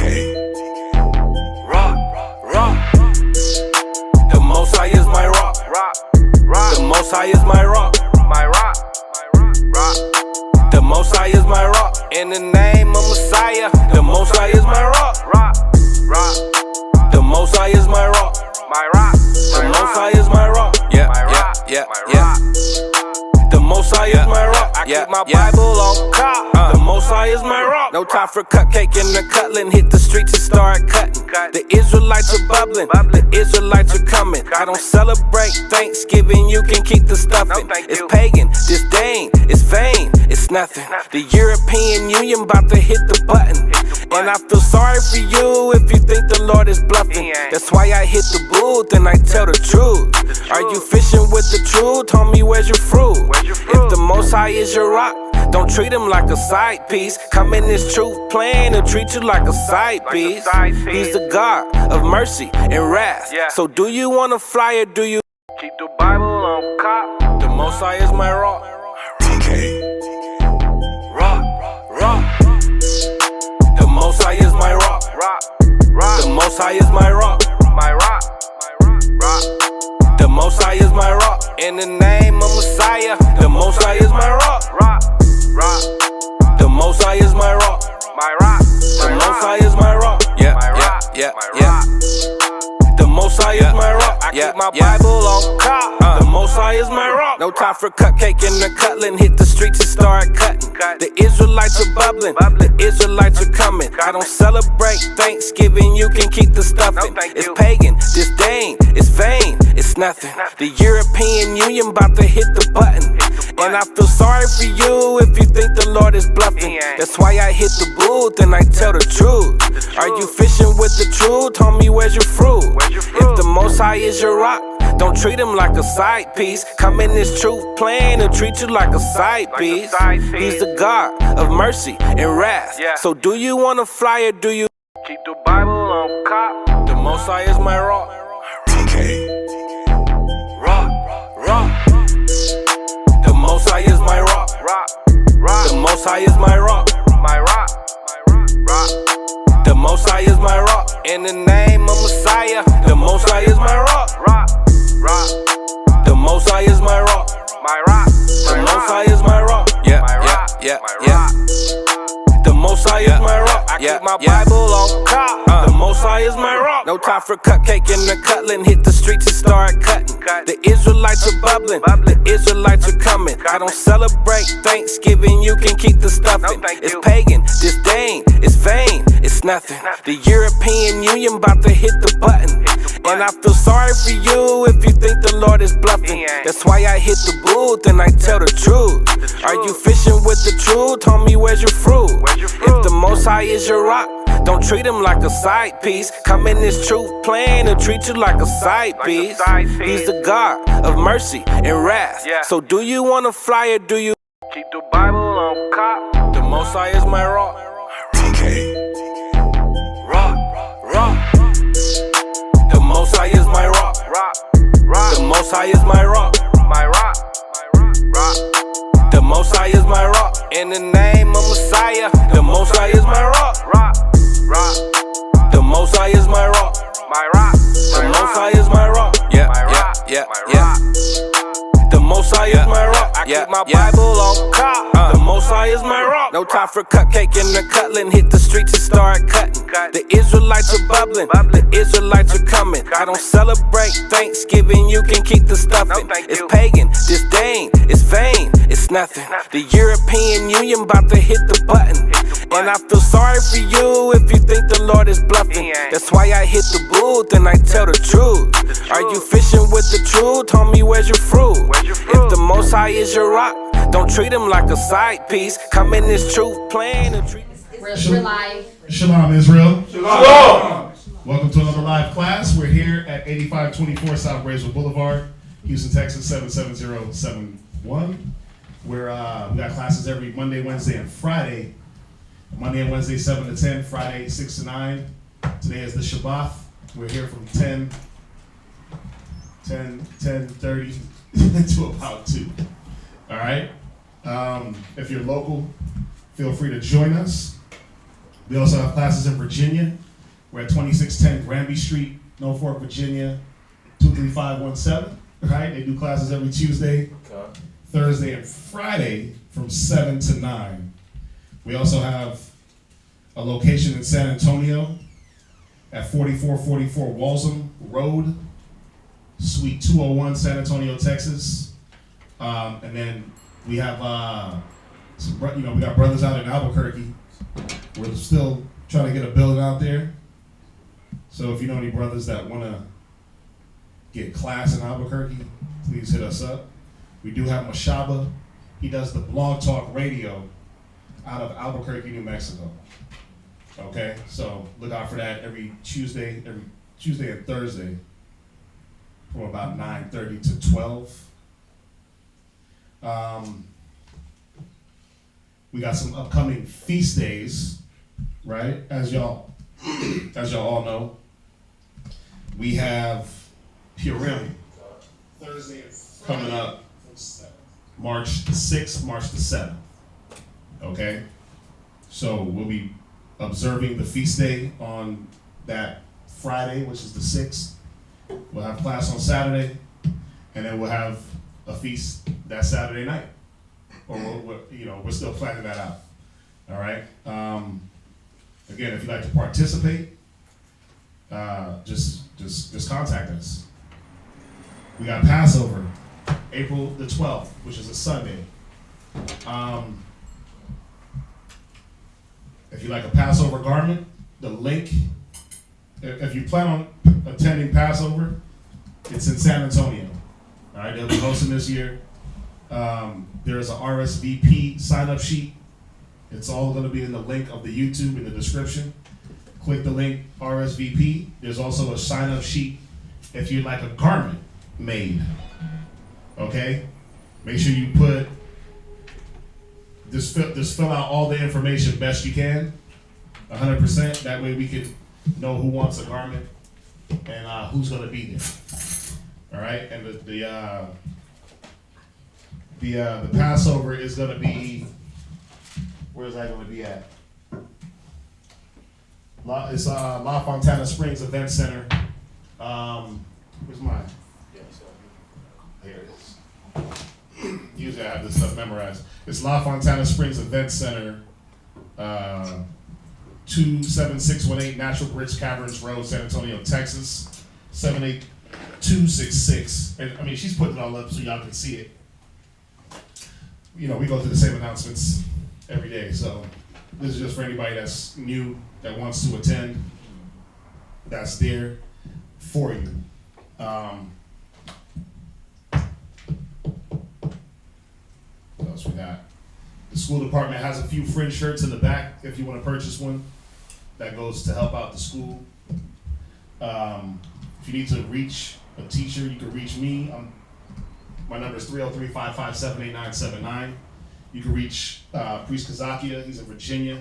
Rock, rock. The Most High is my rock. The Most High is my rock. The Most High is my rock. In the name of Messiah, the Most High is my rock. The Most High is my rock. The Most High is my rock. Yeah. The Most High is my rock. I keep my Bible on cop. The Most High is my rock. No time for cupcake and the cutting. Hit the streets and start cutting. The Israelites are bubbling. The Israelites are coming. I don't celebrate Thanksgiving. You can keep the stuffing. It's pagan, disdain, it's vain, it's nothing. The European Union about to hit the button. And I feel sorry for you if you think the Lord is bluffing. That's why I hit the booth and I tell the truth. Are you fishing with the truth? Homie, where's your fruit? If the Most High is your rock, don't treat him like a side piece. Come in this truth plan and treat you like a side piece. He's the God of mercy and wrath. So do you want to fly or do you keep the Bible on cop? The Most High is my rock. Rock. The Most High is my rock. The Most High is my rock. The Most High is my rock. In the name of Messiah, the Most High is my rock. The Most High is my rock. The Most High is my rock. Yeah. The Most High is my rock. I keep my Bible on cop. The Most High is my rock. No time for cupcake and the cutting. Hit the streets and start cutting. The Israelites are bubbling. The Israelites are coming. I don't celebrate Thanksgiving. You can keep the stuffing. It's pagan, disdain, it's vain, it's nothing. The European Union about to hit the button. And I feel sorry for you if you think the Lord is bluffing. That's why I hit the booth and I tell the truth. Are you fishing with the truth? Homie, where's your fruit? If the Most High is your rock, don't treat him like a side piece. Come in this truth plan and treat you like a side piece. He's the God of mercy and wrath. So do you want to fly or do you keep the Bible on cop? The Most High is my rock. Rock. The Most High is my rock. The Most High is my rock. The Most High is my rock. In the name of Messiah, the Most High is my rock. The Most High is my rock. The Most High is my rock. Yeah. The Most High is my rock. I keep my Bible on cop. The Most High is my rock. No time for cupcake and the cutting. Hit the streets and start cutting. The Israelites are bubbling. The Israelites are coming. I don't celebrate Thanksgiving. You can keep the stuffing. It's pagan, disdain, it's vain, it's nothing. The European Union about to hit the button. And I feel sorry for you if you think the Lord is bluffing. That's why I hit the booth and I tell the truth. Are you fishing with the truth? Homie, where's your fruit? If the Most High is your rock, don't treat him like a side piece. Come in this truth plan and treat you like a side piece. He's the God of mercy and wrath. So do you want to fly or do you keep the Bible on cop? The Most High is my rock. Rock. The Most High is my rock. The Most High is my rock. The Most High is my rock. In the name of Messiah, the Most High is my rock. The Most High is my rock. The Most High is my rock. Yeah. The Most High is my rock. I keep my Bible on cop. The Most High is my rock. No time for cupcake and the cutting. Hit the streets and start cutting. The Israelites are bubbling. The Israelites are coming. I don't celebrate Thanksgiving. You can keep the stuffing. It's pagan, disdain, it's vain, it's nothing. The European Union about to hit the button. And I feel sorry for you if you think the Lord is bluffing. That's why I hit the booth and I tell the truth. Are you fishing with the truth? Homie, where's your fruit? If the Most High is your rock, don't treat him like a side piece. Come in this truth plan and treat We're live. Shalom, Israel. Shalom. Welcome to another live class. We're here at 8524 South Braesville Boulevard, Houston, Texas 77071. We got classes every Monday, Wednesday, and Friday. Monday and Wednesday 7 to 10, Friday 6 to 9. Today is the Shabbat. We're here from 10:30 to about 2. All right. If you're local, feel free to join us. We also have classes in Virginia. We're at 2610 Granby Street, Norfolk, Virginia, 23517. Right? They do classes every Tuesday, Thursday, and Friday from 7 to 9. We also have a location in San Antonio at 4444 Walsham Road, Suite 201, San Antonio, Texas. And then we have we got brothers out in Albuquerque. We're still trying to get a building out there. So if you know any brothers that want to get class in Albuquerque, please hit us up. We do have Mashaba. He does the Blog Talk Radio out of Albuquerque, New Mexico. Okay, so look out for that every Tuesday and Thursday from about 9:30 to 12. We got some upcoming feast days, right? As y'all all know, we have Purim Thursday coming up, March the 6th, March the 7th. Okay, so we'll be observing the feast day on that Friday, which is the 6th. We'll have class on Saturday, and then we'll have a feast that Saturday night. Or we're still planning that out. All right. Again, if you'd like to participate, just contact us. We got Passover, April the 12th, which is a Sunday. If you like a Passover garment, the link, if you plan on attending Passover, it's in San Antonio. All right, they'll be hosting this year. There's an RSVP sign-up sheet. It's all going to be in the link of the YouTube in the description. Click the link, RSVP. There's also a sign-up sheet if you'd like a garment made. Okay? Make sure you put, just fill out all the information best you can, 100%. That way we can know who wants a garment and who's going to be there. All right? And the Passover is going to be, where's that going to be at? It's La Fontana Springs Event Center. Where's mine? Here it is. Usually I have this stuff memorized. It's La Fontana Springs Event Center, 27618 Natural Bridge Caverns Road, San Antonio, Texas, 78266. And I mean, she's putting it all up so y'all can see it. We go through the same announcements every day, so this is just for anybody that's new, that wants to attend, that's there for you. What else we got? The school department has a few fringe shirts in the back if you want to purchase one. That goes to help out the school. If you need to reach a teacher, you can reach me. My number is 303-557-8979. You can reach Priest Kazakia. He's in Virginia.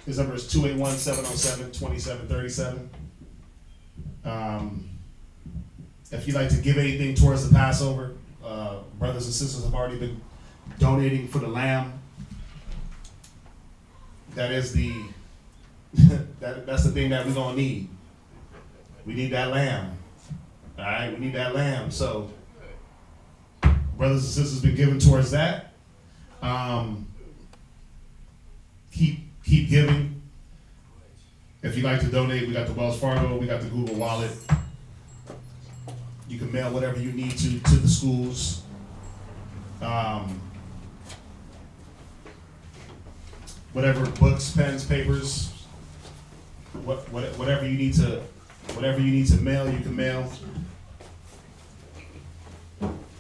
His number is 281-707-2737. If you'd like to give anything towards the Passover, brothers and sisters have already been donating for the lamb. That is that's the thing that we're gonna need. We need that lamb. All right, we need that lamb. So brothers and sisters been giving towards that. Keep giving. If you'd like to donate, we got the Wells Fargo, we got the Google Wallet. You can mail whatever you need to the schools. Whatever books, pens, papers, whatever you need to mail, you can mail.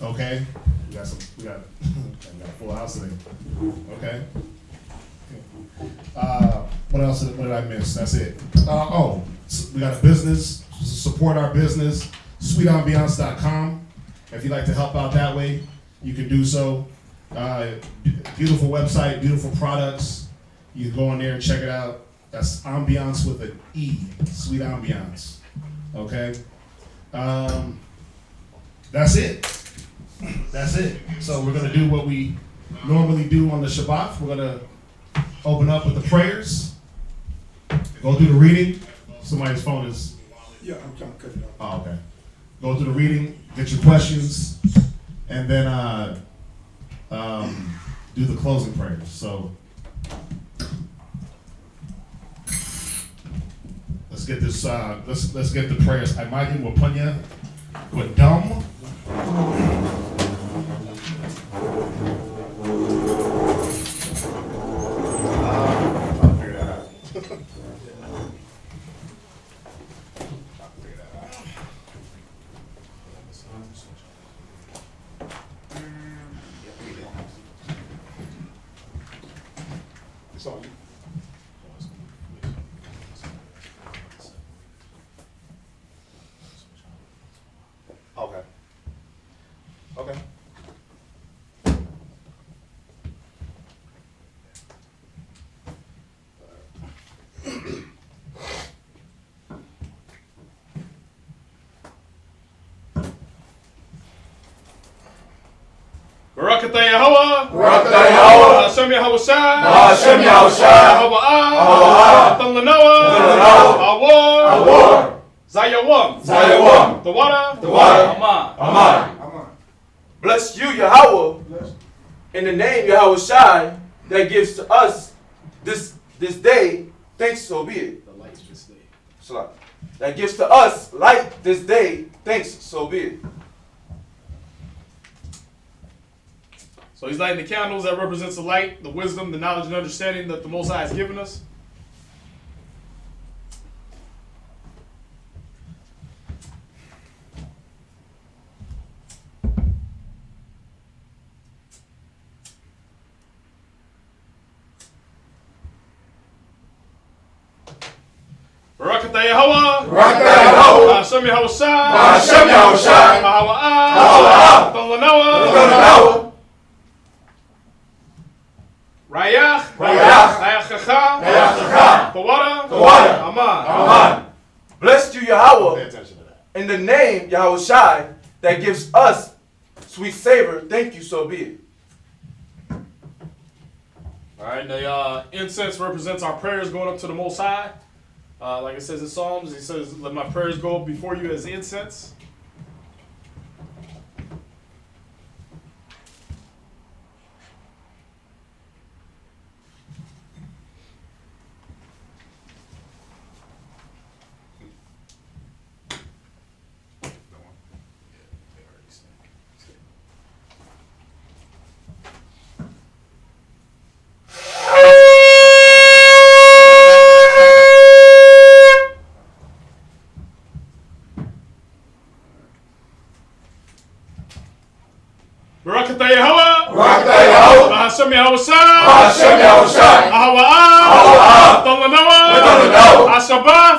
Okay, we got a full house today. Okay. What else? What did I miss? That's it. We got a business. Support our business. SweetAmbiance.com. If you'd like to help out that way, you can do so. Beautiful website, beautiful products. You can go on there and check it out. That's Ambiance with an E. Sweet Ambiance. Okay. That's it. That's it. So we're gonna do what we normally do on the Shabbat. We're gonna open up with the prayers, Go through the reading. Somebody's phone is. Yeah, I'm trying to cut it off. Oh, okay. Go through the reading, get your questions, and then do the closing prayers. So let's get this. Let's get the prayers. Imagine Wapanya with dumb. It's on you. Okay. Okay. Barakatah Yahweh, Barakatah Yahweh, Hashem Yahushai, Hashem Yahushai, Yahweh, Tanlanoah, Awar, Zayawam, the water, Aman. Amen. Bless you, Yahweh, in the name Yahushai, that gives to us this day, thanks so be it. The lights this day. Salah. That gives to us light this day, thanks so be it. So he's lighting the candles that represents the light, the wisdom, the knowledge and understanding that the Most High has given us. Barakatah Yahweh, Barakatah Yahweh, Hashem Yahushai, Hashem Yahushai, Yahweh, Tanlanoah, Rayach, Rayachacha, the water, Aman. Amen. Bless you, Pay Yahweh, attention to that. in the name Yahushai, that gives us sweet savor, thank you so be it. All right, the incense represents our prayers going up to the Most High. Like it says in Psalms, he says, let my prayers go before you as incense. Barakatah Yahweh, Barakatah Yahweh, Hashem Yahushai, Hashem Yahushai, Yahweh, Tanlanoah, Sabbath,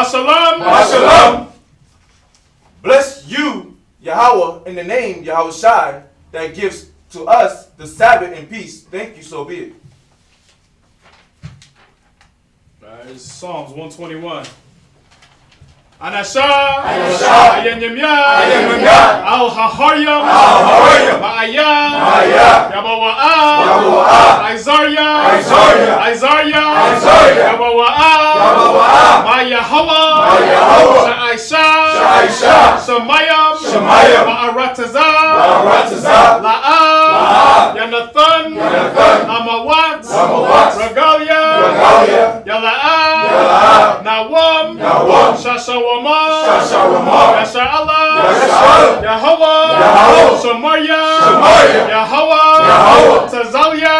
Shalom. Bless you, Yahweh, in the name Yahushai, that gives to us the Sabbath in peace. Thank you, so be it. This is Psalms 121. Anasha, Ayanyamya, Al Haharyam, Ma'aya, Yabawa'a, Isaiah, Yabawa'a, Ma'yahawa, Sha'aisha, Shemayam, Ma'arataza, La'a, Yanathan, Amawat, Regalia, Yala'a, Nawam, Shashawama, Yasha'Allah, Yahweh, Shemaria, Yahweh, Tazalia,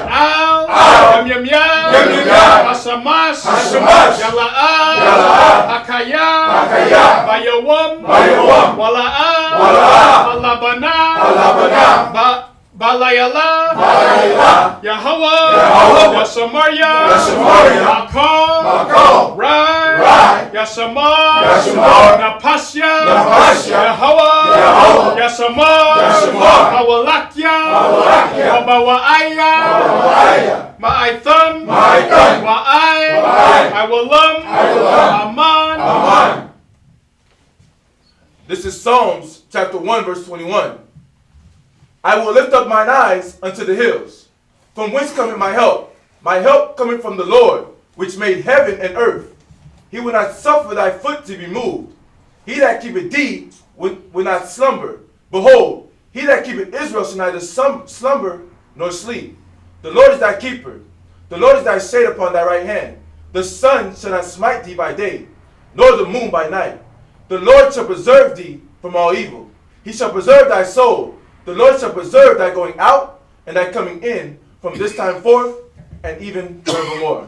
Al, Yamyamya, Hashamash, Yala'a, Hakaya, Bayawam, Wala'a, Alabana, Balayala, Yahweh, Yashamaria, Makal, Rai, Yashamar, Napasya, Yahweh, Yashamar, Hawalakya, Mabawa'aya, Ma'aithan, Wa'ai, Awalam, Aman. This is Psalms chapter 1, verse 21. I will lift up mine eyes unto the hills. From whence cometh my help? My help cometh from the Lord, which made heaven and earth. He will not suffer thy foot to be moved. He that keepeth thee will not slumber. Behold, he that keepeth Israel shall neither slumber nor sleep. The Lord is thy keeper. The Lord is thy shade upon thy right hand. The sun shall not smite thee by day, nor the moon by night. The Lord shall preserve thee from all evil. He shall preserve thy soul. The Lord shall preserve thy going out and thy coming in from this time forth and even forevermore.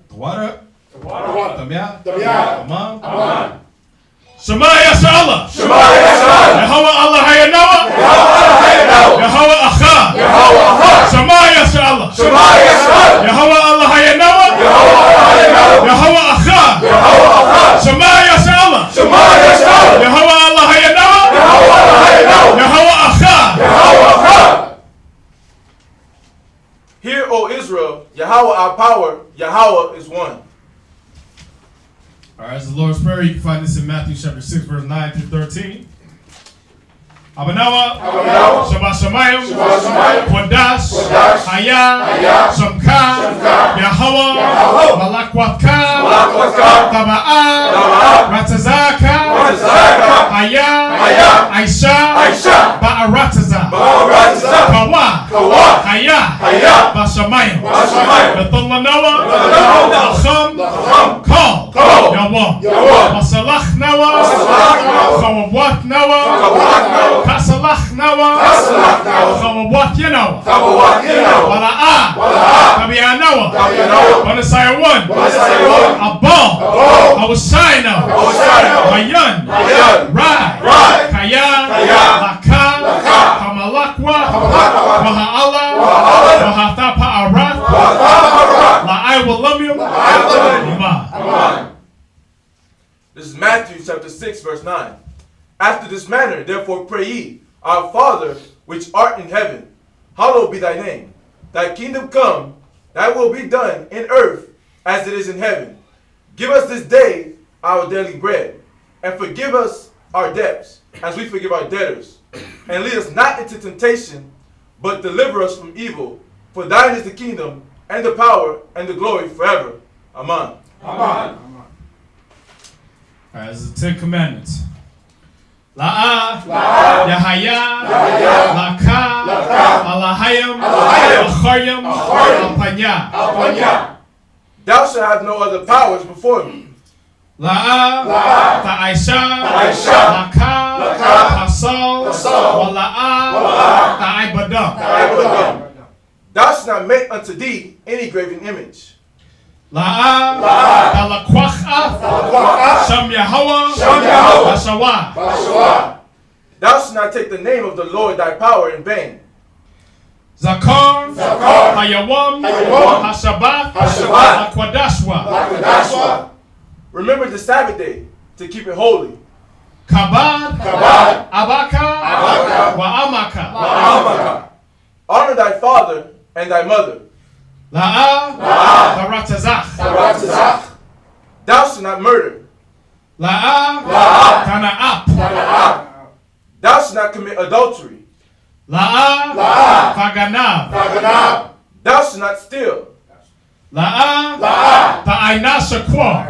Tawada. Tawada. Tamya. Tamya. Amam. Aman. Shema Yashallah. Shema Yashallah. Yahweh Allah Hayanawa. Yahweh Achad. Shema Yashallah. Shema Yashallah. Yahweh Allah Hayanawa. Yahweh Achad. Shema Yashallah. Shema Yashallah. Yahweh Allah Hayanawa. Yahweh Achad. Hear, O Israel, Yahweh our power, Yahweh is one. All right, it's the Lord's Prayer. You can find this in Matthew chapter 6, verse 9 through 13. Abanawa, Shabbat Shemayim, Kodash, Haya, Shamka, Yahweh, Malakwatka, Taba'a, Ratazaka, Haya, Aisha, Ba'arataza, Kawa, Haya, Bashamayim, Bethulanawa, Acham, Kal, Yawam, Masalach Nawa, Chawawat Nawa, Kasalach Nawa, Chawawat Yenawa, Wala'a, Kabia Nawa, Bonasaya 1, Abal, Awashayna, Mayan, Rai, Kaya, Laka, Kamalakwa, Maha'ala, Mahathapa Arath, La'ai Walamyum, Iman. This is Matthew chapter 6, verse 9. After this manner, therefore pray ye, Our Father, which art in heaven, hallowed be thy name. Thy kingdom come, thy will be done in earth as it is in heaven. Give us this day our daily bread, and forgive us our debts, as we forgive our debtors. And lead us not into temptation, but deliver us from evil. For thine is the kingdom, and the power, and the glory forever. Amen. Aman. All right, this is the 10 Commandments. La'a, Yahaya, Laka, Alahayim, Achayim, Alpanya. Thou shalt have no other powers before me. La'a, Ta'aisha, Laka, Hasal, Wala'a, Ta'ibadam. Thou shalt not make unto thee any graven image. La'a, Talakwach'af, Sham Yahweh, Bashawa. Thou shalt not take the name of the Lord thy power in vain. Zakar, Hayawam, Hashabat, Hakwadashwa. Remember the Sabbath day to keep it holy. Kabad, Abaka, Wa'amaka. Honor thy father and thy mother. La'a, Taratazach. Thou shalt not murder. La'a, Tana'ap. Thou shalt not commit adultery. La'a, Faganav. Thou shalt not steal. La'a, Ta'aina Shakwar.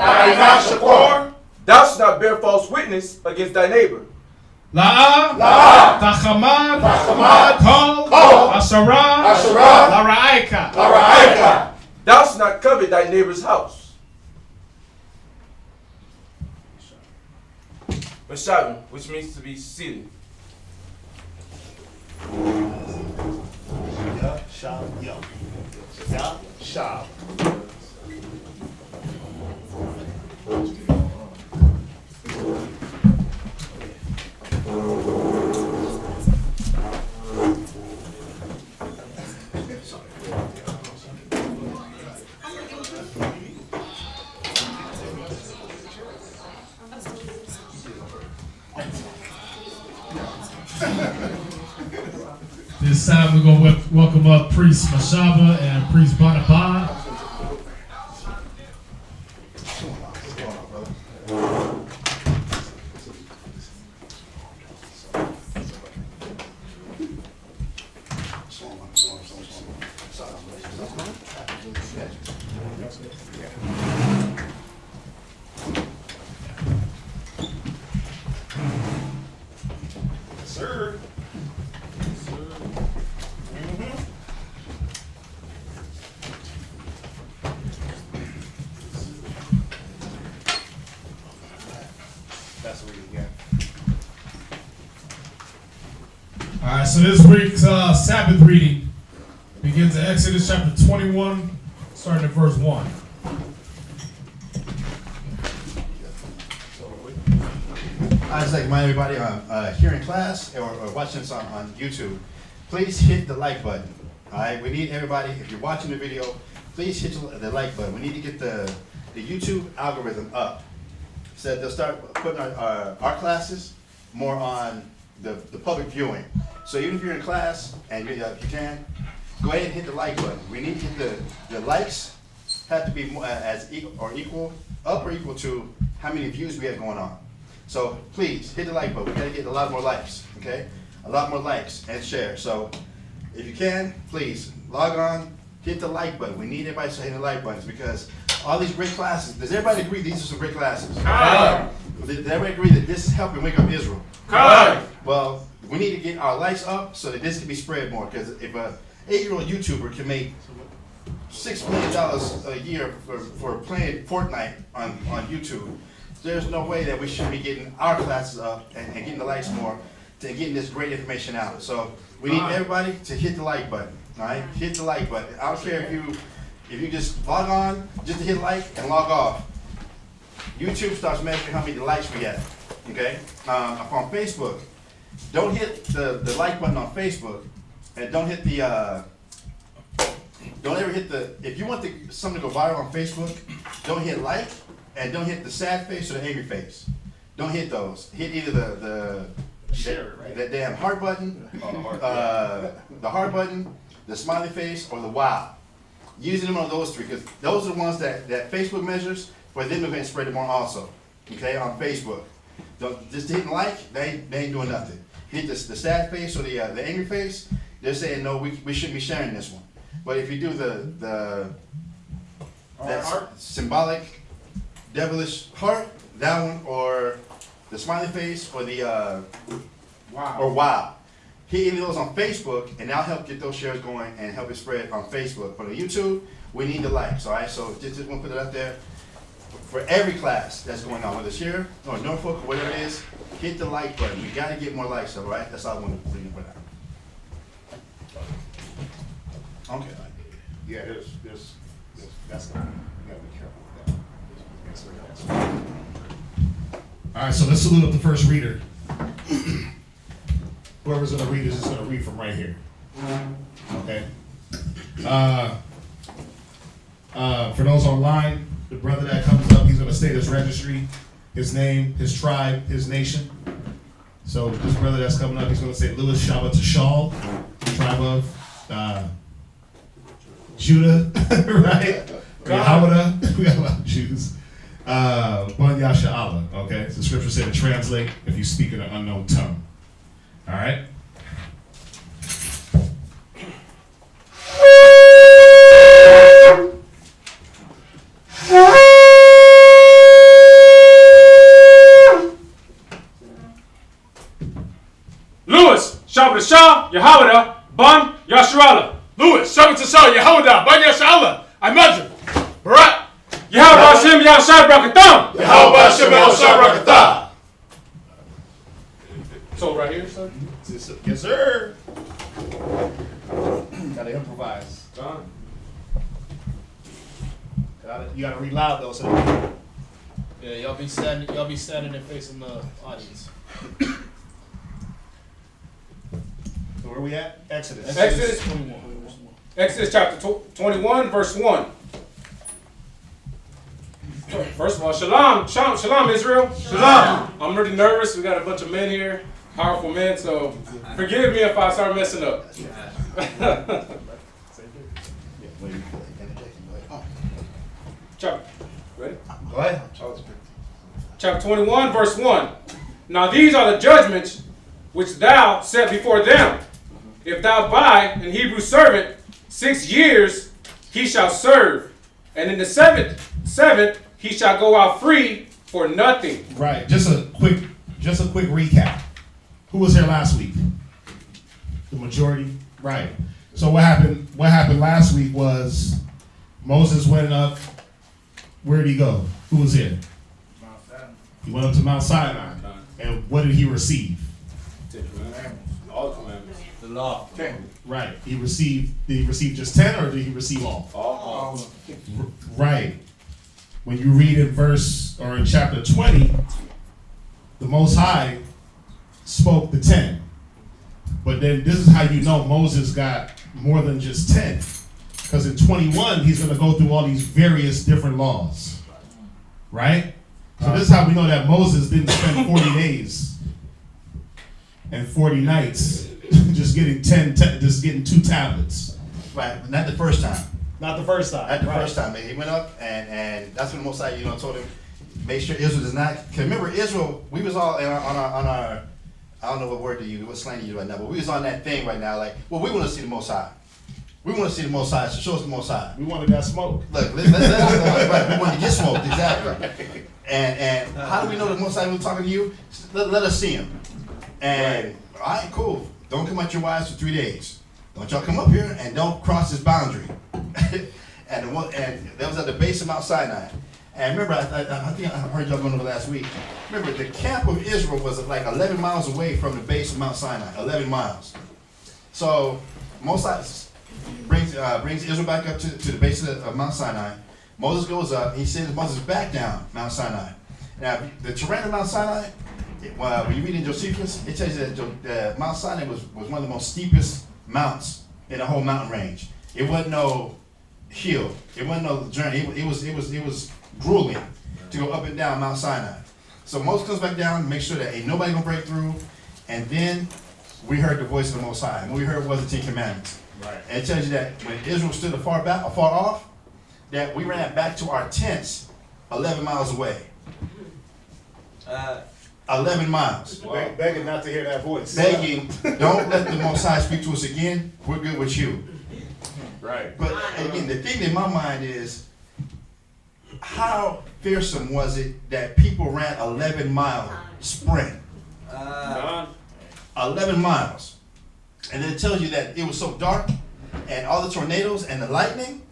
Thou shalt not bear false witness against thy neighbor. La'a, Tachamad, Kol, Ashara, Lara'aika. Thou shalt not covet thy neighbor's house. Meshavim, which means to be seated. This time we're going to welcome up Priest Mashaba and Priest Banabad. Sir. That's what you get. All right, so this week's Sabbath reading begins in Exodus chapter 21, starting at verse 1. I'd just like to remind everybody here in class or watching this on YouTube, please hit the like button. All right, we need everybody, if you're watching the video, please hit the like button. We need to get the YouTube algorithm up so that they'll start putting our classes more on the public viewing. So even if you're in class and if you can, go ahead and hit the like button. We need to get the likes have to be more, equal to how many views we have going on. So please hit the like button. We gotta get a lot more likes, okay? A lot more likes and share. So if you can, please log on, hit the like button. We need everybody to hit the like buttons because all these great classes. Does everybody agree these are some great classes? Does everybody agree that this is helping wake up Israel? Well, we need to get our likes up so that this can be spread more. Because if a 8-year-old YouTuber can make $6 million a year for playing Fortnite on YouTube, there's no way that we should be getting our classes up and getting the likes more to getting this great information out. So we need everybody to hit the like button. All right, hit the like button. I don't care if you just log on just to hit like and log off. YouTube starts measuring how many likes we have. Okay, on Facebook, don't hit the like button on Facebook, and don't hit the don't ever hit the. If you want something to go viral on Facebook, don't hit like. And don't hit the sad face or the angry face. Don't hit those. Hit either the damn heart button, the heart button, the smiley face, or the wow. Using them on those three because those are the ones that Facebook measures for them to go and spread it more also. Okay, on Facebook. Just hitting like, they ain't doing nothing. Hit the sad face or the angry face, they're saying no, we shouldn't be sharing this one. But if you do that symbolic devilish heart, that one, or the smiley face, or the wow. Hit any of those on Facebook, and that'll help get those shares going and help it spread on Facebook. But on YouTube, we need the likes, all right? So just want to put it out there. For every class that's going on, whether it's here or Norfolk or whatever it is, hit the like button. We got to get more likes, all right? That's all I want to bring it out. Okay. Yeah, that's you gotta be careful with that. All right, so let's salute up the first reader. Whoever's gonna read is just gonna read from right here. Okay. For those online, the brother that comes up, he's gonna state his registry, his name, his tribe, his nation. So this brother that's coming up, he's gonna say Louis Shabbat Tashal, tribe of Judah, right? Yahweh, we got a lot of Jews. Bon Yasha Allah, okay? So the scripture said to translate if you speak in an unknown tongue. All right? Louis, Shabbat Shah, Yahweh, Bon Yasharallah. Louis, Shabbat Shah, Yahweh, Bon Yasharallah. I imagine. Barak. Yahweh Hashem Yahshai Brakatham. Yahweh Hashem Yahshai Brakatham. So right here, sir? Yes, sir. Gotta improvise. John. You gotta read loud though, so Yeah, y'all be standing and facing the audience. So where we at? Exodus. Exodus 21. Exodus chapter 21, verse 1. First of all, shalom, Israel. Shalom. I'm really nervous. We got a bunch of men here, powerful men, so forgive me if I start messing up. Ready? Go ahead. Chapter 21, verse 1. Now these are the judgments which thou set before them. If thou buy an Hebrew servant 6 years he shall serve. And in the seventh, he shall go out free for nothing. Right. Just a quick recap. Who was here last week? The majority. Right. So what happened? What happened last week was Moses went up. Where did he go? Who was here? Mount Sinai. He went up to Mount Sinai. And what did he receive? All the commandments. The law. 10. Right. Did he receive just 10 or did he receive all? All of them. Right. When you read in chapter 20, the Most High spoke the 10. But then this is how you know Moses got more than just 10. Because in 21, he's going to go through all these various different laws. Right? So this is how we know that Moses didn't spend 40 days and 40 nights just getting 2 tablets. Right, not the first time. Not the first time. Not the first time. He went up and that's when the Most High, told him, make sure Israel does not. Cause remember, Israel, we was all on our I don't know what word to use, what slang to use right now, but we was on that thing right now, like, well, we want to see the Most High. We want to see the Most High, so show us the Most High. We wanted that smoke. Look, let's right, we wanted to get smoked, exactly. And how do we know the Most High was talking to you? Let us see him. And, all right, cool. Don't come out your wives for 3 days. Don't y'all come up here and don't cross this boundary. and that was at the base of Mount Sinai. And remember, I think I heard y'all going over last week. Remember, the camp of Israel was like 11 miles away from the base of Mount Sinai. 11 miles. So Moses brings Israel back up to the base of Mount Sinai. Moses goes up. He sends Moses back down Mount Sinai. Now, the terrain of Mount Sinai, when you read in Josephus, it tells you that Mount Sinai was one of the most steepest mounts in the whole mountain range. It wasn't no hill. It wasn't no journey. It was grueling to go up and down Mount Sinai. So Moses comes back down, make sure that ain't nobody gonna break through, and then we heard the voice of the Most High. And what we heard was the 10 Commandments. Right. And it tells you that when Israel stood afar off, that we ran back to our tents 11 miles away. 11 miles. Begging not to hear that voice. Begging, don't let the Most High speak to us again. We're good with you. Right. But again, the thing in my mind is, how fearsome was it that people ran 11-mile sprint? 11 miles. And then it tells you that it was so dark and all the tornadoes and the lightning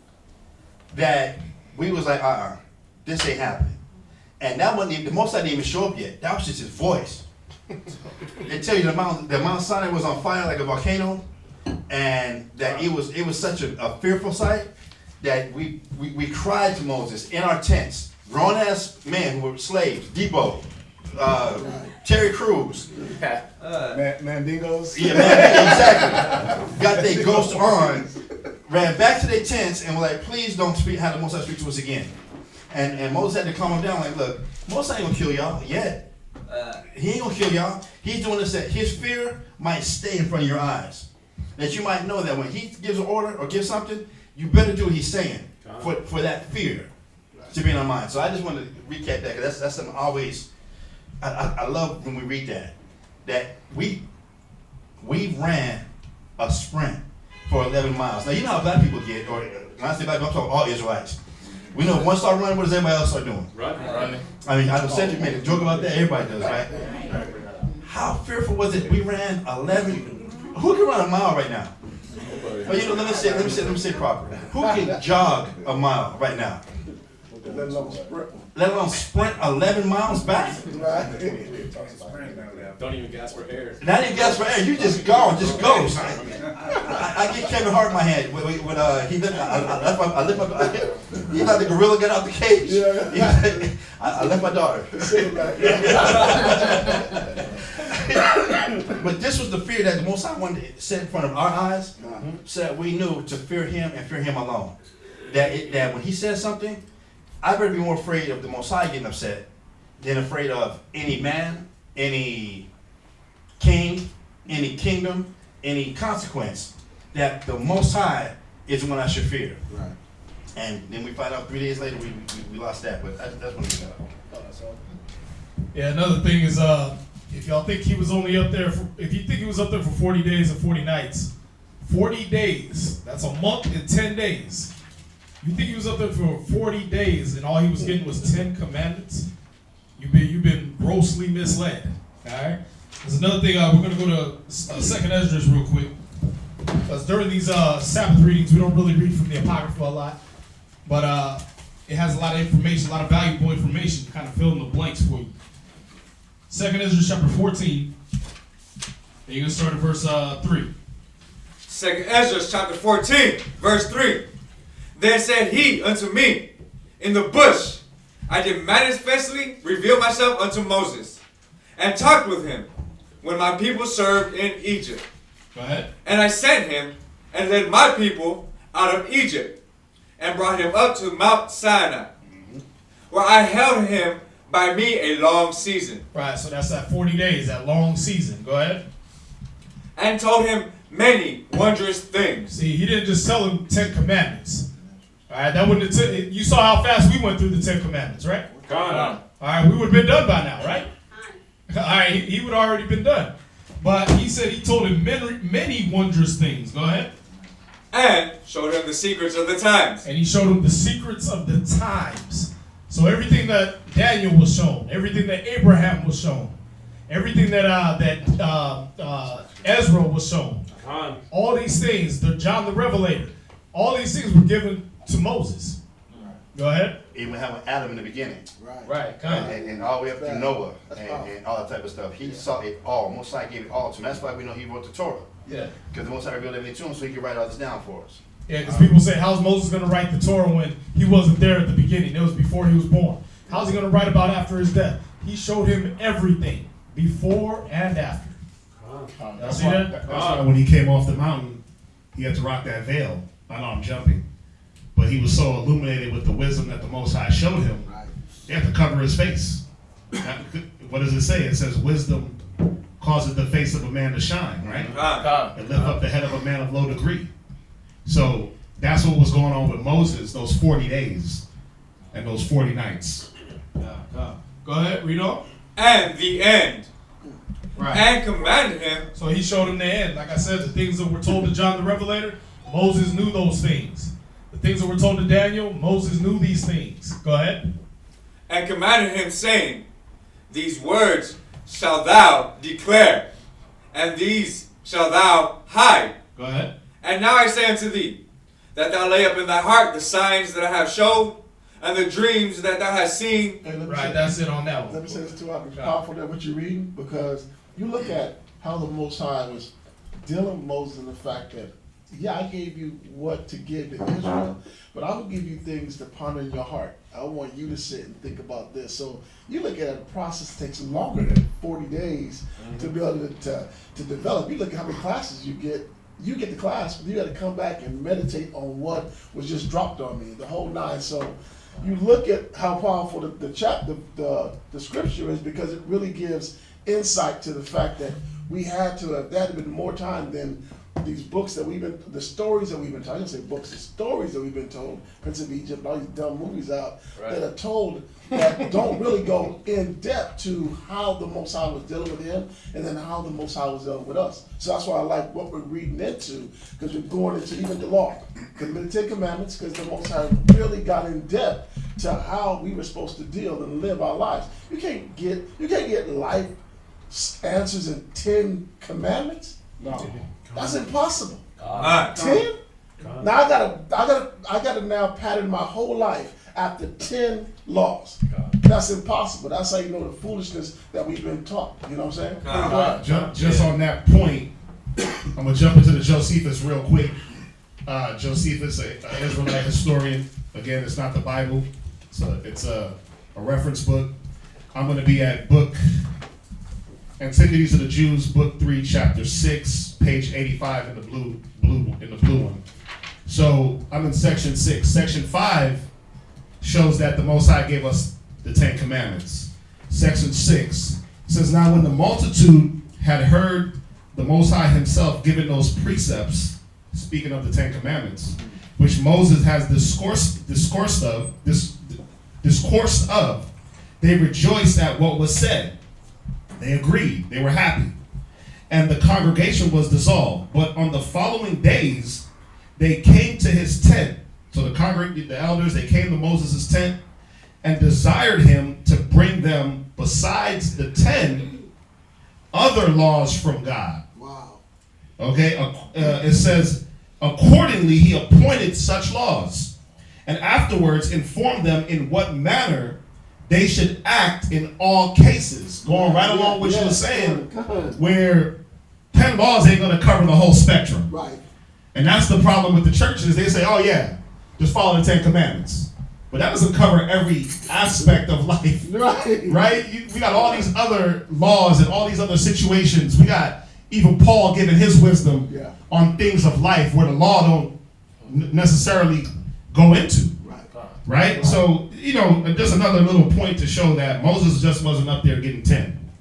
that we was like, this ain't happening. And that wasn't even, the Most High didn't even show up yet. That was just his voice. They tell you the Mount Sinai was on fire like a volcano, and that it was such a fearful sight that we cried to Moses in our tents. Grown ass men who were slaves, Debo, Terry Crews, Mandingos. yeah, man, exactly. Got their ghost on, ran back to their tents and were like, please don't have the Most High speak to us again. And Moses had to calm him down, like, look, Moses ain't gonna kill y'all yet. He ain't gonna kill y'all. He's doing this that his fear might stay in front of your eyes. That you might know that when he gives an order or gives something, you better do what he's saying for that fear to be in our mind. So I just wanted to recap that, because that's something always, I love when we read that we ran a sprint for 11 miles. Now, you know how black people get, or when I say black people, I'm talking all Israelites. We know if one start running, what does everybody else start doing? Running. I mean, I know Cedric made a joke about that. Everybody does, right? How fearful was it? We ran 11. Who can run a mile right now? Oh, you know, let me say it properly. Who can jog a mile right now? Let alone sprint 11 miles back? Don't even gasp for air. Not even gasp for air. You just go, just go. I get Kevin Hart in my head when he let the gorilla get out the cage. I left my daughter. But this was the fear that the Most High wanted to set in front of our eyes, so that we knew to fear Him and fear Him alone. That when He says something, I better be more afraid of the Most High getting upset than afraid of any man, any king, any kingdom, any consequence. That the Most High is the one I should fear. Right. And then we find out 3 days later we lost that, but that's what we got. Yeah, another thing is, if y'all think he was only up there if you think he was up there for 40 days and 40 nights, 40 days, that's a month and 10 days. You think he was up there for 40 days and all he was getting was 10 commandments? You've been grossly misled. All right. There's another thing. We're going to go to Second Esdras real quick. Because during these Sabbath readings, we don't really read from the Apocrypha a lot, but it has a lot of information, a lot of valuable information to kind of fill in the blanks for you. Second Esdras chapter 14. And you're going to start at verse 3. Second Esdras chapter 14, verse 3. Then said he unto me, in the bush, I did manifestly reveal myself unto Moses, and talked with him, when my people served in Egypt. Go ahead. And I sent him, and led my people out of Egypt, and brought him up to Mount Sinai, where I held him by me a long season. Right, so that's that 40 days, that long season. Go ahead. And told him many wondrous things. See, he didn't just tell him 10 commandments. All right, that wouldn't have you saw how fast we went through the 10 commandments, right? God. All right, we would have been done by now, right? All right, he would have already been done. But he said he told him many wondrous things. Go ahead. And showed him the secrets of the times. And he showed him the secrets of the times. So everything that Daniel was shown, everything that Abraham was shown, everything that Ezra was shown, all these things, John the Revelator, all these things were given to Moses. Go ahead. Even having Adam in the beginning. Right. And all the way up to Noah and all that type of stuff. He saw it all. Most High gave it all to him. That's why we know he wrote the Torah. Yeah. Because the Most High revealed everything to him so he could write all this down for us. Yeah, because people say, how's Moses going to write the Torah when he wasn't there at the beginning? It was before he was born. How's he going to write about after his death? He showed him everything, before and after. That's why when he came off the mountain, he had to rock that veil. I know I'm jumping. But he was so illuminated with the wisdom that the Most High showed him, he had to cover his face. What does it say? It says, wisdom causes the face of a man to shine, right? And lift up the head of a man of low degree. So that's what was going on with Moses, those 40 days and those 40 nights. Go ahead, read on. And the end. Right. And commanded him. So he showed him the end. Like I said, the things that were told to John the Revelator, Moses knew those things. The things that were told to Daniel, Moses knew these things. Go ahead. And commanded him, saying, these words shalt thou declare, and these shalt thou hide. Go ahead. And now I say unto thee, that thou lay up in thy heart the signs that I have showed, and the dreams that thou hast seen. Hey, Right, that's it on that one. Let me say this too. It's powerful that what you're reading, because you look at how the Most High was dealing with Moses and the fact that, yeah, I gave you what to give to Israel, but I will give you things to ponder in your heart. I want you to sit and think about this. So you look at it, the process takes longer than 40 days to be able to develop. You look at how many classes you get. You get the class, but you got to come back and meditate on what was just dropped on me, the whole 9. So you look at how powerful the scripture is, because it really gives insight to the fact that we had to have, that had been more time than these books that the stories that we've been told. I didn't say books, the stories that we've been told, Prince of Egypt, all these dumb movies out that are told that don't really go in depth to how the Most High was dealing with him and then how the Most High was dealing with us. So that's why I like what we're reading into, because we're going into even the law, the 10 Commandments, because the Most High really got in depth to how we were supposed to deal and live our lives. You can't get life answers in 10 commandments. No, that's impossible. 10? Now I gotta now pattern my whole life after 10 laws. That's impossible. That's how you know the foolishness that we've been taught. You know what I'm saying? Just on that point, I'm gonna jump into the Josephus real quick. Josephus, an Israelite historian. Again, it's not the Bible, so it's a reference book. I'm gonna be at book Antiquities of the Jews, book 3, chapter 6, page 85 in the blue one. So I'm in section 6. Section 5 shows that the Most High gave us the 10 Commandments. Section 6 says, now when the multitude had heard the Most High himself giving those precepts, speaking of the 10 Commandments, which Moses has discoursed of, they rejoiced at what was said. They agreed. They were happy. And the congregation was dissolved. But on the following days, they came to his tent. So So the elders, they came to Moses' tent and desired him to bring them, besides the 10, other laws from God. Wow. Okay, it says, accordingly he appointed such laws, and afterwards informed them in what manner they should act in all cases. Going right along what you were saying, where 10 laws ain't going to cover the whole spectrum. Right. And that's the problem with the churches. They say, oh yeah, just follow the 10 commandments. But that doesn't cover every aspect of life. Right. Right? We got all these other laws and all these other situations. We got even Paul giving his wisdom on things of life where the law don't necessarily go into. Right? So, just another little point to show that Moses just wasn't up there getting 10.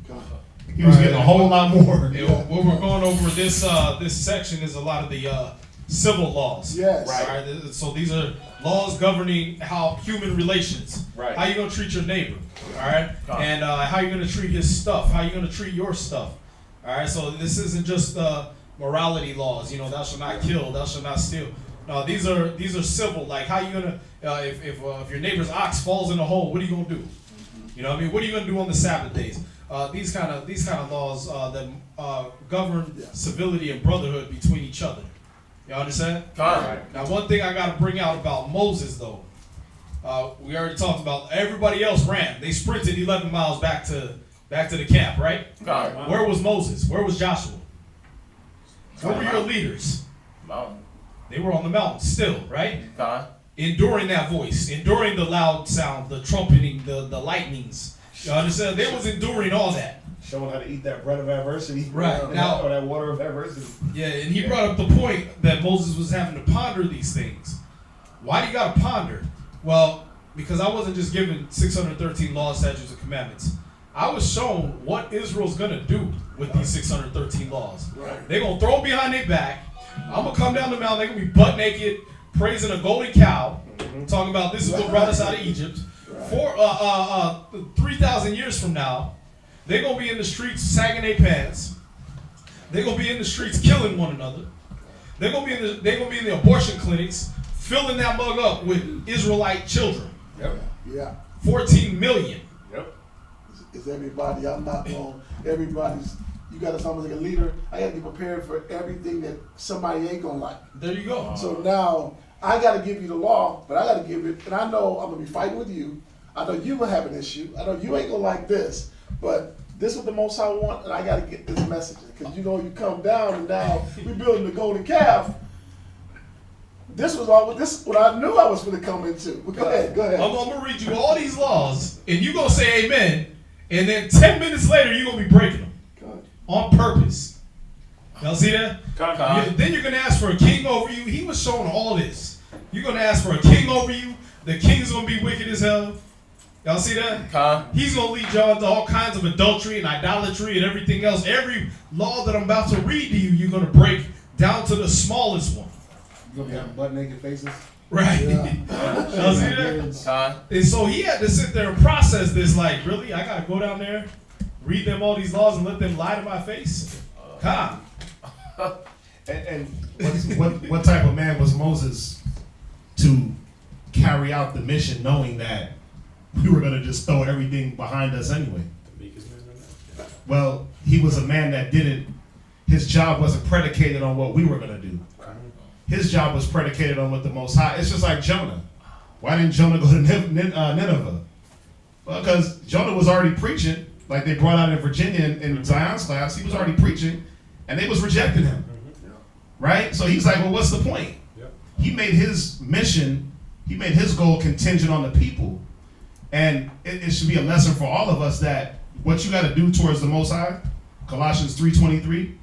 He was getting a whole lot more. What we're going over this section is a lot of the civil laws. Yes. Right. So these are laws governing how human relations. Right. How you gonna treat your neighbor. All right. And how you gonna treat his stuff. How you gonna treat your stuff. All right. So this isn't just morality laws. Thou shalt not kill. Thou shalt not steal. No, these are civil. Like how you gonna if your neighbor's ox falls in a hole, what are you gonna do? You know what I mean? What are you gonna do on the Sabbath days? These kind of laws that govern civility and brotherhood between each other. You understand? Right. Now, one thing I got to bring out about Moses, though, we already talked about. Everybody else ran. They sprinted 11 miles back to the camp, right? Right. Where was Moses? Where was Joshua? Where were your leaders? Mountain. They were on the mountain still, right? God. Enduring that voice, enduring the loud sound, the trumpeting, the lightnings. You understand? They was enduring all that. Showing how to eat that bread of adversity. Right. Now, or that water of adversity. Yeah, and he brought up the point that Moses was having to ponder these things. Why do you got to ponder? Well, because I wasn't just given 613 laws, statutes, and commandments. I was shown what Israel's going to do with these 613 laws. Right. They're going to throw them behind their back. I'm going to come down the mountain. They're going to be butt naked, praising a golden cow, talking about this is what brought us out of Egypt. 3,000 years from now, they're going to be in the streets sagging their pants. They're going to be in the streets killing one another. They're going to be in the abortion clinics filling that mug up with Israelite children. Yep. Yeah. 14 million. Yep. It's everybody. I'm not going. Everybody's. You got to sound like a leader. I got to be prepared for everything that somebody ain't going to like. There you go. So now I got to give you the law, but I got to give it. And I know I'm going to be fighting with you. I know you will have an issue. I know you ain't going to like this. But this is what the Most High want, and I got to get this message. Because you come down, and now we building the golden calf. This is what I knew I was going to come into. But go ahead. I'm going to read you all these laws, and you're going to say amen, and then 10 minutes later, you're going to be breaking them. On purpose. Y'all see that? Then you're going to ask for a king over you. He was showing all this. You're going to ask for a king over you. The king's going to be wicked as hell. Y'all see that? He's going to lead y'all into all kinds of adultery and idolatry and everything else. Every law that I'm about to read to you, you're going to break down to the smallest one. You're going to be having butt naked faces? Right. Yeah. Y'all see that? And so he had to sit there and process this like, really? I got to go down there, read them all these laws and let them lie to my face? And what type of man was Moses to carry out the mission knowing that we were going to just throw everything behind us anyway? Well, he was a man that his job wasn't predicated on what we were going to do. His job was predicated on what the Most High. It's just like Jonah. Why didn't Jonah go to Nineveh? Well, because Jonah was already preaching, like they brought out in Virginia in Zion's class. He was already preaching, and they was rejecting him. Right? So he's like, well, what's the point? He made his mission, he made his goal contingent on the people. And it should be a lesson for all of us that what you got to do towards the Most High, Colossians 3:23,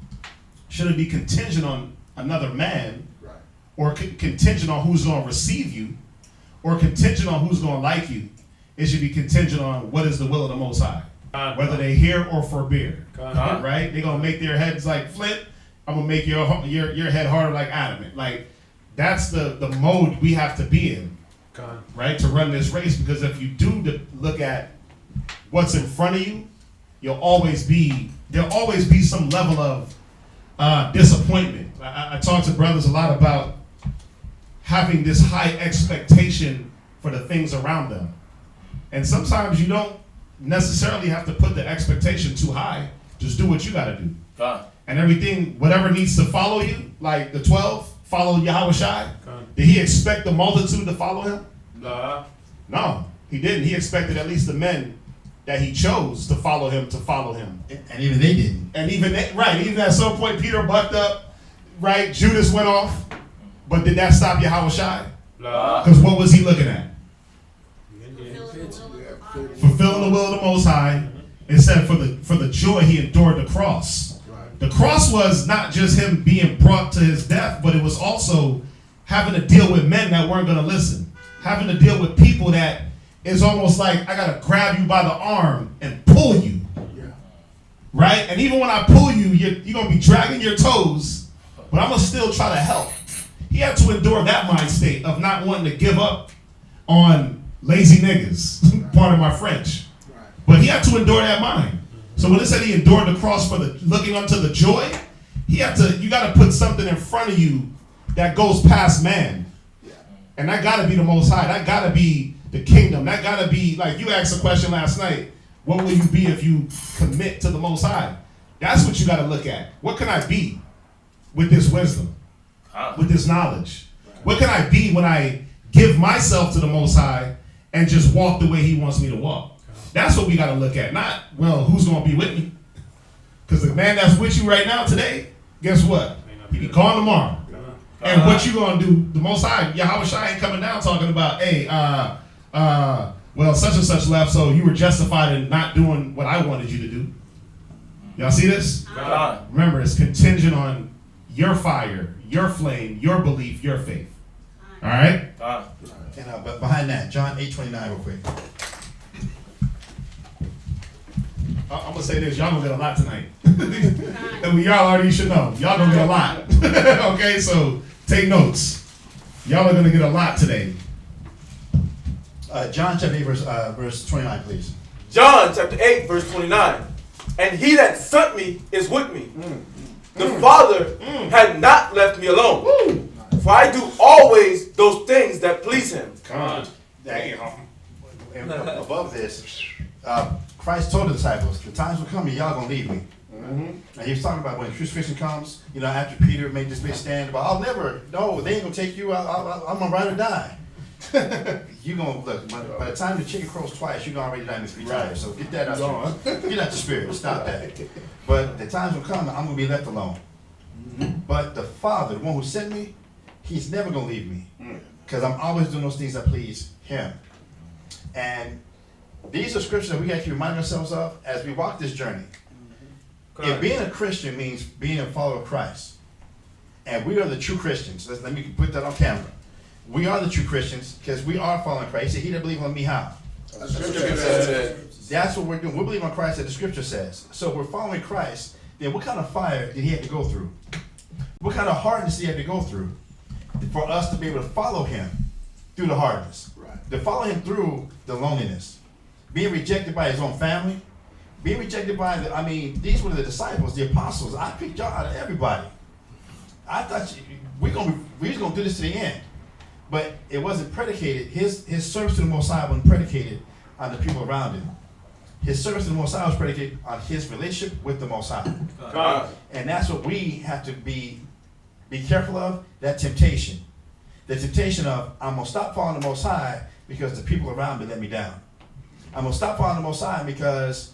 shouldn't be contingent on another man, or contingent on who's going to receive you, or contingent on who's going to like you. It should be contingent on what is the will of the Most High, whether they hear or forbear. Right? They're going to make their heads like flint. I'm going to make your head harder like adamant. Like, that's the mode we have to be in. Right, to run this race, because if you do look at what's in front of you, there'll always be some level of disappointment. I talk to brothers a lot about having this high expectation for the things around them. And sometimes you don't necessarily have to put the expectation too high. Just do what you got to do. And everything, whatever needs to follow you, like the 12 followed Yahweh Shai. Did he expect the multitude to follow him? No, he didn't. He expected at least the men that he chose to follow him. And even they didn't. And even at some point Peter bucked up, right? Judas went off. But did that stop Yahweh Shai? Because what was he looking at? Fulfilling the will of the Most High. It said for the joy he endured the cross. The cross was not just him being brought to his death, but it was also having to deal with men that weren't going to listen. Having to deal with people that is almost like I got to grab you by the arm and pull you. Right? And even when I pull you, you're going to be dragging your toes, but I'm going to still try to help. He had to endure that mind state of not wanting to give up on lazy niggas, pardon my French. But he had to endure that mind. So when it said he endured the cross for the looking unto the joy, you got to put something in front of you that goes past man. And that got to be the Most High. That got to be the kingdom. That got to be, like you asked a question last night, what will you be if you commit to the Most High? That's what you got to look at. What can I be with this wisdom? With this knowledge? What can I be when I give myself to the Most High and just walk the way he wants me to walk? That's what we got to look at. Not, well, who's going to be with me? Because the man that's with you right now today, guess what? He be gone tomorrow. And what you going to do? The Most High, Yahweh Shai ain't coming down talking about, hey, well, such and such left, so you were justified in not doing what I wanted you to do. Y'all see this? Remember, it's contingent on your fire, your flame, your belief, your faith. All right? And but behind that, John 8:29 real quick. I'm going to say this. Y'all going to get a lot tonight. And y'all already should know. Y'all going to get a lot. Okay? So take notes. Y'all are going to get a lot today. John chapter 8, verse 29, please. John chapter 8, verse 29. And he that sent me is with me. The Father had not left me alone. For I do always those things that please him. And above this, Christ told the disciples, the times will come and y'all gonna leave me. And he was talking about when crucifixion comes, after Peter made this big stand about, they ain't gonna take you, I'm gonna ride or die. You gonna look, by the time the chicken crows twice, you're gonna already die 3 times. So get that out. Get out the spirit. Stop that. But the times will come, I'm gonna be left alone. But the Father, the one who sent me, he's never gonna leave me, because I'm always doing those things that please him. And these are scriptures that we have to remind ourselves of as we walk this journey. If being a Christian means being a follower of Christ, and we are the true Christians, let me put that on camera. We are the true Christians because we are following Christ. He said, he that believes on me, how? That's what we're doing. We believe on Christ that the scripture says. So if we're following Christ, then what kind of fire did he have to go through? What kind of hardness did he have to go through for us to be able to follow him through the hardness? To follow him through the loneliness. Being rejected by his own family. Being rejected by these were the disciples, the apostles. I picked y'all out of everybody. I thought we was gonna do this to the end. But it wasn't predicated, his service to the Most High wasn't predicated on the people around him. His service to the Most High was predicated on his relationship with the Most High. And that's what we have to be careful of, that temptation. The temptation of, I'm going to stop following the Most High because the people around me let me down. I'm going to stop following the Most High because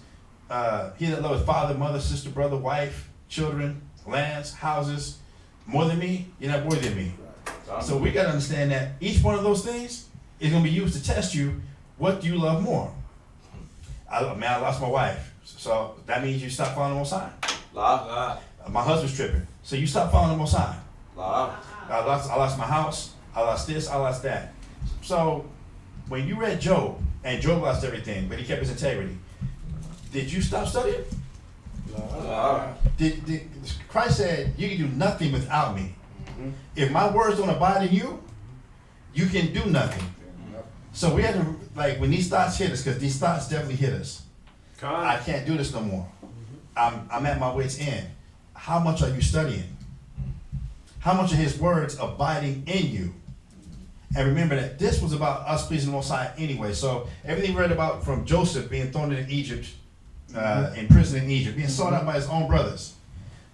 he that loves father, mother, sister, brother, wife, children, lands, houses, more than me, you're not worthy of me. So we got to understand that each one of those things is going to be used to test you. What do you love more? I lost my wife. So that means you stop following the Most High. My husband's tripping. So you stop following the Most High. I lost my house. I lost this. I lost that. So when you read Job, and Job lost everything, but he kept his integrity, did you stop studying? Christ said, you can do nothing without me. If my words don't abide in you, you can do nothing. So we had to, when these thoughts hit us, because these thoughts definitely hit us. I can't do this no more. I'm at my wit's end. How much are you studying? How much are his words abiding in you? And remember that this was about us pleasing the Most High anyway. So everything we read about from Joseph being thrown into Egypt, in prison in Egypt, being sought out by his own brothers.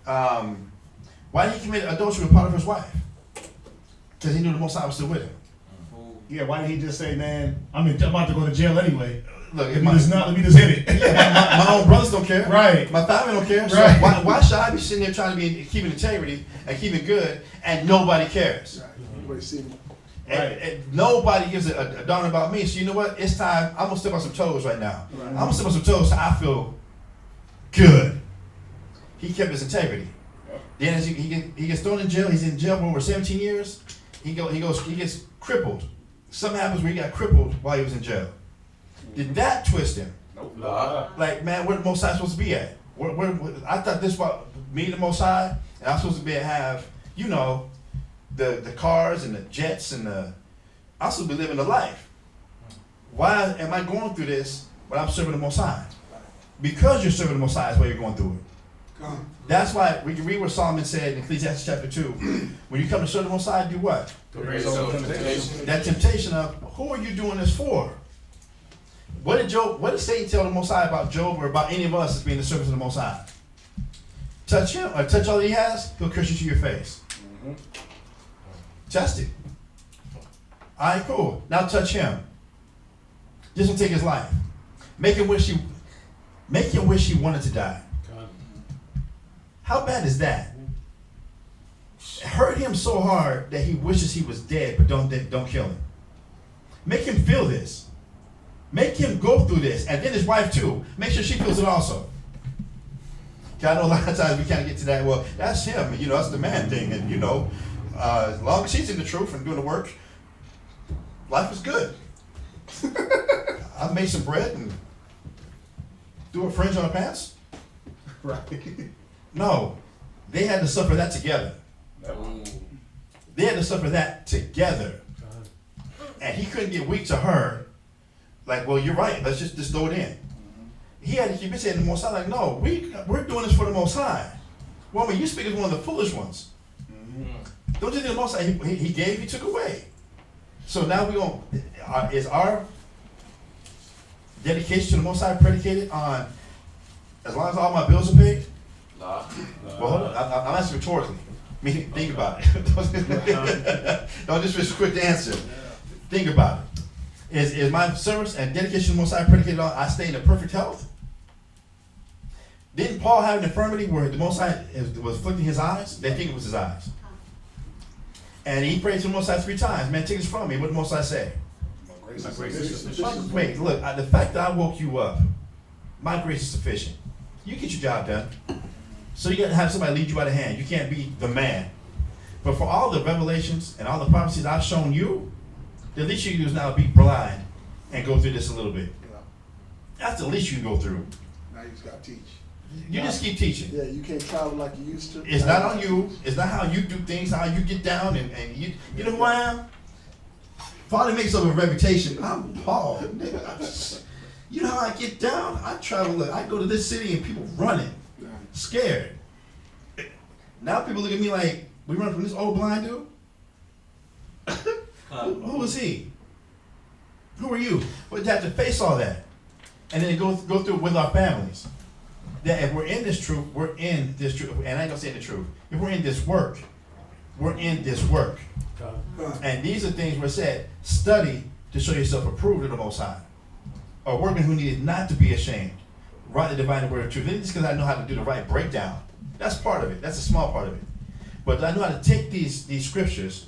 Why did he commit adultery with Potiphar's wife? Because he knew the Most High was still with him. Yeah, why didn't he just say, man, I'm about to go to jail anyway. Look, Let me just hit it. Yeah, my own brothers don't care. Right. My family don't care. So Right. why should I be sitting there trying to be keeping integrity and keeping good and nobody cares? Everybody see me. And nobody gives a darn about me. So you know what? It's time. I'm gonna step on some toes right now. Right. I'm gonna step on some toes so I feel good. He kept his integrity. Then as he gets thrown in jail. He's in jail for over 17 years. He gets crippled. Something happens where he got crippled while he was in jail. Did that twist him? Nope. Like, man, where the Most High supposed to be at? Where I thought this was me, the Most High, and I'm supposed to be have, you know, the cars and the jets and I'm supposed to be living the life. Why am I going through this when I'm serving the Most High? Because you're serving the Most High is why you're going through it. That's why we can read what Solomon said in Ecclesiastes chapter 2. When you come to serve the Most High, do what? That temptation of, who are you doing this for? What did Satan tell the Most High about Job or about any of us as being the servants of the Most High? Touch him or touch all that he has, he'll curse you to your face. Test it. All right, cool. Now touch him. This will take his life. Make him wish he wanted to die. How bad is that? Hurt him so hard that he wishes he was dead, but don't kill him. Make him feel this. Make him go through this. And then his wife too. Make sure she feels it also. I know a lot of times we kind of get to that, well, that's him, you know, that's the man thing. And you know, as long as he's in the truth and doing the work, life is good. I've made some bread and threw a fringe on her pants. Right. No, they had to suffer that together. They had to suffer that together. And he couldn't get weak to her. Like, well, you're right. Let's just throw it in. He had to keep saying to the Most High, like, no, we're doing this for the Most High. Well, I mean, you speak as one of the foolish ones. Don't you think the Most High, he gave, he took away. So now is our dedication to the Most High predicated on, as long as all my bills are paid? Well, hold on. I'm asking rhetorically. Meaning, think about it. Don't just be quick to answer. Think about it. Is my service and dedication to the Most High predicated on I stay in perfect health? Didn't Paul have an infirmity where the Most High was afflicting his eyes? They think it was his eyes. And he prayed to the Most High 3 times. Man, take this from me. What did the Most High say? Wait, look, the fact that I woke you up, my grace is sufficient. You get your job done. So you got to have somebody lead you by the hand. You can't be the man. But for all the revelations and all the prophecies I've shown you, the least you can do is now be blind and go through this a little bit. That's the least you can go through. Now you just got to teach. You just keep teaching. Yeah, you can't travel like you used to. It's not on you. It's not how you do things, how you get down, and you know who I am? Paul makes up a reputation. I'm Paul. You know how I get down? I travel, look, I go to this city and people running, scared. Now people look at me like, we run from this old blind dude? Who is he? Who are you? But you have to face all that. And then go through it with our families. That if we're in this truth, we're in this truth. And I ain't gonna say the truth. If we're in this work, we're in this work. And these are things where it said, study to show yourself approved of the Most High. A workman who needed not to be ashamed. Rightly divine the word of truth. It's just because I know how to do the right breakdown. That's part of it. That's a small part of it. But I know how to take these scriptures,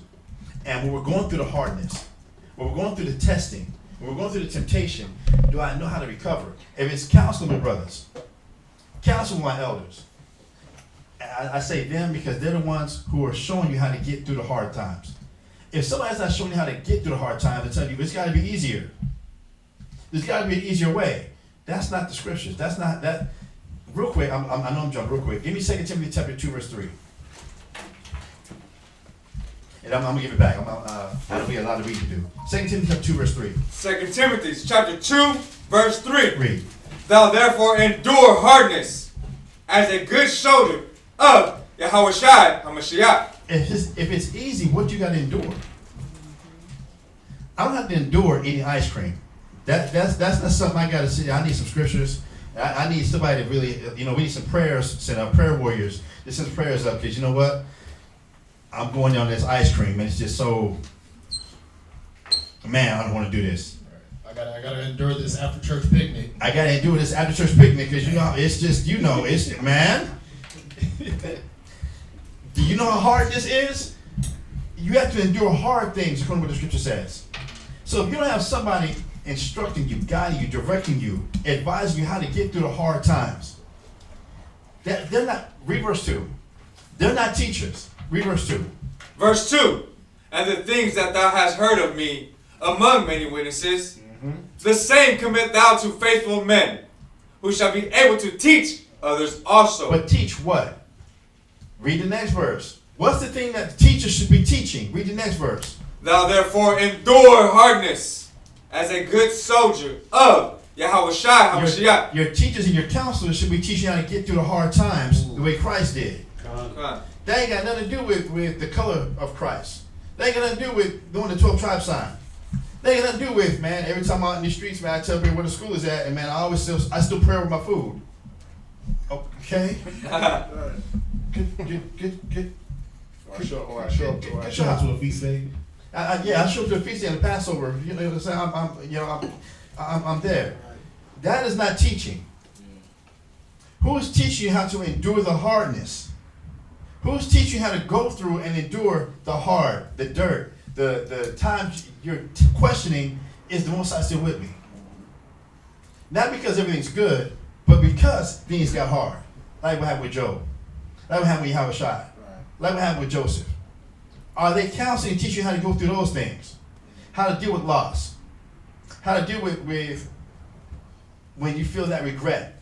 and when we're going through the hardness, when we're going through the testing, when we're going through the temptation, do I know how to recover? If it's counseling my brothers, counsel my elders. I say them because they're the ones who are showing you how to get through the hard times. If somebody's not showing you how to get through the hard times, they tell you it's got to be easier. There's got to be an easier way. That's not the scriptures. That's not that. Real quick, I know I'm jumping real quick. Give me 2 Timothy chapter 2, verse 3. And I'm going to give it back. I don't be a lot of reading to do. 2 Timothy chapter 2, verse 3. 2 Timothy chapter 2, verse 3. Read. Thou therefore endure hardness as a good soldier of Yahushua HaMashiach. If it's easy, what you got to endure? I don't have to endure eating ice cream. That's not something I got to see. I need some scriptures. I need somebody to really, we need some prayers, send up prayer warriors to send prayers up, because you know what? I'm going on this ice cream, and it's just so, man, I don't want to do this. I gotta endure this after church picnic. I got to endure this after church picnic, because it's just, it's, man. Do you know how hard this is? You have to endure hard things according to what the scripture says. So if you don't have somebody instructing you, guiding you, directing you, advising you how to get through the hard times, they're not, read verse 2. They're not teachers. Read verse 2. Verse 2. And the things that thou hast heard of me among many witnesses, the same commit thou to faithful men, who shall be able to teach others also. But teach what? Read the next verse. What's the thing that the teacher should be teaching? Read the next verse. Thou therefore endure hardness as a good soldier of Yahweh Shai HaMashiach. Your teachers and your counselors should be teaching you how to get through the hard times the way Christ did. That ain't got nothing to do with the color of Christ. That ain't got nothing to do with doing the 12 tribe sign. That ain't got nothing to do with, man, every time I'm out in the streets, man, I tell people where the school is at, and man, I still pray with my food. Okay? Good. I show up to Show up to a feast day. I show up to a feast day and Passover. You know what I'm saying? I'm there. That is not teaching. Who is teaching you how to endure the hardness? Who's teaching you how to go through and endure the hard, the dirt, the times you're questioning, is the Most High still with me? Not because everything's good, but because things got hard. Like what happened with Job. Like what happened with Yahweh Shai. Like what happened with Joseph. Are they counseling and teaching you how to go through those things? How to deal with loss. How to deal with when you feel that regret.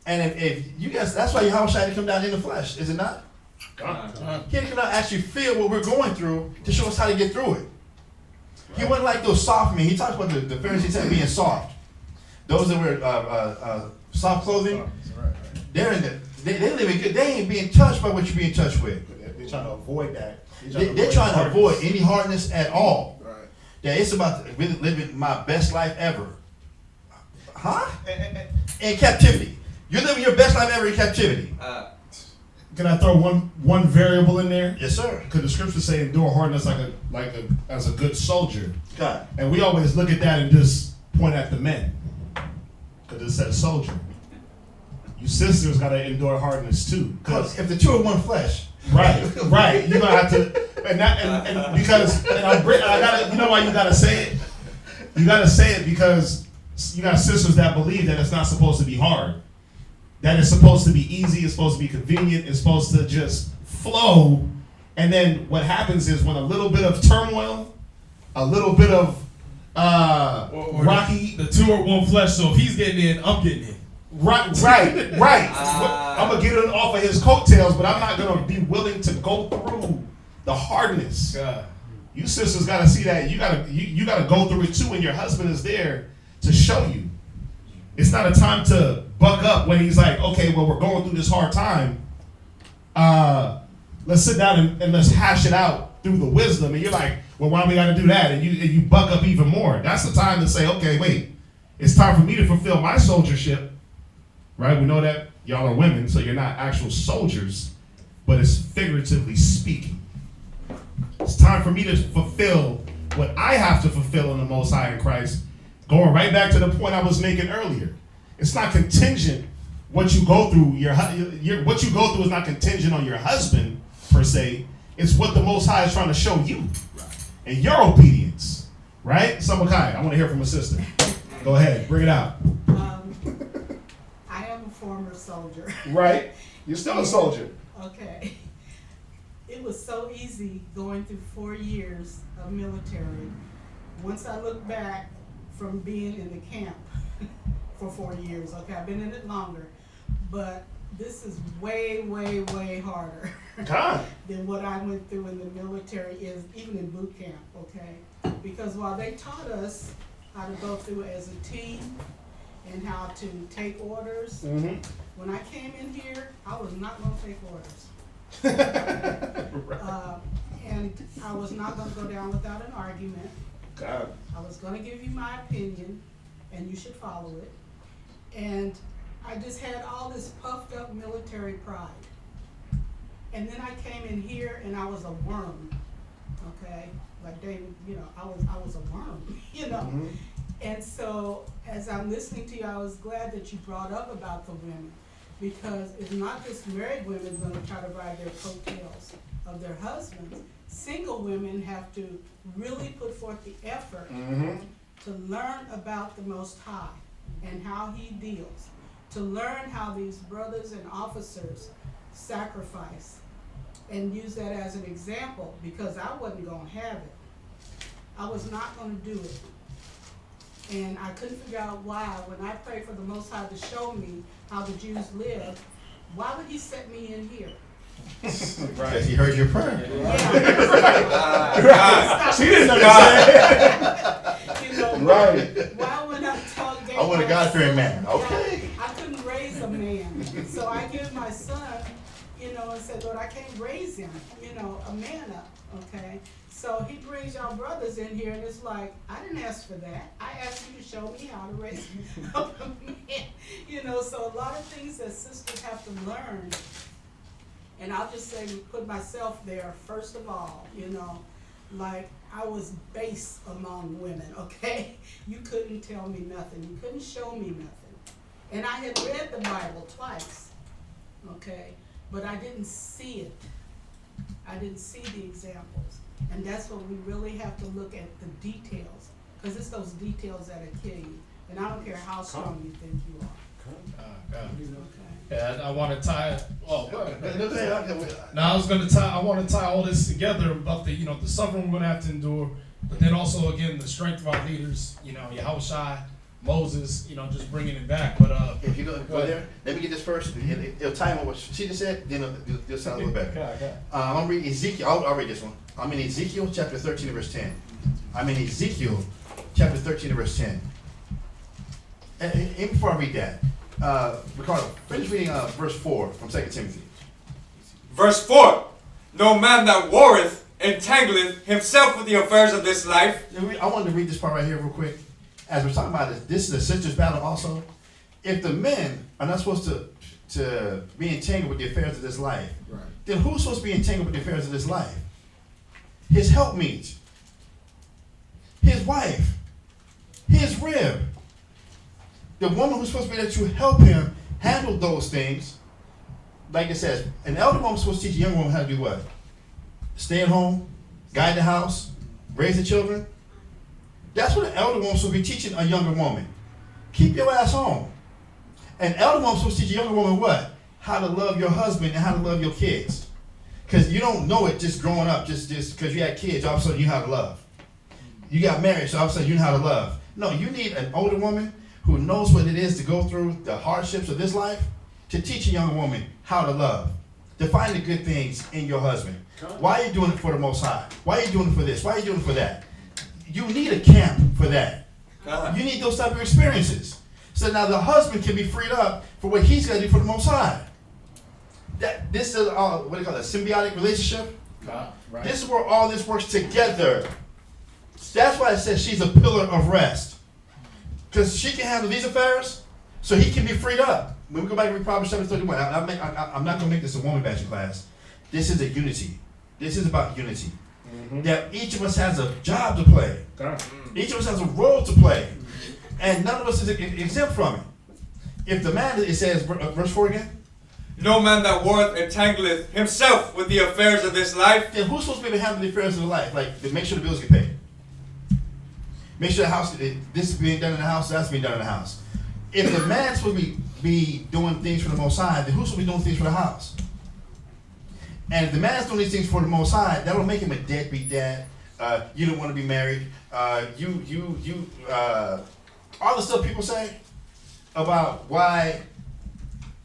And if you guys, that's why Yahweh Shai had to come down in the flesh, is it not? He had to come down and actually feel what we're going through to show us how to get through it. He wasn't like those soft men. He talks about the Pharisees being soft. Those that wear soft clothing, they're in the, they live in good. They ain't being touched by what you're being touched with. They're trying to avoid that. They're trying to avoid any hardness at all. Right. Yeah, it's about really living my best life ever. Huh? In captivity. You're living your best life ever in captivity. Can I throw one variable in there? Yes, sir. Because the scriptures say endure hardness as a good soldier. God. And we always look at that and just point at the men. Because it says soldier. You sisters got to endure hardness too. Because if the two are one flesh. Right. You're gonna have to, and because I gotta. You know why you gotta say it? You gotta say it because you got sisters that believe that it's not supposed to be hard. That it's supposed to be easy. It's supposed to be convenient. It's supposed to just flow. And then what happens is when a little bit of turmoil, a little bit of rocky. The two are one flesh. So if he's getting in, I'm getting in. Right. I'm gonna get it off of his coattails, but I'm not gonna be willing to go through the hardness. God. You sisters gotta see that you gotta go through it too, and your husband is there to show you. It's not a time to buck up when he's like, okay, well, we're going through this hard time. Let's sit down and let's hash it out through the wisdom. And you're like, well, why do we gotta do that? And you buck up even more. That's the time to say, okay, wait, it's time for me to fulfill my soldiership. Right? We know that y'all are women, so you're not actual soldiers, but it's figuratively speaking. It's time for me to fulfill what I have to fulfill in the Most High in Christ. Going right back to the point I was making earlier. It's not contingent what you go through. What you go through is not contingent on your husband, per se. It's what the Most High is trying to show you. And your obedience. Right? Samakai, I want to hear from a sister. Go ahead, bring it out. I am a former soldier. Right. You're still a soldier. Okay. It was so easy going through 4 years of military. Once I look back from being in the camp for 4 years, okay, I've been in it longer, but this is way, way, way harder than what I went through in the military, is even in boot camp, okay? Because while they taught us how to go through it as a team, and how to take orders. Mm-hmm. When I came in here, I was not going to take orders. and I was not gonna go down without an argument. God. I was gonna give you my opinion, and you should follow it. And I just had all this puffed up military pride. And then I came in here and I was a worm, okay? Like David, you know, I was a worm, you know? Mm-hmm. And so as I'm listening to you, I was glad that you brought up about the women, because it's not just married women gonna try to ride their coattails of their husbands. Single women have to really put forth the effort to learn about the Most High and how He deals, to learn how these brothers and officers sacrifice, and use that as an example, because I wasn't gonna have it. I was not gonna do it. And I couldn't figure out why, when I prayed for the Most High to show me how the Jews live, why would He set me in here? Because He heard your prayer. Yeah. She didn't understand. You know, Right. why would I tell David? I want a God-fearing man. Okay. I couldn't raise a man, so I give my son, you know, and said, Lord, I can't raise him, you know, a man up, okay? So He brings y'all brothers in here, and it's like, I didn't ask for that. I asked you to show me how to raise up a man, you know. So a lot of things that sisters have to learn, and I'll just say, put myself there first of all, you know, like I was base among women, okay? You couldn't tell me nothing. You couldn't show me nothing. And I had read the Bible twice, okay? But I didn't see it. I didn't see the examples. And that's what we really have to look at, the details. Because it's those details that'll kill you. And I don't care how strong you think you are. And I want to tie. Oh, Go ahead. now I was going to tie. I want to tie all this together about the, you know, the suffering we're going to have to endure, but then also again the strength of our leaders. You know, Yahushua, Moses. You know, just bringing it back. But If you go there, let me get this first. It'll tie in with what she just said, then it'll sound a little better. I'm going to read Ezekiel. I'll read this one. I'm in Ezekiel chapter 13 verse 10. I'm in Ezekiel chapter 13 verse 10. And before I read that, Ricardo, finish reading verse 4 from 2 Timothy. Verse 4. No man that warreth entangleth himself with the affairs of this life. I wanted to read this part right here real quick. As we're talking about this is a sister's battle also. If the men are not supposed to be entangled with the affairs of this life, then who's supposed to be entangled with the affairs of this life? His helpmeet, his wife, his rib. The woman who's supposed to be there to help him handle those things, like it says, an elder woman is supposed to teach a young woman how to do what? Stay at home, guide the house, raise the children. That's what an elder woman is supposed to be teaching a younger woman. Keep your ass home. An elder woman is supposed to teach a younger woman what? How to love your husband and how to love your kids. Because you don't know it just growing up, just because you had kids, all of a sudden you know how to love. You got married, so all of a sudden you know how to love. No, you need an older woman who knows what it is to go through the hardships of this life to teach a young woman how to love, to find the good things in your husband. Why are you doing it for the Most High? Why are you doing it for this? Why are you doing it for that? You need a camp for that. You need those type of experiences. So now the husband can be freed up for what he's got to do for the Most High. This is what do you call it, a symbiotic relationship? Right. This is where all this works together. That's why it says she's a pillar of rest. Because she can handle these affairs, so he can be freed up. When we go back to Proverbs 7:31, I'm not going to make this a woman bashing class. This is a unity. This is about unity. That each of us has a job to play. Each of us has a role to play. And none of us is exempt from it. If the man, it says, verse 4 again? No man that warreth entangleth himself with the affairs of this life. Then who's supposed to be able to handle the affairs of the life? Like, to make sure the bills get paid. Make sure the house, this is being done in the house, that's being done in the house. If the man's supposed to be doing things for the Most High, then who's supposed to be doing things for the house? And if the man's doing these things for the Most High, that'll make him a deadbeat dad. You don't want to be married. All the stuff people say about why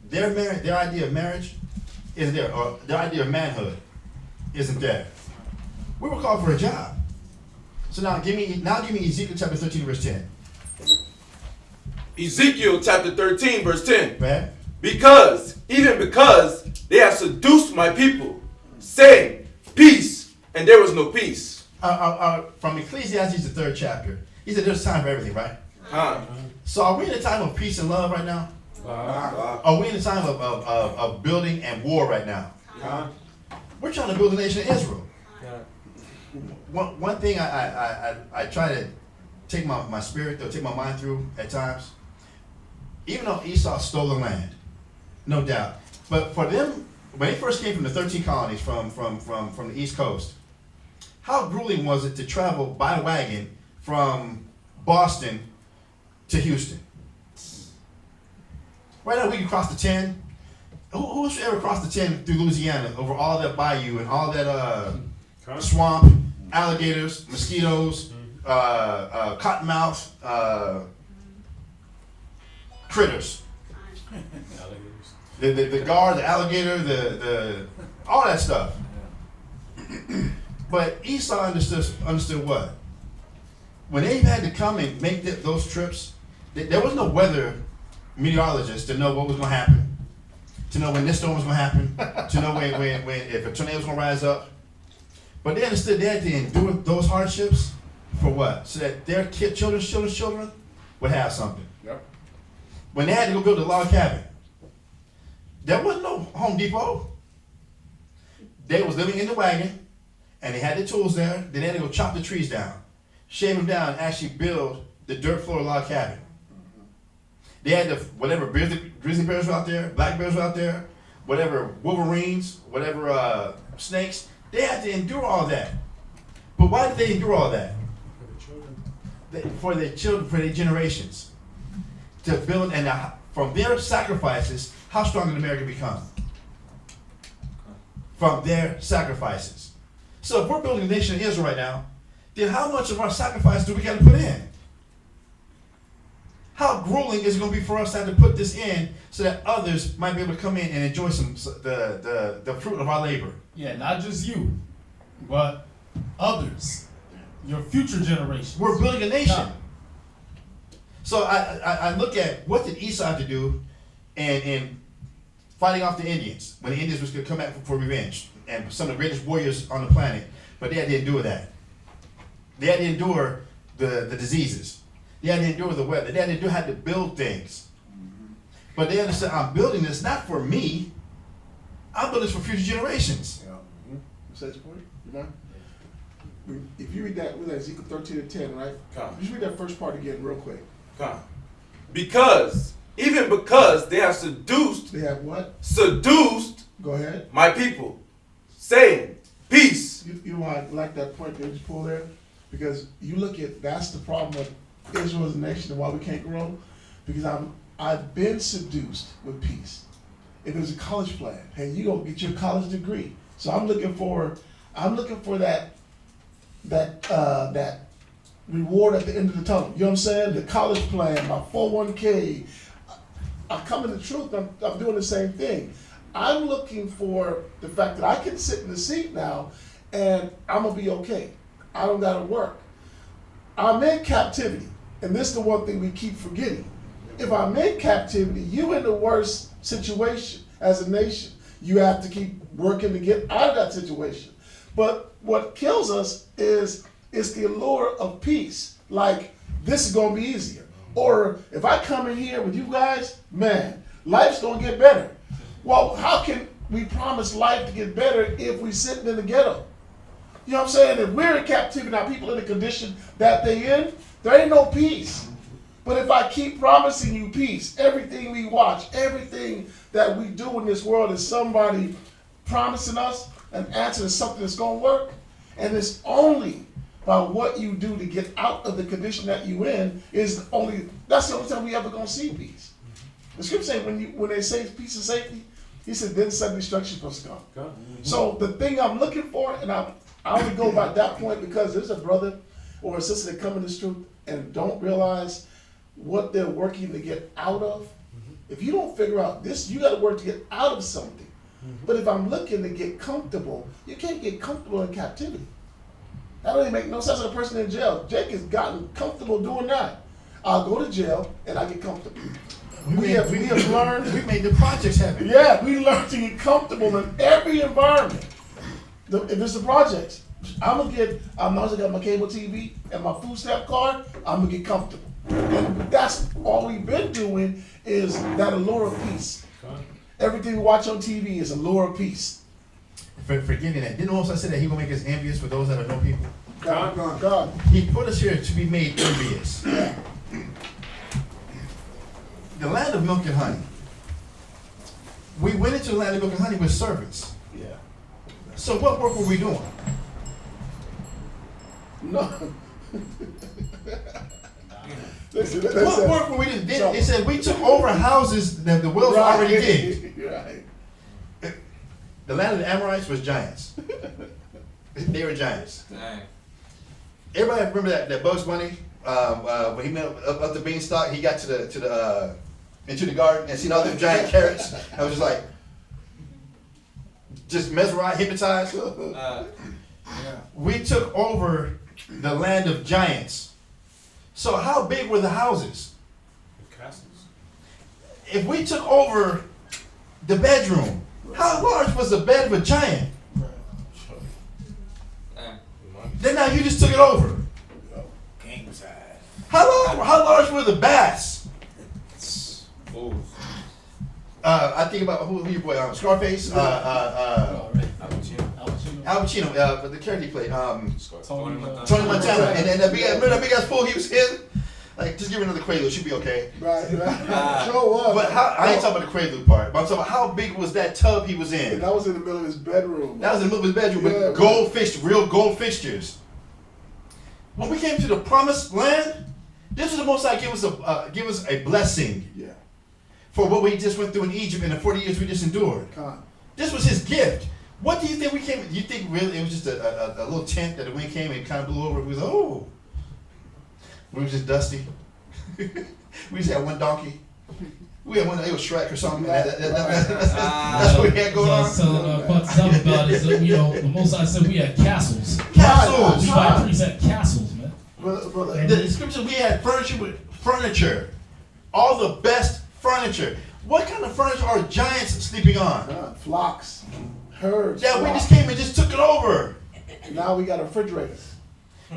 their idea of marriage isn't there, or their idea of manhood isn't there. We were called for a job. So now give me Ezekiel chapter 13 verse 10. Ezekiel chapter 13 verse 10. Right? Because they have seduced my people, saying, peace, and there was no peace. From Ecclesiastes, the 3rd chapter, he said there's time for everything, right? So are we in a time of peace and love right now? Are we in a time of building and war right now? We're trying to build a nation of Israel. One thing I try to take my spirit, or take my mind through at times, even though Esau stole the land, no doubt, but for them, when they first came from the 13 colonies from the East Coast, how grueling was it to travel by wagon from Boston to Houston? Right now we can cross the 10. Who's ever crossed the 10 through Louisiana over all that bayou and all that swamp, alligators, mosquitoes, cottonmouth, critters. The guard, the alligator, the all that stuff. But Esau understood what? When they had to come and make those trips, there was no weather meteorologist to know what was going to happen, to know when this storm was going to happen, to know when if a tornado was going to rise up. But they understood they had to endure those hardships for what? So that their children would have something. Yep. When they had to go build a log cabin, there wasn't no Home Depot. They was living in the wagon, and they had the tools there. Then they had to go chop the trees down, shave them down, and actually build the dirt floor log cabin. They had whatever grizzly bears were out there, black bears were out there, whatever wolverines, whatever snakes. They had to endure all that. But why did they endure all that? For their children, for their generations. To build, and from their sacrifices, how strong did America become? From their sacrifices. So if we're building the nation of Israel right now, then how much of our sacrifice do we got to put in? How grueling is it going to be for us to have to put this in so that others might be able to come in and enjoy the fruit of our labor? Yeah, not just you, but others, your future generation. We're building a nation. Yeah. So I look at what did Esau have to do in fighting off the Indians when the Indians was going to come back for revenge, and some of the greatest warriors on the planet, but they had to endure that. They had to endure the diseases. They had to endure the weather. They had to build things. But they understand, I'm building this not for me. I'm building this for future generations. Yeah. Say for you, you know? If you read that, with Ezekiel 13:10, right? Just read that first part again real quick. Because they have seduced. They have what? Seduced. Go ahead. My people, saying peace. You know, I like that point that you just pulled there, because you look at, that's the problem with Israel as a nation and why we can't grow, because I've been seduced with peace. If it's a college plan, hey, you gonna get your college degree. So I'm looking for that reward at the end of the tunnel. You know what I'm saying? The college plan, my 401k. I'm coming to the truth. I'm doing the same thing. I'm looking for the fact that I can sit in the seat now and I'm gonna be okay. I don't gotta work. I'm in captivity, and this is the one thing we keep forgetting. If I'm in captivity, you in the worst situation as a nation. You have to keep working to get out of that situation. But what kills us is the allure of peace. Like, this is gonna be easier. Or if I come in here with you guys, man, life's gonna get better. Well, how can we promise life to get better if we sitting in the ghetto? You know what I'm saying? If we're in captivity, now people in the condition that they in, there ain't no peace. But if I keep promising you peace, everything we watch, everything that we do in this world is somebody promising us an answer to something that's going to work. And it's only by what you do to get out of the condition that you in that's the only time we ever going to see peace. The scripture says when they say peace and safety, he said then sudden destruction must come. So the thing I'm looking for, and I only go by that point because there's a brother or a sister that come in this truth and don't realize what they're working to get out of. If you don't figure out this, you got to work to get out of something. But if I'm looking to get comfortable, you can't get comfortable in captivity. That don't even make no sense to a person in jail. Jake has gotten comfortable doing that. I'll go to jail and I get comfortable. We have learned. We made the projects happen. Yeah, we learned to get comfortable in every environment. If it's the projects, I'm gonna get, I'm not got my cable TV and my food stamp card, I'm gonna get comfortable. And that's all we've been doing is that allure of peace. Everything we watch on TV is allure of peace. Forgetting that. Didn't also say that he will make us envious for those that are no people? God. He put us here to be made envious. The land of milk and honey. We went into the land of milk and honey with servants. Yeah. So what work were we doing? No. Listen, What work were we doing? It said we took over houses that the Wills already did. Right. The land of the Amorites was giants. They were giants. Dang. Everybody remember that Bugs Bunny when he went up the beanstalk, he got into the garden and seen all them giant carrots. I was just like, just mesmerized, hypnotized. We took over the land of giants. So how big were the houses? Castles. If we took over the bedroom, how large was the bed of a giant? Then now you just took it over. King size. How large were the baths? Ooh. I think about who your boy, Scarface, Al Pacino, the character he played, Tony Montana, and that big, remember that big ass pool he was in? Like, just give her another Quaalude, she'll be okay. Right. Sure was. But I ain't talking about the Quaalude part, but I'm talking about how big was that tub he was in? And that was in the middle of his bedroom. That was in the middle of his bedroom with real gold fixtures. When we came to the promised land, this was the Most High give us a blessing. Yeah. For what we just went through in Egypt and the 40 years we just endured. This was his gift. What do you think we came? You think really it was just a little tent that the wind came and kind of blew over? We was like, oh. We were just dusty. We just had one donkey. We had one, it was Shrek or something. That's what we had going on. So what to tell about is, the Most High said we had castles. Castles. Levi priests had castles, man. The scripture, we had furniture. All the best furniture. What kind of furniture are giants sleeping on? Flocks, herds. Yeah, we just came and just took it over. Now we got a refrigerator.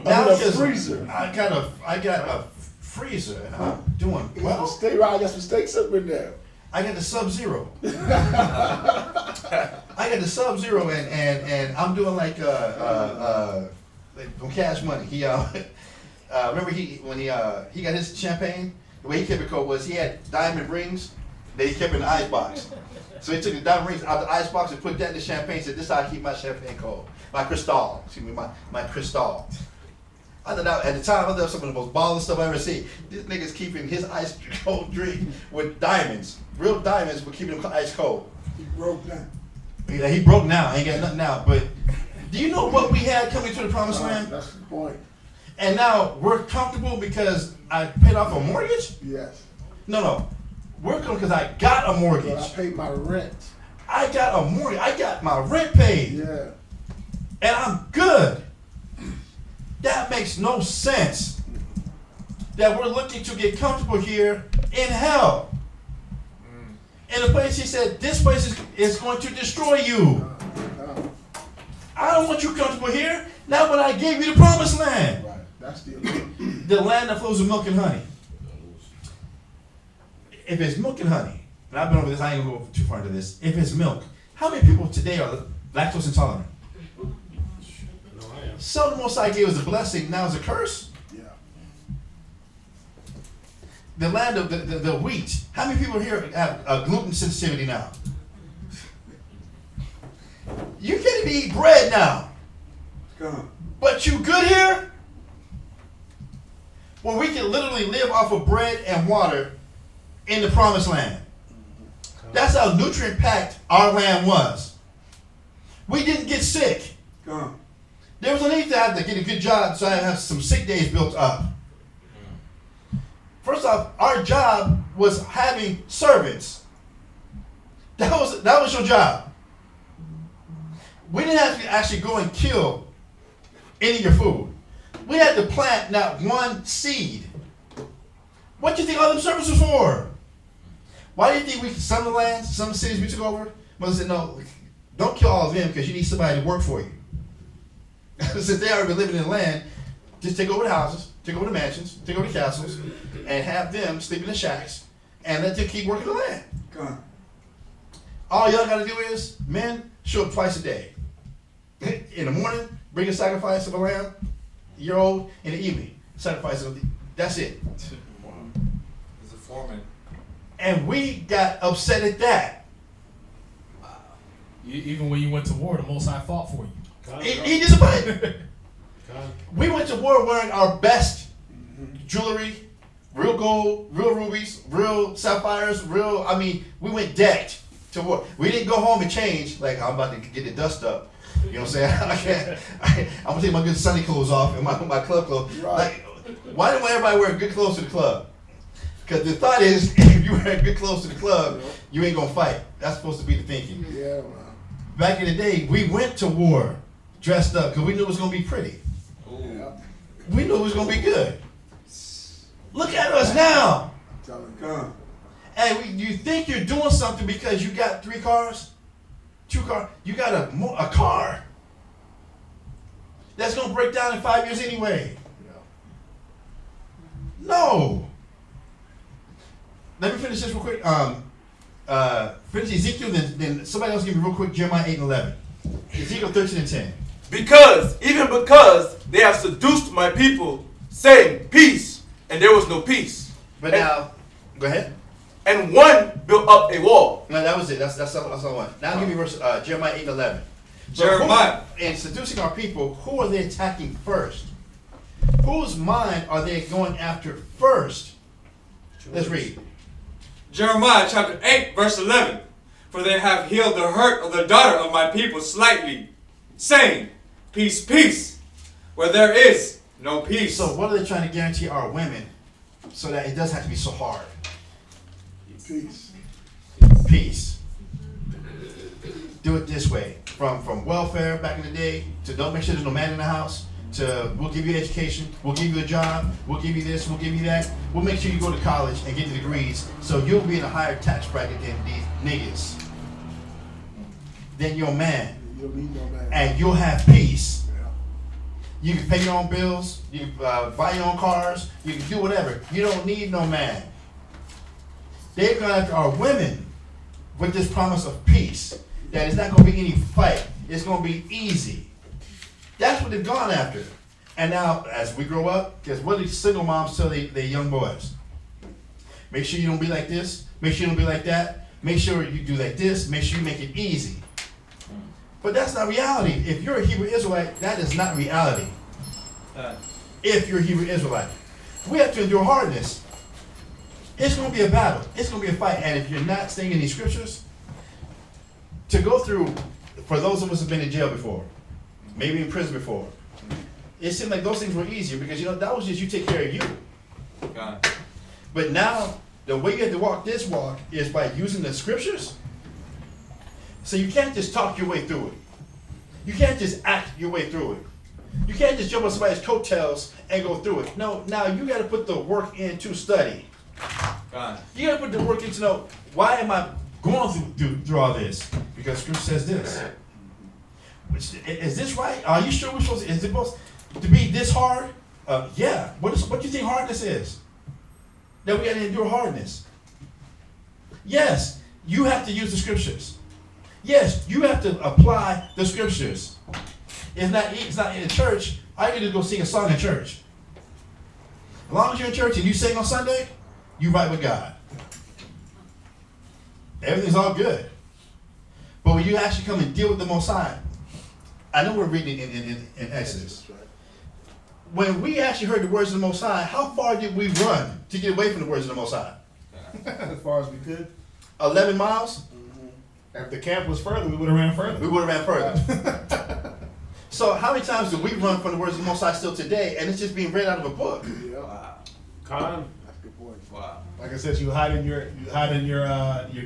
Now a freezer. I got a freezer and I'm doing well. I got some steaks up in there. I got the Sub-Zero. I got the Sub-Zero and I'm doing like from Cash Money. He remember when he got his champagne, the way he kept it cold was he had diamond rings that he kept in the ice box. So he took the diamond rings out the ice box and put that in the champagne. Said, "This is how I keep my champagne cold. My Cristal, excuse me, my Cristal." I thought that, at the time, I thought that was some of the most baller stuff I ever seen. This nigga's keeping his ice cold drink with diamonds, real diamonds, but keeping them ice cold. He broke down. Yeah, he broke now. I ain't got nothing now. But do you know what we had coming to the promised land? That's the point. And now we're comfortable because I paid off a mortgage? Yes. No. We're comfortable because I got a mortgage. But I paid my rent. I got a mortgage. I got my rent paid. Yeah. And I'm good. That makes no sense. That we're looking to get comfortable here in hell. In a place he said, this place is going to destroy you. I don't want you comfortable here. Not when I gave you the promised land. Right. That's the land that flows with milk and honey. If it's milk and honey, and I've been over this, I ain't gonna go too far into this. If it's milk, how many people today are lactose intolerant? So the Most High gave us a blessing, now it's a curse. Yeah. The land of the wheat. How many people here have a gluten sensitivity now? You can't even eat bread now. But you good here? Well, we can literally live off of bread and water in the promised land. That's how nutrient packed our land was. We didn't get sick. There was no need to have to get a good job so I have some sick days built up. First off, our job was having servants. That was your job. We didn't have to actually go and kill any of your food. We had to plant not one seed. What do you think all them servants were for? Why do you think some of the lands, some of the cities we took over, Mother said, no, don't kill all of them because you need somebody to work for you. since they already been living in the land, just take over the houses, take over the mansions, take over the castles, and have them sleep in the shacks, and let them keep working the land. All y'all gotta do is, men, show up twice a day. In the morning, bring a sacrifice of a lamb, year old. In the evening, sacrifice of that's it. He's a foreman. And we got upset at that. Even when you went to war, the Most High fought for you. He didn't fight. We went to war wearing our best jewelry, real gold, real rubies, real sapphires, we went decked to war. We didn't go home and change, like I'm about to get the dust up. You know what I'm saying? I'm gonna take my good Sunday clothes off and my club clothes. Right. Like, why don't everybody wear good clothes to the club? Because the thought is, if you wear good clothes to the club, you ain't gonna fight. That's supposed to be the thinking. Yeah, man. Back in the day, we went to war dressed up because we knew it was gonna be pretty. Yeah. We knew it was gonna be good. Look at us now. I'm telling you. Hey, you think you're doing something because you got 3 cars, 2 cars? You got a car that's gonna break down in 5 years anyway. No. Let me finish this real quick. Finish Ezekiel, then somebody else give me real quick Jeremiah 8 and 11. Ezekiel 13 and 10. Because they have seduced my people, saying peace, and there was no peace. But now, go ahead. And one built up a wall. No, that was it. That's all I want. Now give me verse Jeremiah 8 and 11. Jeremiah. In seducing our people, who are they attacking first? Whose mind are they going after first? Let's read. Jeremiah chapter 8, verse 11. For they have healed the hurt of the daughter of my people slightly, saying, peace, peace, where there is no peace. So what are they trying to guarantee our women so that it doesn't have to be so hard? Peace. Peace. Do it this way. From welfare back in the day to don't make sure there's no man in the house to we'll give you education, we'll give you a job, we'll give you this, we'll give you that. We'll make sure you go to college and get the degrees so you'll be in a higher tax bracket than these niggas. Than your man. You don't need no man. And you'll have peace. Yeah. You can pay your own bills, you can buy your own cars, you can do whatever. You don't need no man. They've gone after our women with this promise of peace. That it's not going to be any fight. It's going to be easy. That's what they've gone after. And now, as we grow up, guess what do single moms tell their young boys? Make sure you don't be like this. Make sure you don't be like that. Make sure you do like this. Make sure you make it easy. But that's not reality. If you're a Hebrew Israelite, that is not reality. If you're a Hebrew Israelite. We have to endure hardness. It's going to be a battle. It's going to be a fight. And if you're not staying in these scriptures, to go through, for those of us who have been in jail before, maybe in prison before, it seemed like those things were easier because, that was just you take care of you. God. But now, the way you have to walk this walk is by using the scriptures. So you can't just talk your way through it. You can't just act your way through it. You can't just jump on somebody's coattails and go through it. No, now you got to put the work in to study. God. You got to put the work in to know, why am I going through all this? Because scripture says this. Is this right? Are you sure is it supposed to be this hard? Yeah. What do you think hardness is? That we got to endure hardness. Yes, you have to use the scriptures. Yes, you have to apply the scriptures. It's not in the church. I need to go sing a song in church. As long as you're in church and you sing on Sunday, you right with God. Everything's all good. But when you actually come and deal with the Most High, I know we're reading in Exodus. When we actually heard the words of the Most High, how far did we run to get away from the words of the Most High? As far as we could. 11 miles? If the camp was further, we would have ran further. We would have ran further. So how many times do we run from the words of the Most High still today, and it's just being read out of a book? Yeah. Wow. Con, That's a good point. Wow. like I said, you hide in your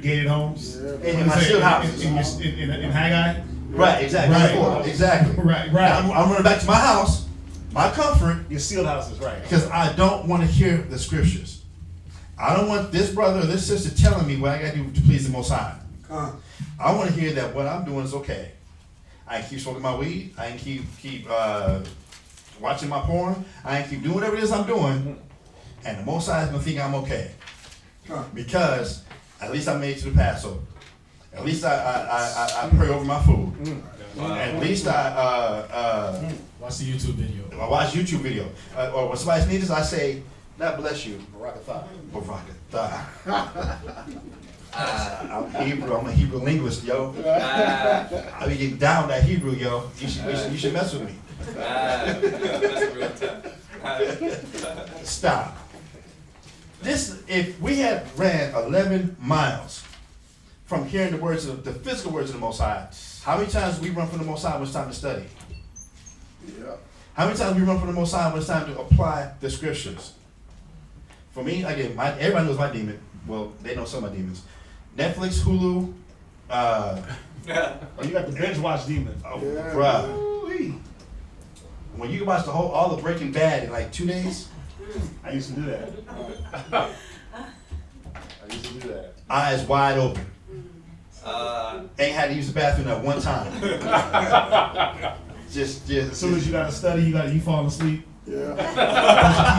gated homes. Yeah. In my shield houses. In Haggai. Right, exactly. Right. Exactly. Right. Now, I'm running back to my house, my comfort, Your sealed houses, right? because I don't want to hear the scriptures. I don't want this brother or this sister telling me what I got to do to please the Most High. I want to hear that what I'm doing is okay. I ain't keep smoking my weed. I ain't keep watching my porn. I ain't keep doing whatever it is I'm doing. And the Most High is gonna think I'm okay. Because at least I made it to the Passover. At least I pray over my food. At least I Watch the YouTube video. watch YouTube video. Or when somebody sneezes, I say, God bless you. Barakatah. I'm Hebrew. I'm a Hebrew linguist, yo. I be getting down that Hebrew, yo. You should mess with me. Stop. If we had ran 11 miles from hearing the words of the physical words of the Most High, how many times we run from the Most High when it's time to study? Yeah. How many times we run from the Most High when it's time to apply the scriptures? For me, again, everybody knows my demon. Well, they know some of my demons. Netflix, Hulu. Oh, you got the binge watch demon. Bruh. When you can watch all the Breaking Bad in like 2 days. I used to do that. Eyes wide open. Ain't had to use the bathroom at one time. just as soon as you gotta study, you fall asleep. Yeah.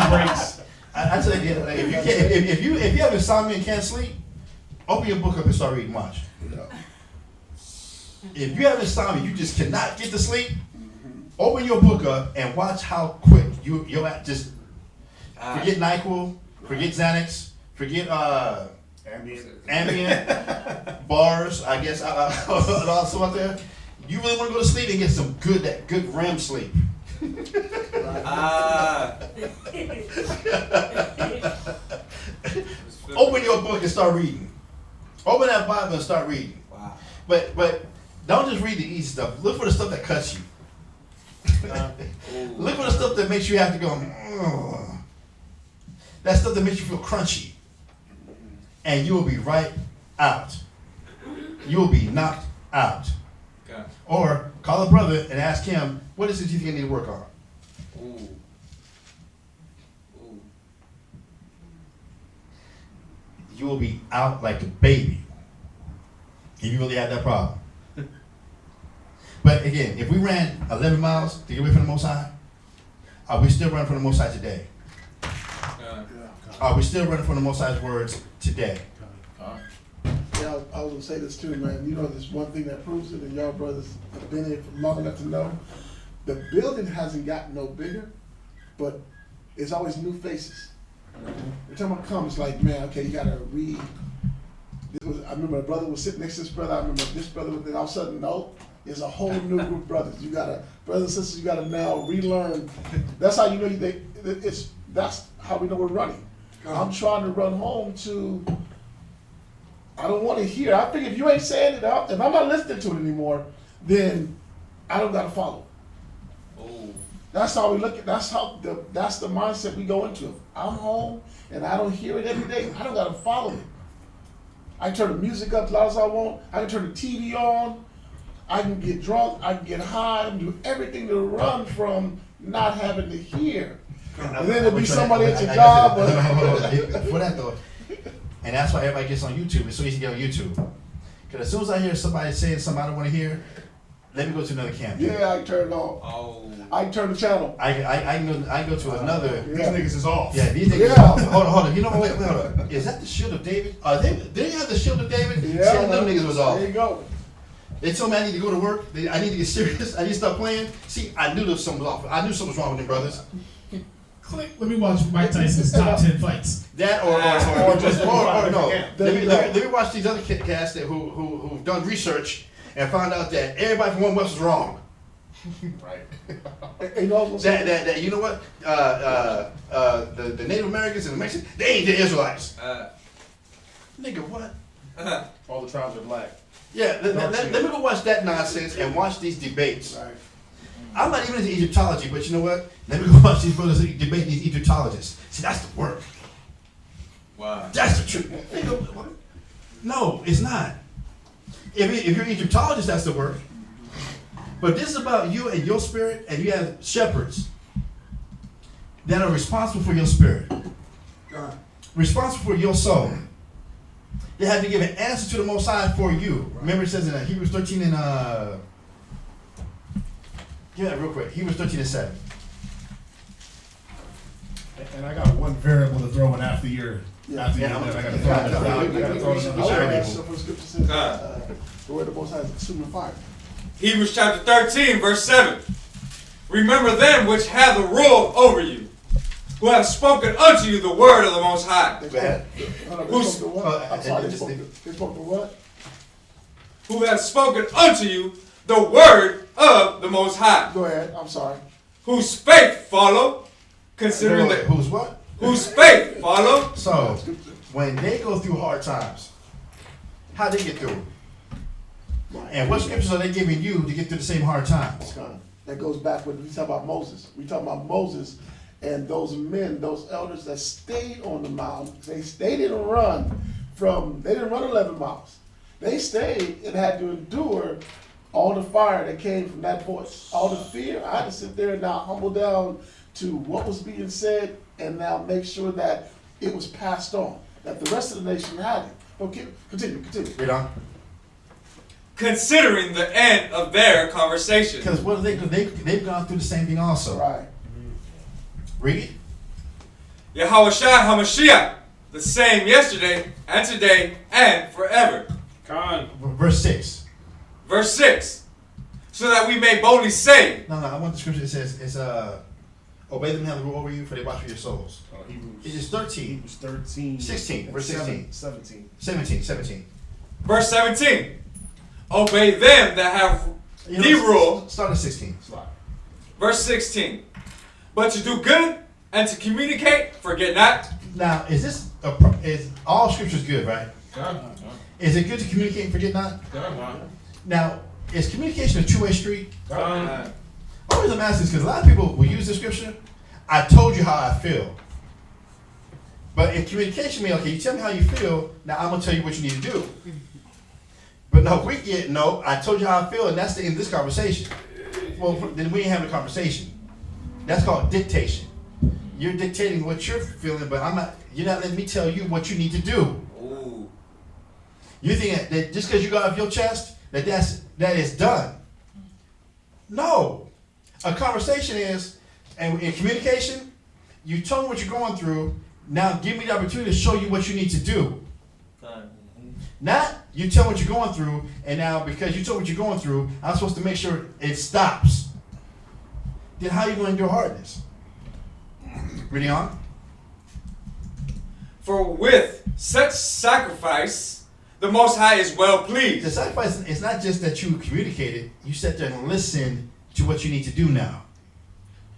Breaks. I tell you, if you have insomnia and can't sleep, open your book up and start reading. Watch. Yeah. If you have insomnia, you just cannot get to sleep. Open your book up and watch how quick you'll just forget NyQuil, forget Xanax, forget Ambien, bars. I guess also out there. You really want to go to sleep and get some good REM sleep. Open your book and start reading. Open that Bible and start reading. Wow. But don't just read the easy stuff. Look for the stuff that cuts you. Look for the stuff that makes you have to go. Ugh. That stuff that makes you feel crunchy, and you will be right out. You will be knocked out. Okay. Or call a brother and ask him, what is it you think I need to work on? Ooh. You will be out like a baby if you really have that problem. But again, if we ran 11 miles to get away from the Most High, are we still running from the Most High today? Are we still running from the Most High's words today? Yeah, I was gonna say this too, man. You know, there's one thing that proves it, and y'all brothers have been here for long enough to know. The building hasn't gotten no bigger, but it's always new faces. Every time I come, it's like, man, okay, you gotta read. I remember a brother was sitting next to this brother. I remember this brother, and all of a sudden, no, it's a whole new group of brothers. You gotta, brothers and sisters, you gotta now relearn. That's how you know that's how we know we're running. I'm trying to run home to. I don't want to hear. I think if you ain't saying it out, if I'm not listening to it anymore, then I don't gotta follow. Oh. That's how we look at. That's the mindset we go into. If I'm home and I don't hear it every day, I don't gotta follow it. I can turn the music up as loud as I want. I can turn the TV on. I can get drunk. I can get high. I can do everything to run from not having to hear. And then there'll be somebody at your job. For that though. And that's why everybody gets on YouTube. It's so easy to get on YouTube. Because as soon as I hear somebody saying something I don't want to hear, let me go to another camp. Yeah, I can turn it off. Oh. I can turn the channel. I go to another. These niggas is off. Yeah, these niggas is off. Hold on. You know what? Wait, hold on. Is that the shield of David? Did they have the shield of David? Yeah, see, them niggas was off. There you go. They told me I need to go to work. I need to get serious. I need to stop playing. See, I knew there was something off. I knew something was wrong with them brothers. Click. Let me watch Mike Tyson's top 10 fights. That or no. Let me watch these other cats who've done research and found out that everybody from One West was wrong. Right. You know what? The Native Americans and the Mexicans, they ain't the Israelites. Nigga, what? All the tribes are black. Yeah, let me go watch that nonsense and watch these debates. Right. I'm not even into Egyptology, but you know what? Let me go watch these brothers debate these Egyptologists. See, that's the work. Wow. That's the truth. No, it's not. If you're an Egyptologist, that's the work. But this is about you and your spirit, and you have shepherds that are responsible for your spirit, responsible for your soul. They have to give an answer to the Most High for you. Remember, it says in Hebrews 13 and Yeah, real quick. Hebrews 13:7. And I got one variable to throw in after your. After your. I got to throw it out. I got to throw it in the share people. Scripture says, the word of the Most High is consuming fire. Hebrews chapter 13, verse 7. Remember them which have the rule over you, who have spoken unto you the word of the Most High. They spoke to what? I'm sorry, they spoke to what? Who have spoken unto you the word of the Most High. Go ahead, I'm sorry. Whose faith follow, considering the Who's what? whose faith follow. So, when they go through hard times, how they get through? And what scriptures are they giving you to get through the same hard times? That goes back when we talk about Moses. We talk about Moses and those men, those elders that stayed on the mount. They didn't run 11 miles. They stayed and had to endure all the fire that came from that voice, all the fear. I had to sit there and now humble down to what was being said and now make sure that it was passed on, that the rest of the nation had it. Okay, continue. Read on. Considering the end of their conversation. Because what they've gone through the same thing also. Right. Read. Yahushua HaMashiach, the same yesterday and today and forever. Verse 6. Verse 6. So that we may boldly say. No, I want the scripture that says, obey them who have the rule over you, for they watch for your souls. It is 13. Hebrews 13. 16. Verse 16. 17. Verse 17. Obey them that have the rule. Start at 16. Verse 16. But to do good and to communicate, forget not. Now, is all scriptures good, right? Is it good to communicate and forget not? Now, is communication a two-way street? Always I'm asking this because a lot of people will use the scripture. I told you how I feel. But if communication means, okay, you tell me how you feel, now I'm going to tell you what you need to do. But no, I told you how I feel, and that's the end of this conversation. Well, then we ain't having a conversation. That's called dictation. You're dictating what you're feeling, but you're not letting me tell you what you need to do. Ooh. You think that just because you got off your chest, that is done. No. A conversation is, and in communication, you told me what you're going through, now give me the opportunity to show you what you need to do. Not you tell what you're going through, and now because you told what you're going through, I'm supposed to make sure it stops. Then how are you going to endure hardness? Reading on. For with such sacrifice, the Most High is well pleased. The sacrifice is not just that you communicated, you sat there and listened to what you need to do now.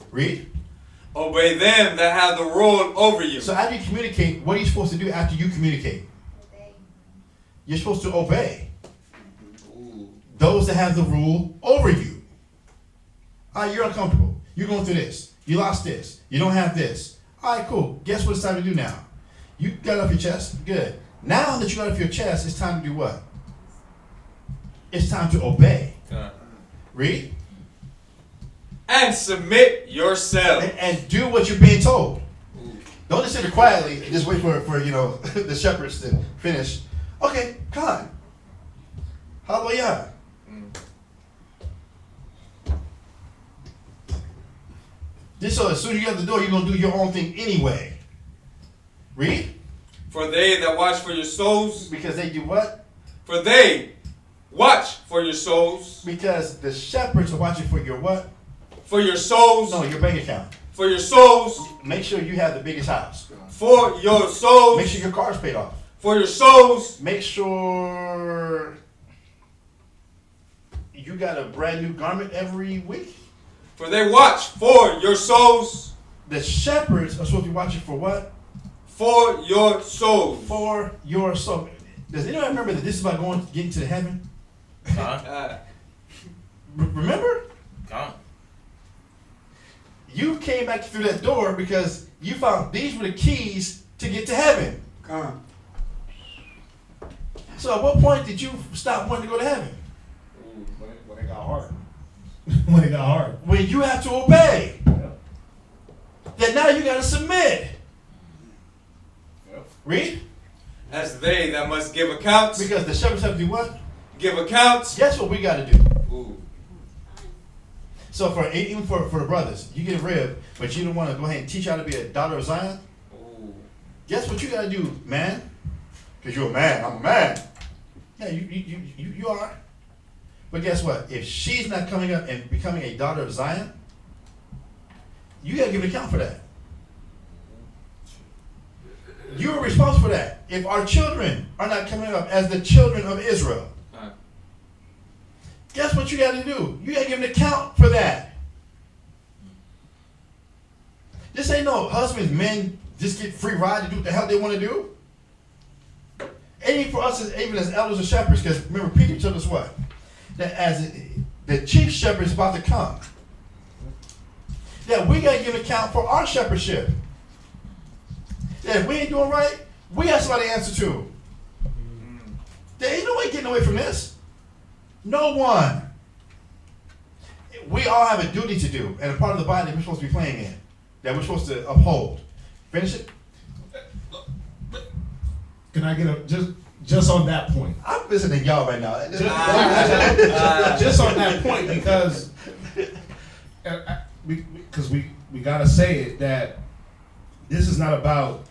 Read. Obey them that have the rule over you. So after you communicate, what are you supposed to do after you communicate? You're supposed to obey those that have the rule over you. All right, you're uncomfortable. You're going through this. You lost this. You don't have this. All right, cool. Guess what it's time to do now? You got it off your chest? Good. Now that you got it off your chest, it's time to do what? It's time to obey. Read. And submit yourself. And do what you're being told. Don't just sit there quietly and just wait for the shepherds to finish. Okay, come on. Hallelujah. Just so as soon as you get the door, you're going to do your own thing anyway. Read. For they that watch for your souls. Because they do what? For they watch for your souls. Because the shepherds are watching for your what? For your souls. No, your bank account. For your souls. Make sure you have the biggest house. For your souls. Make sure your car's paid off. For your souls. Make sure you got a brand new garment every week. For they watch for your souls. The shepherds are supposed to be watching for what? For your souls. For your soul. Does anyone remember that this is about getting to heaven? Remember? You came back through that door because you found these were the keys to get to heaven. So at what point did you stop wanting to go to heaven? When it got hard. When it got hard. When you have to obey. Yep. Then now you got to submit. Yep. Read. As they that must give accounts. Because the shepherds have to do what? Give accounts. Guess what we got to do? Ooh. So even for the brothers, you get a rib, but you don't want to go ahead and teach how to be a daughter of Zion. Ooh. Guess what you got to do, man? Because you're a man. I'm a man. Yeah, you are. But guess what? If she's not coming up and becoming a daughter of Zion, you got to give an account for that. You are responsible for that. If our children are not coming up as the children of Israel, guess what you got to do? You got to give an account for that. This ain't no husbands, men just get free ride to do what the hell they want to do. Ain't for us even as elders and shepherds, because remember Peter told us what? That as the chief shepherd is about to come, that we got to give an account for our shepherdship. That if we ain't doing right, we got somebody to answer to. There ain't no way getting away from this. No one. We all have a duty to do, and a part of the body that we're supposed to be playing in, that we're supposed to uphold. Finish it? Can I get just on that point? I'm visiting y'all right now. Just on that point, because we gotta say it, that this is not about.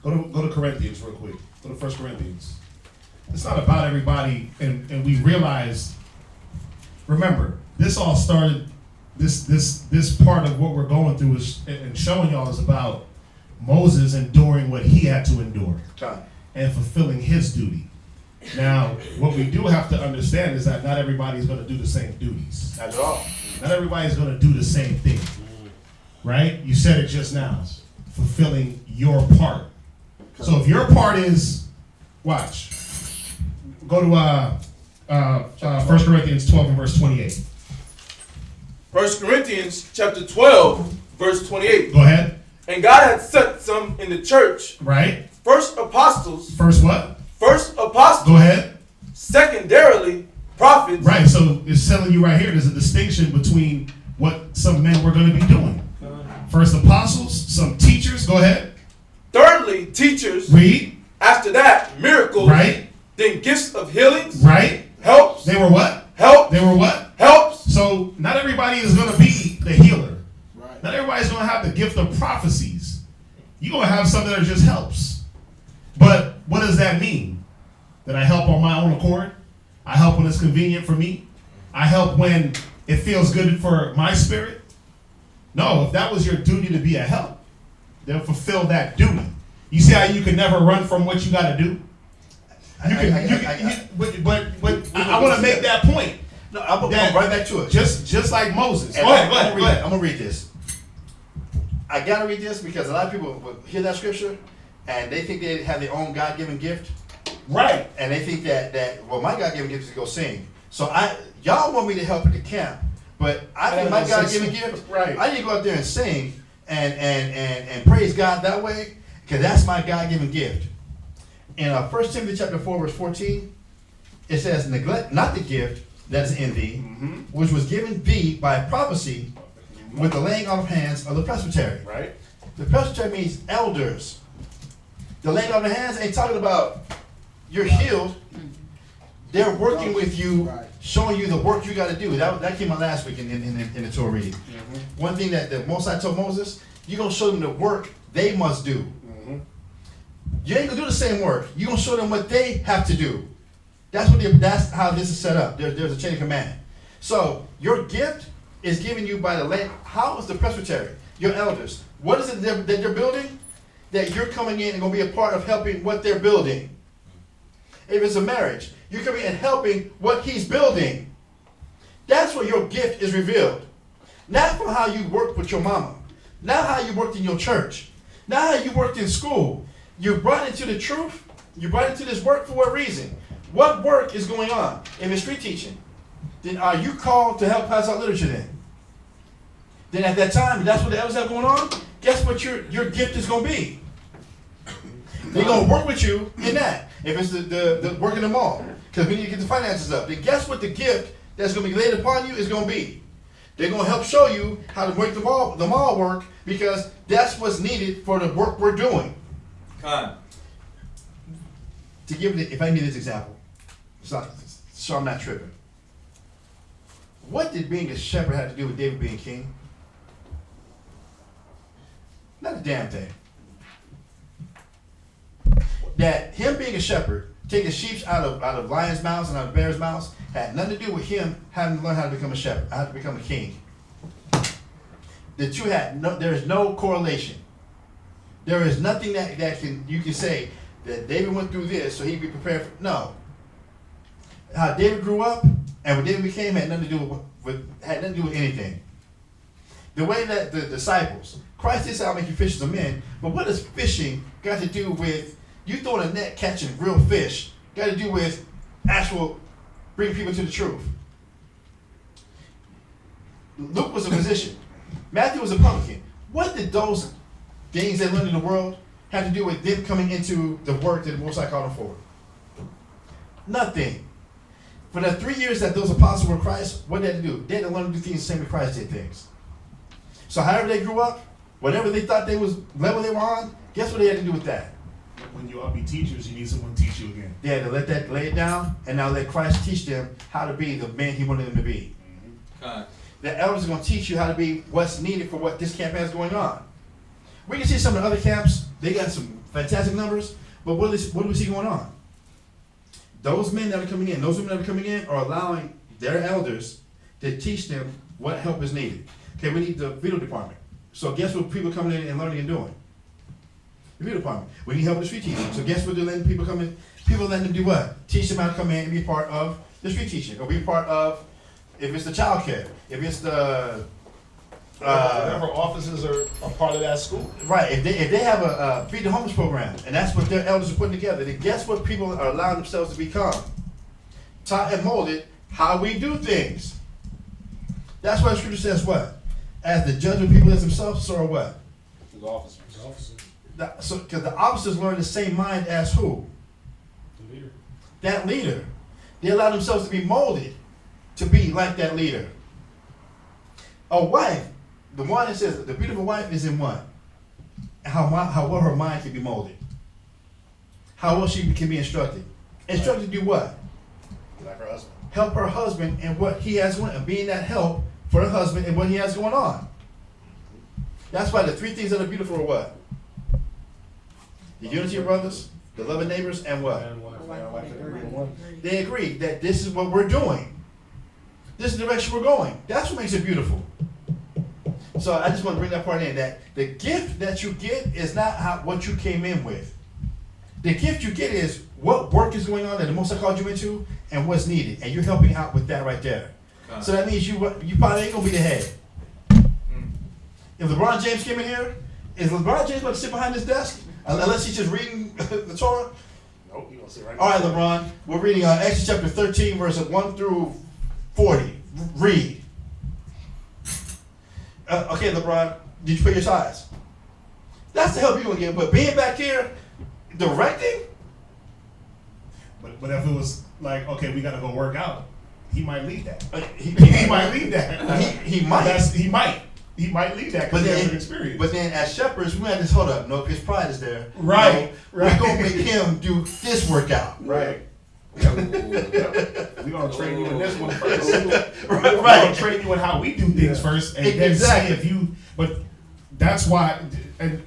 Go to Corinthians real quick. Go to 1 Corinthians. It's not about everybody, and we realize. Remember, this all started. This part of what we're going through is and showing y'all is about Moses enduring what he had to endure and fulfilling his duty. Now, what we do have to understand is that not everybody's going to do the same duties. Not at all. Not everybody's going to do the same thing. Right? You said it just now. Fulfilling your part. So if your part is, watch. Go to 1 Corinthians 12 and verse 28. 1 Corinthians chapter 12, verse 28. Go ahead. And God had set some in the church. Right. First apostles. First what? First apostles. Go ahead. Secondarily, prophets. Right, so it's telling you right here, there's a distinction between what some men were going to be doing. First apostles, some teachers. Go ahead. Thirdly, teachers. Read. After that, miracles. Right. Then gifts of healings. Right. Helps. They were what? Help. They were what? Helps. So not everybody is going to be the healer. Right. Not everybody's going to have the gift of prophecies. You're going to have something that just helps. But what does that mean? That I help on my own accord? I help when it's convenient for me? I help when it feels good for my spirit? No, if that was your duty to be a help, then fulfill that duty. You see how you can never run from what you got to do? But I want to make that point. No, I'm going to come right back to it. Just like Moses. And Go ahead. I'm going to read this. I got to read this because a lot of people will hear that scripture and they think they have their own God-given gift. Right. And they think that well, my God-given gift is to go sing. So y'all want me to help at the camp, but I think my God-given gift, right. I need to go out there and sing and praise God that way, because that's my God-given gift. In 1 Timothy chapter 4, verse 14, it says, neglect not the gift that is in thee, which was given thee by prophecy with the laying on of hands of the presbytery. Right. The presbytery means elders. The laying on of hands ain't talking about you're healed. They're working with you, showing you the work you got to do. That came out last week in the Torah reading. One thing that the Most High told Moses, you're going to show them the work they must do. You ain't going to do the same work. You're going to show them what they have to do. That's how this is set up. There's a chain of command. So your gift is given you by the land. How is the presbytery? Your elders. What is it that they're building? That you're coming in and going to be a part of helping what they're building. If it's a marriage, you're coming in and helping what he's building. That's where your gift is revealed. Not from how you worked with your mama. Not how you worked in your church. Not how you worked in school. You brought into the truth. You brought into this work for what reason? What work is going on? If it's street teaching, then are you called to help pass out literature then? Then at that time, if that's what the elders have going on, guess what your gift is going to be? They're going to work with you in that. If it's the work in the mall, because we need to get the finances up, then guess what the gift that's going to be laid upon you is going to be? They're going to help show you how to make the mall work, because that's what's needed for the work we're doing. To give it, if I give this example, so I'm not tripping. What did being a shepherd have to do with David being king? Not a damn thing. That him being a shepherd, taking sheep out of lions' mouths and out of bears' mouths, had nothing to do with him having to learn how to become a shepherd, how to become a king. The two had there is no correlation. There is nothing that you can say that David went through this so he'd be prepared for. No. How David grew up and what David became had nothing to do with anything. The way that the disciples, Christ did say, "I'll make you fishers of men," but what does fishing got to do with you throwing a net catching real fish? Got to do with actual bringing people to the truth. Luke was a physician. Matthew was a publican. What did those things they learned in the world have to do with them coming into the work that the Most High called them for? Nothing. For the 3 years that those apostles were Christ, what did they do? They had to learn to do things the same way Christ did things. So however they grew up, whatever they thought they was level they were on, guess what they had to do with that? When you all be teachers, you need someone to teach you again. They had to lay it down, and now let Christ teach them how to be the man he wanted them to be. God. The elders are going to teach you how to be what's needed for what this camp has going on. We can see some of the other camps, they got some fantastic numbers, but what do we see going on? Those men that are coming in, those women that are coming in are allowing their elders to teach them what help is needed. Okay, we need the video department. So guess what people coming in and learning and doing? The video department. We need help with the street teaching. So guess what they're letting people come in? People letting them do what? Teach them how to come in and be part of the street teaching. Or be part of, if it's the child care, if it's the whatever offices are a part of that school. Right. If they have a feed the homeless program, and that's what their elders are putting together, then guess what people are allowing themselves to become? Taught and molded how we do things. That's why the scripture says what? As the judge of people as themselves, so are what? The officers. So, because the officers learn the same mind as who? The leader. That leader. They allow themselves to be molded to be like that leader. A wife, the one that says the beautiful wife is in what? How well her mind can be molded. How well she can be instructed. Instructed to do what? Like her husband. Help her husband in what he has going on, and being that help for her husband and what he has going on. That's why the three things that are beautiful are what? The unity of brothers, the love of neighbors, and what? They agree that this is what we're doing. This is the direction we're going. That's what makes it beautiful. So I just want to bring that part in, that the gift that you get is not what you came in with. The gift you get is what work is going on that the Most High called you into and what's needed. And you're helping out with that right there. So that means you probably ain't going to be the head. If LeBron James came in here, is LeBron James about to sit behind his desk? Unless he's just reading the Torah? Nope, you're going to sit right All right, LeBron. We're reading Exodus chapter 13, verses 1 through 40. Read. Okay, LeBron, did you pay your tithes? That's the help you're going to get. But being back here, directing? But if it was like, okay, we got to go work out, he might leave that. He might leave that. He might. He might leave that because he has an experience. But then as shepherds, we had this, hold up, no, his pride is there. Right, no, right. We're going to make him do this workout. Right. We're going to train you in this one first. Right. We're going to train you in how we do things first. And then exactly. see if you, but that's why, and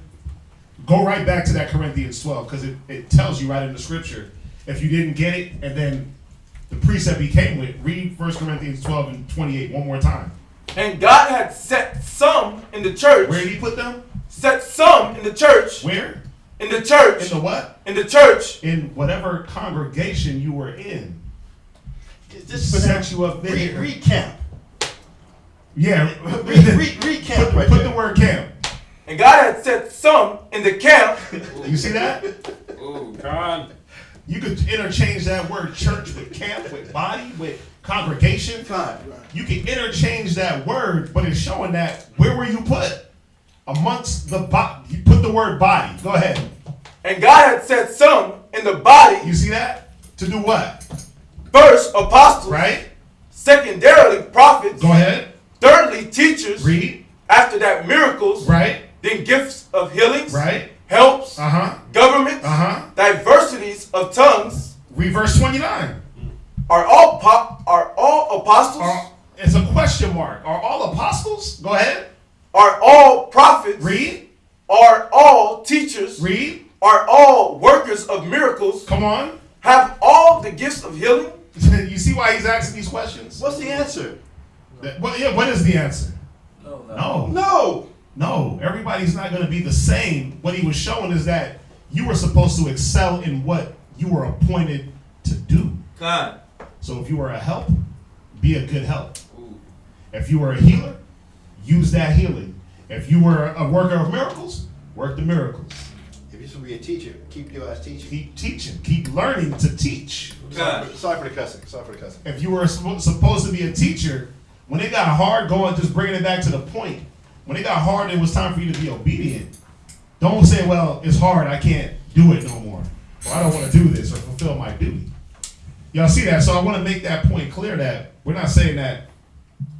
go right back to that Corinthians 12, because it tells you right in the scripture, if you didn't get it, and then the precept he came with, read 1 Corinthians 12 and 28 one more time. And God had set some in the church. Where did he put them? Set some in the church. Where? In the church. In the what? In the church. In whatever congregation you were in. This set you up there. Recamp. Yeah. Recamp. Put the word camp. And God had set some in the camp. You see that? Oh, God. You could interchange that word church with camp, with body, with congregation. You can interchange that word, but it's showing that where were you put? Amongst the body. You put the word body. Go ahead. And God had set some in the body. You see that? To do what? First, apostles. Right. Secondarily, prophets. Go ahead. Thirdly, teachers. Read. After that, miracles. Right. Then gifts of healings. Right. Helps. Governments. Diversities of tongues. Read verse 29. Are all apostles? It's a question mark. Are all apostles? Go ahead. Are all prophets? Read. Are all teachers? Read. Are all workers of miracles? Come on. Have all the gifts of healing? You see why he's asking these questions? What's the answer? What is the answer? No. No. Everybody's not going to be the same. What he was showing is that you were supposed to excel in what you were appointed to do. God. So if you were a help, be a good help. If you were a healer, use that healing. If you were a worker of miracles, work the miracles. If you're supposed to be a teacher, keep your ass teaching. Keep teaching. Keep learning to teach. Sorry for the cussing. If you were supposed to be a teacher, when it got hard, just bringing it back to the point. When it got hard, it was time for you to be obedient. Don't say, well, it's hard, I can't do it no more. Or I don't want to do this or fulfill my duty. Y'all see that? So I want to make that point clear that we're not saying that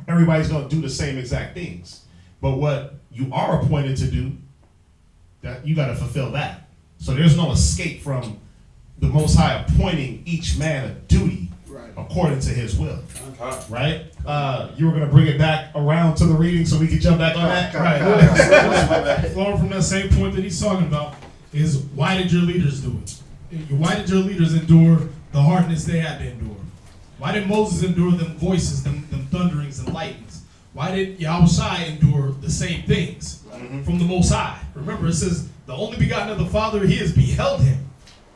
everybody's going to do the same exact things. But what you are appointed to do, that you got to fulfill that. So there's no escape from the Most High appointing each man a duty according to his will. Right? You were going to bring it back around to the reading so we could jump back on that? Right. Flowing from that same point that he's talking about is, why did your leaders do it? Why did your leaders endure the hardness they had to endure? Why did Moses endure them voices, them thunderings and lightnings? Why did Yahushua endure the same things from the Most High? Remember, it says, the only begotten of the Father, he has beheld him.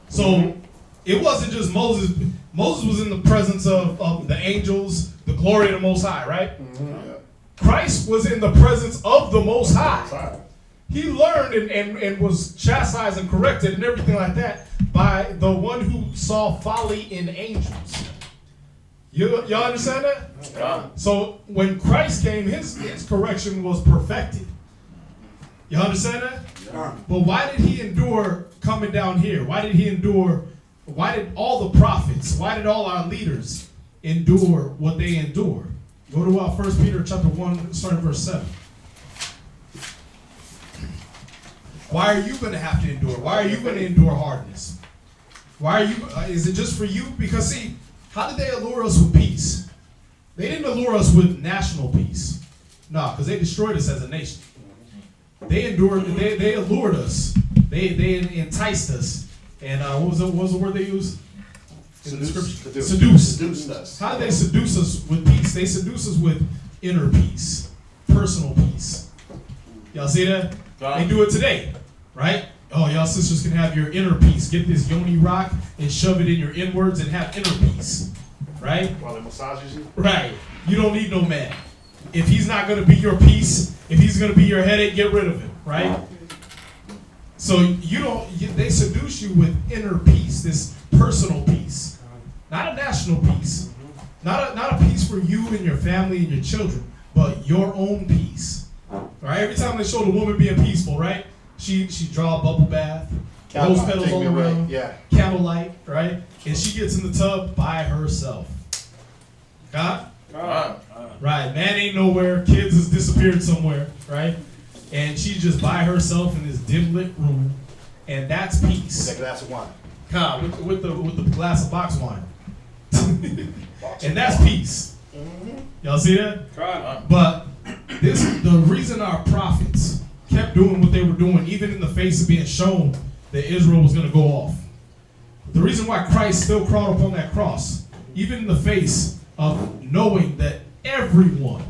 So it wasn't just Moses. Moses was in the presence of the angels, the glory of the Most High, right? Christ was in the presence of the Most High. He learned and was chastised and corrected and everything like that by the one who saw folly in angels. Y'all understand that? Yeah. So when Christ came, his correction was perfected. You understand that? Yeah. But why did he endure coming down here? Why did all the prophets, why did all our leaders endure what they endured? Go to 1 Peter chapter 1, starting verse 7. Why are you going to have to endure? Why are you going to endure hardness? Why are you? Is it just for you? Because see, how did they allure us with peace? They didn't allure us with national peace. No, because they destroyed us as a nation. They endured. They allured us. They enticed us. And what was the word they used? Seduced us. How did they seduce us with peace? They seduce us with inner peace, personal peace. Y'all see that? They do it today, right? Oh, y'all sisters can have your inner peace. Get this yoni rock and shove it in your inwards and have inner peace, right? While it massages you? Right. You don't need no man. If he's not going to be your peace, if he's going to be your headache, get rid of him, right? So they seduce you with inner peace, this personal peace. Not a national peace. Not a peace for you and your family and your children, but your own peace. All right? Every time they show the woman being peaceful, right? She draw a bubble bath, rose petals all around, candlelight, right? And she gets in the tub by herself. God? Right. Man ain't nowhere. Kids has disappeared somewhere, right? And she's just by herself in this dim lit room, and that's peace. With a glass of wine. With the glass of box wine. And that's peace. Y'all see that? But the reason our prophets kept doing what they were doing, even in the face of being shown that Israel was going to go off. The reason why Christ still crawled up on that cross, even in the face of knowing that everyone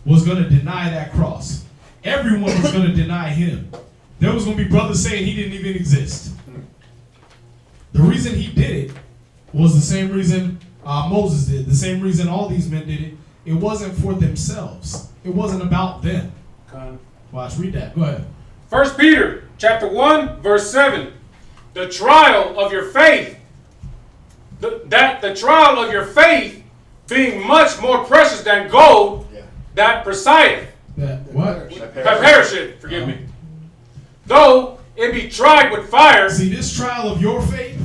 was going to deny that cross. Everyone was going to deny him. There was going to be brothers saying he didn't even exist. The reason he did it was the same reason Moses did, the same reason all these men did it. It wasn't for themselves. It wasn't about them. Watch, read that. Go ahead. 1 Peter chapter 1, verse 7. The trial of your faith, the trial of your faith being much more precious than gold, that perisheth. That what? That perisheth, forgive me. Though it be tried with fire. See, this trial of your faith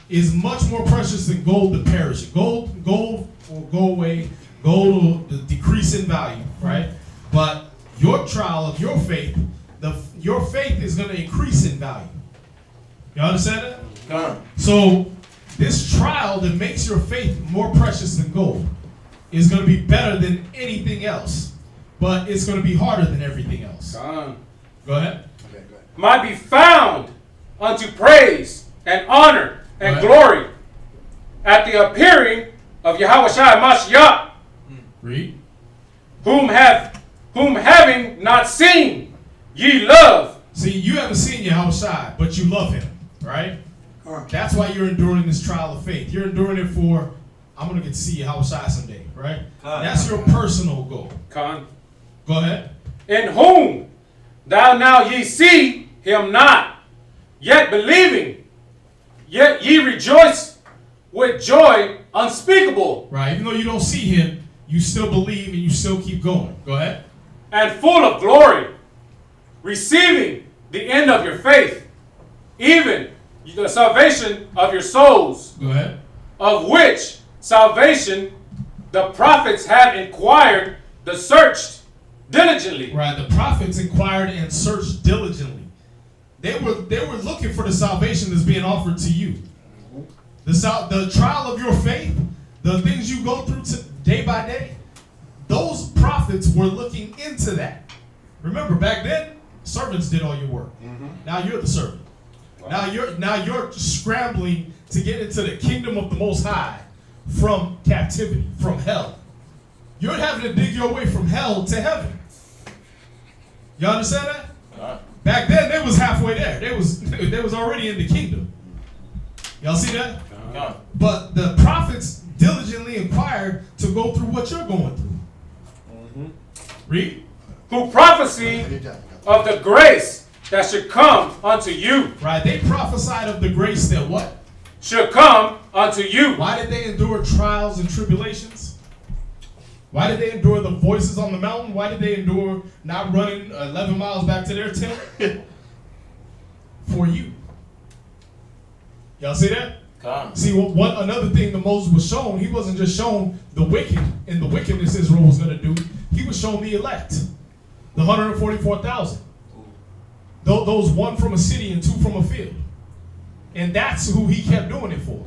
is much more precious than gold that perishes. Gold will go away. Gold will decrease in value, right? But your trial of your faith, your faith is going to increase in value. You understand that? So this trial that makes your faith more precious than gold is going to be better than anything else, but it's going to be harder than everything else. Con. Go ahead. Okay, go ahead. Might be found unto praise and honor and Right. glory at the appearing of Yahushua Mashiach, Read. whom having not seen, ye love. See, you haven't seen Yahushua, but you love him, right? That's why you're enduring this trial of faith. You're enduring it for, I'm going to get to see Yahushua someday, right? That's your personal goal. Con. Go ahead. In whom thou now ye see him not, yet believing, yet ye rejoice with joy unspeakable, Right. Even though you don't see him, you still believe and you still keep going. Go ahead. and full of glory, receiving the end of your faith, even the salvation of your souls, Go ahead. of which salvation the prophets had inquired, the searched diligently. Right. The prophets inquired and searched diligently. They were looking for the salvation that's being offered to you. The trial of your faith, the things you go through day by day, those prophets were looking into that. Remember, back then, servants did all your work. Now you're the servant. Wow. Now you're scrambling to get into the kingdom of the Most High from captivity, from hell. You're having to dig your way from hell to heaven. You understand that? Back then, they was halfway there. They was already in the kingdom. Y'all see that? But the prophets diligently inquired to go through what you're going through. Read. Who prophesied of the grace that should come unto you. Right. They prophesied of the grace that what? Should come unto you. Why did they endure trials and tribulations? Why did they endure the voices on the mountain? Why did they endure not running 11 miles back to their tent? For you. Y'all see that? See, another thing that Moses was shown, he wasn't just shown the wicked and the wickedness Israel was going to do. He was shown the elect, the 144,000. Those one from a city and two from a field. And that's who he kept doing it for.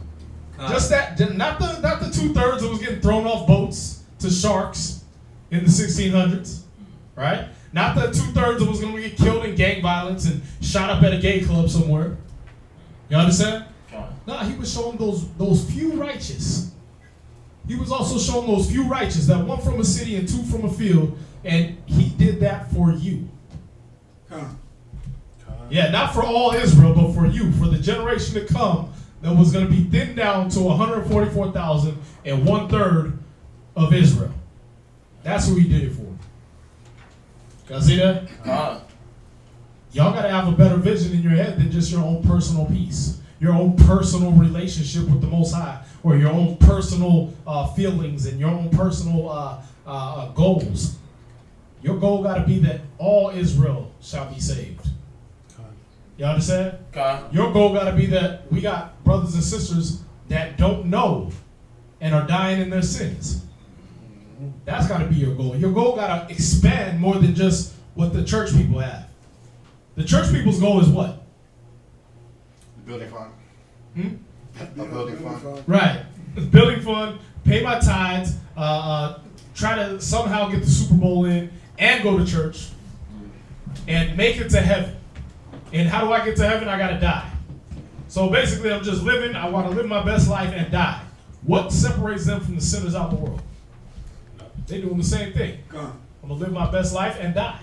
Just that, not the 2/3 that was getting thrown off boats to sharks in the 1600s, right? Not the 2/3 that was going to get killed in gang violence and shot up at a gay club somewhere. You understand? No, he was showing those few righteous. He was also showing those few righteous, that one from a city and two from a field, and he did that for you. Yeah, not for all Israel, but for you, for the generation to come that was going to be thinned down to 144,000 and 1/3 of Israel. That's who he did it for. Y'all see that? Y'all got to have a better vision in your head than just your own personal peace, your own personal relationship with the Most High, or your own personal feelings and your own personal goals. Your goal got to be that all Israel shall be saved. You understand? Your goal got to be that we got brothers and sisters that don't know and are dying in their sins. That's got to be your goal. Your goal got to expand more than just what the church people have. The church people's goal is what? The building fund. A building fund. Right. Building fund, pay my tithes, try to somehow get the Super Bowl in and go to church and make it to heaven. And how do I get to heaven? I got to die. So basically, I'm just living. I want to live my best life and die. What separates them from the sinners out in the world? They're doing the same thing. I'm going to live my best life and die.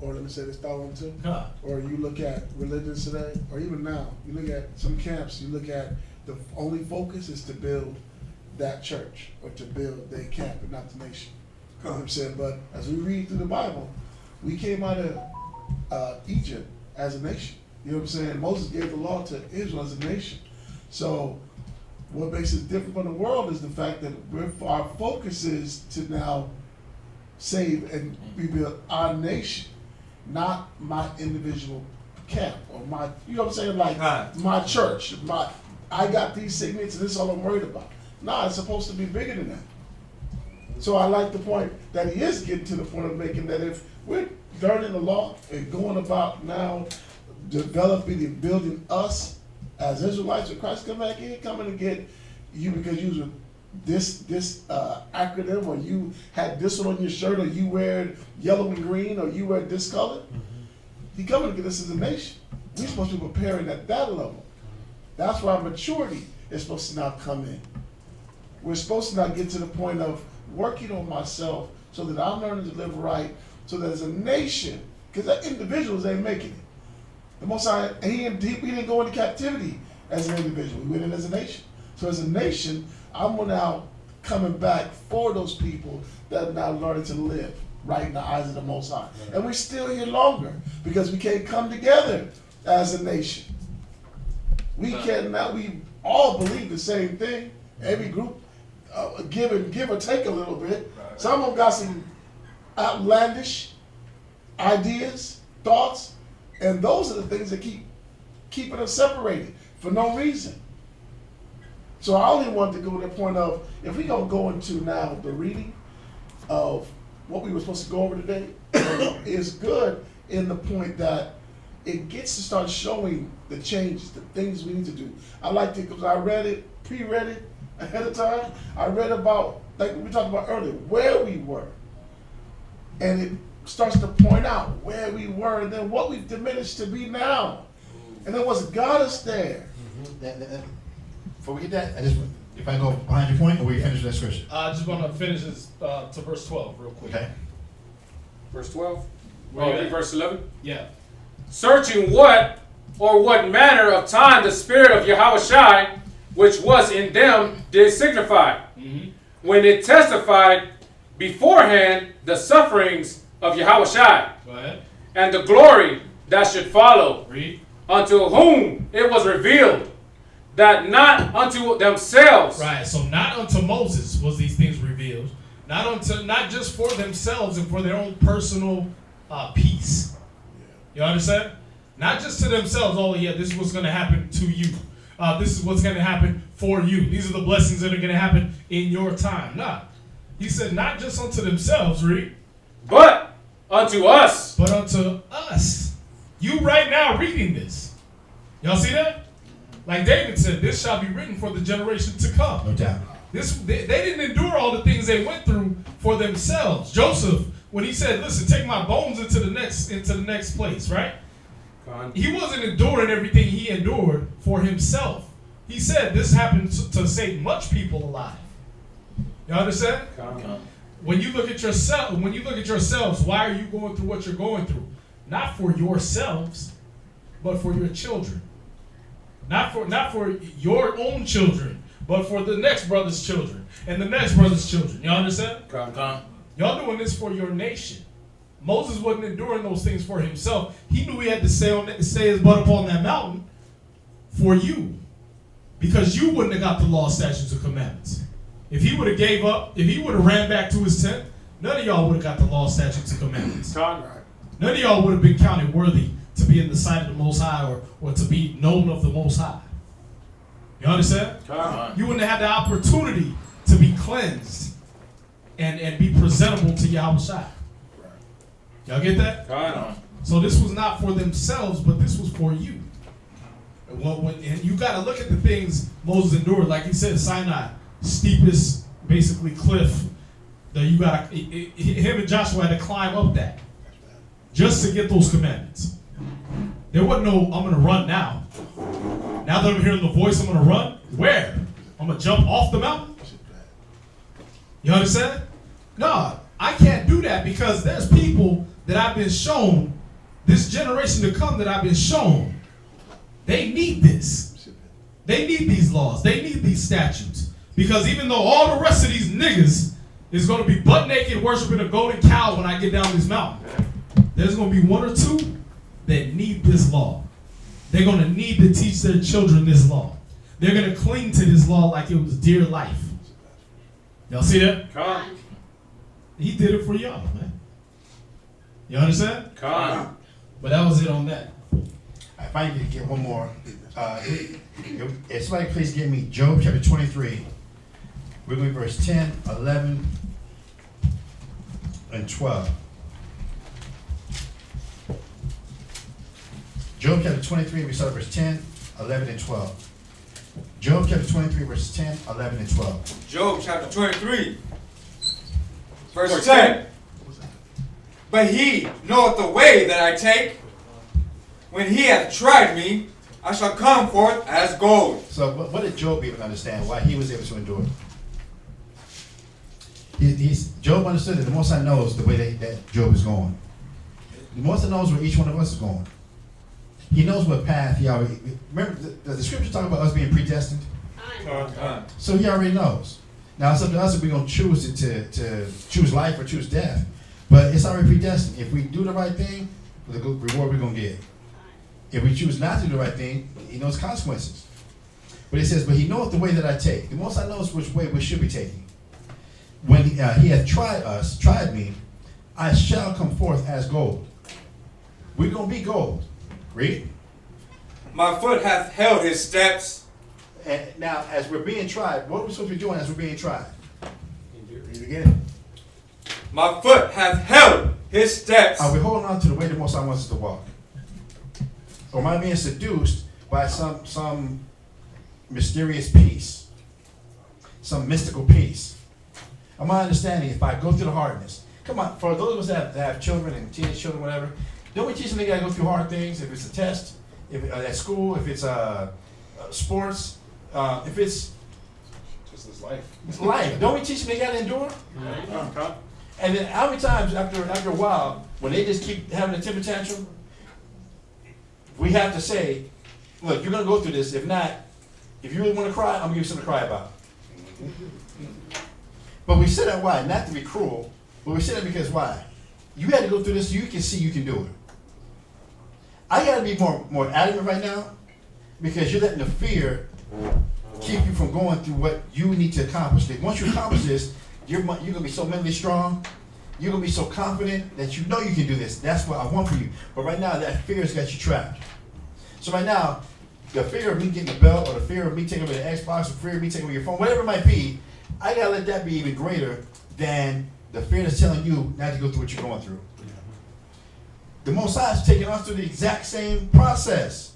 Or let me say this thought one too. Huh. Or you look at religions today, or even now, you look at some camps, you look at the only focus is to build that church or to build their camp and not the nation. You know what I'm saying? But as we read through the Bible, we came out of Egypt as a nation. You know what I'm saying? Moses gave the law to Israel as a nation. So what makes it different from the world is the fact that our focus is to now save and rebuild our nation, not my individual camp or my, you know what I'm saying, like my church. I got these segments and this is all I'm worried about. Nah, it's supposed to be bigger than that. So I like the point that he is getting to the point of making that if we're learning the law and going about now developing and building us as Israelites, when Christ come back, he ain't coming to get you because you was this acronym, or you had this one on your shirt, or you wear yellow and green, or you wear this color. He coming to get us as a nation. We're supposed to be preparing at that level. That's why maturity is supposed to now come in. We're supposed to now get to the point of working on myself so that I'm learning to live right, so that as a nation, because individuals ain't making it. The Most High, he didn't go into captivity as an individual. He went in as a nation. So as a nation, I'm now coming back for those people that are now learning to live right in the eyes of the Most High. And we're still here longer because we can't come together as a nation. We all believe the same thing. Every group give or take a little bit. Some of them got some outlandish ideas, thoughts, and those are the things that keeping us separated for no reason. So I only want to go to the point of, if we don't go into now the reading of what we were supposed to go over today, is good in the point that it gets to start showing the changes, the things we need to do. I liked it because I read it, pre-read it ahead of time. I read about, like we talked about earlier, where we were. And it starts to point out where we were and then what we've diminished to be now. And then what's got us there. Before we get that, if I go behind your point, or we finish that scripture? I just want to finish this to verse 12 real quick. Okay. Verse 12? Where Read verse 11? Yeah. Searching what manner of time the Spirit of Yahushua, which was in them, did signify, when it testified beforehand the sufferings of Yahushua, Go ahead. and the glory that should follow, Read. unto whom it was revealed, that not unto themselves. Right. So not unto Moses was these things revealed, not just for themselves and for their own personal peace. You understand? Not just to themselves. Oh yeah, this is what's going to happen to you. This is what's going to happen for you. These are the blessings that are going to happen in your time. Nah. He said not just unto themselves, read. But unto us. But unto us. You right now reading this. Y'all see that? Like David said, this shall be written for the generation to come. No doubt. They didn't endure all the things they went through for themselves. Joseph, when he said, listen, take my bones into the next place, right? He wasn't enduring everything he endured for himself. He said this happened to save much people alive. You understand? When you look at yourselves, why are you going through what you're going through? Not for yourselves, but for your children. Not for your own children, but for the next brother's children and the next brother's children. You understand? Y'all doing this for your nation. Moses wasn't enduring those things for himself. He knew he had to stay his butt up on that mountain for you, because you wouldn't have got the law, statutes, and commandments. If he would have gave up, if he would have ran back to his tent, none of y'all would have got the law, statutes, and commandments. None of y'all would have been counted worthy to be in the sight of the Most High, or to be known of the Most High. You understand? You wouldn't have had the opportunity to be cleansed and be presentable to Yahushua. Y'all get that? So this was not for themselves, but this was for you. And you got to look at the things Moses endured. Like he said, Sinai, steepest, basically cliff that you got. Him and Joshua had to climb up that just to get those commandments. There wasn't no, I'm going to run now. Now that I'm hearing the voice, I'm going to run. Where? I'm going to jump off the mountain? You understand? No, I can't do that, because there's people that I've been shown, this generation to come that I've been shown, they need this. They need these laws. They need these statutes. Because even though all the rest of these niggas is going to be butt naked worshiping a golden cow when I get down this mountain, there's going to be one or two that need this law. They're going to need to teach their children this law. They're going to cling to this law like it was dear life. Y'all see that? He did it for y'all, man. You understand? But that was it on that. If I can get one more. If somebody please give me Job chapter 23. We're going to verse 10, 11, and 12. Job chapter 23, we start verse 10, 11, and 12. Job chapter 23, verses 10, 11, and 12. Job chapter 23, verse 10. But he knoweth the way that I take. When he hath tried me, I shall come forth as gold. So what did Job even understand? Why he was able to endure? Job understood that the Most High knows the way that Job is going. The Most High knows where each one of us is going. He knows what path he already... Remember, does the Scripture talk about us being predestined? So he already knows. Now it's up to us if we're going to choose to choose life or choose death. But it's already predestined. If we do the right thing, the reward we're going to get. If we choose not to do the right thing, he knows consequences. But he says, but he knoweth the way that I take. The Most High knows which way we should be taking. When he hath tried me, I shall come forth as gold. We're going to be gold. Read. My foot hath held his steps. And now, as we're being tried, what are we supposed to be doing as we're being tried? Read it again. My foot hath held his steps. Are we holding on to the way the Most High wants us to walk? Or am I being seduced by some mysterious peace? Some mystical peace? Am I understanding if I go through the hardness? Come on, for those of us that have children and teenage children, whatever, don't we teach them they gotta go through hard things? If it's a test, if at school, if it's sports, if it's Just this life. life, don't we teach them they gotta endure? And then how many times after a while, when they just keep having a temper tantrum, we have to say, look, you're gonna go through this. If not, if you really want to cry, I'm gonna give you something to cry about. But we say that why? Not to be cruel, but we say that because why? You had to go through this so you can see you can do it. I gotta be more adamant right now because you're letting the fear keep you from going through what you need to accomplish. Once you accomplish this, you're gonna be so mentally strong, you're gonna be so confident that you know you can do this. That's what I want for you. But right now, that fear has got you trapped. So right now, the fear of me getting the belt, or the fear of me taking over the Xbox, or the fear of me taking over your phone, whatever it might be, I gotta let that be even greater than the fear that's telling you not to go through what you're going through. The Most High is taking us through the exact same process.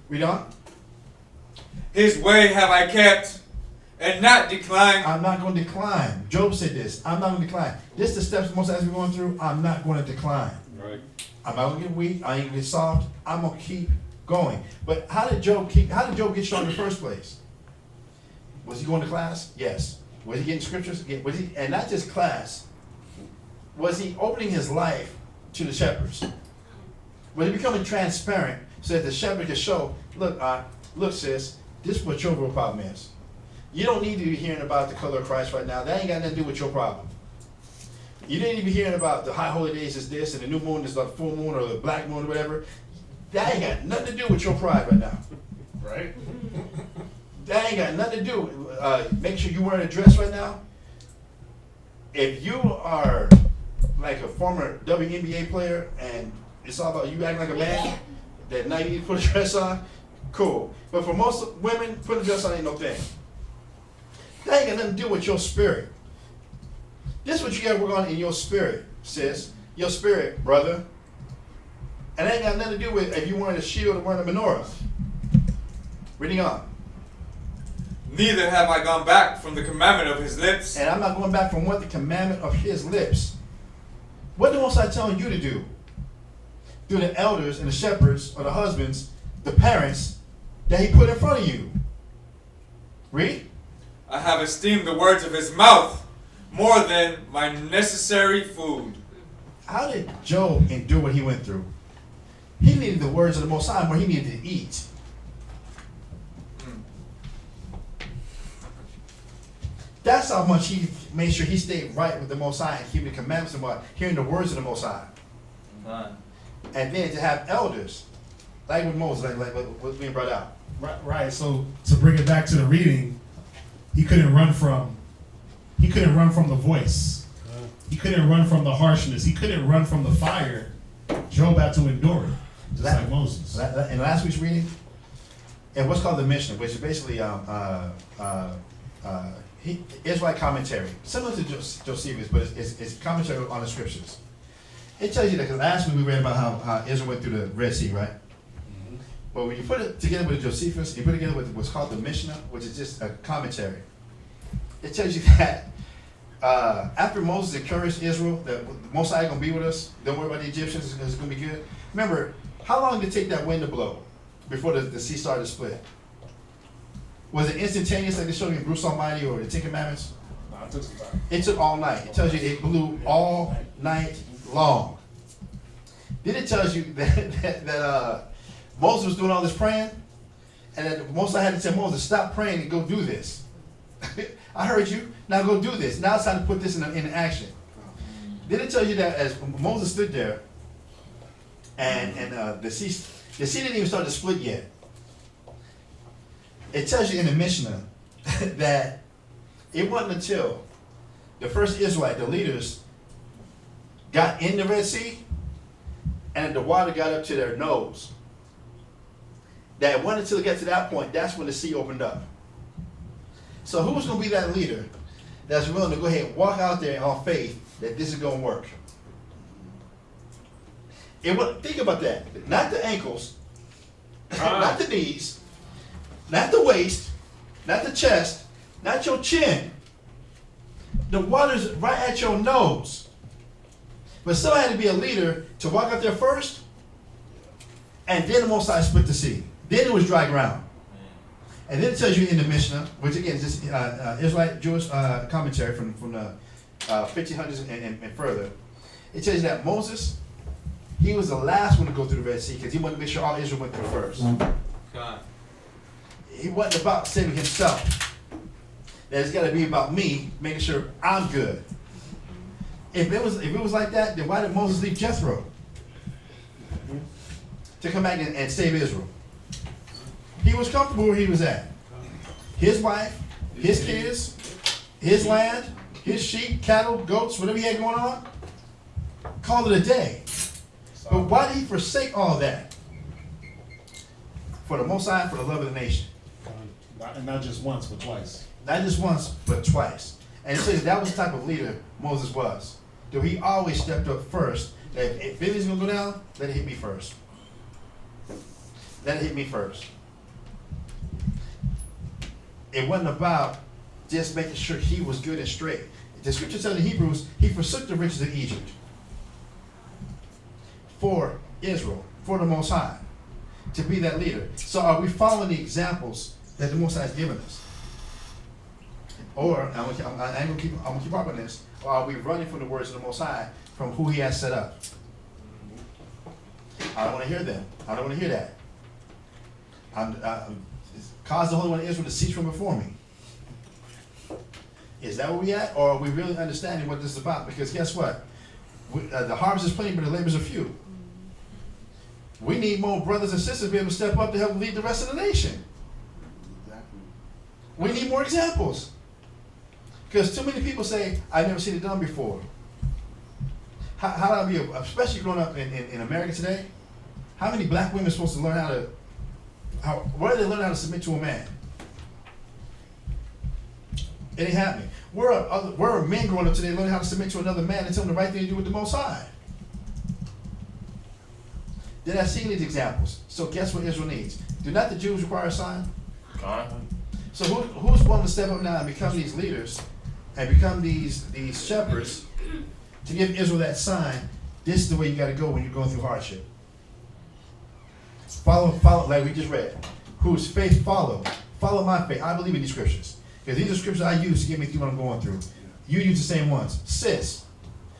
Read on. His way have I kept, and not declined. I'm not going to decline. Job said this. I'm not going to decline. This is the steps the Most High is going through. I'm not going to decline. Right. I'm not going to get weak. I ain't going to get soft. I'm going to keep going. But how did Job get strong in the first place? Was he going to class? Yes. Was he getting scriptures? Yeah. Was he, and not just class. Was he opening his life to the shepherds? Was he becoming transparent so that the shepherd could show, look, sis, this is what your real problem is. You don't need to be hearing about the color of Christ right now. That ain't got nothing to do with your problem. You didn't need to be hearing about the high holy days is this, and the new moon is the full moon, or the black moon, or whatever. That ain't got nothing to do with your pride right now. Right? That ain't got nothing to do. Make sure you're wearing a dress right now. If you are like a former WNBA player and it's all about you acting like a man, that night you put a dress on, cool. But for most women, putting a dress on ain't no thing. That ain't got nothing to do with your spirit. This is what you got to work on in your spirit, sis. Your spirit, brother. And that ain't got nothing to do with if you're wearing a shield or wearing a menorah. Reading on. Neither have I gone back from the commandment of his lips. And I'm not going back from what the commandment of his lips. What the Most High telling you to do? Through the elders and the shepherds, or the husbands, the parents, that he put in front of you. Read. I have esteemed the words of his mouth more than my necessary food. How did Job endure what he went through? He needed the words of the Most High more he needed to eat. That's how much he made sure he stayed right with the Most High and keeping the commandments and hearing the words of the Most High. And then to have elders, like with Moses, like what's being brought out. Right. So to bring it back to the reading, he couldn't run from the voice. He couldn't run from the harshness. He couldn't run from the fire. Job had to endure it, just like Moses. In last week's reading, and what's called the Mishnah, which is basically Israelite commentary, similar to Josephus, but it's commentary on the scriptures. It tells you that, because last week we read about how Israel went through the Red Sea, right? Mm-hmm. But when you put it together with Josephus, you put it together with what's called the Mishnah, which is just a commentary. It tells you that after Moses encouraged Israel that the Most High going to be with us, don't worry about the Egyptians, it's going to be good. Remember, how long did it take that wind to blow before the sea started to split? Was it instantaneous like they showed you in Bruce Almighty or the Ten Commandments? No, it took some time. It took all night. It tells you it blew all night long. Then it tells you that Moses was doing all this praying, and that Moses had to tell Moses, stop praying and go do this. I heard you. Now go do this. Now it's time to put this in action. Then it tells you that as Moses stood there, and the sea didn't even start to split yet. It tells you in the Mishnah that it wasn't until the first Israelite, the leaders, got in the Red Sea and the water got up to their nose, that it wasn't until it got to that point, that's when the sea opened up. So who's going to be that leader that's willing to go ahead and walk out there on faith that this is going to work? Think about that. Not the ankles, not the knees, not the waist, not the chest, not your chin. The water's right at your nose. But somebody had to be a leader to walk out there first, and then the Most High split the sea. Then it was dry ground. And then it tells you in the Mishnah, which again is just Israelite Jewish commentary from the 1500s and further. It tells you that Moses, he was the last one to go through the Red Sea because he wanted to make sure all Israel went through first. God. He wasn't about saving himself. That it's got to be about me making sure I'm good. If it was like that, then why did Moses leave Jethro to come back and save Israel? He was comfortable where he was at. His wife, his kids, his land, his sheep, cattle, goats, whatever he had going on, call it a day. But why did he forsake all that? For the Most High, for the love of the nation. And not just once, but twice. Not just once, but twice. And it says that was the type of leader Moses was. That he always stepped up first. That if anything's going to go down, let it hit me first. Let it hit me first. It wasn't about just making sure he was good and straight. The scripture tells the Hebrews, he forsook the riches of Egypt for Israel, for the Most High, to be that leader. So are we following the examples that the Most High has given us? Or, I'm going to keep up on this, or are we running from the words of the Most High from who he has set up? I don't want to hear them. I don't want to hear that. Cause the Holy One of Israel to cease from before me. Is that where we at? Or are we really understanding what this is about? Because guess what? The harvest is plenty, but the labors are few. We need more brothers and sisters to be able to step up to help lead the rest of the nation. Exactly. We need more examples. Because too many people say, I've never seen it done before. How do I be, especially growing up in America today, how many black women are supposed to learn where are they learning how to submit to a man? It ain't happening. Where are men growing up today learning how to submit to another man and tell them the right thing to do with the Most High? Then I see these examples. So guess what Israel needs? Do not the Jews require a sign? So who's willing to step up now and become these leaders and become these shepherds to give Israel that sign? This is the way you got to go when you're going through hardship. Follow, like we just read. Whose faith follow? Follow my faith. I believe in these scriptures. Because these are scriptures I use to get me through what I'm going through. You use the same ones. Sis,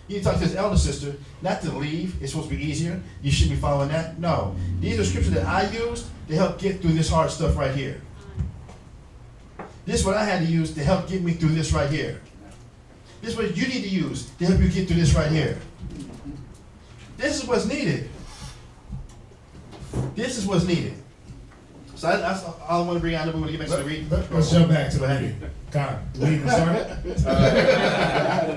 you need to talk to this elder sister, not to leave. It's supposed to be easier. You shouldn't be following that. No. These are scriptures that I used to help get through this hard stuff right here. This is what I had to use to help get me through this right here. This is what you need to use to help you get through this right here. This is what's needed. This is what's needed. So that's all I want to bring out. We want to get back to the reading. Let's jump back to the reading. God, the reading started?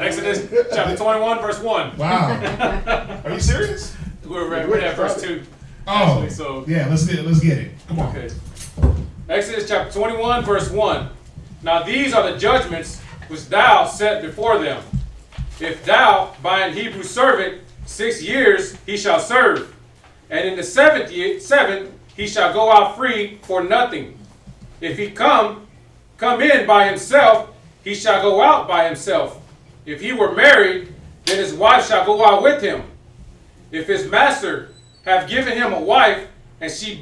Exodus chapter 21, verse 1. Wow. Are you serious? We're at verse 2. Oh, Actually, so yeah, let's get it. Come on. okay. Exodus chapter 21, verse 1. Now these are the judgments which thou set before them. If thou bind Hebrew servant 6 years, he shall serve. And in the seventh he shall go out free for nothing. If he come in by himself, he shall go out by himself. If he were married, then his wife shall go out with him. If his master have given him a wife, and she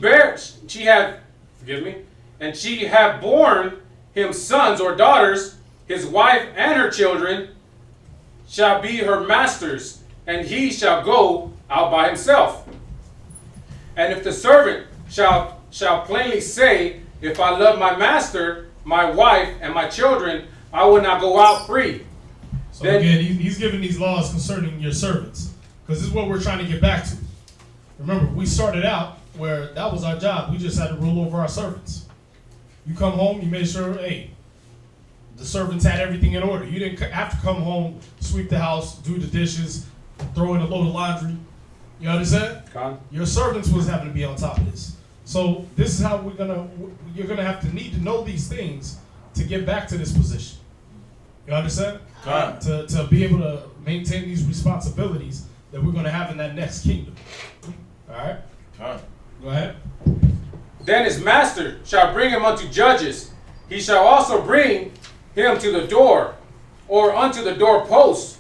have borne him sons or daughters, his wife and her children shall be her master's, and he shall go out by himself. And if the servant shall plainly say, if I love my master, my wife, and my children, I will not go out free. So then, again, he's giving these laws concerning your servants, because this is what we're trying to get back to. Remember, we started out where that was our job. We just had to rule over our servants. You come home, you made sure, hey, the servants had everything in order. You didn't have to come home, sweep the house, do the dishes, throw in a load of laundry. You understand? Your servants was having to be on top of this. So this is how you're gonna need to know these things to get back to this position. You understand? To be able to maintain these responsibilities that we're gonna have in that next kingdom. All right? Go ahead. Then his master shall bring him unto judges. He shall also bring him to the door, or unto the doorpost,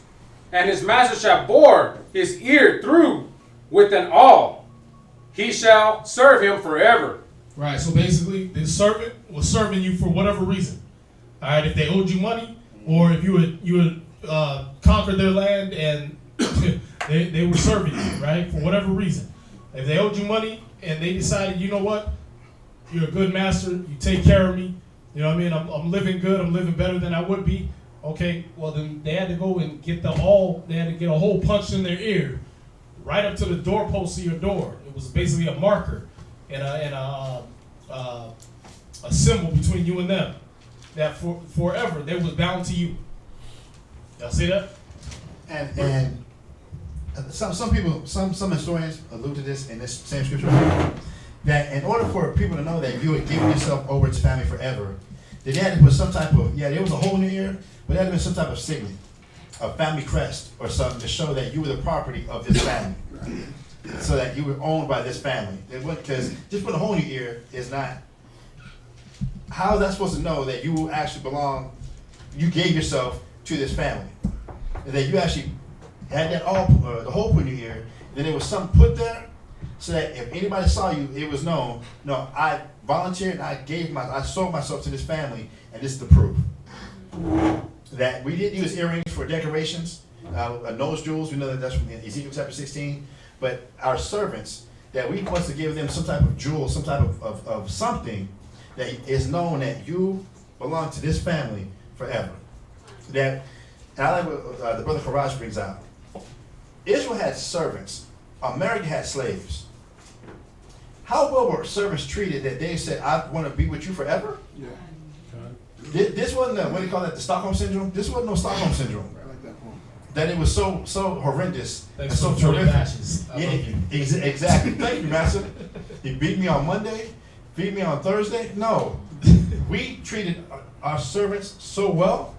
and his master shall bore his ear through with an awl. He shall serve him forever. Right, so basically, this servant was serving you for whatever reason. All right, if they owed you money, or if you had conquered their land and they were serving you, right, for whatever reason. If they owed you money and they decided, you know what, you're a good master, you take care of me, you know what I mean, I'm living good, I'm living better than I would be, okay, well then they had to go and get they had to get a hole punched in their ear, right up to the doorpost of your door. It was basically a marker and a symbol between you and them, that forever they was bound to you. Y'all see that? And some people, some historians allude to this in this same scripture, that in order for people to know that you had given yourself over to family forever, that they had to put some type of, there was a hole in your ear, but there had to be some type of signet, a family crest or something to show that you were the property of this family, so that you were owned by this family. Because just putting a hole in your ear is not, how is that supposed to know that you actually belong, you gave yourself to this family? That you actually had that the hole put in your ear, then there was something put there, so that if anybody saw you, it was known, no, I volunteered and I sold myself to this family, and this is the proof. That we didn't use earrings for decorations, nose jewels, we know that that's from Ezekiel chapter 16, but our servants, that we want to give them some type of jewel, some type of something that is known that you belong to this family forever. That, and I like what the brother Faraj brings out. Israel had servants. America had slaves. How well were servants treated that they said, I want to be with you forever? Yeah. This wasn't, what do you call that, the Stockholm Syndrome? This wasn't no Stockholm Syndrome. I like that point. That it was so horrendous and Thanks so for the terrific. matches. I love you. Exactly. Thank you, Master. He beat me on Monday, beat me on Thursday. No. We treated our servants so well.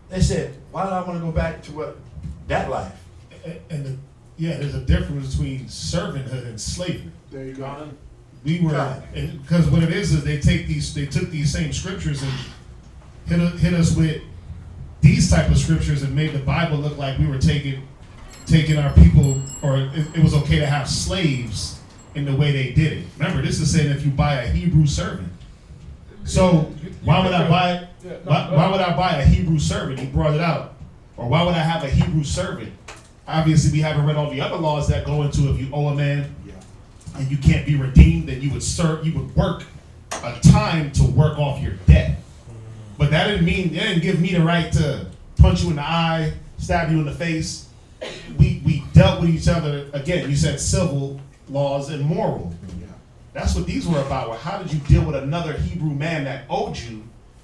They said, why do I want to go back to that life? And there's a difference between servanthood and slavery. There you go. We were, because what it is they took these same scriptures and hit us with these type of scriptures and made the Bible look like we were taking our people, or it was okay to have slaves in the way they did it. Remember, this is saying if you buy a Hebrew servant. So why would I buy? Why would I buy a Hebrew servant? He brought it out. Or why would I have a Hebrew servant? Obviously, we haven't read all the other laws that go into if you owe a man and you can't be redeemed, then you would work a time to work off your debt. But that didn't give me the right to punch you in the eye, stab you in the face. We dealt with each other, again, you said civil laws and moral. That's what these were about. Well, how did you deal with another Hebrew man that owed you,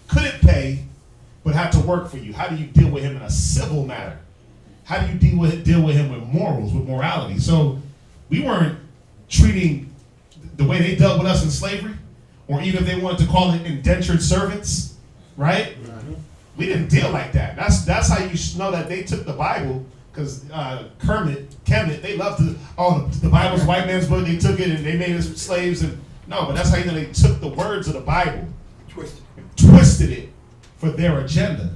couldn't pay, but had to work for you? How do you deal with him in a civil matter? How do you deal with him with morals, with morality? So we weren't treating the way they dealt with us in slavery, or even if they wanted to call it indentured servants, right? We didn't deal like that. That's how you know that they took the Bible Because Kemet, they love to, the Bible's white man's book, they took it and they made us slaves. And no, but that's how they took the words of the Bible, twisted it for their agenda.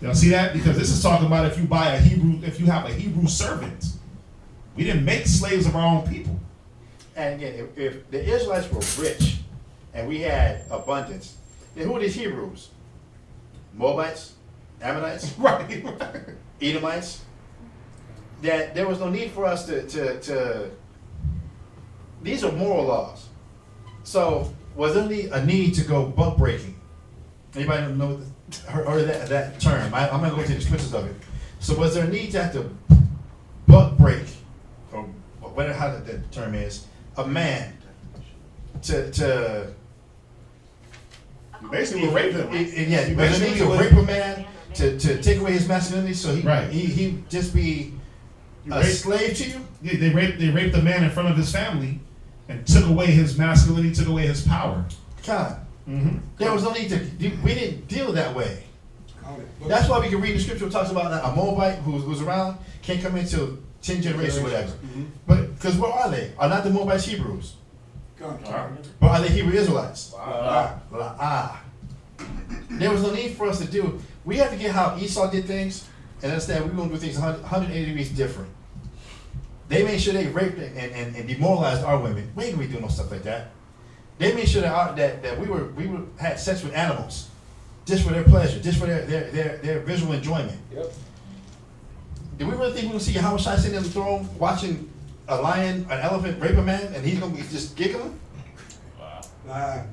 Y'all see that? Because this is talking about if you have a Hebrew servant. We didn't make slaves of our own people. And again, if the Israelites were rich and we had abundance, then who are these Hebrews? Moabites? Ammonites? Right. Edomites? That there was no need for us to these are moral laws. So was there a need to go buck breaking? Anybody know heard that term? I'm going to go into the scriptures of it. So was there a need to have to buck break, or whatever how the term is, a man to you basically will rape him. Yeah, was there a need to rape a man to take away his masculinity so he just be a slave to you? Yeah, they raped the man in front of his family and took away his masculinity, took away his power. God. Mm-hmm. There was no need to. We didn't deal that way. That's why we can read the scripture. It talks about a Moabite who's around can't come into 10 generations or whatever. Mm-hmm. But because what are they? Are not the Moabites Hebrews? But are they Hebrew Israelites? There was no need for us to do. We have to get how Esau did things and understand we're going to do things 180 degrees different. They made sure they raped and demoralized our women. We ain't gonna be doing no stuff like that. They made sure that we had sex with animals, just for their pleasure, just for their visual enjoyment. Yep. Do we really think we're gonna see Yahweh Shai sitting on the throne watching a lion, an elephant rape a man, and he's gonna be just giggling? Wow.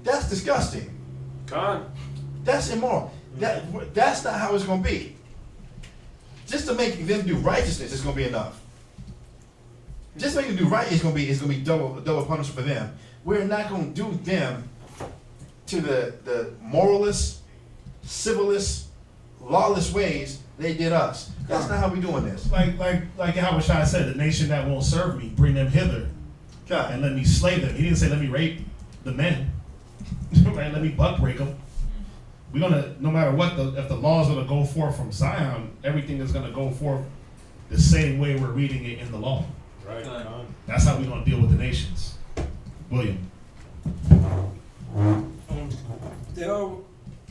That's disgusting. God. That's immoral. That's not how it's gonna be. Just to make them do righteousness is gonna be enough. Just to make them do right is gonna be double punishment for them. We're not gonna do them to the moralist, civilist, lawless ways they did us. That's not how we doing this. Like Yahweh Shai said, the nation that won't serve me, bring them hither, and let me slay them. He didn't say let me rape the men, right? Let me buck break them. We're gonna, no matter what, if the law is gonna go forth from Zion, everything is gonna go forth the same way we're reading it in the law. Right. That's how we're gonna deal with the nations. William. They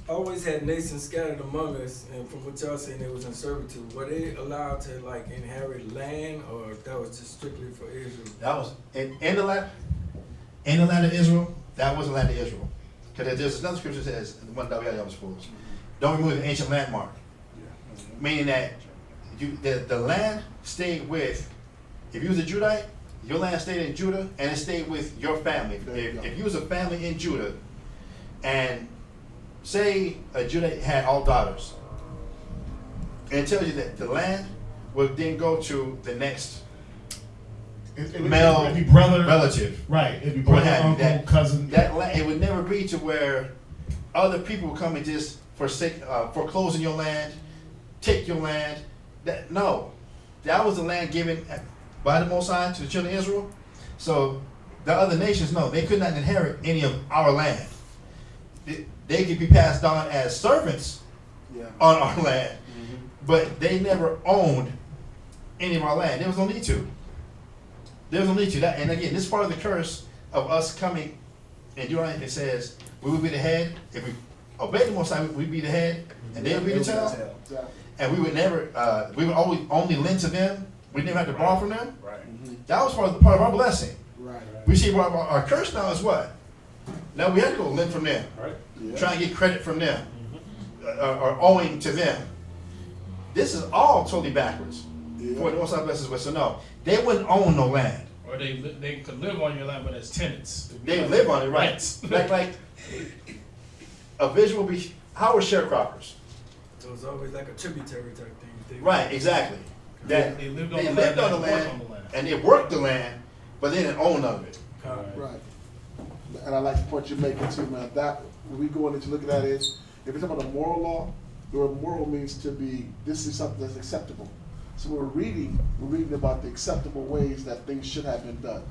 always had nations scattered among us, and from what y'all saying, they was in servitude. Were they allowed to inherit land, or that was just strictly for Israel? That was in the land of Israel. That was the land of Israel. Because there's another scripture that says, the one that we had schools, don't remove the ancient landmark. Meaning that the land stayed with, if you was a Judite, your land stayed in Judah and it stayed with your family. If you was a family in Judah, and say a Judite had all daughters, and it tells you that the land would then go to the next male it'd be brother, relative. Right. It'd be brother, uncle, cousin. That land, it would never be to where other people would come and just foreclosing your land, take your land. That was the land given by the Most High to the children of Israel. So the other nations, no, they could not inherit any of our land. They could be passed on as servants on our land, but they never owned any of our land. There was no need to. There was no need to. That, and again, this is part of the curse of us coming. In Deuteronomy, it says we would be the head. If we obey the Most High, we'd be the head, and they would be the tail. And we would never. We would always only lend to them. We never have to borrow from them. Right. That was part of our blessing. Right. We see our curse now is what? Now we have to go lend from them. Right. Yeah. Try and get credit from them, or owing to them. This is all totally backwards. For what the Most High blesses with. So no, they wouldn't own no land. Or they could live on your land, but as tenants. They live on it, right? like a visual be. How were sharecroppers? So it was always like a tributary type thing. Right, exactly. That they lived on the land, and they worked the land, but they didn't own none of it. Right. And I like the point you're making too, man. That when we go into looking at it, if it's about a moral law, the word moral means to be. This is something that's acceptable. So we're reading about the acceptable ways that things should have been done.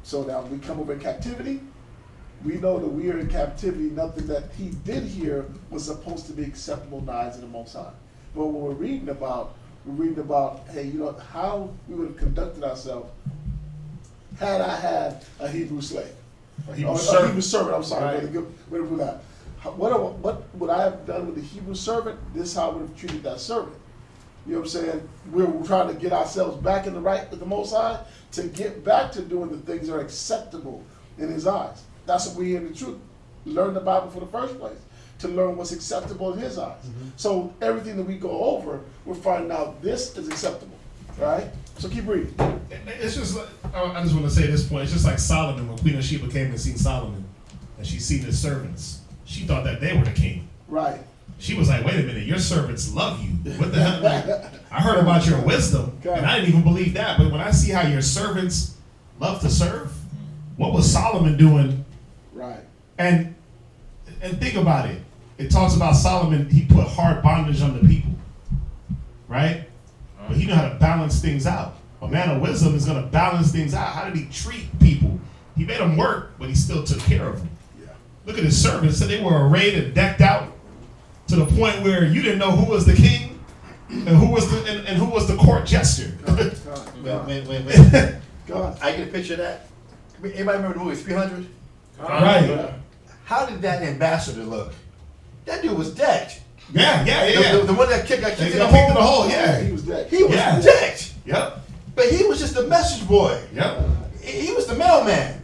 So now we come over in captivity. We know that we are in captivity. Nothing that he did here was supposed to be acceptable in the eyes of the Most High. But when we're reading about we're reading about, hey, how we would have conducted ourselves had I had a Hebrew slave. A Hebrew A servant. Hebrew servant, I'm sorry. Right. Way to put that. What would I have done with the Hebrew servant? This is how I would have treated that servant. You know what I'm saying? We're trying to get ourselves back in the right with the Most High to get back to doing the things that are acceptable in His eyes. That's what we in the truth. Learn the Bible for the first place, to learn what's acceptable in His eyes. So everything that we go over, we're finding out this is acceptable, right? So keep reading. It's just like, I just want to say this point. It's just like Solomon, when Queen of Sheba came and seen Solomon, and she seen his servants. She thought that they were the king. Right. She was like, wait a minute, your servants love you. What the hell? Like, I heard about your wisdom, and I didn't even believe that. But when I see how your servants love to serve, what was Solomon doing? Right. And think about it. It talks about Solomon, he put hard bondage on the people, right? But he knew how to balance things out. A man of wisdom is going to balance things out. How did he treat people? He made them work, but he still took care of them. Yeah. Look at his servants. So they were arrayed and decked out to the point where you didn't know who was the king and who was the court jester. Wait. God. I get a picture of that. Anybody remember the movie 300? Right. How did that ambassador look? That dude was decked. Yeah. The one that got kicked in the kicked in the hole. hole, yeah. He was dead. He was Yeah. decked. Yep. But he was just a message boy. Yep. He was the mailman.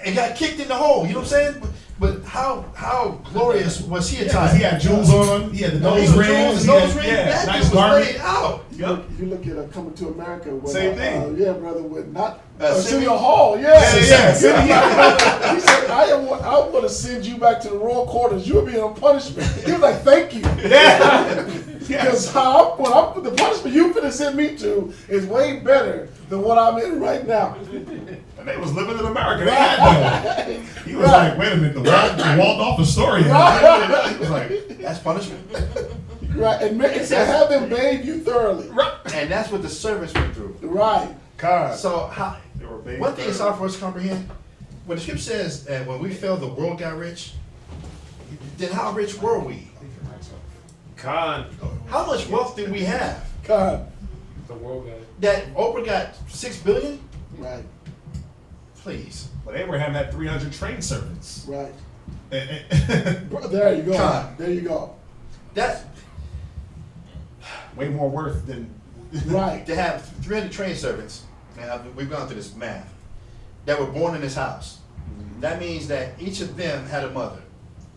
And got kicked in the hole. You know what I'm saying? But how glorious was he at Yeah, 'cause times? he had jewels on him. He had the nose rings. The nose ring. That nice dude was garment. laid out. Yep. You look at Coming to America. When, Same thing. Yeah, brother, with not City City Hall. Yeah. Yeah. He said, I want to send you back to the royal quarters. You were being on punishment. He was like, thank you. Yeah. Because the punishment you finna send me to is way better than what I'm in right now. And they was living in America. They had that. He was like, wait a minute, the Waldorf Astoria. He was like, That's punishment. Right, and have them bathe you thoroughly. And that's what the servants went through. Right. God. So They were bathed one thing it's hard thoroughly. for us to comprehend, when the scripture says that when we fell, the world got rich, then how rich were we? God. How much wealth did we have? God. The world got it. That Oprah got $6 billion? Right. Please. But Abraham had 300 trained servants. Right. And There you go. God. There you go. That way more worth than. Right. to have 300 trained servants, now we've gone through this math, that were born in this house. That means that each of them had a mother.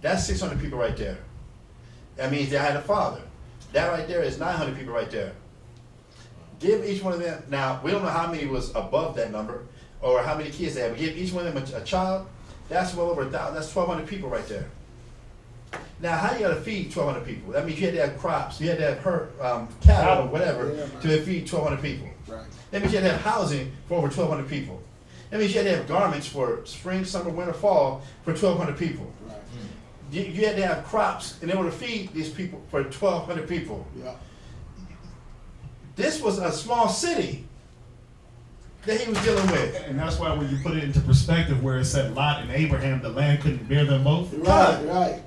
That's 600 people right there. That means they had a father. That right there is 900 people right there. Give each one of them, now we don't know how many was above that number or how many kids they had, but give each one of them a child, that's well over 1,000, that's 1,200 people right there. Now, how you gotta feed 1,200 people? That means you had to have crops, you had to have cattle or whatever to feed 1,200 people. Right. That means you had to have housing for over 1,200 people. That means you had to have garments for spring, summer, winter, fall for 1,200 people. Right. You had to have crops in order to feed these people for 1,200 people. Yeah. This was a small city that he was dealing with. And that's why when you put it into perspective, where it said Lot and Abraham, the land couldn't bear them both. Right. Right.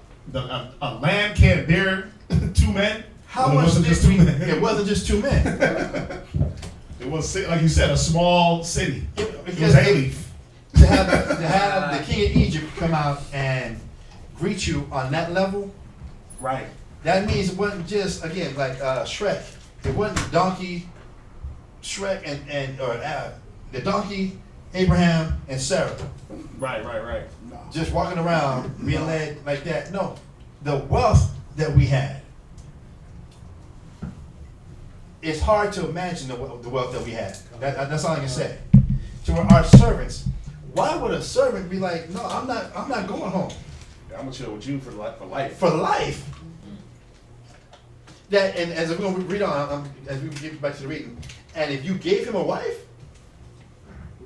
A land can't bear two men. How Well, much it wasn't did just two men. It wasn't just 2 men. It was, like you said, a small city. It was Because A-Leaf. to have the king of Egypt come out and greet you on that level, Right. that means it wasn't just, again, like Shrek. It wasn't donkey, Shrek, and the donkey, Abraham, and Sarah. Right. No. Just walking around being led like that. No, the wealth that we had. It's hard to imagine the wealth that we had. That's all I can say. To our servants, why would a servant be like, no, I'm not going home Yeah, I'm gonna chill with you for life. for life? That, and as we're going to read on, as we get back to the reading, and if you gave him a wife,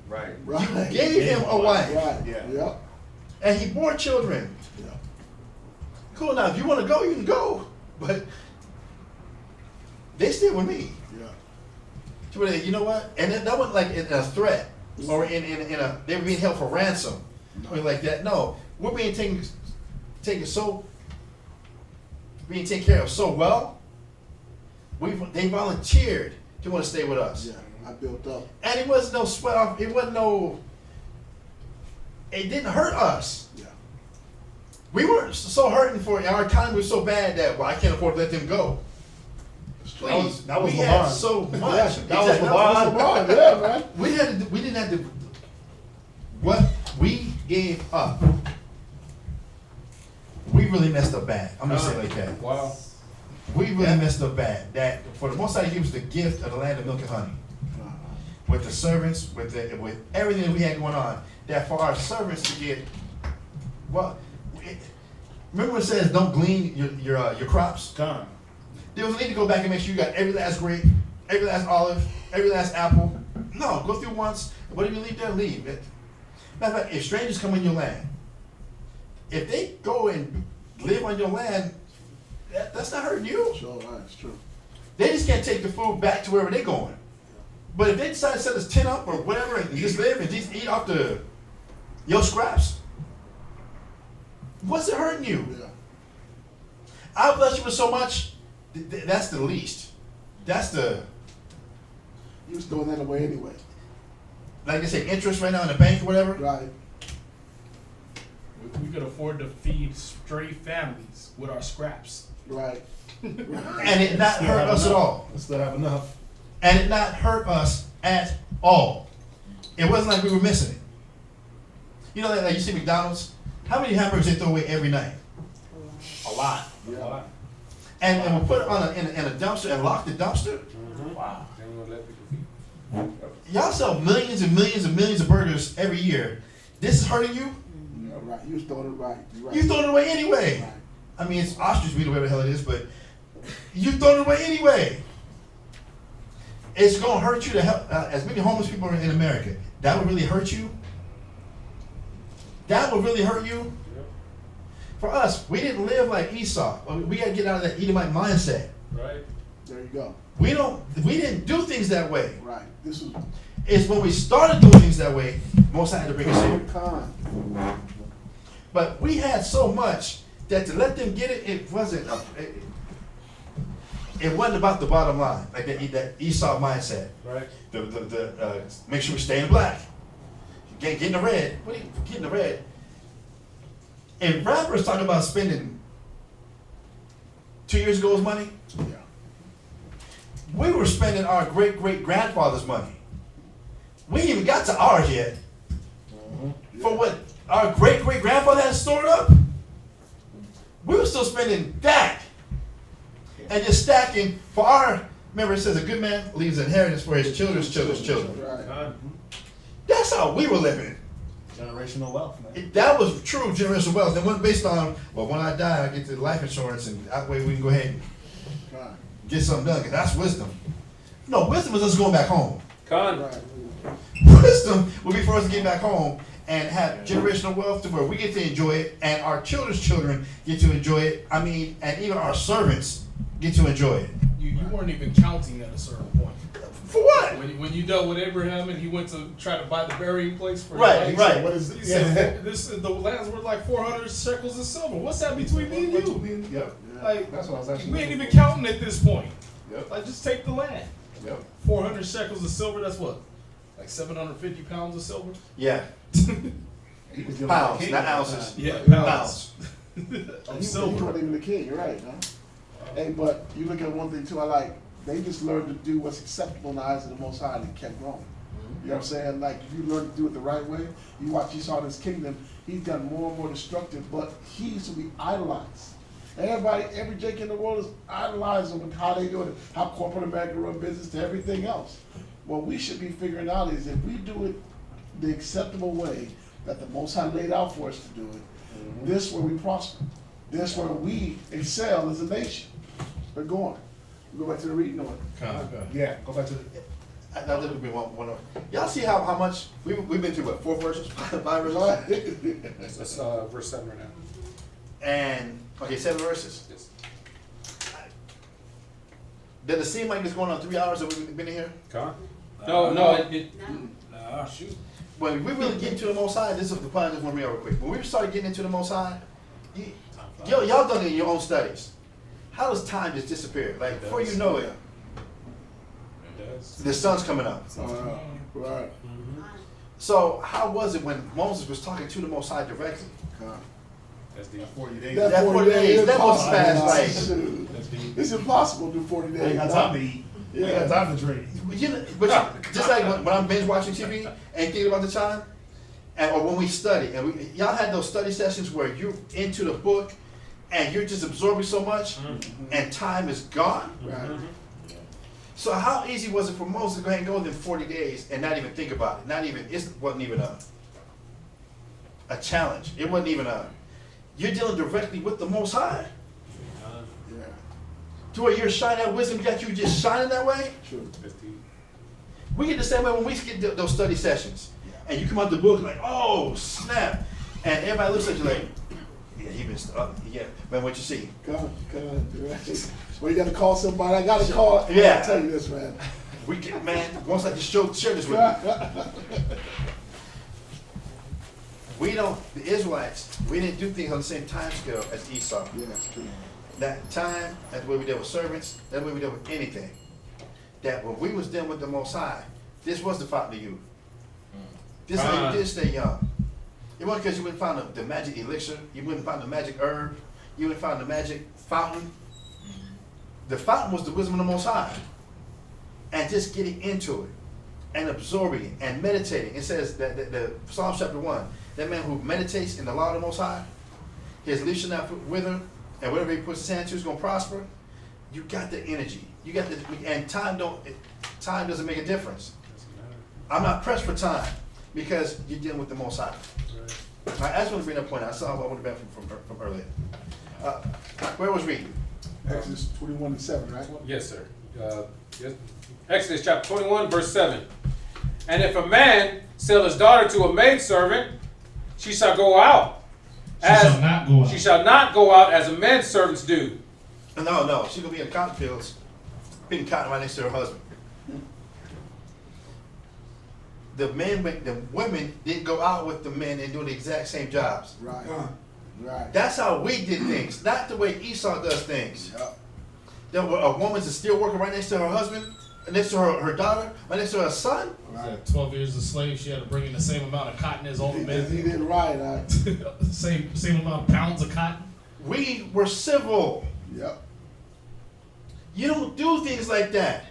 Right. Right. gave him a wife, Right. Yeah. Yeah. and he bore children. Yeah. Cool. Now, if you want to go, you can go, but they stay with me. Yeah. So where they, you know what? And that wasn't like in a threat or in a they were being held for ransom or like that. No, we're being taken care of so well They volunteered to want to stay with us. Yeah, I built up. And it wasn't no sweat off. It wasn't no. It didn't hurt us. Yeah. We weren't so hurting for it. Our economy was so bad that I can't afford to let them go. Please, That was we had LeBron. so much. That was LeBron. Yeah, man. We didn't have to. What we gave up, we really messed up bad. I'm gonna say it like that. Wow. We really messed up bad. That for the Most High, He was the gift of the land of milk and honey. With the servants, with everything that we had going on, that for our servants to get, remember when it says don't glean your crops? Gone. There was a need to go back and make sure you got every last grape, every last olive, every last apple. No, go through once. Whatever you leave there, leave it. Matter of fact, if strangers come in your land, if they go and live on your land, that's not hurting you. Sure, right, it's true. They just can't take the food back to wherever they're going. But if they decide to set this tent up or whatever and just live and just eat off your scraps, what's it hurting you? Yeah. I bless you with so much. That's the least. That's the. You was throwing that away anyway. Like I say, interest right now in the bank or whatever. Right. We could afford to feed stray families with our scraps. Right. And it not hurt us at all. We still have enough. And it not hurt us at all. It wasn't like we were missing it. You know, like you see McDonald's, how many hamburgers they throw away every night? A lot. Yeah. And we'll put it in a dumpster and lock the dumpster. Wow. They ain't gonna let people feed. Y'all sell millions and millions and millions of burgers every year. This is hurting you? Yeah, right. You was throwing it right. You're right. You throwing it away anyway. Right. I mean, it's ostrich meat or whatever the hell it is, but you throwing it away anyway. It's going to hurt you to help as many homeless people are in America. That would really hurt you. That would really hurt you. Yep. For us, we didn't live like Esau. We got to get out of that Edomite mindset. Right. There you go. We didn't do things that way. Right. This was It's when we started doing things that way, most had to bring us here. con. But we had so much that to let them get it, it wasn't about the bottom line, like that Esau mindset. Right. The make sure we stay in black. Get in the red. What do you get in the red? And rappers talking about spending 2 years ago's money. Yeah. We were spending our great-great-grandfather's money. We ain't even got to ours yet. For what our great-great-grandfather had stored up, we were still spending that. And just stacking for our, remember it says a good man leaves an inheritance for his children's children's children. Right. That's how we were living. Generational wealth, man. That was true generational wealth. It wasn't based on, well, when I die, I get the life insurance, and that way we can go ahead and Con. get something done, because that's wisdom. No, wisdom is us going back home. Con. Right. Wisdom will be for us to get back home and have generational wealth to where we get to enjoy it, and our children's children get to enjoy it. I mean, and even our servants get to enjoy it. You weren't even counting at a certain point. For what? When you dealt with Abraham and he went to try to buy the burying place for Right, his right. What is He it? said, the land's worth like 400 shekels of silver. What's that between me and you? Yep. Like, That's what I was actually we ain't looking even for. counting at this point. Yep. Like, just take the land. Yep. 400 shekels of silver, that's what? Like 750 pounds of silver? Yeah. He was giving Pounds, the king not at the ounces. time. Yeah, Pounds. of He silver. wasn't even the king. You're right, man. Hey, but you look at one thing too. I like they just learned to do what's acceptable in the eyes of the Most High, and they kept growing. You know what I'm saying? Like if you learn to do it the right way, you watch Esau in his kingdom. He's gotten more and more destructive, but he used to be idolized. Every Jake in the world is idolizing with how they do it, how corporate America run business to everything else. What we should be figuring out is if we do it the acceptable way that the Most High laid out for us to do it, this where we prosper. This where we excel as a nation. But go on. We go back to the reading order. Yeah, go back to the. I thought that would be one of. Y'all see how much we've been through what 4 verses, 5 verses, That's verse 7 right now. and okay, 7 verses. Yes. Does it seem like it's going on 3 hours that we've been in here? Con. No, shoot. When we really get into the Most High, this is the point I just want to read real quick. When we started getting into the Most High, y'all done it in your own studies. How does time just disappear? Like before you know it, does. The sun's coming up. Right. So how was it when Moses was talking to the Most High directly? That's the 40 days. That That 40 days, that was impossible. fast, like. Shoot. That's deep. It's impossible to do 40 They days. got time to eat. They got time to drink. You know, but just like when I'm binge watching TV and thinking about the time, or when we study, and y'all had those study sessions where you're into the book and you're just absorbing so much, and time is gone. Right. So how easy was it for Moses to go ahead and go within 40 days and not even think about it? It wasn't even a challenge. It wasn't even you're dealing directly with the Most High. Yeah. To where you're shining that wisdom, yet you just shining that way. True. That's deep. We get the same way when we get those study sessions. And you come out the book like, oh, snap. And everybody looks at you like, yeah, he been man, what you see? Come on. Right. Well, you got to call somebody. I got to call. I Yeah. gotta tell you this, man. We get, man, once I just share this with you. The Israelites, we didn't do things on the same time scale as Esau. Yeah, that's true. That time, that's the way we dealt with servants, that's the way we dealt with anything. That when we was dealing with the Most High, this was the fountain of youth. This is how you did stay young. It wasn't because you wouldn't find the magic elixir, you wouldn't find the magic herb, you wouldn't find the magic fountain. The fountain was the wisdom of the Most High. And just getting into it, and absorbing it, and meditating. It says that the Psalms chapter 1, that man who meditates in the law of the Most High, his leaf shall not wither, and whatever he puts his hand to is going to prosper. You got the energy. You got the, and time doesn't make a difference. I'm not pressed for time because you're dealing with the Most High. I just want to bring that point out. I saw what I would have been from earlier. Where was reading? Exodus 21:7, right? Yes, sir. Yes. Exodus chapter 21, verse 7. And if a man sell his daughter to a maidservant, she shall go out. She shall not go out as a man's servants do. No. She's going to be in cotton fields, picking cotton right next to her husband. The women didn't go out with the men and do the exact same jobs. Right. Right. That's how we did things, not the way Esau does things. Yep. A woman's a steel worker right next to her husband, next to her daughter, right next to her son. Right. 12 years a slave, she had to bring in the same amount of cotton as all the men. He did right. same amount of pounds of cotton. We were civil. Yep. You don't do things like that.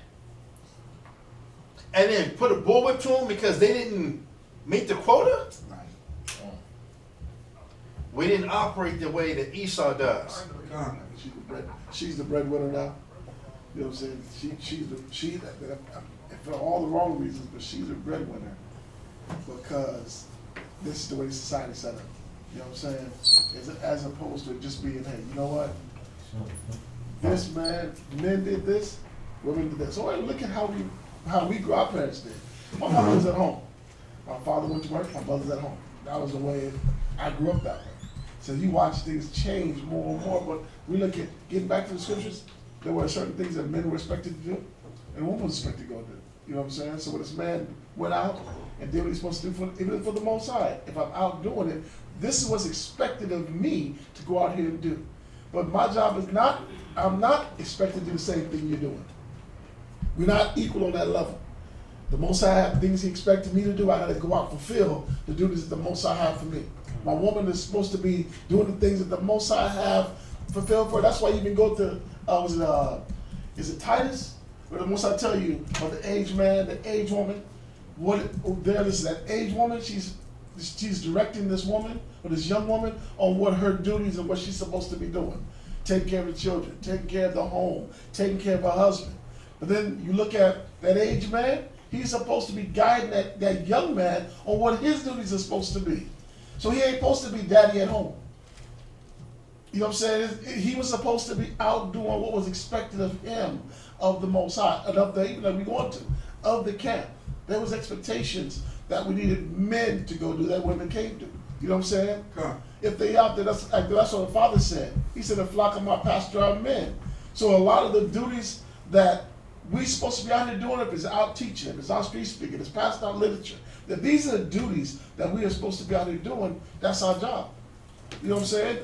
And then put a bullwhip to them because they didn't meet the quota. Right. We didn't operate the way that Esau does. She's the breadwinner now. You know what I'm saying? She for all the wrong reasons, but she's a breadwinner because this is the way society's set up. You know what I'm saying? As opposed to just being, hey, you know what? This man, men did this, women did this. So look at how we grew. Our parents did. My mother was at home. My father went to work. My mother's at home. That was the way I grew up that way. So you watch things change more and more. But we look at getting back to the scriptures. There were certain things that men were expected to do, and women was expected to go do. You know what I'm saying? So when this man went out and did what he's supposed to do, even for the Most High, if I'm out doing it, this is what's expected of me to go out here and do. But my job is not. I'm not expected to do the same thing you're doing. We're not equal on that level. The Most High have things He expected me to do. I got to go out and fulfill the duties that the Most High have for me. My woman is supposed to be doing the things that the Most High have fulfilled for her. That's why you even go to is it Titus? Where the Most High tell you about the aged man, the aged woman. That aged woman. She's directing this woman or this young woman on what her duties and what she's supposed to be doing. Taking care of the children, taking care of the home, taking care of her husband. But then you look at that aged man, he's supposed to be guiding that young man on what his duties are supposed to be. So he ain't supposed to be daddy at home. You know what I'm saying? He was supposed to be out doing what was expected of him, of the Most High, and of the, even like we going to, of the camp. There was expectations that we needed men to go do that women can't do. You know what I'm saying? If they out there, that's what the Father said. He said, the flock of my pasture are men. So a lot of the duties that we supposed to be out here doing, if it's out teaching, if it's out street speaking, if it's passed out literature, that these are the duties that we are supposed to be out here doing. That's our job. You know what I'm saying?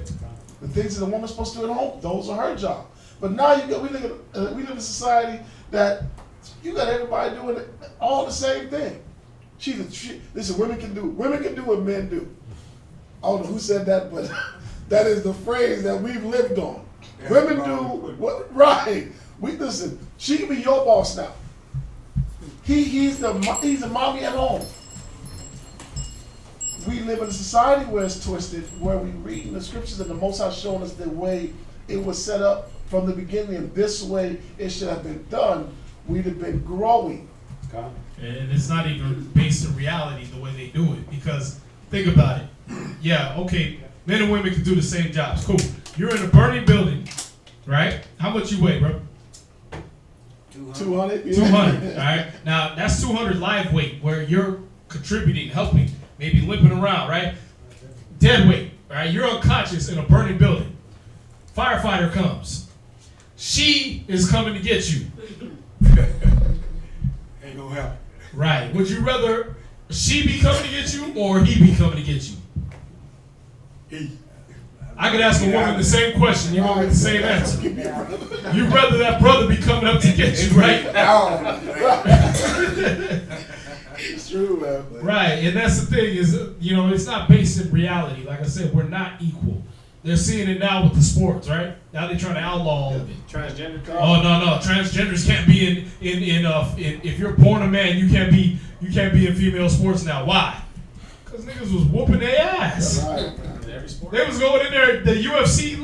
The things that the woman's supposed to do at home, those are her job. But now we live in a society that You got everybody doing all the same thing. Listen, women can do what men do. I don't know who said that, but that is the phrase that we've lived on. Women do what, right? Listen, she can be your boss now. He's the mommy at home. We live in a society where it's twisted, where we read in the scriptures and the Most High showing us the way it was set up from the beginning, and this way it should have been done. We'd have been growing. And it's not even based in reality the way they do it, because think about it. Yeah, okay, men and women can do the same jobs. Cool. You're in a burning building, right? How much you weigh, bro? 200. 200. All right. Now that's 200 live weight, where you're contributing, helping, maybe limping around, right? Dead weight, right? You're unconscious in a burning building. Firefighter comes. She is coming to get you. Ain't gonna happen. Right. Would you rather she be coming to get you or he be coming to get you? I could ask a woman the same question. You won't get the same answer. You'd rather that brother be coming up to get you, right? It's true, man. Right. And that's the thing is, it's not based in reality. Like I said, we're not equal. They're seeing it now with the sports, right? Now they're trying to outlaw all of it. Transgender. Oh no, transgenders can't be in if you're born a man, you can't be in female sports now. Why? Because niggas was whooping their ass. Right. They was going in there. The UFC,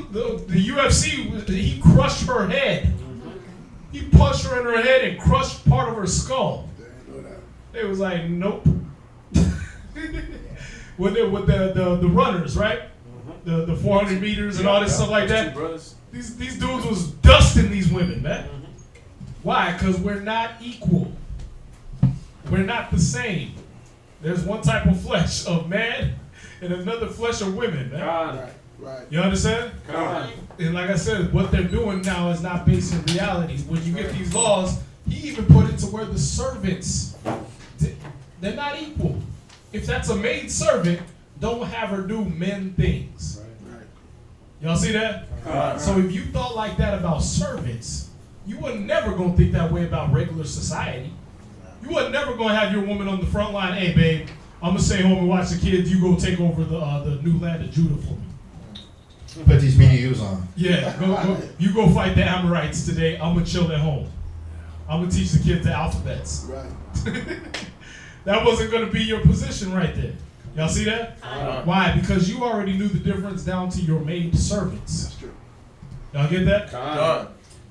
he crushed her head. He punched her in her head and crushed part of her skull. They was like, nope. with the runners, right? The 400 meters and all this stuff like that. These dudes was dusting these women, man. Why? Because we're not equal. We're not the same. There's one type of flesh of man and another flesh of women, man. Right. You understand? And like I said, what they're doing now is not based in reality. When you get these laws, he even put it to where the servants, they're not equal. If that's a maid servant, don't have her do men things. Right. Y'all see that? So if you thought like that about servants, you were never going to think that way about regular society. You were never going to have your woman on the front line, hey babe, I'm going to stay home and watch the kids, you go take over the new land of Judah for me. Put these BDUs on. Yeah, go, you go fight the Amorites today, I'm going to chill at home. I'm going to teach the kids the alphabets. Right. That wasn't going to be your position right there. Y'all see that? Why? Because you already knew the difference down to your maid servants. That's true. Y'all get that?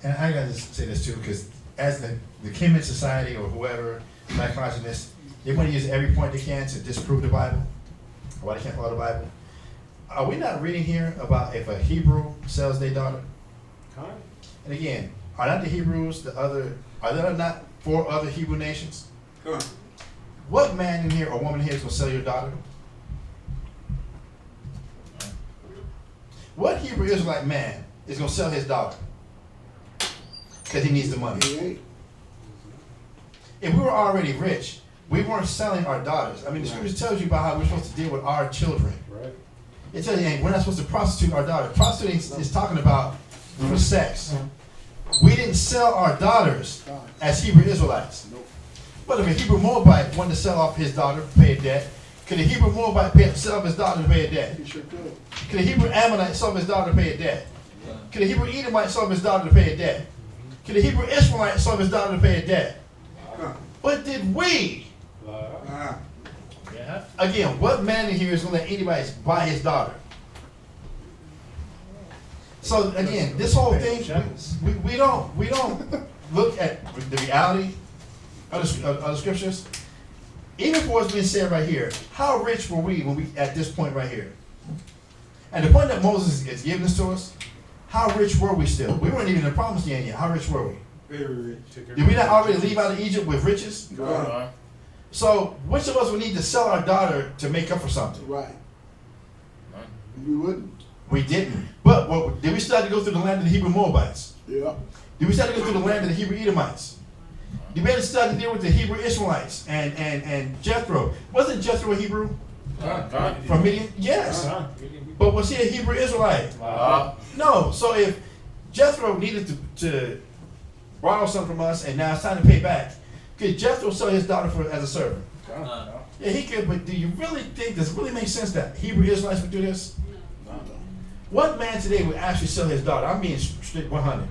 And I gotta just say this too, because as the Kemet Society or whoever, Black Consciousness, they want to use every point they can to disprove the Bible, why they can't follow the Bible. Are we not reading here about if a Hebrew sells their daughter? And again, are not the Hebrews are there not 4 other Hebrew nations? What man in here or woman in here is going to sell your daughter? What Hebrew Israelite man is going to sell his daughter? Because he needs the money. If we were already rich, we weren't selling our daughters. I mean, the scripture tells you about how we're supposed to deal with our children. Right. It tells you, hey, we're not supposed to prostitute our daughter. Prostituting is talking about for sex. We didn't sell our daughters as Hebrew Israelites. But if a Hebrew Moabite wanted to sell off his daughter, pay a debt, could a Hebrew Moabite sell off his daughter to pay a debt? He sure could. Could a Hebrew Ammonite sell off his daughter to pay a debt? Could a Hebrew Edomite sell off his daughter to pay a debt? Could a Hebrew Ishmaelite sell off his daughter to pay a debt? But did we? Yeah. Again, what man in here is going to let anybody buy his daughter? So again, this whole thing, we don't look at the reality of the scriptures. Even for what's being said right here, how rich were we when we at this point right here? And the point that Moses is giving this to us, how rich were we still? We weren't even in the promised land yet. How rich were we? Very rich. Did we not already leave out of Egypt with riches? Right. So which of us would need to sell our daughter to make up for something? Right. We wouldn't. We didn't. But did we start to go through the land of the Hebrew Moabites? Yeah. Did we start to go through the land of the Hebrew Edomites? Did we start to deal with the Hebrew Ishmaelites and Jethro? Wasn't Jethro a Hebrew? From Midian? Yes. But was he a Hebrew Israelite? No. So if Jethro needed to borrowed something from us, and now it's time to pay back. Could Jethro sell his daughter as a servant? Yeah, he could, but do you really think, does it really make sense that Hebrew Israelites would do this? No. What man today would actually sell his daughter? I'm being strict 100. Man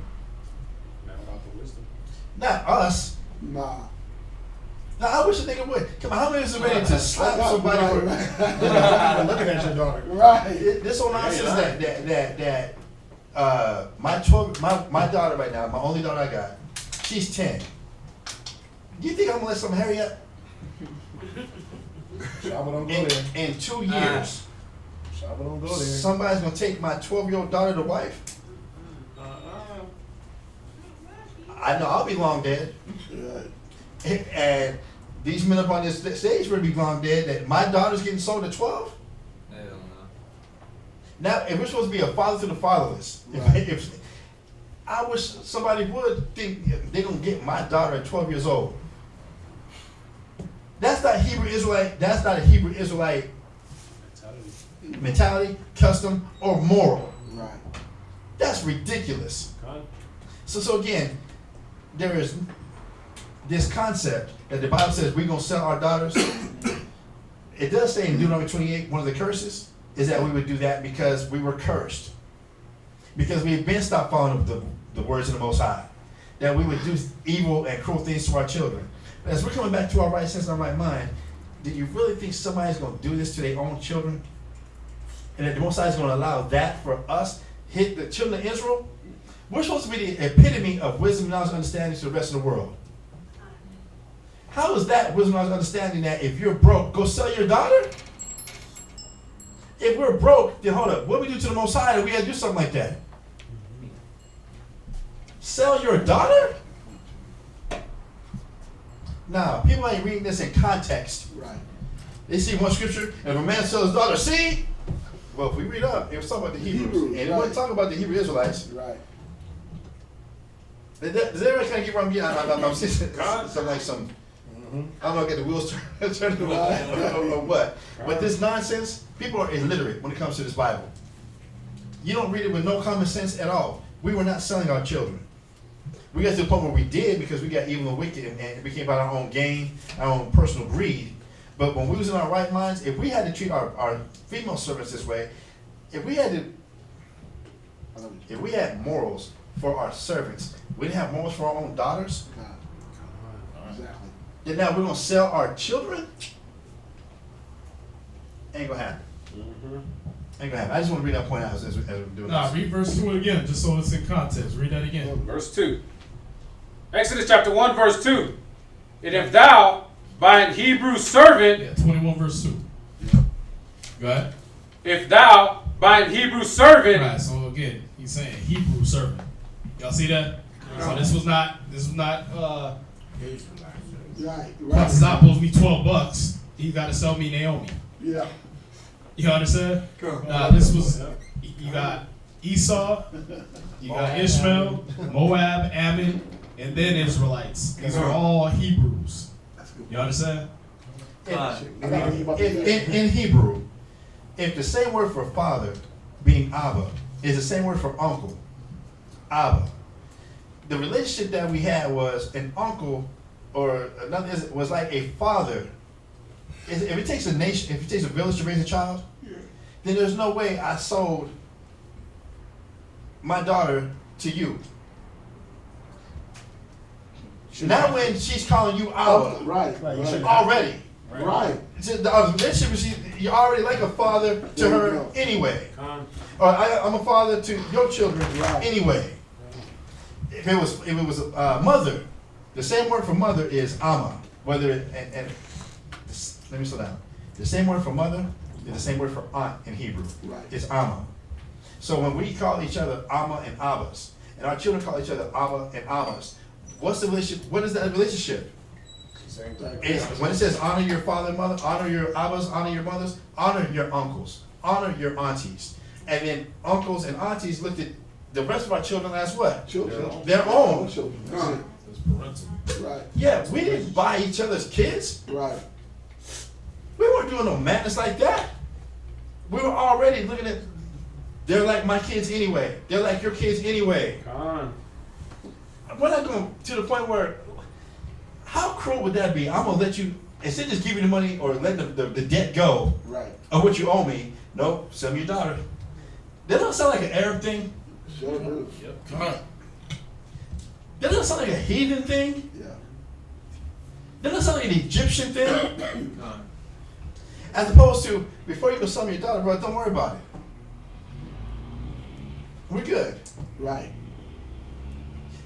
without the wisdom. Not us. Nah. Now, I wish a nigga would. Come on, how many of us are ready to slap somebody for looking at your daughter? Right. this whole nonsense that my daughter right now, my only daughter I got, she's 10. Do you think I'm gonna let some hurry up? Shabba don't go there. In 2 years, Shabba don't go there. somebody's gonna take my 12-year-old daughter to wife. I know I'll be long dead. Right. And these men up on this stage will be long dead that my daughter's getting sold at 12. Hell no. Now, if we're supposed to be a father to the fatherless, Right. if I wish somebody would think they're gonna get my daughter at 12 years old. That's not Hebrew Israelite. That's not a Hebrew Israelite mentality, custom, or moral. Right. That's ridiculous. So again, there is this concept that the Bible says we're gonna sell our daughters. It does say in Deuteronomy 28, one of the curses is that we would do that because we were cursed. Because we had been stopped following the words of the Most High. That we would do evil and cruel things to our children. But as we're coming back to our right sense and our right mind, do you really think somebody's gonna do this to their own children? And that the Most High is gonna allow that for us, hit the children of Israel? We're supposed to be the epitome of wisdom, knowledge, and understanding to the rest of the world. How is that wisdom, knowledge, and understanding that if you're broke, go sell your daughter? If we're broke, then hold up. What do we do to the Most High that we gotta do something like that? Sell your daughter? Now, people ain't reading this in context. Right. They see one scripture, and if a man sells his daughter, see? Well, if we read up, it was talking about the Hebrews. And it wasn't talking about the Hebrew Israelites. Right. Does everybody kind of get where I'm getting? I'm seeing some like some. I don't know, get the wheels turned or what. But this nonsense, people are illiterate when it comes to this Bible. You don't read it with no common sense at all. We were not selling our children. We got to the point where we did because we got evil and wicked and it became about our own gain, our own personal greed. But when we was in our right minds, if we had to treat our female servants this way, if we had morals for our servants, we didn't have morals for our own daughters, Exactly. then now we're going to sell our children? Ain't going to happen. Ain't going to happen. I just want to read that point out as we're doing Nah, this. read verse 2 again, just so it's in context. Read that again. Verse 2. Exodus chapter 1, verse 2. And if thou, by an Hebrew servant, Yeah, 21 verse 2. Go ahead. if thou, by an Hebrew servant, Right, so again, he's saying Hebrew servant. Y'all see that? So this was not Right. Once Zop owes me $12, he got to sell me Naomi. Yeah. You understand? Nah, this was, you got Esau, you got Ishmael, Moab, Ammon, and then Israelites. These are all Hebrews. You understand? In Hebrew, if the same word for father, being Abba, is the same word for uncle, Abba, the relationship that we had was an uncle or another was like a father. If it takes a nation, if it takes a village to raise a child, then there's no way I sold my daughter to you. Not when she's calling you Abba. Right. Already. Right. The relationship is you're already like a father to There you her go. anyway. Or I'm a father to your children anyway. If it was a mother, the same word for mother is ama. Whether and let me slow down. The same word for mother is the same word for aunt in Hebrew. Right. It's ama. So when we call each other ama and abbas, and our children call each other abba and amas, what's the relationship? What is that relationship? It's, when it says honor your father and mother, honor your abbas, honor your mothers, honor your uncles, honor your aunties. And then uncles and aunties looked at the rest of our children as what? Children. Their own. Children. It's parental. Right. Yeah, we didn't buy each other's kids. Right. We weren't doing no madness like that. We were already looking at, they're like my kids anyway. They're like your kids anyway. we're not going to the point where, how cruel would that be? I'm going to let you, instead of just giving the money or letting the debt go, Right. of what you owe me, no, sell me your daughter. That doesn't sound like an Arab thing. Sure do. Come on. That doesn't sound like a heathen thing. Yeah. That doesn't sound like an Egyptian thing. As opposed to, before you go sell me your daughter, bro, don't worry about it. We're good. Right.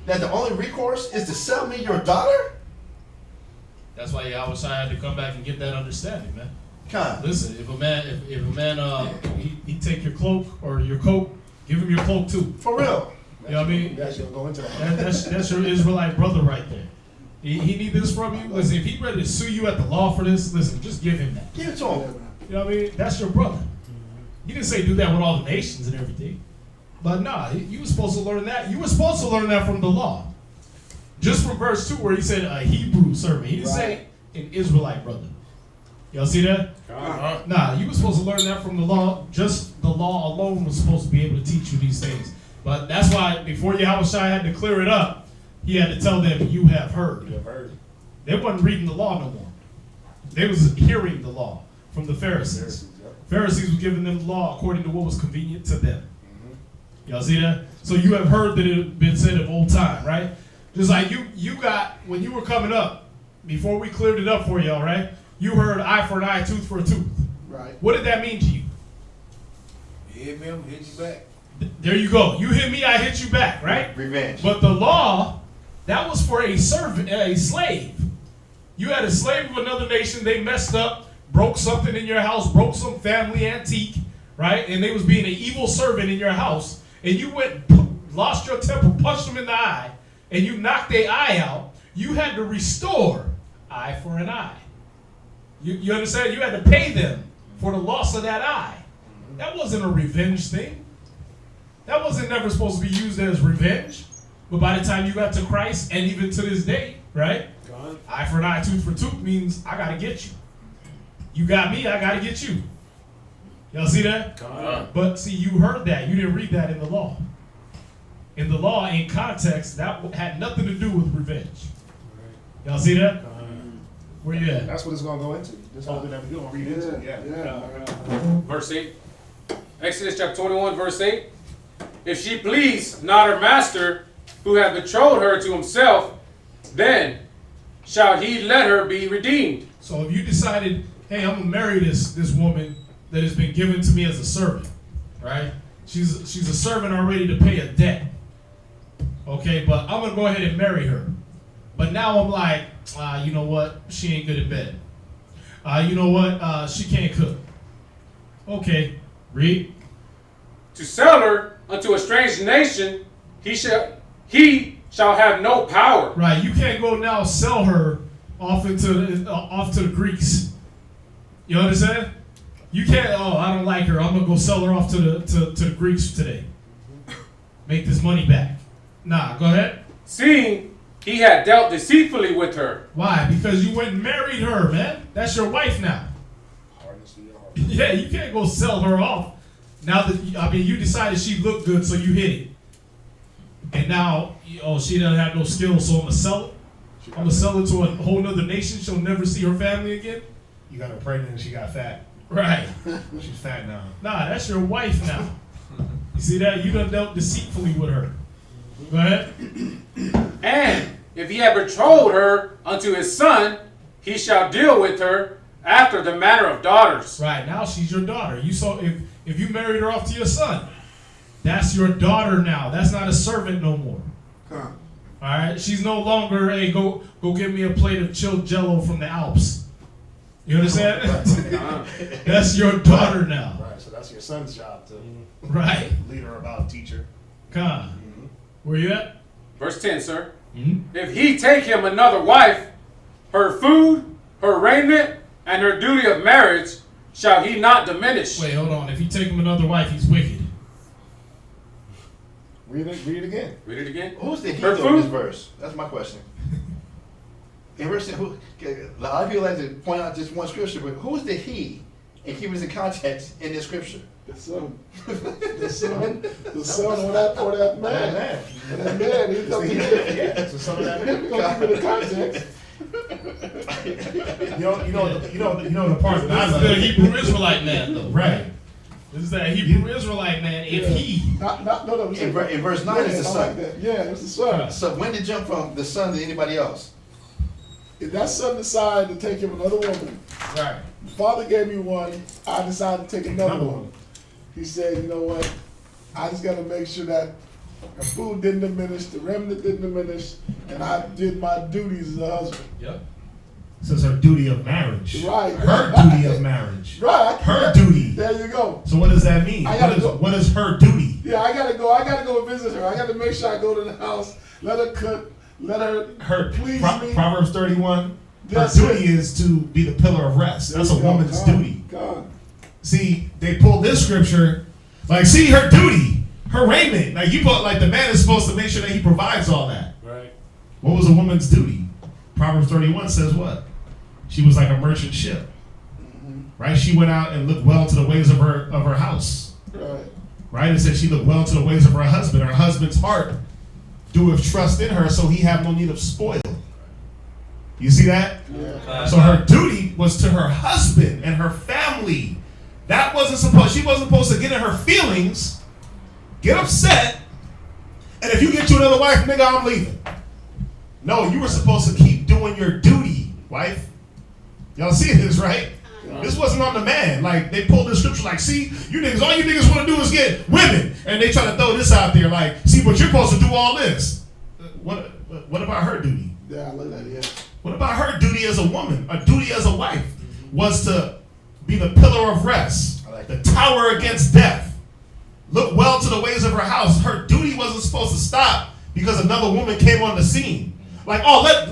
That the only recourse is to sell me your daughter? That's why Yahweh had to come back and get that understanding, man. Come. Listen, if a man, he take your cloak or your coat, give him your cloak too. For real. You know what I mean? That's gonna go into that. That's your Israelite brother right there. He need this from you. Listen, if he ready to sue you at the law for this, listen, just give him that. Give it to him. You know what I mean? That's your brother. He didn't say do that with all the nations and everything. But nah, you were supposed to learn that. You were supposed to learn that from the law. Just from verse 2 where he said a Hebrew servant. He didn't say an Israelite brother. Y'all see that? Nah, you were supposed to learn that from the law. Just the law alone was supposed to be able to teach you these things. But that's why before Yahweh had to clear it up, he had to tell them, you have heard. You have heard. They wasn't reading the law no more. They was hearing the law from the Pharisees. Pharisees were giving them the law according to what was convenient to them. Y'all see that? So you have heard that it had been said of old time, right? Just like you got, when you were coming up, before we cleared it up for y'all, right? You heard eye for an eye, tooth for a tooth. Right. What did that mean to you? You hit me, I'm gonna hit you back. There you go. You hit me, I hit you back, right? Revenge. But the law, that was for a servant, a slave. You had a slave of another nation, they messed up, broke something in your house, broke some family antique, right? And they was being an evil servant in your house, and you went, lost your temper, punched them in the eye, and you knocked their eye out. You had to restore eye for an eye. You understand? You had to pay them for the loss of that eye. That wasn't a revenge thing. That wasn't never supposed to be used as revenge. But by the time you got to Christ, and even to this day, right? Eye for an eye, tooth for tooth means I gotta get you. You got me, I gotta get you. Y'all see that? But see, you heard that. You didn't read that in the law. In the law, in context, that had nothing to do with revenge. Y'all see that? Where you at? That's what it's gonna go into. This whole thing that we're gonna read into. Yeah. Verse 8. Exodus chapter 21, verse 8. If she please not her master, who hath betrothed her to himself, then shall he let her be redeemed. So if you decided, hey, I'm gonna marry this woman that has been given to me as a servant, right? She's a servant already to pay a debt. Okay, but I'm gonna go ahead and marry her. But now I'm like, you know what? She ain't good at bed. You know what? She can't cook. Okay, read. To sell her unto a strange nation, he shall have no power. Right, you can't go now sell her off to the Greeks. You understand? You can't. Oh, I don't like her. I'm gonna go sell her off to the Greeks today. Make this money back. Nah, go ahead. Seeing he had dealt deceitfully with her. Why? Because you went and married her, man. That's your wife now. Yeah, you can't go sell her off. Now that you decided she looked good, so you hit it. And now, she doesn't have no skills, so I'm gonna sell it. I'm gonna sell it to a whole nother nation. She'll never see her family again. You got her pregnant and she got fat. Right. She's fat now. Nah, that's your wife now. You see that? You done dealt deceitfully with her. Go ahead. And if he had betrothed her unto his son, he shall deal with her after the manner of daughters. Right, now she's your daughter. You saw if you married her off to your son, that's your daughter now. That's not a servant no more. All right, she's no longer, hey, go get me a plate of chilled Jello from the Alps. You understand? That's your daughter now. Right, so that's your son's job to lead her about, teach her. Where you at? Verse 10, sir. If he take him another wife, her food, her raiment, and her duty of marriage shall he not diminish. Wait, hold on. If he take him another wife, he's wicked. Read it again. Read it again. Who's the he Her in food? this verse? That's my question. In verse, a lot of people like to point out just one scripture, but who's the he? And keep it in context in this scripture. The son. The son or that man. That man. He's up to It's the son of that man. We're gonna keep it in context. You know the part that This I is the love. Hebrew Israelite man, though. Right. This is that Hebrew Israelite man. If he, No. In verse 9 is the I son. like that. Yeah, it's the son. So when did it jump from the son to anybody else? If that son decided to take him another woman, right? the father gave me one, I decided to take another one. He said, you know what, I just gotta make sure that the food didn't diminish, the remnant didn't diminish, and I did my duties as a husband. Yep. This is her duty of marriage. Right. Her duty of marriage. Right. Her duty. There you go. So what does that mean? I gotta go. What is her duty? Yeah, I gotta go visit her. I gotta make sure I go to the house, let her cook, let her please me. Proverbs 31. That's her duty it. is to be the pillar of rest. That's a There you go. woman's God, duty. God. See, they pulled this scripture, like, see her duty, her raiment. Like you put, like the man is supposed to make sure that he provides all that. Right. What was a woman's duty? Proverbs 31 says what? She was like a merchant ship. Right? She went out and looked well to the ways of her house. Right. Right? It said she looked well to the ways of her husband. Her husband's heart doeth trust in her, so he have no need of spoil. You see that? Yeah. So her duty was to her husband and her family. She wasn't supposed to get in her feelings, get upset, and if you get you another wife, nigga, I'm leaving. No, you were supposed to keep doing your duty, wife. Y'all see this, right? This wasn't on the man. Like, they pulled this scripture like, see, you niggas, all you niggas want to do is get women. And they try to throw this out there like, see, but you're supposed to do all this. What about her duty? Yeah, I look at it, yeah. What about her duty as a woman? A duty as a wife was to be the pillar of rest, the tower against death. Look well to the ways of her house. Her duty wasn't supposed to stop because another woman came on the scene. Like, oh, let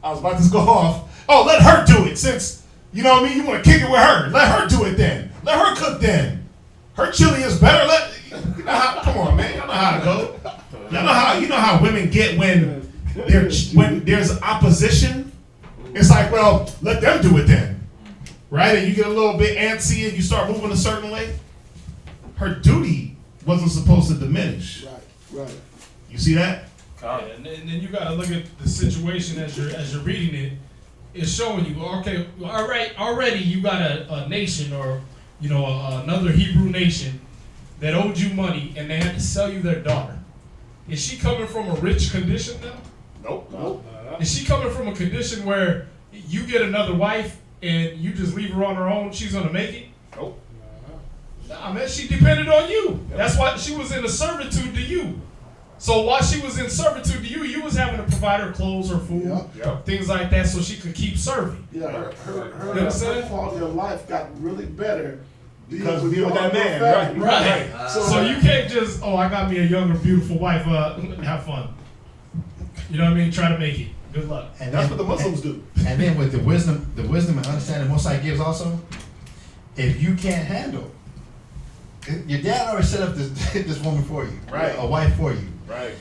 I was about to go off. Oh, let her do it since, you know what I mean? You want to kick it with her. Let her do it then. Let her cook then. Her chili is better. Come on, man. Y'all know how to go. You know how women get when there's opposition. It's like, well, let them do it then. Right? And you get a little bit antsy and you start moving a certain way. Her duty wasn't supposed to diminish. Right. You see that? Yeah, and then you got to look at the situation as you're reading it. It's showing you, okay, all right, already you got a nation or, another Hebrew nation that owed you money and they had to sell you their daughter. Is she coming from a rich condition now? Nope. Is she coming from a condition where you get another wife and you just leave her on her own, she's going to make it? Nope. Nah, man, she depended on you. That's why she was in a servitude to you. So while she was in servitude to you, you was having to provide her clothes, her food, things like that, so she could keep serving. Yeah, her quality of life got really better because we with that man, right. So you can't just, I got me a younger, beautiful wife. Have fun. You know what I mean? Try to make it. Good luck. And that's what the Muslims do. And then with the wisdom and understanding Most High gives also, if you can't handle, your dad already set up this woman for you, right? A wife for you, right?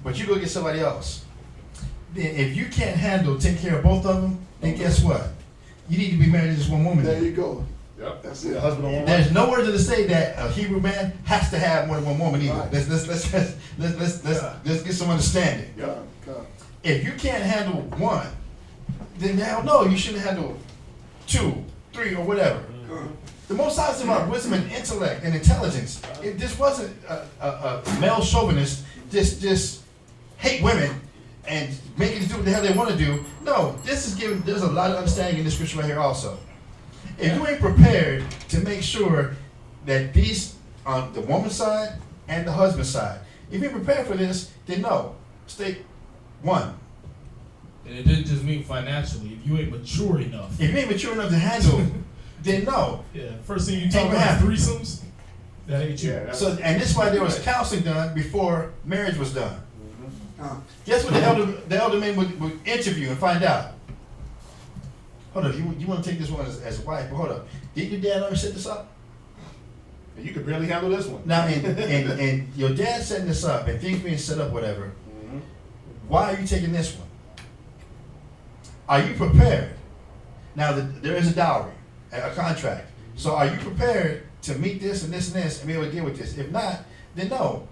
But you go get somebody else. Then if you can't handle taking care of both of them, then guess what? You need to be married to just one woman. There you go. Yep. That's it. Husband and one wife. There's nowhere to say that a Hebrew man has to have more than one woman either. Right. Let's get some understanding. Yep. If you can't handle one, then hell no, you shouldn't handle 2, 3, or whatever. The Most High is about wisdom and intellect and intelligence. This wasn't a male chauvinist, just hate women and making them do what the hell they want to do. No, this is giving, there's a lot of understanding in this scripture right here also. If you ain't prepared to make sure that these, on the woman's side and the husband's side, if you're prepared for this, then no, stay one. And it didn't just mean financially. If you ain't mature enough. If you ain't mature enough to handle, then no. Yeah, first thing you talk about threesomes, that ain't you. Yeah, so, and this is why there was counseling done before marriage was done. Guess what the elder man would interview and find out. Hold up, you want to take this one as a wife, but hold up. Did your dad already set this up? You could barely handle this one. Now, and your dad setting this up and things being set up, whatever, why are you taking this one? Are you prepared? Now, there is a dowry, a contract. So are you prepared to meet this and this and this and be able to deal with this? If not, then no.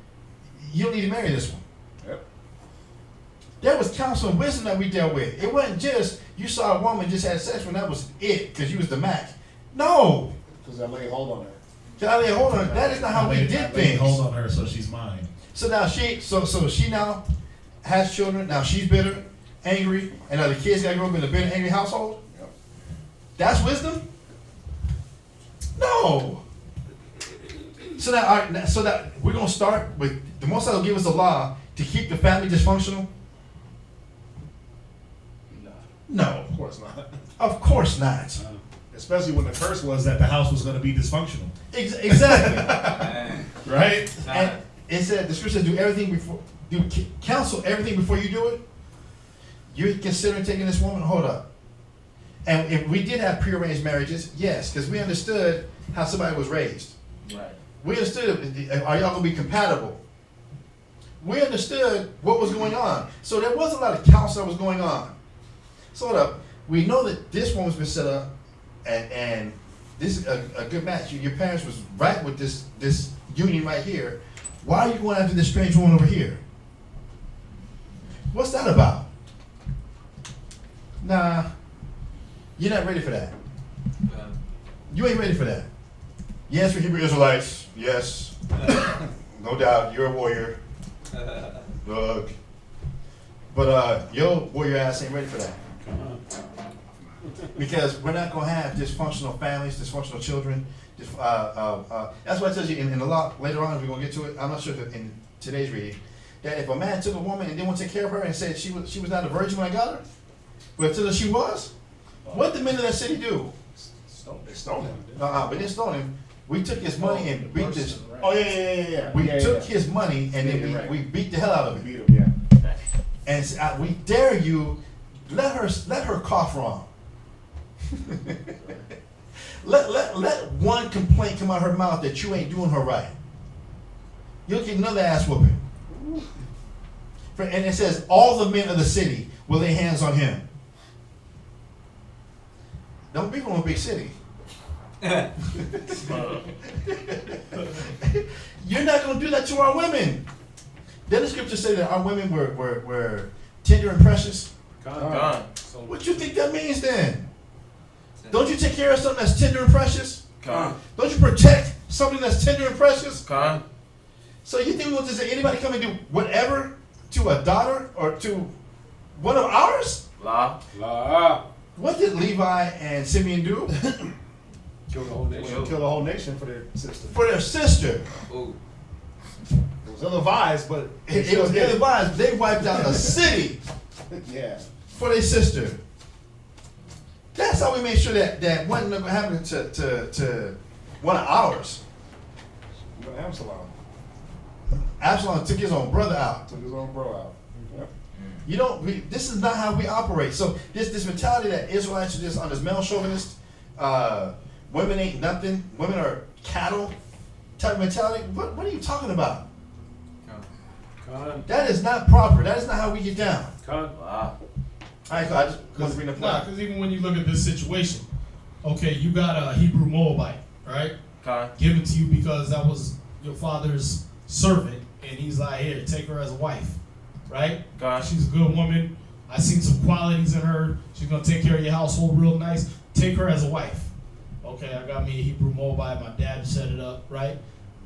You don't need to marry this one. Yep. There was counsel and wisdom that we dealt with. It wasn't just you saw a woman just had sex when that was it because you was the Mac. No. Because I lay hold on her. Can I lay hold on her? That is not how we did things. Hold on her, so she's mine. So now she now has children. Now she's bitter, angry, and now the kids got to grow up in a bitter, angry household. Yep. That's wisdom? No. So now, all right, so that we're gonna start with the Most High will give us a law to keep the family dysfunctional. No. Of course not. Of course not. Especially when the curse was that the house was going to be dysfunctional. Exactly. Right? And it said the scripture says counsel everything before you do it. You're considering taking this woman. Hold up. And if we did have prearranged marriages, yes, because we understood how somebody was raised. Right. We understood, are y'all going to be compatible? We understood what was going on. So there was a lot of counsel that was going on. So hold up. We know that this woman's been set up, and this is a good match. Your parents was right with this union right here. Why are you going after this strange woman over here? What's that about? Nah, you're not ready for that. You ain't ready for that. Yes, for Hebrew Israelites. Yes. No doubt, you're a warrior. Look. But your warrior ass ain't ready for that. Because we're not going to have dysfunctional families, dysfunctional children. That's why I tell you in the law, later on, if we're going to get to it, I'm not sure if in today's reading, that if a man took a woman and didn't want to take care of her and said she was not a virgin when I got her, but until she was, what did the men of that city do? They stoned him. But they stoned him. We took his money and beat this. Oh, yeah. We took his money and then we beat the hell out of Beat him. him, yeah. And we dare you, let her cough wrong. let one complaint come out of her mouth that you ain't doing her right. You'll get another ass whooping. And it says, all the men of the city will lay hands on him. Don't be from a big city. You're not going to do that to our women. Then the scripture say that our women were tender and precious. God. What you think that means then? Don't you take care of something that's tender and precious? God. Don't you protect something that's tender and precious? God. So you think we'll just say anybody come and do whatever to a daughter or to one of ours? La. What did Levi and Simeon do? Kill the whole nation. Kill the whole nation for their sister. For their sister. Ooh. It was ill-advised, but It was ill-advised. They wiped out a city yeah. for their sister. That's how we made sure that wasn't going to happen to one of ours. Absalom. Absalom took his own brother out. Took his own bro out. Yep. This is not how we operate. So this mentality that Israelites are just on this male chauvinist, women ain't nothing, women are cattle type mentality. What are you talking about? That is not proper. That is not how we get down. La. I just want to bring the point. Because even when you look at this situation, okay, you got a Hebrew Moabite, right? God. Given to you because that was your father's servant, and he's like, here, take her as a wife, right? God. She's a good woman. I seen some qualities in her. She's gonna take care of your household real nice. Take her as a wife. Okay, I got me a Hebrew Moabite. My dad set it up, right?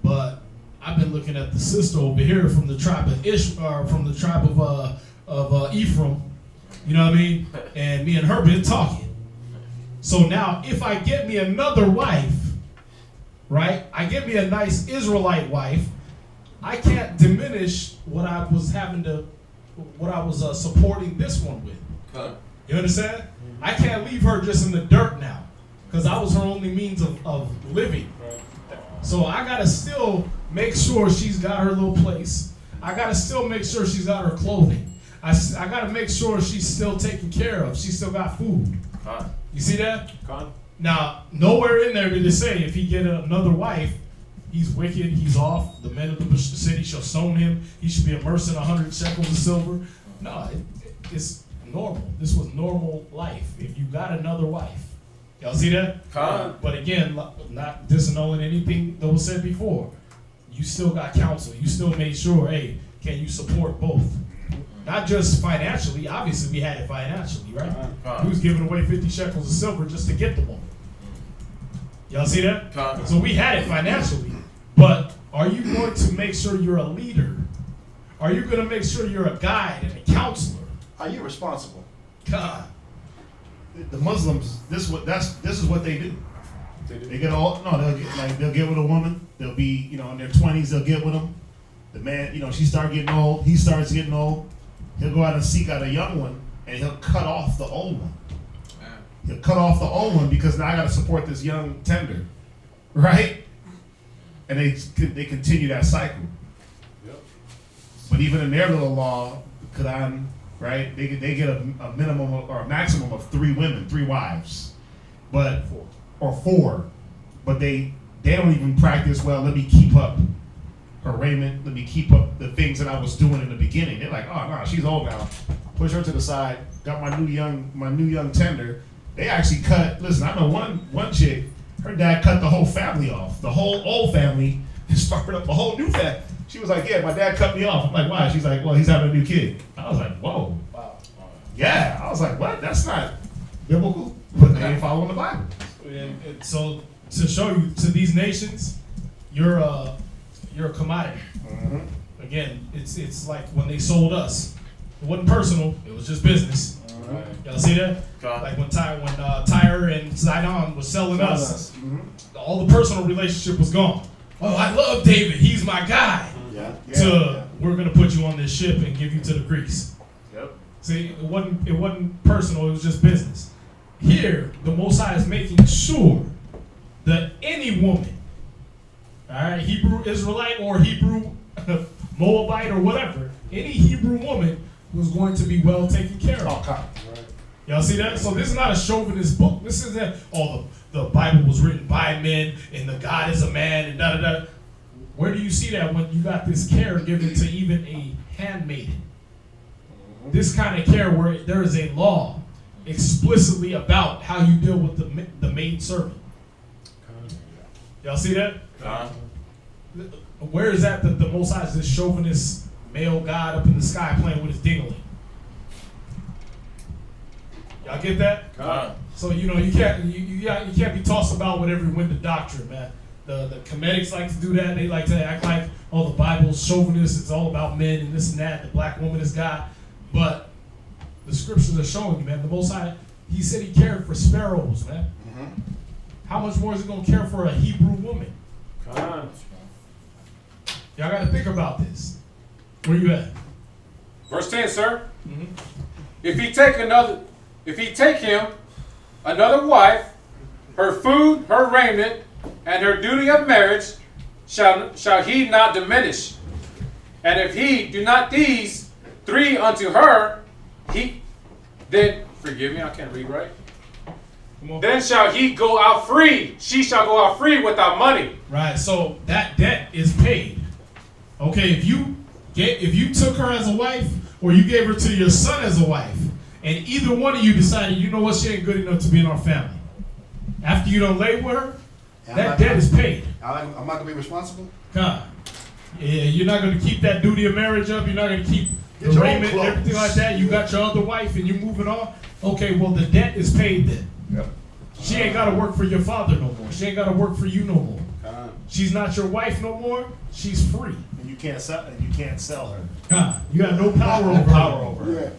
But I've been looking at the sister over here from the tribe of Ephraim. You know what I mean? And me and her been talking. So now, if I get me another wife, right? I get me a nice Israelite wife. I can't diminish what I was supporting this one with. You understand? I can't leave her just in the dirt now, because I was her only means of living. So I gotta still make sure she's got her little place. I gotta still make sure she's got her clothing. I gotta make sure she's still taken care of. She still got food. You see that? Now, nowhere in there did it say if he get another wife, he's wicked, he's off. The men of the city shall stone him. He should be immersed in 100 shekels of silver. No, it's normal. This was normal life. If you got another wife, Y'all see that? But again, not disannulling anything that was said before. You still got counsel. You still made sure, hey, can you support both? Not just financially. Obviously, we had it financially, right? He was giving away 50 shekels of silver just to get the woman. Y'all see that? So we had it financially. But are you going to make sure you're a leader? Are you going to make sure you're a guide and a counselor? Are you responsible? God. The Muslims, this is what they do. They get all they'll get with a woman. They'll be in their 20s. They'll get with them. The man, she starts getting old. He starts getting old. He'll go out and seek out a young one, and he'll cut off the old one. He'll cut off the old one because now I got to support this young tender, right? And they continue that cycle. Yep. But even in their little law, Quran, right? They get a minimum or a maximum of 3 women, 3 wives, but or 4. But they don't even practice. Well, let me keep up her raiment. Let me keep up the things that I was doing in the beginning. They're like, oh no, she's old now. Push her to the side. Got my new young tender. They actually cut. Listen, I know one chick. Her dad cut the whole family off. The whole old family and started up a whole new family. She was like, yeah, my dad cut me off. I'm like, why? She's like, well, he's having a new kid. I was like, whoa. Wow. Yeah. I was like, what? That's not biblical. But they ain't following the Bible. And so to show you to these nations, you're a commodity. Mm-hmm. Again, it's like when they sold us. It wasn't personal. It was just business. Right. Y'all see that? Like when Tyre and Sidon was selling us, all the personal relationship was gone. Oh, I love David. He's my guy. We're gonna put you on this ship and give you to the Greeks. Yep. See, it wasn't personal. It was just business. Here, the Most High is making sure that any woman, all right, Hebrew Israelite or Hebrew Moabite or whatever, any Hebrew woman was going to be well taken care of. Right. Y'all see that? So this is not a chauvinist book. This isn't, the Bible was written by men and the God is a man and da-da-da. Where do you see that when you got this care given to even a handmaiden? This kind of care where there is a law explicitly about how you deal with the maid servant. Y'all see that? Where is that the Most High is this chauvinist male God up in the sky playing with his dingling? Y'all get that? So you can't be tossed about with every wind of doctrine, man. The Comedics like to do that. They like to act like, the Bible's chauvinist. It's all about men and this and that. The black woman is God, but the scriptures are showing you, man. The Most High, He said He cared for sparrows, man. Mm-hmm. How much more is He gonna care for a Hebrew woman? Y'all got to think about this. Where you at? Verse 10, sir. Mm-hmm. If he take him another wife, her food, her raiment, and her duty of marriage shall he not diminish. And if he do not these 3 unto her, then forgive me, I can't read right. Then shall he go out free. She shall go out free without money. Right. So that debt is paid. Okay. If you took her as a wife, or you gave her to your son as a wife, and either one of you decided, you know what, she ain't good enough to be in our family. After you don't lay with her, that debt is paid. I'm not going to be responsible? God. Yeah, you're not going to keep that duty of marriage up. You're not going to keep the raiment and everything like that. You got your other wife and you're moving on. Okay, well, the debt is paid then. Yep. She ain't got to work for your father no more. She ain't got to work for you no more. She's not your wife no more. She's free. And you can't sell her. God, you got no power over her.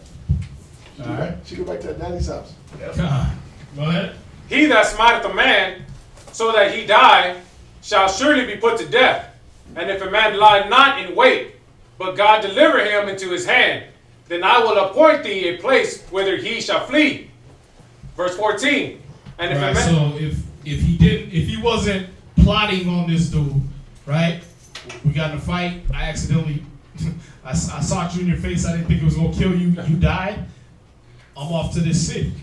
Yeah. All right. She go back to her daddy's house. Yep. God. Go ahead. He that smiteth a man so that he die shall surely be put to death. And if a man lie not in wait, but God deliver him into his hand, then I will appoint thee a place whither he shall flee. Verse 14. And if a man, so if he wasn't plotting on this dude, right? We got in a fight. I accidentally I socked you in your face. I didn't think it was gonna kill you. You died. I'm off to this city.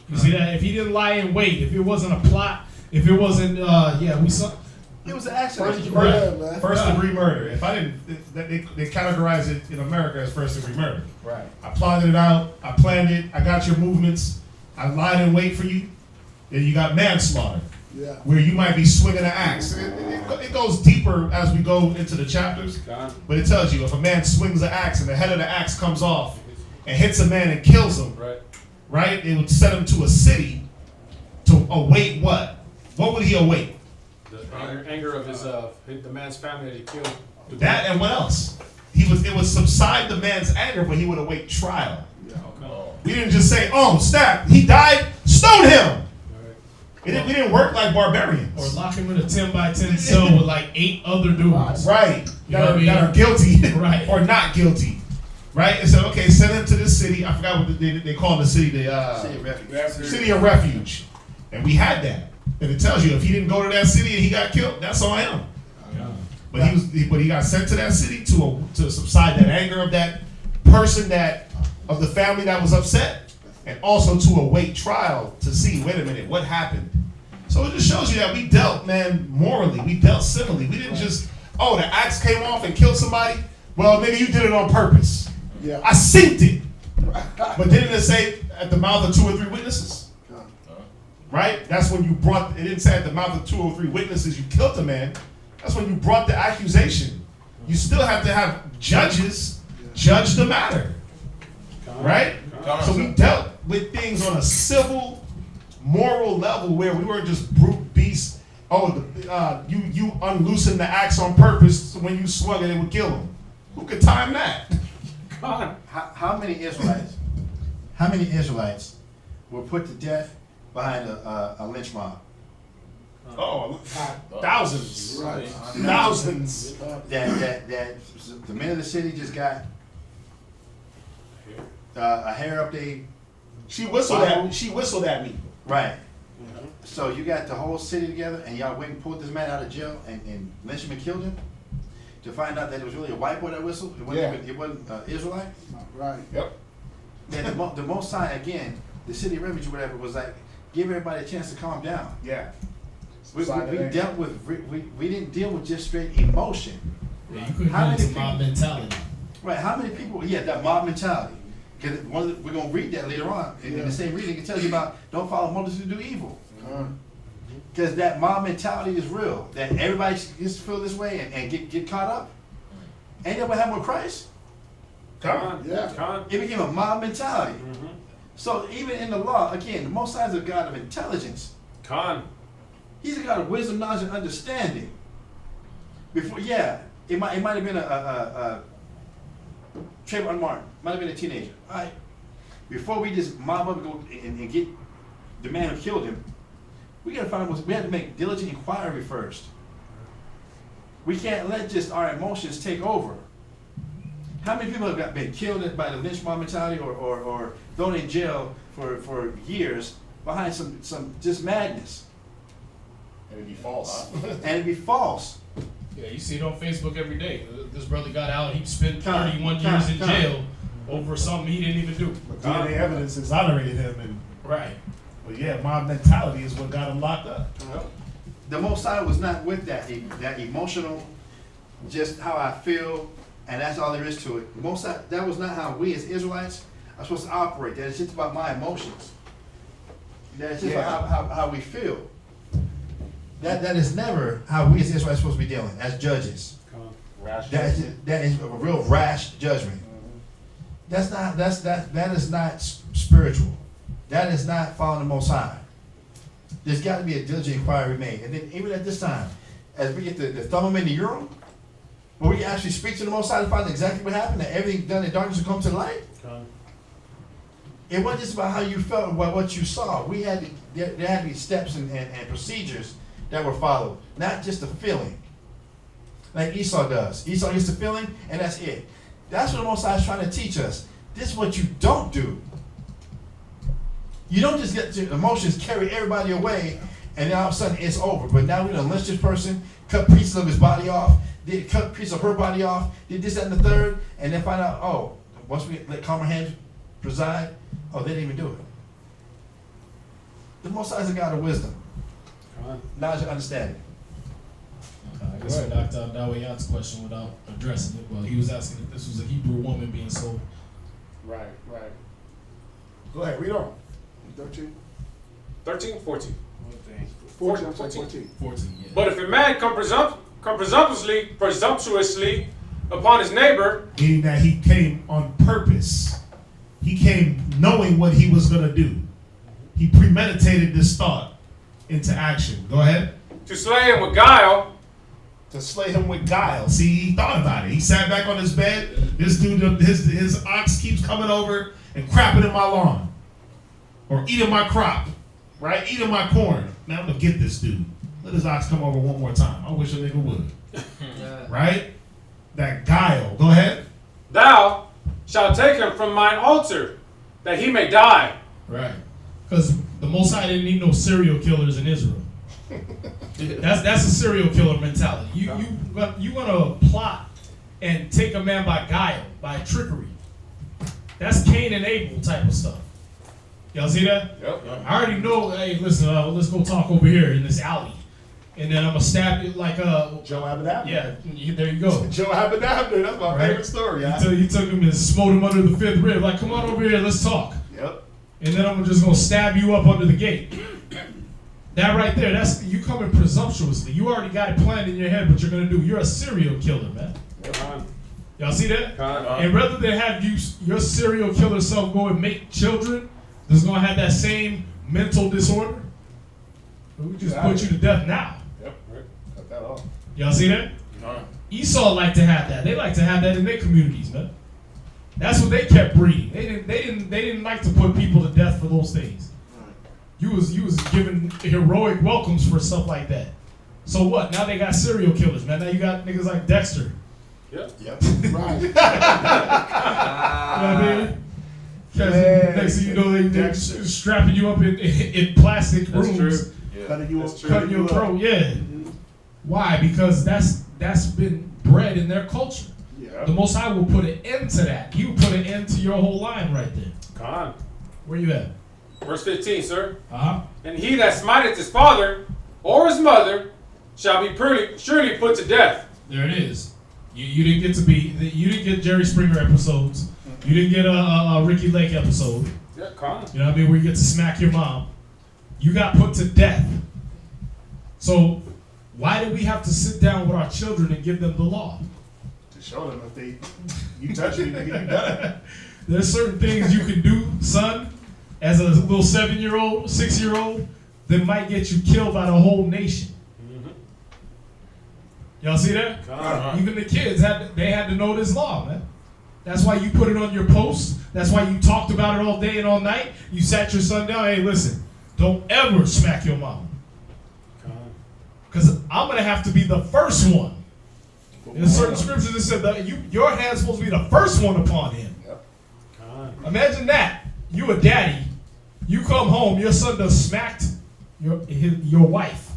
You see that? If he didn't lie in wait, if it wasn't a plot, if it wasn't, we saw. It was an accident. First degree murder. If I didn't, they categorize it in America as first degree murder. Right. I plotted it out. I planned it. I got your movements. I lied in wait for you. Then you got manslaughter, Yeah. where you might be swinging an axe. It goes deeper as we go into the chapters, but it tells you if a man swings an axe and the head of the axe comes off and hits a man and kills him, right? It would set him to a city to await what? What would he await? The anger of the man's family that he killed. That and what else? It would subside the man's anger, but he would await trial. We didn't just say, oh, snap, he died, stone him. We didn't work like barbarians. Or lock him in a 10 by 10 cell with like 8 other dudes. Right. You know what I mean? That are guilty Right. or not guilty. Right? And so, okay, send him to this city. I forgot what they call the city. City of refuge. City of refuge. And we had that. And it tells you if he didn't go to that city and he got killed, that's on him. But he got sent to that city to subside that anger of that person of the family that was upset, and also to await trial to see, wait a minute, what happened? So it just shows you that we dealt, man, morally. We dealt civilly. We didn't just, oh, the axe came off and killed somebody. Well, maybe you did it on purpose. Yeah. I synced it. But didn't it say at the mouth of 2 or 3 witnesses? Right? That's when you brought, it didn't say at the mouth of 2 or 3 witnesses you killed a man. That's when you brought the accusation. You still have to have judges judge the matter. Right? So we dealt with things on a civil, moral level where we weren't just brute beasts. Oh, you unloosened the axe on purpose so when you swung it would kill him. Who could time that? How many Israelites were put to death behind a lynch mob? Oh, thousands. Right. Thousands. That the men of the city just got a hair up they. She whistled at me. Right. So you got the whole city together and y'all went and pulled this man out of jail and lynched him and killed him to find out that it was really a white boy that whistled. It wasn't Israelite. Right. Yep. Then the Most High, again, the city of refuge or whatever, was like, give everybody a chance to calm down. Yeah. We dealt with, we didn't deal with just straight emotion. Yeah, you couldn't get into mob mentality. Right, how many people, that mob mentality. Because we're going to read that later on. In the same reading, it tells you about don't follow mothers who do evil. Because that mob mentality is real. That everybody gets to feel this way and get caught up. Ain't that what happened with Christ? Yeah. It became a mob mentality. So even in the law, again, the Most High is a God of intelligence. He's a God of wisdom, knowledge, and understanding. Before, it might have been a Trayvon Martin, might have been a teenager. All right. Before we just mob up and go and get the man who killed him, we gotta find we have to make diligent inquiry first. We can't let just our emotions take over. How many people have been killed by the lynch mob mentality or thrown in jail for years behind some just madness? And it'd be false. And it'd be false. Yeah, you see it on Facebook every day. This brother got out. He spent 31 years in jail over something he didn't even do. But DNA evidence exonerated him. And right. But yeah, mob mentality is what got him locked up. The Most High was not with that emotional, just how I feel, and that's all there is to it. Most High, that was not how we as Israelites are supposed to operate. That is just about my emotions. That's just about how we feel. That is never how we as Israelites are supposed to be dealing as judges. That is a real rash judgment. That is not spiritual. That is not following the Most High. There's got to be a diligent inquiry made. And then even at this time, as we get the thumb them in the urim, where we can actually speak to the Most High to find exactly what happened, that everything done in darkness will come to light. It wasn't just about how you felt about what you saw. There had to be steps and procedures that were followed, not just a feeling. Like Esau does. Esau gets the feeling, and that's it. That's what the Most High is trying to teach us. This is what you don't do. You don't just get your emotions, carry everybody away, and then all of a sudden it's over. But now we done lynched this person, cut pieces of his body off, did cut pieces of her body off, did this, that, and the third, and then find out, once we let calmer hands preside, they didn't even do it. The Most High is a God of wisdom, knowledge and understanding. I guess we knocked out Dawayat's question without addressing it. Well, he was asking if this was a Hebrew woman being sold. Right. Go ahead, read on. 13. 13, 14. 14, I'm sorry, 14. 14, yeah. But if a man come presumptuously upon his neighbor, meaning that he came on purpose. He came knowing what he was going to do. He premeditated this thought into action. Go ahead. to slay him with guile, To slay him with guile. See, he thought about it. He sat back on his bed. This dude, his ox keeps coming over and crapping in my lawn. Or eating my crop. Right? Eating my corn. Now I'm going to get this dude. Let his ox come over one more time. I wish a nigga would. Right? That guile. Go ahead. thou shalt take him from mine altar, that he may die. Right. Because the Most High didn't need no serial killers in Israel. That's a serial killer mentality. You gonna plot and take a man by guile, by trickery. That's Cain and Abel type of stuff. Y'all see that? Yep. I already know. Hey, listen, let's go talk over here in this alley, and then I'm gonna stab you like Joe Abinadab. Yeah, there you go. Joe Abinadab, that's my favorite story. You took him and smote him under the fifth rib. Like, come on over here, let's talk. Yep. And then I'm just gonna stab you up under the gate. That right there, that's you coming presumptuously. You already got it planned in your head what you're gonna do. You're a serial killer, man. Y'all see that? And rather than have your serial killer self go and make children that's gonna have that same mental disorder, we just put you to death now. Yep. Cut that off. Y'all see that? Esau like to have that. They like to have that in their communities, man. That's what they kept breeding. They didn't like to put people to death for those things. You was giving heroic welcomes for stuff like that. So what? Now they got serial killers, man. Now you got niggas like Dexter. Yep. Right. You know what I mean? Next thing you know, they're strapping you up in plastic rooms. Yeah. Cutting your throat. Yeah. Why? Because that's been bred in their culture. Yeah. The Most High will put an end to that. He will put an end to your whole line right there. Come on. Where you at? Verse 15, sir. Uh-huh. And he that smiteth his father or his mother shall be surely put to death. There it is. You didn't get Jerry Springer episodes. You didn't get a Ricky Lake episode. Yeah, come on. You know what I mean? Where you get to smack your mom. You got put to death. So why do we have to sit down with our children and give them the law? To show them if you touch me, nigga, you done. There's certain things you can do, son, as a little 7-year-old, 6-year-old, that might get you killed by the whole nation. Y'all see that? Even the kids had to know this law, man. That's why you put it on your post. That's why you talked about it all day and all night. You sat your son down. Hey, listen, don't ever smack your mom. Because I'm going to have to be the first one. In certain scriptures, it said that your hand's supposed to be the first one upon him. Imagine that. You a daddy. You come home, your son done smacked your wife.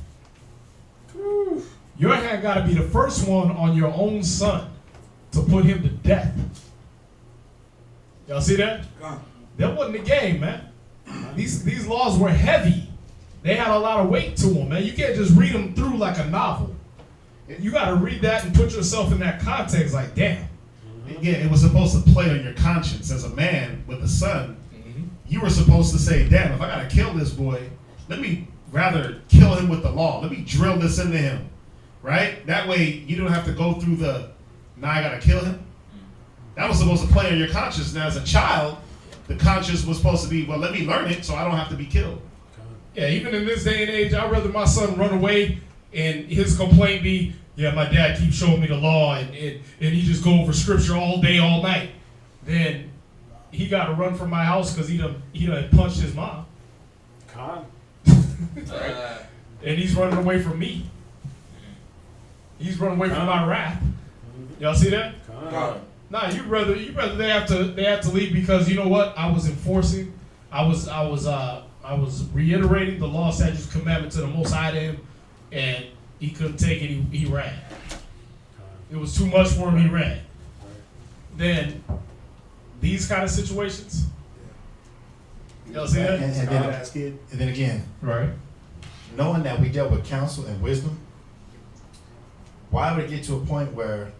Your hand got to be the first one on your own son to put him to death. Y'all see that? That wasn't the game, man. These laws were heavy. They had a lot of weight to them, man. You can't just read them through like a novel. You got to read that and put yourself in that context like, damn. Yeah, it was supposed to play on your conscience as a man with a son. You were supposed to say, damn, if I got to kill this boy, let me rather kill him with the law. Let me drill this into him. Right? That way you don't have to go through now I got to kill him. That was supposed to play on your conscience. Now as a child, the conscience was supposed to be, well, let me learn it so I don't have to be killed. Yeah, even in this day and age, I'd rather my son run away and his complaint be, yeah, my dad keeps showing me the law and he just go over scripture all day, all night. Then he got to run from my house because he done punched his mom. And he's running away from me. He's running away from my wrath. Y'all see that? Nah, you'd rather they have to leave because you know what? I was enforcing, I was reiterating the law, statutes, commandment to the Most High to him, and he couldn't take it. He ran. It was too much for him. He ran. Then these kind of situations. Y'all see that? And then again, right? Knowing that we dealt with counsel and wisdom, why would it get to a point where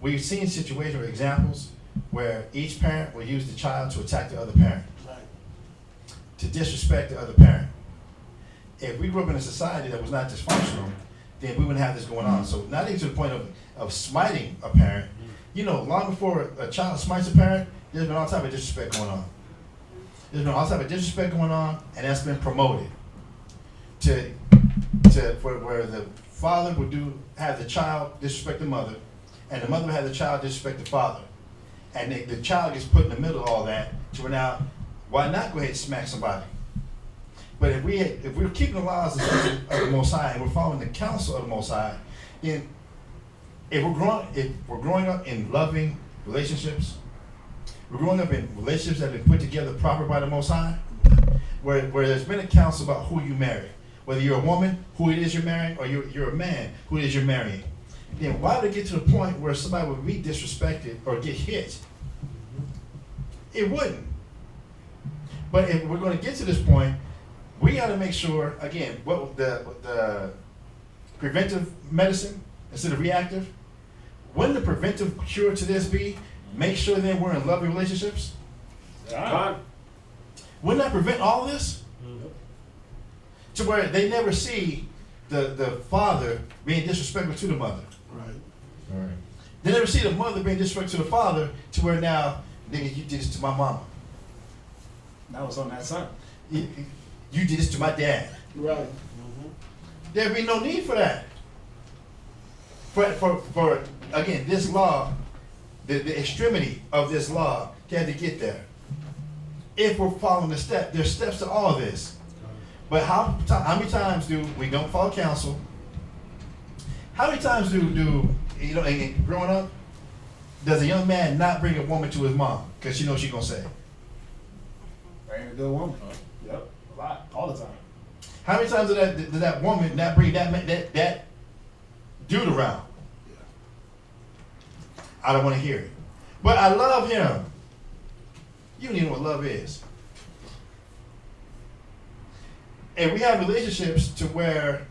we've seen situations or examples where each parent will use the child to attack the other parent? to disrespect the other parent. If we grew up in a society that was not dysfunctional, then we wouldn't have this going on. So not even to the point of smiting a parent. You know, long before a child smites a parent, there's been all type of disrespect going on. There's been all type of disrespect going on, and that's been promoted where the father would have the child disrespect the mother, and the mother would have the child disrespect the father. And the child gets put in the middle of all that to where now, why not go ahead and smack somebody? But if we're keeping the laws of the Most High and we're following the counsel of the Most High, then if we're growing up in loving relationships, we're growing up in relationships that have been put together proper by the Most High, where there's been a counsel about who you marry. Whether you're a woman, who it is you're marrying, or you're a man, who it is you're marrying. Then why would it get to the point where somebody would be disrespected or get hit? It wouldn't. But if we're going to get to this point, we got to make sure, again, what the preventive medicine instead of reactive, wouldn't the preventive cure to this be make sure that we're in loving relationships? Time. Wouldn't that prevent all this? To where they never see the father being disrespectful to the mother. Right. All right. They never see the mother being disrespectful to the father, to where now, nigga, you did this to my mama. Now it's on that son. You did this to my dad. Right. There'd be no need for that. For again, this law, the extremity of this law, you have to get there. If we're following the there's steps to all of this. But how many times do we don't follow counsel? How many times do you know, and growing up, does a young man not bring a woman to his mom because she knows she's gonna say? That ain't a good woman. Yep, a lot, all the time. How many times does that woman not bring that dude around? I don't want to hear it, but I love him. You don't even know what love is. And we have relationships to where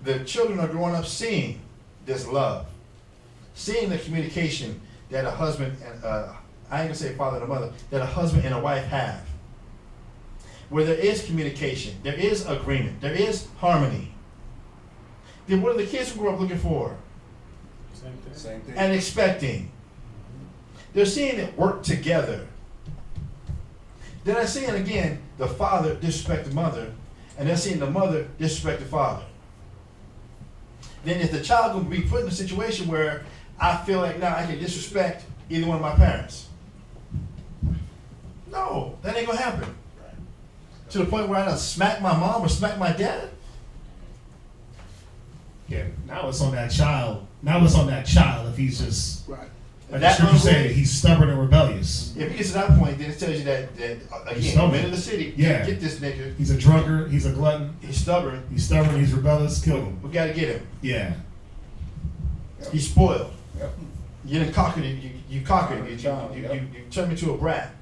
the children are growing up seeing this love, seeing the communication that a husband and I ain't gonna say father and a mother, that a husband and a wife have, where there is communication, there is agreement, there is harmony. Then what do the kids who grow up looking for? Same thing. And expecting. They're seeing it work together. Then I see it again, the father disrespect the mother, and they're seeing the mother disrespect the father. Then is the child going to be put in a situation where I feel like now I can disrespect either one of my parents? No, that ain't going to happen. To the point where I done smack my mom or smack my dad? Yeah, now it's on that child. Now it's on that child if he's just, Right. like the scripture say, he's stubborn and rebellious. If he gets to that point, then it tells you that again, men of the city, Yeah. get this nigga. He's a drunkard, he's a glutton, He's stubborn. he's rebellious, kill him. We got to get him. Yeah. He's spoiled. Yep. You done conquered it. You conquered it. You turn him into a brat,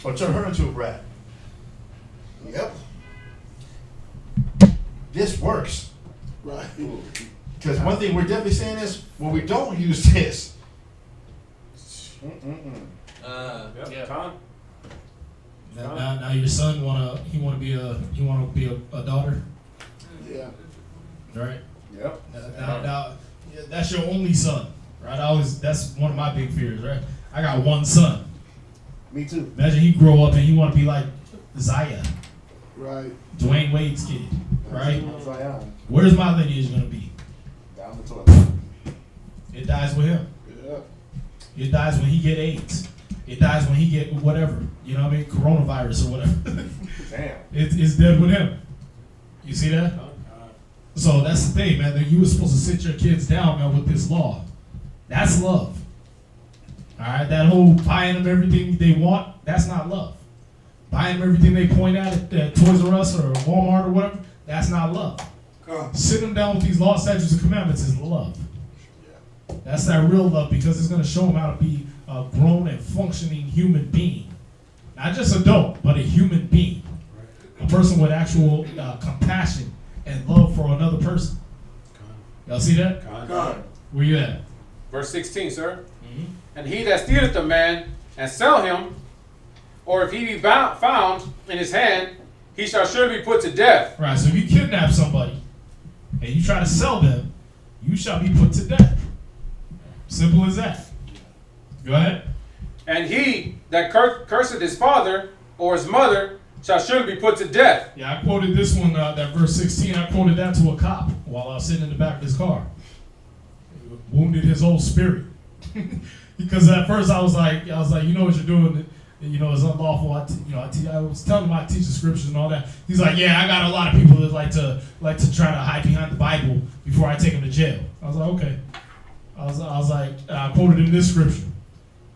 or turn her into a brat. Yep. This works. Right. Because one thing we're definitely saying is, when we don't use this, Time. Now your son wanna be a daughter, Yeah. right? Yep. Now, yeah, that's your only son, right? That's one of my big fears, right? I got one son. Me too. Imagine he grow up and he want to be like Zaya, Right. Dwayne Wade's kid, right? Zion. Where's my lineage gonna be? Down the toilet. It dies with him. Yeah. It dies when he get AIDS. It dies when he get whatever, you know what I mean? Coronavirus or whatever. Damn. It's dead with him. You see that? So that's the thing, man. That you were supposed to sit your kids down, man, with this law. That's love. All right, that whole buying them everything they want, that's not love. Buying them everything they point at Toys R Us or Walmart or whatever, that's not love. Sit them down with these laws, statutes, and commandments is love. That's that real love, because it's going to show them how to be a grown and functioning human being. Not just adult, but a human being. A person with actual compassion and love for another person. Y'all see that? Where you at? Verse 16, sir. And he that stealeth a man and sell him, or if he be found in his hand, he shall surely be put to death. Right, so if you kidnap somebody and you try to sell them, you shall be put to death. Simple as that. Go ahead. And he that curseth his father or his mother shall surely be put to death. Yeah, I quoted this one, that verse 16, I quoted that to a cop while I was sitting in the back of his car. Wounded his whole spirit. Because at first I was like, you know what you're doing, you know, it's unlawful. I was telling him I teach the scriptures and all that. He's like, yeah, I got a lot of people that like to try to hide behind the Bible before I take them to jail. I was like, okay. I was like, I quoted him this scripture.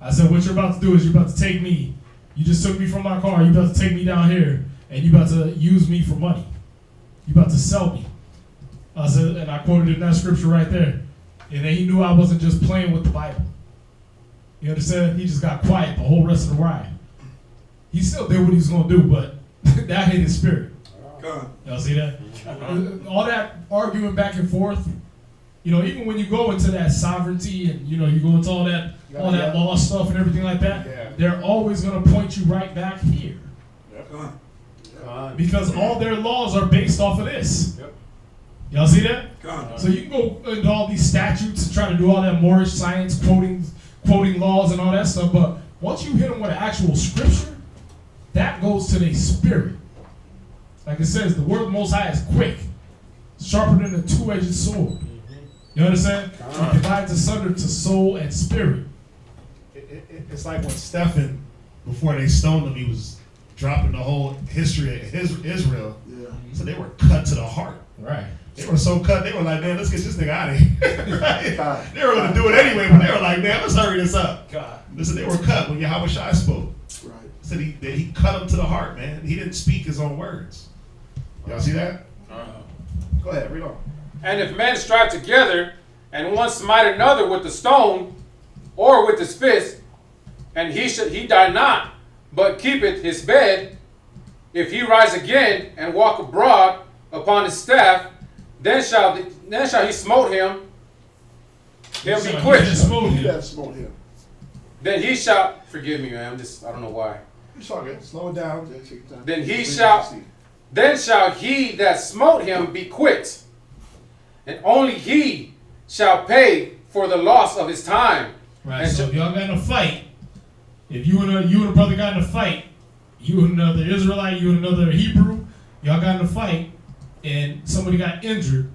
I said, what you're about to do is you're about to take me. You just took me from my car. You're about to take me down here, and you're about to use me for money. You're about to sell me. I said, and I quoted him that scripture right there. And then he knew I wasn't just playing with the Bible. You understand? He just got quiet the whole rest of the ride. He still did what he was going to do, but that hit his spirit. Y'all see that? All that arguing back and forth, you know, even when you go into that sovereignty and, you know, you go into all that law stuff and everything like that, they're always going to point you right back here. Because all their laws are based off of this. Y'all see that? So you can go into all these statutes and try to do all that Moorish science, quoting laws and all that stuff, but once you hit them with an actual scripture, that goes to their spirit. Like it says, the word of the Most High is quick, sharper than a two-edged sword. You understand? It divides asunder to soul and spirit. It's like when Stephen, before they stoned him, he was dropping the whole history of Israel. Yeah. So they were cut to the heart. Right. They were so cut, they were like, man, let's get this nigga out of here. They were going to do it anyway, but they were like, man, let's hurry this up. Listen, they were cut when Yahweh Shai spoke. Right. So he cut them to the heart, man. He didn't speak his own words. Y'all see that? Go ahead, read on. And if men strive together, and one smite another with the stone, or with his fist, and he die not, but keepeth his bed, if he rise again and walk abroad upon his staff, then shall he smote him. He'll be quit. Smote him. Then he shall forgive me, man. I don't know why. It's all good. Slow it down. Then shall he that smote him be quit, and only he shall pay for the loss of his time. Right. So if y'all got in a fight, if you and a brother got in a fight, you and another Israelite, you and another Hebrew, y'all got in a fight, and somebody got injured,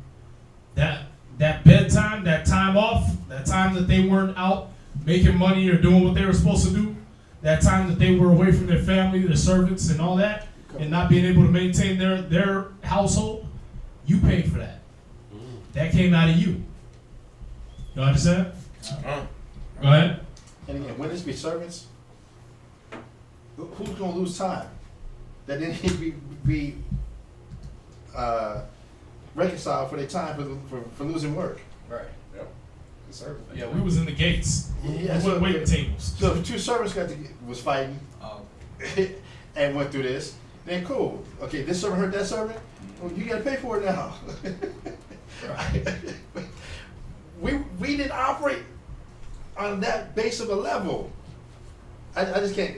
that bedtime, that time off, that time that they weren't out making money or doing what they were supposed to do, that time that they were away from their family, their servants and all that, and not being able to maintain their household, you paid for that. That came out of you. You understand? Go ahead. And again, when this be servants, who's going to lose time? That they need to be reconciled for their time for losing work. Right. Yep. Yeah, we was in the gates. Yeah, we waiting tables. So if two servants was fighting and went through this, then cool. Okay, this servant hurt that servant. Well, you got to pay for it now. Right. we didn't operate on that base of a level. I just can't.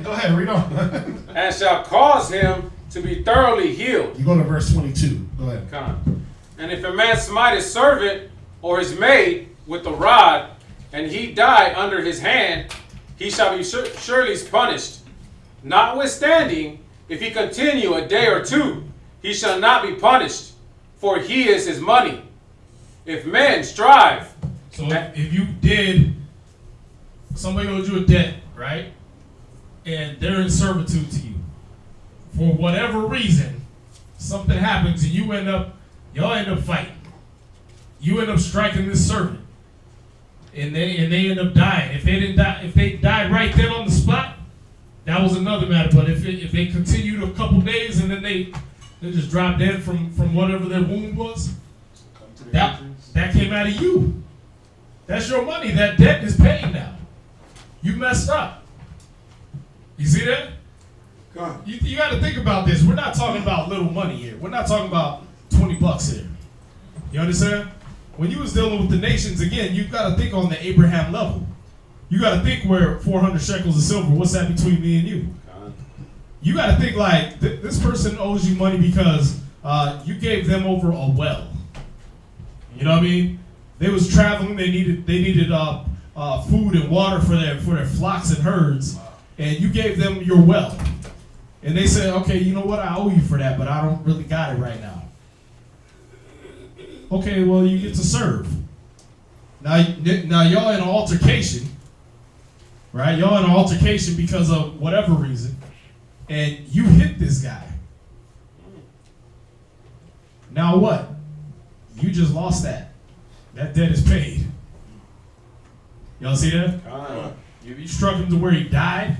Go ahead, read on. And shall cause him to be thoroughly healed. You go to verse 22. Go ahead. And if a man smite his servant or his maid with the rod, and he die under his hand, he shall be surely punished. Notwithstanding, if he continue a day or two, he shall not be punished, for he is his money. If men strive. So if you did, somebody owed you a debt, right? And they're in servitude to you. For whatever reason, something happens and y'all end up fighting. You end up striking this servant. And they end up dying. If they didn't die, if they died right then on the spot, that was another matter. But if they continued a couple days and then they just dropped dead from whatever their wound was, that came out of you. That's your money. That debt is paid now. You messed up. You see that? You got to think about this. We're not talking about little money here. We're not talking about $20 here. You understand? When you was dealing with the nations, again, you've got to think on the Abraham level. you got to think where 400 shekels of silver, what's that between me and you? You got to think like, this person owes you money because you gave them over a well. You know what I mean? They was traveling, they needed food and water for their flocks and herds, and you gave them your well. And they said, okay, you know what, I owe you for that, but I don't really got it right now. Okay, well, you get to serve. Now y'all in an altercation, right? Y'all in an altercation because of whatever reason, and you hit this guy. Now what? You just lost that. That debt is paid. Y'all see that? You struck him to where he died.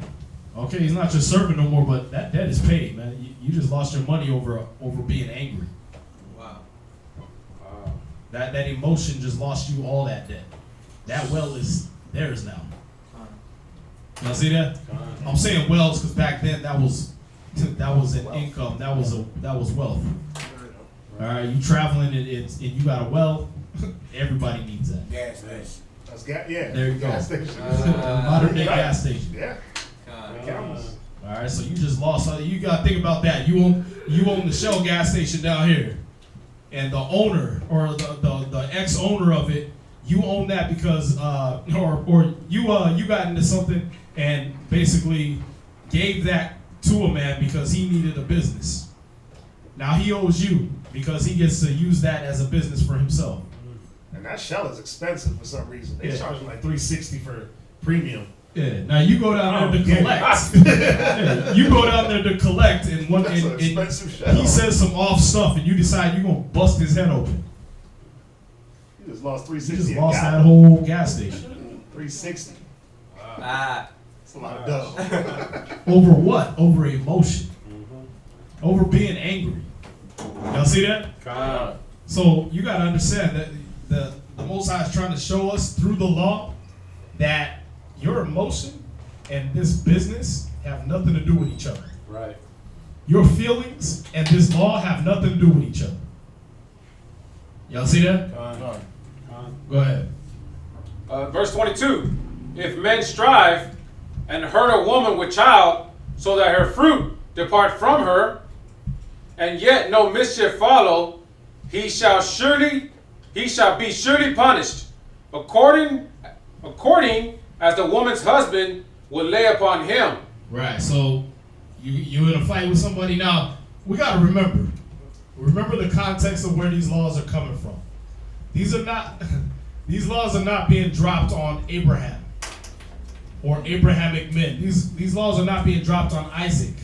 Okay, he's not just serving no more, but that debt is paid, man. You just lost your money over being angry. Wow. That emotion just lost you all that debt. That well is theirs now. Y'all see that? I'm saying wells because back then that was an income. That was wealth. All right, you traveling and you got a well. Everybody needs that. Gas station. That's yeah. There you go. Gas station. Modern day gas station. Yeah. All right, so you just lost. You got to think about that. You own the Shell gas station down here, and the owner or the ex-owner of it, you own that because or you got into something and basically gave that to a man because he needed a business. Now he owes you because he gets to use that as a business for himself. And that Shell is expensive for some reason. They charge like $360 for premium. Yeah. Now you go down there to collect. Yeah, you go down there to collect, and he says some off stuff, and you decide you're gonna bust his head open. You just lost $360. You just lost that whole gas station. $360. That's a lot of dough. Over what? Over emotion. Over being angry. Y'all see that? So you gotta understand that the Most High is trying to show us through the law that your emotion and this business have nothing to do with each other. Right. Your feelings and this law have nothing to do with each other. Y'all see that? Go ahead. Verse 22. If men strive and hurt a woman with child, so that her fruit depart from her, and yet no mischief follow, he shall be surely punished, according as the woman's husband will lay upon him. Right. So you in a fight with somebody. Now we gotta remember the context of where these laws are coming from. These laws are not being dropped on Abraham or Abrahamic men. These laws are not being dropped on Isaac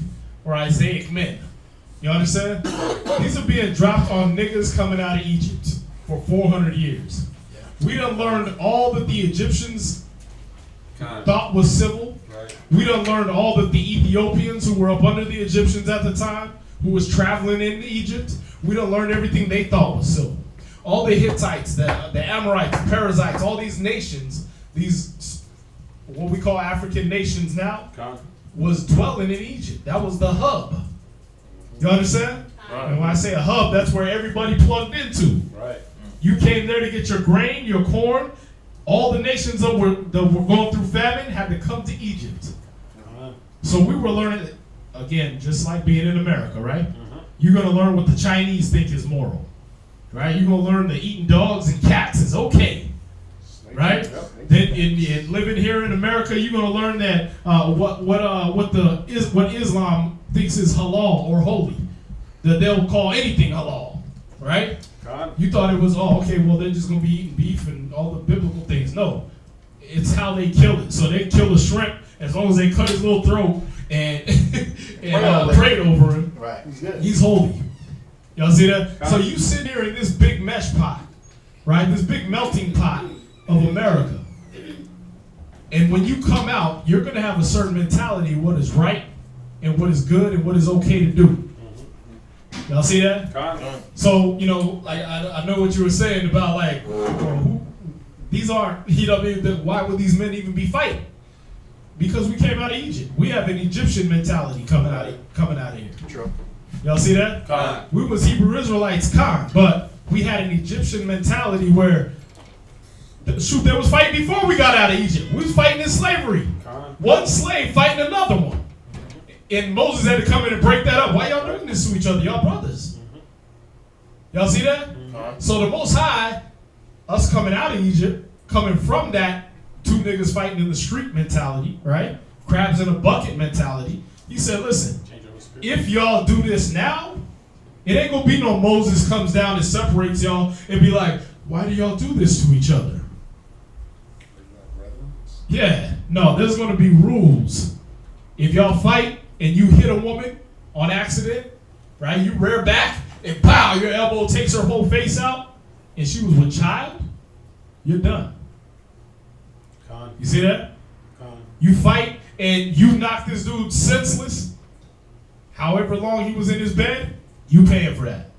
or Isaac men. You understand? These are being dropped on niggas coming out of Egypt for 400 years. We done learned all that the Egyptians thought was civil. Right. We done learned all that the Ethiopians who were up under the Egyptians at the time, who was traveling into Egypt, we done learned everything they thought was civil. All the Hittites, the Amorites, the Perizzites, all these nations, these what we call African nations now, was dwelling in Egypt. That was the hub. You understand? Right. And when I say a hub, that's where everybody plugged into. Right. You came there to get your grain, your corn. All the nations that were going through famine had to come to Egypt. So we were learning, again, just like being in America, right? You're going to learn what the Chinese think is moral, right? You're going to learn that eating dogs and cats is okay, right? Then in living here in America, you're going to learn that what Islam thinks is halal or holy, that they'll call anything halal, right? You thought it was, they're just going to be eating beef and all the biblical things. No, it's how they kill it. So they kill a shrimp as long as they cut his little throat and prayed over him. Right. He's holy. Y'all see that? So you sit here in this big mesh pot, right? This big melting pot of America. And when you come out, you're going to have a certain mentality of what is right and what is good and what is okay to do. Y'all see that? So, I know what you were saying about these aren't, why would these men even be fighting? Because we came out of Egypt. We have an Egyptian mentality coming out of here. True. Y'all see that? We was Hebrew Israelites, but we had an Egyptian mentality where Shoot, there was fighting before we got out of Egypt. We was fighting in slavery. One slave fighting another one. And Moses had to come in and break that up. Why y'all doing this to each other? Y'all brothers. Y'all see that? So the Most High, us coming out of Egypt, coming from that two niggas fighting in the street mentality, right? Crabs in a bucket mentality. He said, listen, if y'all do this now, it ain't gonna be no Moses comes down and separates y'all and be like, why do y'all do this to each other? Yeah, no, there's gonna be rules. If y'all fight and you hit a woman on accident, right? You rear back and pow, your elbow takes her whole face out, and she was with child, you're done. You see that? You fight and you knock this dude senseless, however long he was in his bed, you paying for that.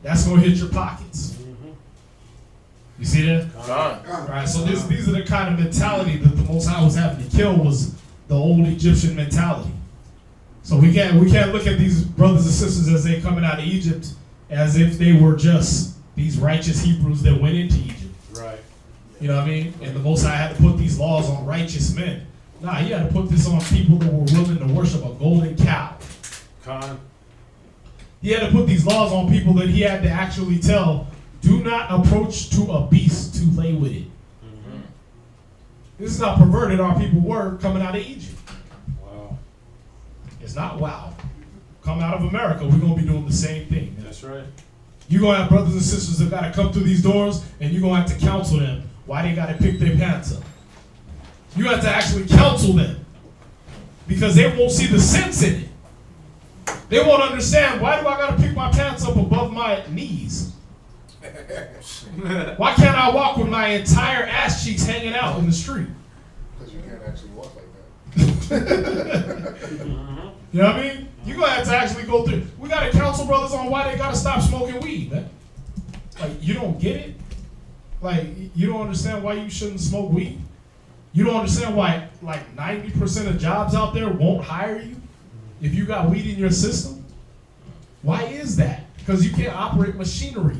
That's gonna hit your pockets. You see that? Right. So these are the kind of mentality that the Most High was having to kill, was the old Egyptian mentality. So we can't look at these brothers and sisters as they coming out of Egypt as if they were just these righteous Hebrews that went into Egypt. Right. You know what I mean? And the Most High had to put these laws on righteous men. Nah, he had to put this on people that were willing to worship a golden cow. He had to put these laws on people that he had to actually tell, do not approach to a beast to lay with it. This is how perverted our people were coming out of Egypt. Wow. It's not wow. Come out of America, we're going to be doing the same thing. That's right. You're going to have brothers and sisters that got to come through these doors, and you're going to have to counsel them why they got to pick their pants up. You have to actually counsel them because they won't see the sense in it. They won't understand, why do I got to pick my pants up above my knees? Why can't I walk with my entire ass cheeks hanging out in the street? Because you can't actually walk like that. You know what I mean? You're going to have to actually go through. We got to counsel brothers on why they got to stop smoking weed, man. Like, you don't get it? Like, you don't understand why you shouldn't smoke weed? You don't understand why, like, 90% of jobs out there won't hire you if you got weed in your system? Why is that? Because you can't operate machinery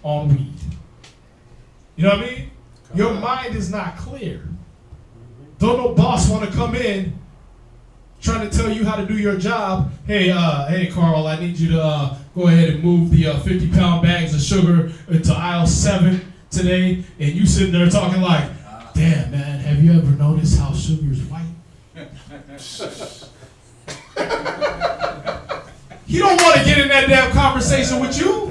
on weed. You know what I mean? Your mind is not clear. Don't no boss want to come in trying to tell you how to do your job. Hey, Carl, I need you to go ahead and move the 50-pound bags of sugar into aisle 7 today. And you sitting there talking like, damn, man, have you ever noticed how sugar's white? He don't want to get in that damn conversation with you.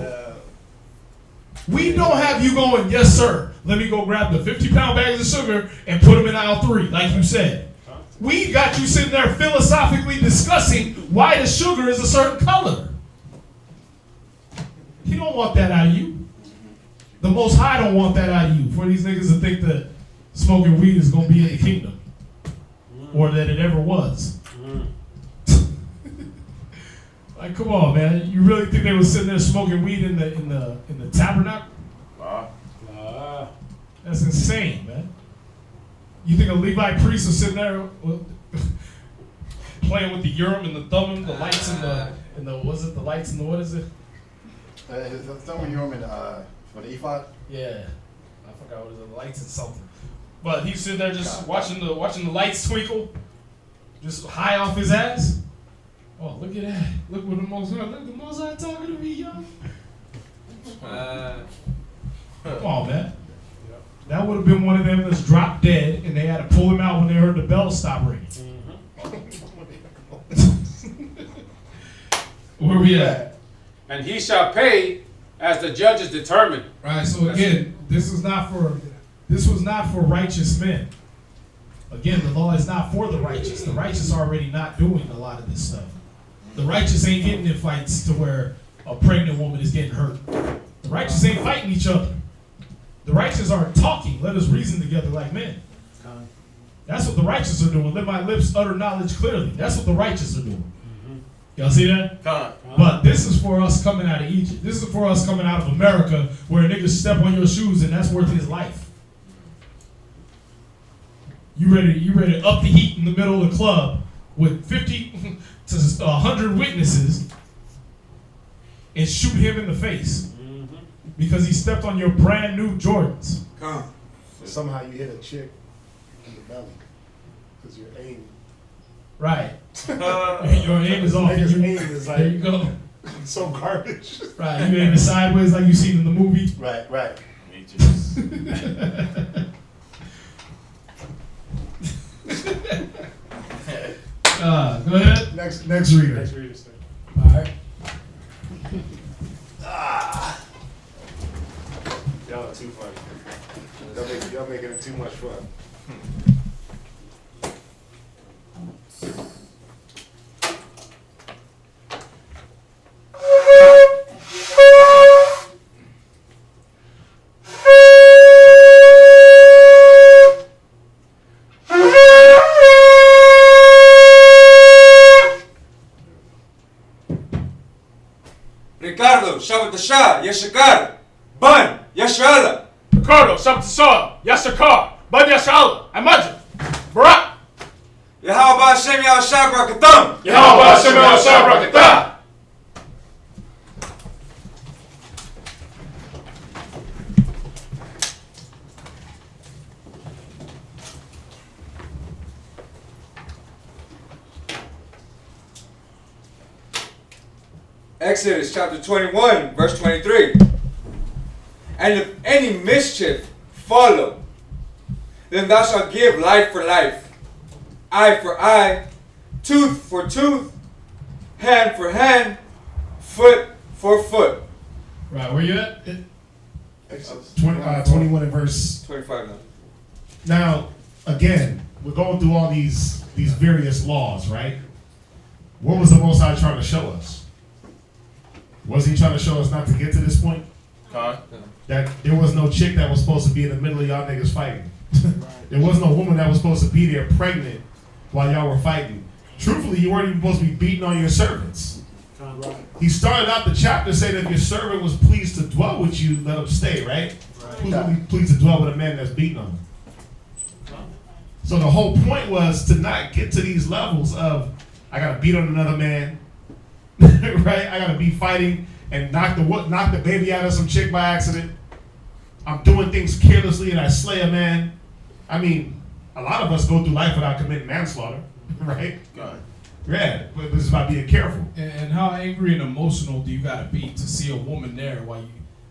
We don't have you going, yes, sir. Let me go grab the 50-pound bags of sugar and put them in aisle 3, like you said. We got you sitting there philosophically discussing why the sugar is a certain color. He don't want that out of you. The Most High don't want that out of you. For these niggas to think that smoking weed is going to be in the kingdom. Or that it ever was. Like, come on, man. You really think they were sitting there smoking weed in the tabernacle? That's insane, man. You think a Levite priest was sitting there playing with the Urim and the Thummim, the lights and the was it the lights and the what is it? The Thummim, Urim, and for the ephod. Yeah, I forgot what it is, the lights and something. But he's sitting there just watching the lights twinkle, just high off his ass. Oh, look at that! Look what the Mosai talking to me, young. Come on, man. That would have been one of them that's dropped dead, and they had to pull him out when they heard the bell stop ringing. Where we at? And he shall pay as the judges determine. Right. So again, this was not for righteous men. Again, the law is not for the righteous. The righteous are already not doing a lot of this stuff. The righteous ain't getting in fights to where a pregnant woman is getting hurt. The righteous ain't fighting each other. The righteous are talking. Let us reason together like men. That's what the righteous are doing. Let my lips utter knowledge clearly. That's what the righteous are doing. Y'all see that? But this is for us coming out of Egypt. This is for us coming out of America where a nigga step on your shoes and that's worth his life. You ready to up the heat in the middle of the club with 50 to 100 witnesses and shoot him in the face. because he stepped on your brand new Jordans. Come. Somehow you hit a chick in the belly because you're aiming. Right. Your aim is off. Niggas' aim is There like you go. so garbage. Right. You aiming sideways like you seen in the movie. Right, right. Go ahead. Next reader. Next reader, sir. All right. Y'all are too funny. Y'all making it too much fun. Ricardo, Shabbat Shah, Yeshakar, Ban, Yashala. Ricardo, Shabbat Shah, Yashakar, Bad Yashala, Imagine. Barak. Yahweh Hashem Yahushua Barakatam. Yahweh Hashem Yahushua Barakatah. Exodus chapter 21, verse 23. And if any mischief follow, then thou shalt give life for life, eye for eye, tooth for tooth, hand for hand, foot for foot. Right. Where you at? 21 and verse. 25 now. Now, again, we're going through all these various laws, right? What was the Most High trying to show us? Was he trying to show us not to get to this point? That there was no chick that was supposed to be in the middle of y'all niggas fighting. There was no woman that was supposed to be there pregnant while y'all were fighting. Truthfully, you weren't even supposed to be beating on your servants. He started out the chapter saying that if your servant was pleased to dwell with you, let him stay, right? Who's going to be pleased to dwell with a man that's beating on him? So the whole point was to not get to these levels of, I got to beat on another man, right? I got to be fighting and knock the baby out of some chick by accident. I'm doing things carelessly and I slay a man. I mean, a lot of us go through life without committing manslaughter, right? Yeah, but it's about being careful. And how angry and emotional do you gotta be to see a woman there while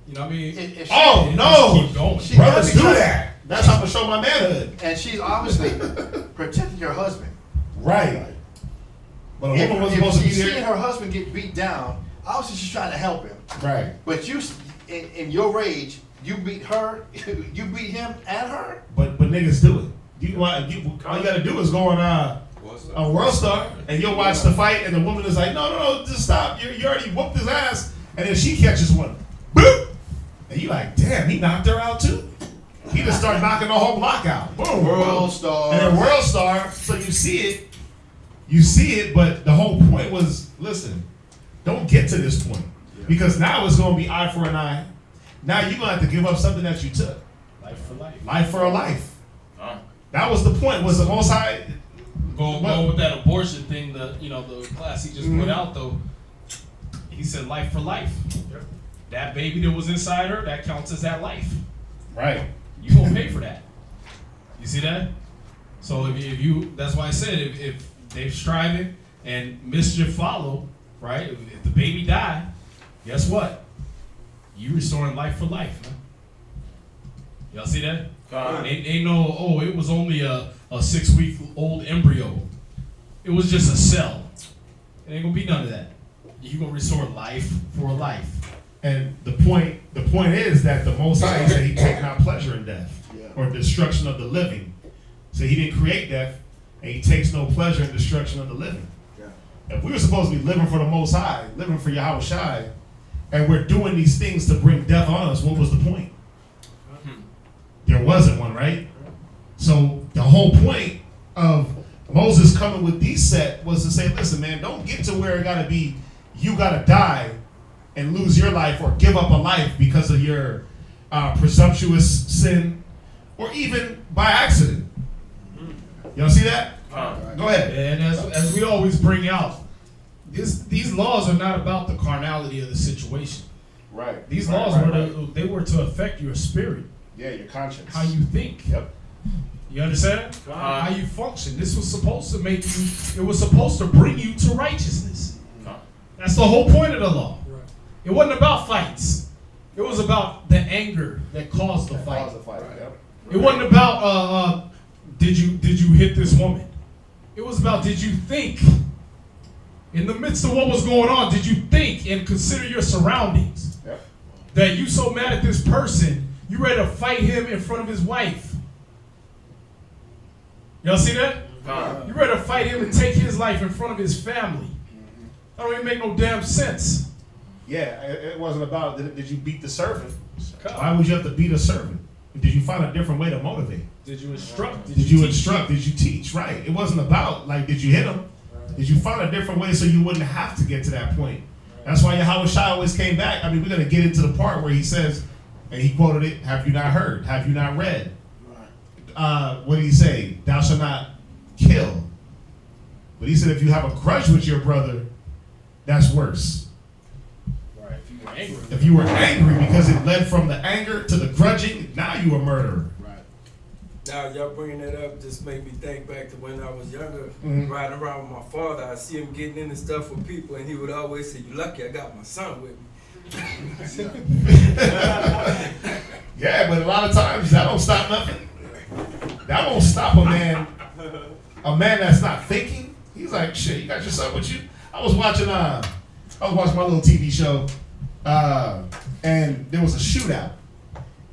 you know what I mean? If she- Oh, and no. just keep going. She- Brothers do that. That's how to show my manhood. And she's obviously protecting her husband. Right. But a woman was If supposed to be she's seeing there. her husband get beat down, obviously she's trying to help him. Right. But you, in your rage, you beat her, you beat him and her. But niggas do it. All you gotta do is go on a World Star and you'll watch the fight and the woman is like, no, just stop. You already whooped his ass. And then she catches one. Boop! And you like, damn, he knocked her out too? He just started knocking the whole block out. Boom. World Star. And then World Star, so you see it, but the whole point was, listen, don't get to this point. Because now it's going to be eye for an eye. Now you're going to have to give up something that you took. Life for life. Life for a life. That was the point, was the Most High. Going with that abortion thing, the class he just put out though, he said life for life. That baby that was inside her, that counts as that life. Right. You gonna pay for that. You see that? So if you, that's why I said if they're striving and mischief follow, right? If the baby die, guess what? You restoring life for life, man. Y'all see that? Ain't no, it was only a 6-week-old embryo. It was just a cell. It ain't gonna be none of that. You gonna restore life for a life. And the point is that the Most High said he take not pleasure in death or destruction of the living. So he didn't create death, and he takes no pleasure in destruction of the living. If we were supposed to be living for the Most High, living for Yahweh Shai, and we're doing these things to bring death on us, what was the point? There wasn't one, right? So the whole point of Moses coming with these set was to say, listen, man, don't get to where it gotta be, you gotta die and lose your life or give up a life because of your presumptuous sin or even by accident. Y'all see that? Go ahead. And as we always bring out, these laws are not about the carnality of the situation. Right. These Right, laws right, they were to affect your spirit, Yeah, your conscience. how you think. Yep. You understand? How you function. This was supposed to make you. It was supposed to bring you to righteousness. That's the whole point of the law. Right. It wasn't about fights. It was about the anger that caused the fight. Yep. It wasn't about did you hit this woman. It was about, did you think in the midst of what was going on, did you think and consider your surroundings? Yep. That you so mad at this person, you ready to fight him in front of his wife. Y'all see that? You ready to fight him and take his life in front of his family. That don't even make no damn sense. Yeah, it wasn't about did you beat the servant. Why would you have to beat a servant? Did you find a different way to motivate? Did you instruct? Did you instruct? Did you teach? Right. It wasn't about like did you hit him? Did you find a different way so you wouldn't have to get to that point? That's why Yahweh Shai always came back. I mean, we're gonna get into the part where he says, and he quoted it, "Have you not heard? Have you not read?" What did he say? Thou shalt not kill. But he said, if you have a grudge with your brother, that's worse. Right. If you were angry. If you were angry because it led from the anger to the grudging, now you a murderer. Right. Now y'all bringing that up just made me think back to when I was younger, Mhm. riding around with my father. I see him getting into stuff with people, and he would always say, "You lucky I got my son with me." Yeah, but a lot of times that don't stop nothing. That won't stop a man that's not thinking. He's like, shit, you got your son with you. I was watching my little TV show, and there was a shootout,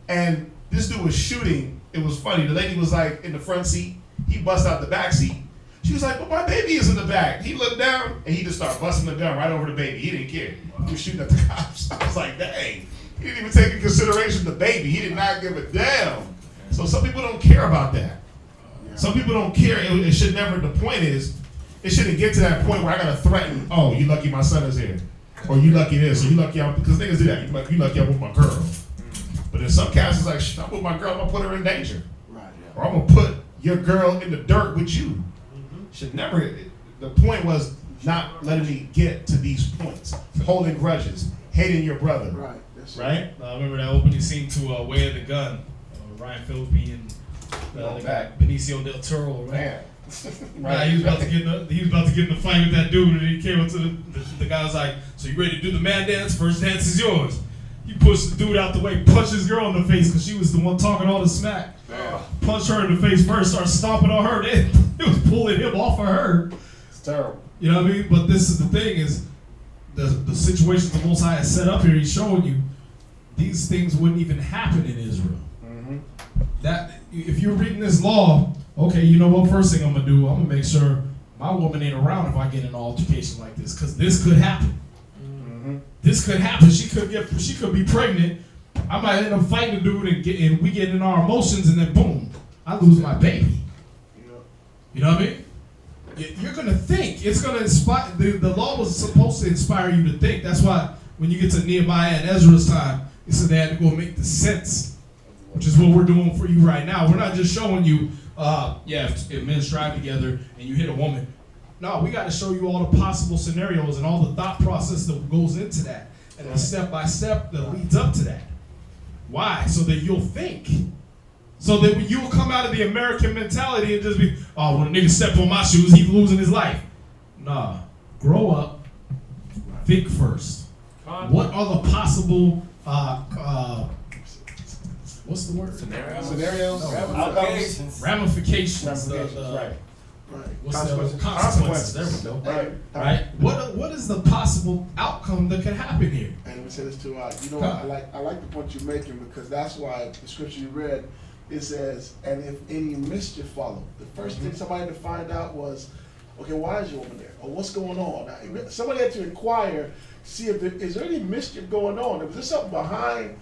and this dude was shooting. It was funny. The lady was like in the front seat. He bust out the back seat. She was like, "But my baby is in the back." He looked down and he just started busting the gun right over the baby. He didn't care. He was shooting at the cops. I was like, dang. He didn't even take into consideration the baby. He did not give a damn. So some people don't care about that. Some people don't care. It should never. The point is, it shouldn't get to that point where I gotta threaten. Oh, you lucky my son is here, or you lucky this, or you lucky I'm because niggas do that. You lucky I'm with my girl. But in some cases, like, shit, I'm with my girl. I'm gonna put her in danger, Right. or I'm gonna put your girl in the dirt with you. Should never. The point was not letting me get to these points. Holding grudges, hating your brother. Right. That's Right. I remember that opening scene to Way of the Gun. Ryan Phillippe and the guy Benicio del Toro, right? Right. He was about to get in the fight with that dude, and he came up to the guy was like, "So you ready to do the man dance? First dance is yours." He pushed the dude out the way, punched his girl in the face because she was the one talking all the smack. Punched her in the face first, started stomping on her. It was pulling him off of her. It's terrible. You know what I mean? But this is the thing is the situations the Most High has set up here. He's showing you these things wouldn't even happen in Israel. That if you're reading this law, okay, you know what? First thing I'm gonna do, I'm gonna make sure my woman ain't around if I get in an altercation like this, because this could happen. This could happen. She could be pregnant. I might end up fighting the dude and we get in our emotions, and then boom, I lose my baby. You know what I mean? You're gonna think. It's gonna inspire. The law was supposed to inspire you to think. That's why when you get to Nehemiah and Ezra's time, it said they had to go make the sense, which is what we're doing for you right now. We're not just showing you, if men strive together and you hit a woman. No, we got to show you all the possible scenarios and all the thought process that goes into that, and the step by step that leads up to that. Why? So that you'll think. So that when you'll come out of the American mentality and just be, oh, when a nigga step on my shoes, he's losing his life. Nah, grow up, think first. What are the possible, what's the word? Scenarios. Ramifications. Ramifications. Right. What's the consequences? There we go. Right. What is the possible outcome that can happen here? And let me say this too. You know, I like the point you're making, because that's why the scripture you read, it says, and if any mischief follow. The first thing somebody had to find out was, okay, why is your woman there? Or what's going on? Now, somebody had to inquire, see if is there any mischief going on? Was there something behind?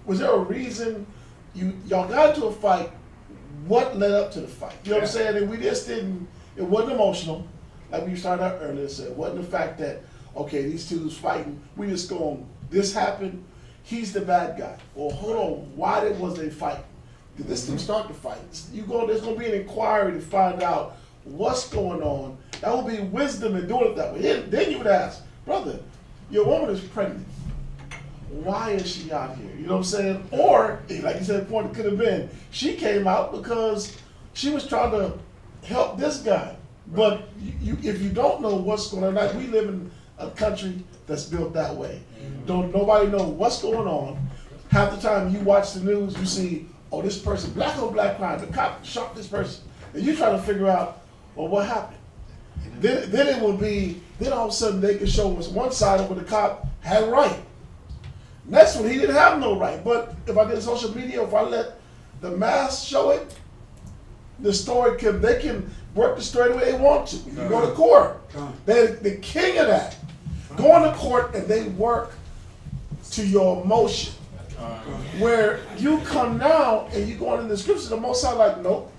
Was there a reason y'all got into a fight? What led up to the fight? You know what I'm saying? And we just didn't. It wasn't emotional, like we started out earlier. So it wasn't the fact that, okay, these two was fighting. We just going, this happened. He's the bad guy. Or hold on, why was they fighting? Did this team start the fight? There's going to be an inquiry to find out what's going on. That would be wisdom in doing it that way. Then you would ask, brother, your woman is pregnant. why is she out here? You know what I'm saying? Or, like you said, the point could have been, she came out because she was trying to help this guy. But if you don't know what's going on, like we live in a country that's built that way. Don't nobody know what's going on. Half the time you watch the news, you see, oh, this person, black on black crime, the cop shot this person. And you try to figure out, well, what happened? Then it will be, then all of a sudden they can show us one side of where the cop had right. Next one, he didn't have no right. But if I did social media, if I let the mass show it, the story they can work the story the way they want to. You go to court. They're the king of that. Going to court and they work to your emotion. Where you come now and you going in the scriptures, the Most High like, nope,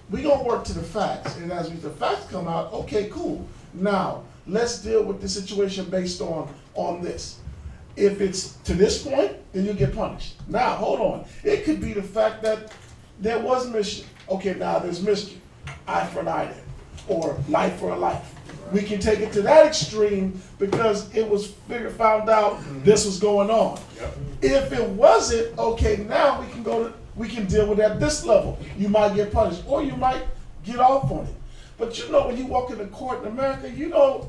we gonna work to the facts. And as the facts come out, okay, cool. Now, let's deal with the situation based on this. If it's to this point, then you get punished. Now, hold on. It could be the fact that there was mischief. Okay, now there's mischief. Eye for an eye then. Or life for a life. We can take it to that extreme because it was found out this was going on. Yep. If it wasn't, okay, now we can deal with it at this level. You might get punished or you might get off on it. But you know, when you walk into court in America, you know,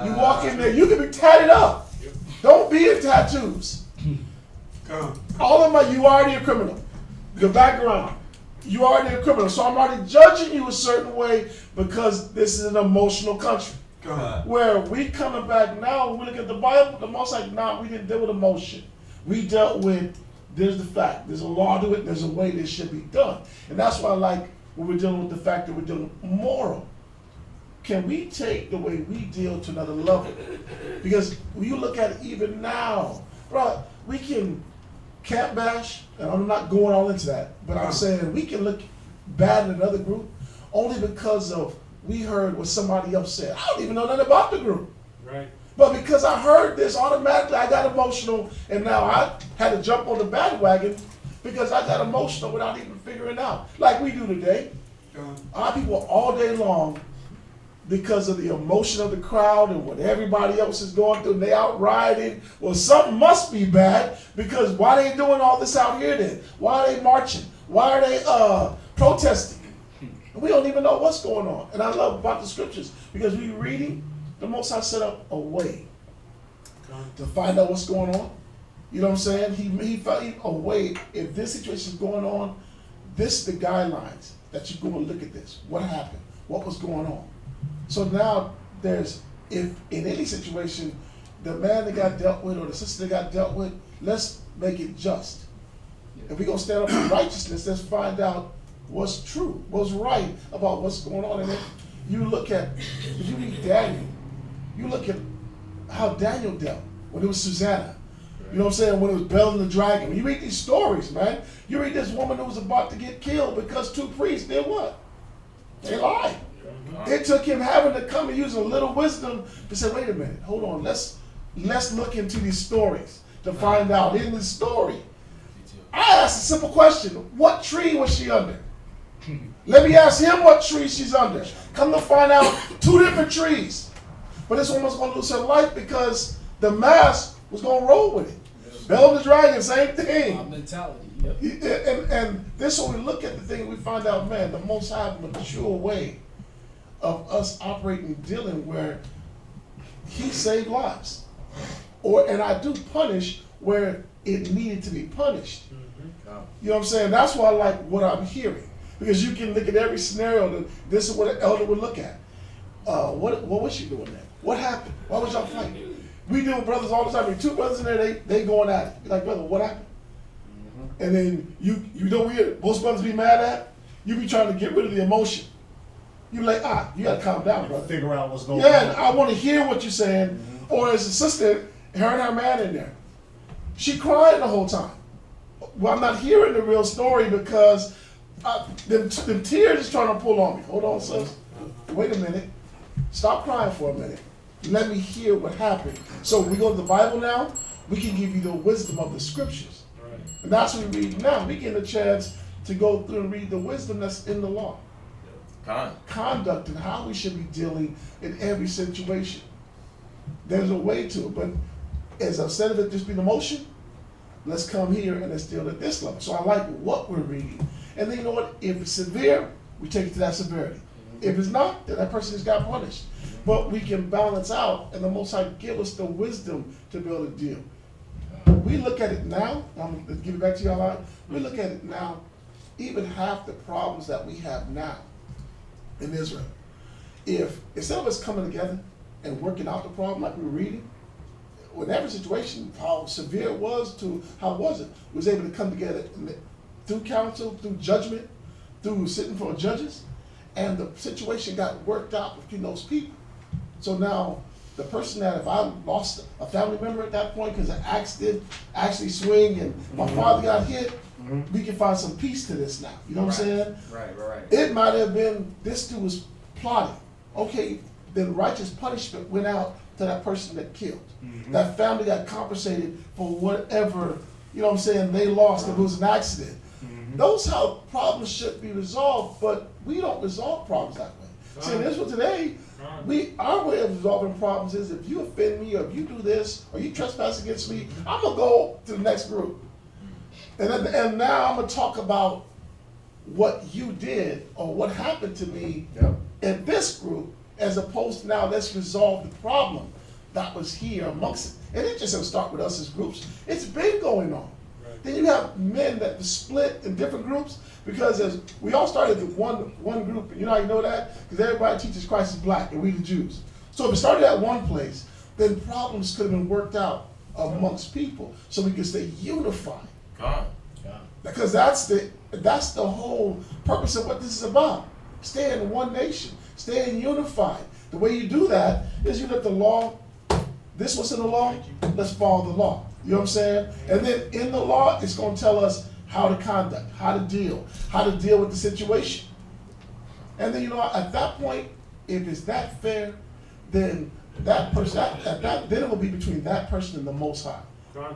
you walk in there, you can be tatted up. Yep. Don't be in tattoos. All of them, you already a criminal. Your background, you already a criminal. So I'm already judging you a certain way because this is an emotional country. Where we coming back now, when we look at the Bible, the Most like, nah, we didn't deal with emotion. We dealt with, there's the fact, there's a law to it, there's a way this should be done. And that's why I like when we're dealing with the fact that we're dealing with moral. Can we take the way we deal to another level? Because when you look at it even now, bro, we can camp bash, and I'm not going all into that, but I'm saying we can look bad in another group only because of we heard what somebody else said. I don't even know nothing about the group. Right. But because I heard this, automatically I got emotional, and now I had to jump on the bandwagon because I got emotional without even figuring out. Like we do today. Our people all day long, because of the emotion of the crowd and what everybody else is going through, and they out riding. Well, something must be bad because why they doing all this out here then? Why are they marching? Why are they protesting? And we don't even know what's going on. And I love about the scriptures because we reading, the Most High set up a way to find out what's going on. You know what I'm saying? He found a way. If this situation is going on, this is the guidelines that you're going to look at this. What happened? What was going on? So now if in any situation, the man that got dealt with or the sister that got dealt with, let's make it just. If we're going to stand up for righteousness, let's find out what's true, what's right about what's going on. And then you look at, if you read Daniel, you look at how Daniel dealt when it was Susanna. You know what I'm saying? When it was Bel and the dragon. When you read these stories, man, you read this woman who was about to get killed because two priests did what? They lied. It took him having to come and use a little wisdom to say, wait a minute, hold on, let's look into these stories to find out in the story. I asked a simple question, what tree was she under? Let me ask him what tree she's under. Come to find out, two different trees. But this woman's going to lose her life because the mass was going to roll with it. Bel and the dragon, same thing. Mentality. And this when we look at the thing, we find out, man, the Most High mature way of us operating and dealing where he saved lives. And I do punish where it needed to be punished. You know what I'm saying? That's why I like what I'm hearing. Because you can look at every scenario, this is what an elder would look at. What was she doing there? What happened? Why was y'all fighting? We deal with brothers all the time. There two brothers in there, they going at it. You're like, brother, what happened? And then you know most brothers be mad at? You be trying to get rid of the emotion. You like, you gotta calm down, brother. Figure out what's going on. Yeah, I want to hear what you're saying. Or as a sister, her and her man in there. She crying the whole time. Well, I'm not hearing the real story because them tears is trying to pull on me. Hold on, sis. Wait a minute. Stop crying for a minute. Let me hear what happened. So we go to the Bible now, we can give you the wisdom of the scriptures. Right. And that's what we read now. We get a chance to go through and read the wisdom that's in the law. Conduct and how we should be dealing in every situation. There's a way to it, but is instead of it just being emotion, let's come here and let's deal at this level. So I like what we're reading. And then you know what? If it's severe, we take it to that severity. If it's not, then that person just got punished. But we can balance out, and the Most High give us the wisdom to be able to deal. We look at it now, I'm going to give it back to y'all out. We look at it now, even half the problems that we have now in Israel. If instead of us coming together and working out the problem like we were reading, whatever situation, how severe it was to how was it, we was able to come together through counsel, through judgment, through sitting for judges, and the situation got worked out between those people. So now, the person that if I lost a family member at that point because an axe did actually swing and my father got hit, we can find some peace to this now. You know what I'm saying? Right. It might have been this dude was plotting. Okay, then righteous punishment went out to that person that killed. That family got compensated for whatever, you know what I'm saying, they lost if it was an accident. Those how problems should be resolved, but we don't resolve problems that way. See, in Israel today, our way of resolving problems is if you offend me or if you do this or you trespass against me, I'm going to go to the next group. And now I'm going to talk about what you did or what happened to me in this group, as opposed to now let's resolve the problem that was here amongst it. And it just doesn't start with us as groups. It's been going on. Then you have men that split in different groups because as we all started with one group, and you know how you know that? Because everybody teaches Christ is black and we the Jews. So if it started at one place, then problems could have been worked out amongst people so we could stay unified. Because that's the whole purpose of what this is about. Stay in one nation, staying unified. The way you do that is you let the law, this was in the law, let's follow the law. You know what I'm saying? And then in the law, it's going to tell us how to conduct, how to deal with the situation. And then, you know, at that point, if it's that fair, then that person, then it will be between that person and the Most High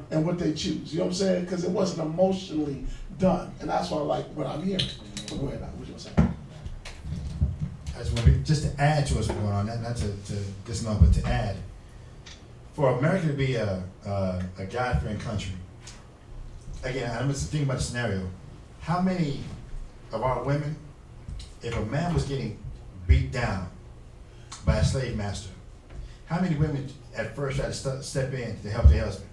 and what they choose. You know what I'm saying? Because it wasn't emotionally done. And that's why I like what I'm hearing. But go ahead now. What you want to say? I just want to just to add to what's going on, not to just know, but to add. For America to be a God-fearing country, again, I'm just thinking about the scenario. How many of our women, if a man was getting beat down by a slave master, how many women at first tried to step in to help their husband?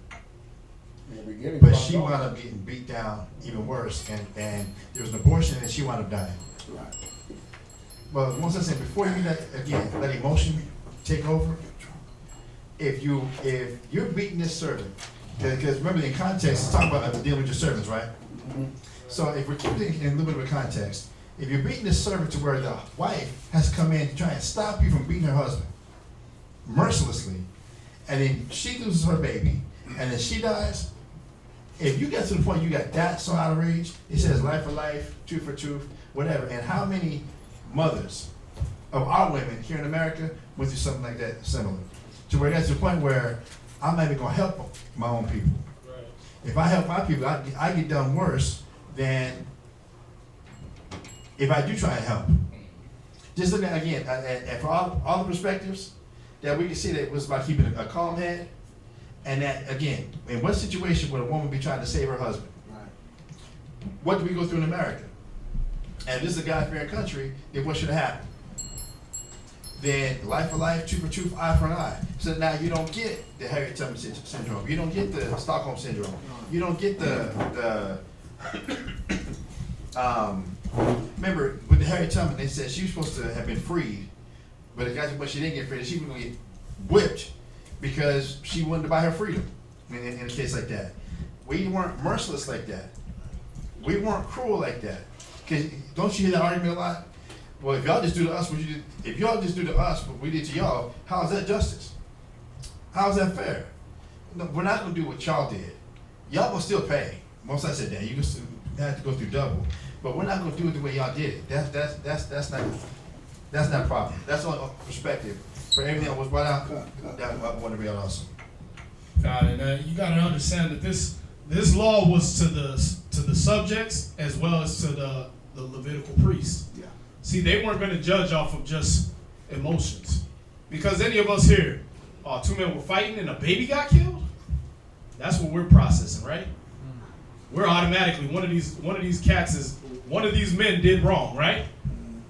But she wound up getting beat down even worse, and there was an abortion, and she wound up dying. Right. But once I said, before you let emotion take over, if you're beating this servant, because remember in context, it's talking about dealing with your servants, right? So if we're keeping it in a little bit of a context, if you're beating this servant to where the wife has to come in to try and stop you from beating her husband mercilessly, and then she loses her baby, and then she dies, if you get to the point you got that so out of rage, it says life for life, truth for truth, whatever. And how many mothers of our women here in America went through something like that similar? To where it gets to the point where I'm not even going to help my own people. Right. If I help my people, I get done worse than if I do try and help. Just looking at, again, at for all the perspectives, that we can see that it was about keeping a calm head, and that, again, in what situation would a woman be trying to save her husband? Right. What do we go through in America? And if this is a God-fearing country, then what should have happened? Then life for life, truth for truth, eye for an eye. So now you don't get the Harriet Tubman syndrome. You don't get the Stockholm syndrome. You don't get the remember with the Harriet Tubman, they said she was supposed to have been freed, but she didn't get freed. She was going to get whipped because she wanted to buy her freedom. In a case like that, we weren't merciless like that. We weren't cruel like that. Cause don't you hear that argument a lot? Well, if y'all just do to us what you did, if y'all just do to us what we did to y'all, how is that justice? How is that fair? No, we're not gonna do what y'all did. Y'all will still pay. Most I said that you can still have to go through double, but we're not gonna do it the way y'all did it. That's not proper. That's only perspective for everything that was brought out. That I want to be also. God, and you got to understand that this law was to the subjects as well as to the Levitical priests. Yeah. See, they weren't going to judge off of just emotions, because any of us here, two men were fighting and a baby got killed. That's what we're processing, right? We're automatically one of these cats is one of these men did wrong, right?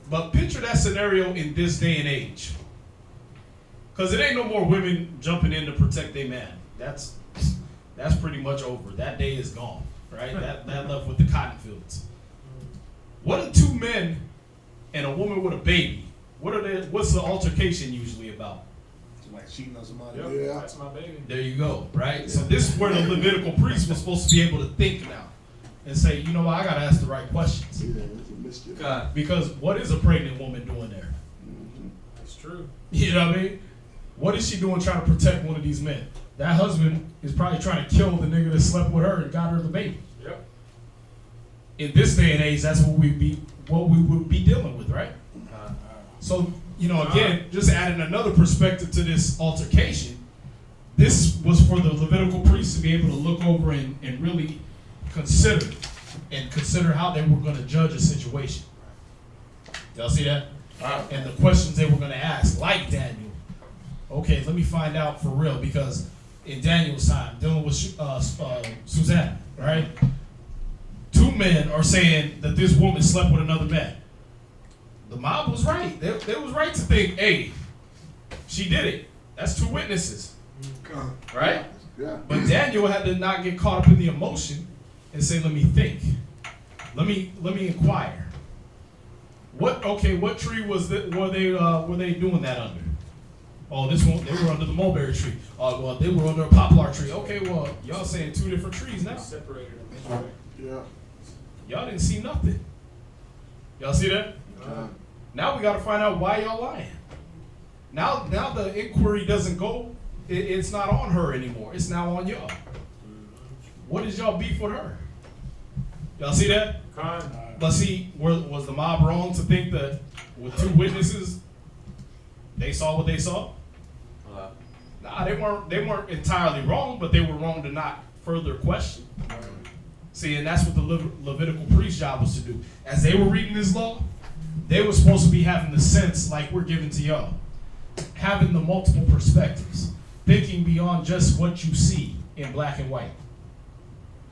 But picture that scenario in this day and age. Because it ain't no more women jumping in to protect their man. That's pretty much over. That day is gone, right? That left with the cotton fields. What are two men and a woman with a baby? What's the altercation usually about? Like cheating on somebody. Yeah. That's my baby. There you go, right? So this is where the Levitical priest was supposed to be able to think now and say, you know what, I gotta ask the right questions. Yeah, it's a mystery. God. Because what is a pregnant woman doing there? That's true. You know what I mean? What is she doing trying to protect one of these men? That husband is probably trying to kill the nigga that slept with her and got her the baby. Yep. In this day and age, that's what we would be dealing with, right? So, you know, again, just adding another perspective to this altercation, this was for the Levitical priests to be able to look over and really consider how they were going to judge a situation. Y'all see that? And the questions they were going to ask, like Daniel. Okay, let me find out for real, because in Daniel's time, dealing with Susanna, right? Two men are saying that this woman slept with another man. The mob was right. They was right to think, hey, she did it. That's two witnesses, right? Yeah. But Daniel had to not get caught up in the emotion and say, let me think. Let me inquire. What tree were they doing that under? Oh, this one, they were under the mulberry tree. Oh, well, they were under a poplar tree. Okay, well, y'all saying two different trees now. Separated them. Yeah. Y'all didn't see nothing. Y'all see that? Now we got to find out why y'all lying. Now the inquiry doesn't go. It's not on her anymore. It's now on y'all. What is y'all beef with her? Y'all see that? But see, was the mob wrong to think that with two witnesses, they saw what they saw? Nah, they weren't entirely wrong, but they were wrong to not further question. See, and that's what the Levitical priest job was to do. As they were reading this law, they were supposed to be having the sense like we're giving to y'all. Having the multiple perspectives. Thinking beyond just what you see in black and white.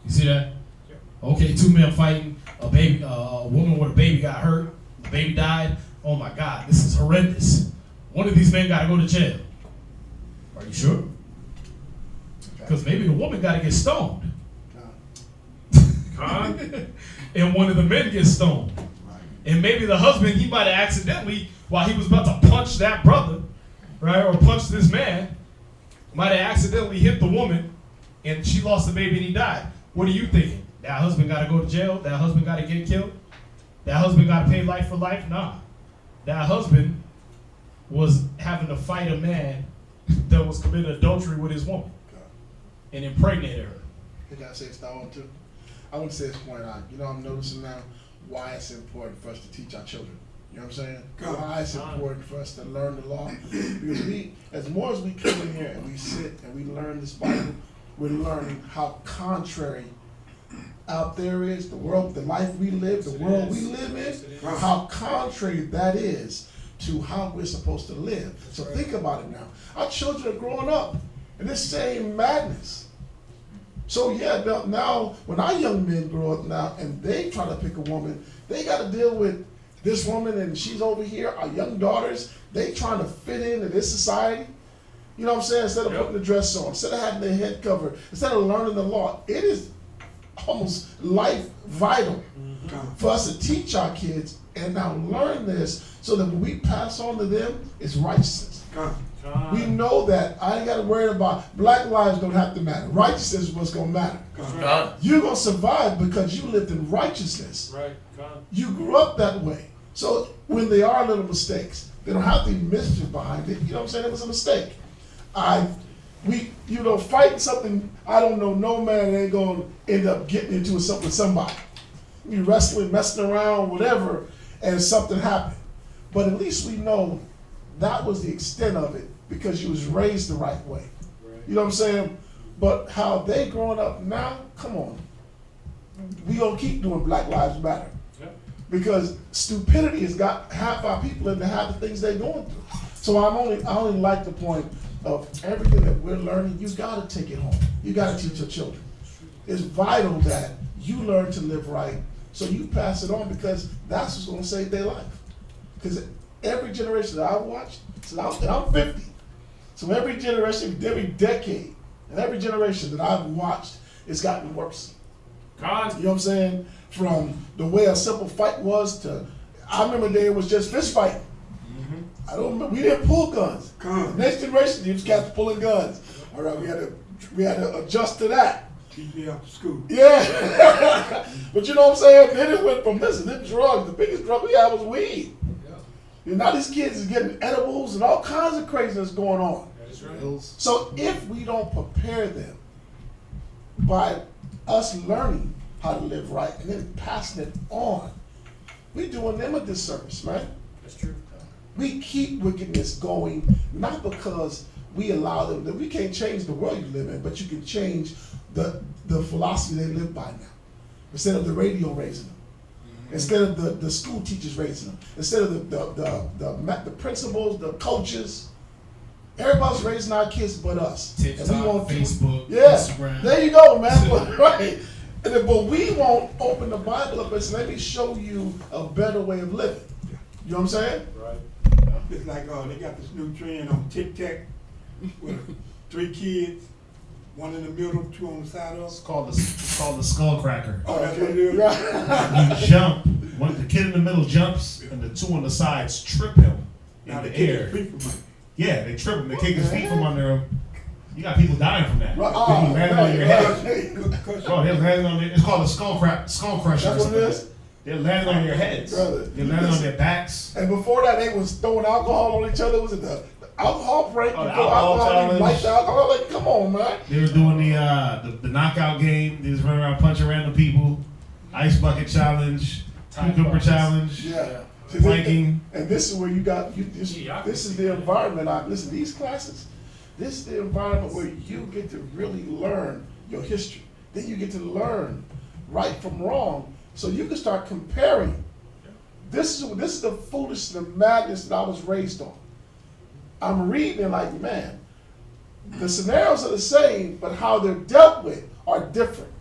You see that? Okay, two men fighting, a woman with a baby got hurt, the baby died. Oh my God, this is horrendous. One of these men got to go to jail. Are you sure? Because maybe the woman got to get stoned. And one of the men gets stoned. And maybe the husband, he might have accidentally, while he was about to punch that brother, right, or punch this man, might have accidentally hit the woman, and she lost the baby and he died. What are you thinking? That husband got to go to jail? That husband got to get killed? That husband got to pay life for life? Nah. That husband was having to fight a man that was committing adultery with his woman and impregnated her. I gotta say it's on too. I want to say this point out. You know, I'm noticing now why it's important for us to teach our children. You know what I'm saying? Why it's important for us to learn the law. Because as more as we come in here and we sit and we learn this Bible, we're learning how contrary out there is, the world, the life we live, the world we live in, how contrary that is to how we're supposed to live. So think about it now. Our children are growing up in this same madness. So yeah, now when our young men grow up now and they try to pick a woman, they got to deal with this woman and she's over here. Our young daughters, they trying to fit into this society. You know what I'm saying? Instead of putting the dress on, instead of having their head covered, instead of learning the law, it is almost life vital for us to teach our kids and now learn this so that when we pass on to them, it's righteousness. We know that I ain't got to worry about black lives don't have to matter. Righteousness is what's going to matter. You're going to survive because you lived in righteousness. You grew up that way. So when there are little mistakes, they don't have the mischief behind it. You know what I'm saying? It was a mistake. Fighting something, I don't know, no man ain't going to end up getting into something with somebody. We wrestling, messing around, whatever, and something happened. But at least we know that was the extent of it because you was raised the right way. You know what I'm saying? But how they growing up now, come on. We gonna keep doing Black Lives Matter. Because stupidity has got half our people into half the things they're going through. So I only like the point of everything that we're learning, you gotta take it home. You gotta teach your children. It's vital that you learn to live right, so you pass it on, because that's what's gonna save their life. Because every generation that I've watched, and I'm 50, so every generation, every decade, and every generation that I've watched, it's gotten worse. You know what I'm saying? From the way a simple fight was to, I remember there was just fist fighting. I don't remember, we didn't pull guns. The next generation, you just got pulling guns. All right, we had to adjust to that. Keep me after school. Yeah. But you know what I'm saying? Then it went from this drugs. The biggest drug we had was weed. Yeah. Now these kids is getting edibles and all kinds of craziness going on. That's right. So if we don't prepare them by us learning how to live right and then passing it on, we're doing them a disservice, man. That's true. We keep wickedness going, not because we allow them. We can't change the world you live in, but you can change the philosophy they live by now. Instead of the radio raising them, instead of the school teachers raising them, instead of the principals, the coaches, everybody's raising our kids but us. TikTok, and we won't Facebook, Instagram. There you go, man. Right. But we won't open the Bible up and say, let me show you a better way of living. You know what I'm saying? Right. It's like, they got this new trend on TikTok with 3 kids, 1 in the middle, 2 on the side of us. It's called the skull cracker. Oh, that's what it is? Right. You jump, the kid in the middle jumps, and the 2 on the sides trip him Now in they the kick air. his feet from under. Yeah, they trip him, they kick his feet from under him. You got people dying from that. Right. People landing on your head. Concussion. Bro, they're landing on their, it's called a skull crusher. That's what it is? They're landing on your heads. Brother, They're landing on their backs. And before that, they was throwing alcohol on each other. Was it the alcohol break? Oh, the You throw alcohol challenge. Light the alcohol. Like, come on, man. They were doing the knockout game. They just running around punching random people. Ice bucket challenge. Cucumber challenge. Yeah. Planking. And this is where you got this is the environment. Listen, these classes, this is the environment where you get to really learn your history. Then you get to learn right from wrong, so you can start comparing. This is the foolishness and the madness that I was raised on. I'm reading it like, man, the scenarios are the same, but how they're dealt with are different.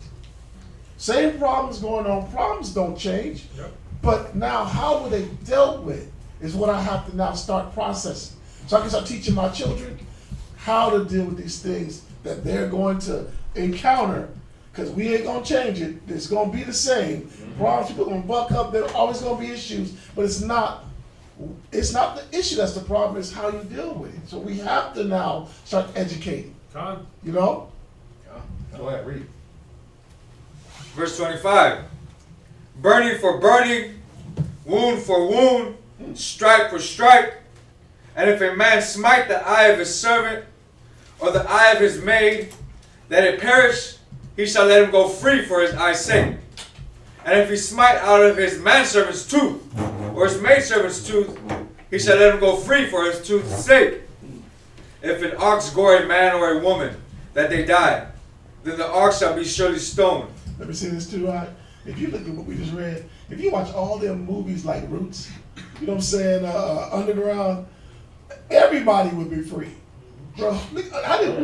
Same problems going on, problems don't change. Yep. But now how were they dealt with is what I have to now start processing. So I can start teaching my children how to deal with these things that they're going to encounter, because we ain't going to change it. It's going to be the same. Problems, people are going to buck up. There are always going to be issues, but it's not the issue that's the problem, it's how you deal with it. So we have to now start educating. You know? Go ahead, read. Verse 25. Burning for burning, wound for wound, stripe for stripe. And if a man smite the eye of his servant, or the eye of his maid, that it perish, he shall let him go free for his eye's sake. And if he smite out of his manservant's tooth, or his maidservant's tooth, he shall let him go free for his tooth's sake. If an ox gore a man or a woman, that they die, then the ox shall be surely stoned. Let me say this too, right? If you look at what we just read, if you watch all them movies like Roots, you know what I'm saying, Underground, everybody would be free. Bro, Harriet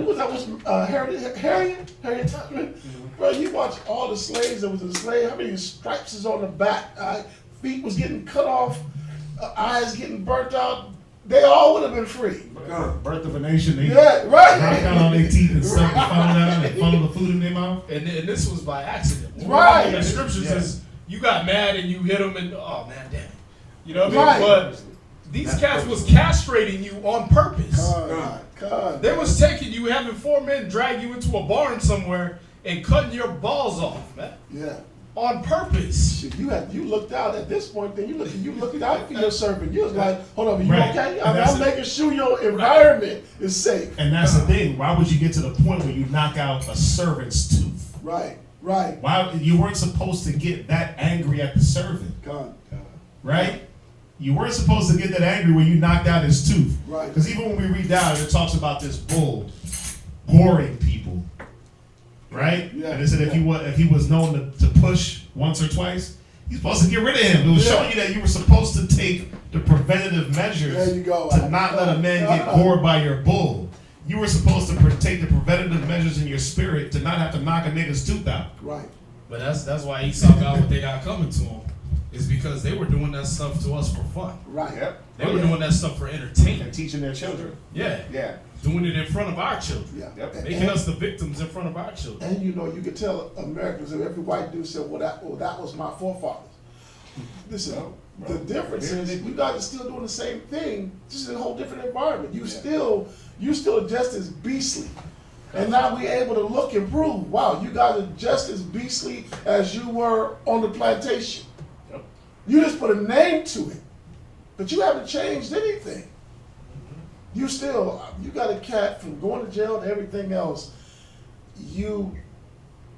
Tubman. Bro, you watch all the slaves that was enslaved, how many stripes is on the back, feet was getting cut off, eyes getting burnt out, they all would have been free. Birth of a nation. They right. knocked down on their teeth and stuff the funnel down and funnel the food in their mouth. And this was by accident. Right. The scripture says you got mad and you hit them and oh man, damn it. You know what Right. I mean? But these cats was castrating you on purpose. God. They was taking you, having 4 men drag you into a barn somewhere and cutting your balls off, man. Yeah. On purpose. Shit, you looked out at this point. Then you looking out for your servant. You was like, hold on, you Right. okay? And I'm making sure your environment is safe. And that's the thing. Why would you get to the point where you knock out a servant's tooth? Right. Why you weren't supposed to get that angry at the servant? God. Right? You weren't supposed to get that angry when you knocked out his tooth. Right. Because even when we read down, it talks about this bull goring people. Right? Yeah. And it said if he was known to push once or twice, you're supposed to get rid of him. It was showing you that you were supposed to take the preventative measures There you go. to not let a man get gored by your bull. you were supposed to take the preventative measures in your spirit to not have to knock a nigga's tooth out. Right. But that's why Esau got what they got coming to him. Is because they were doing that stuff to us for fun. Right. Yep. They were doing that stuff for entertainment. And teaching their children. Yeah. Yeah. Doing it in front of our children. Yeah. Yep. Making us the victims in front of our children. And you know, you could tell Americans, if every white dude said, well, that was my forefathers. Listen, the difference is you guys are still doing the same thing, just in a whole different environment. You still just as beastly. And now we're able to look and prove, wow, you guys are just as beastly as you were on the plantation. Yep. You just put a name to it, but you haven't changed anything. You got a cat from going to jail to everything else. You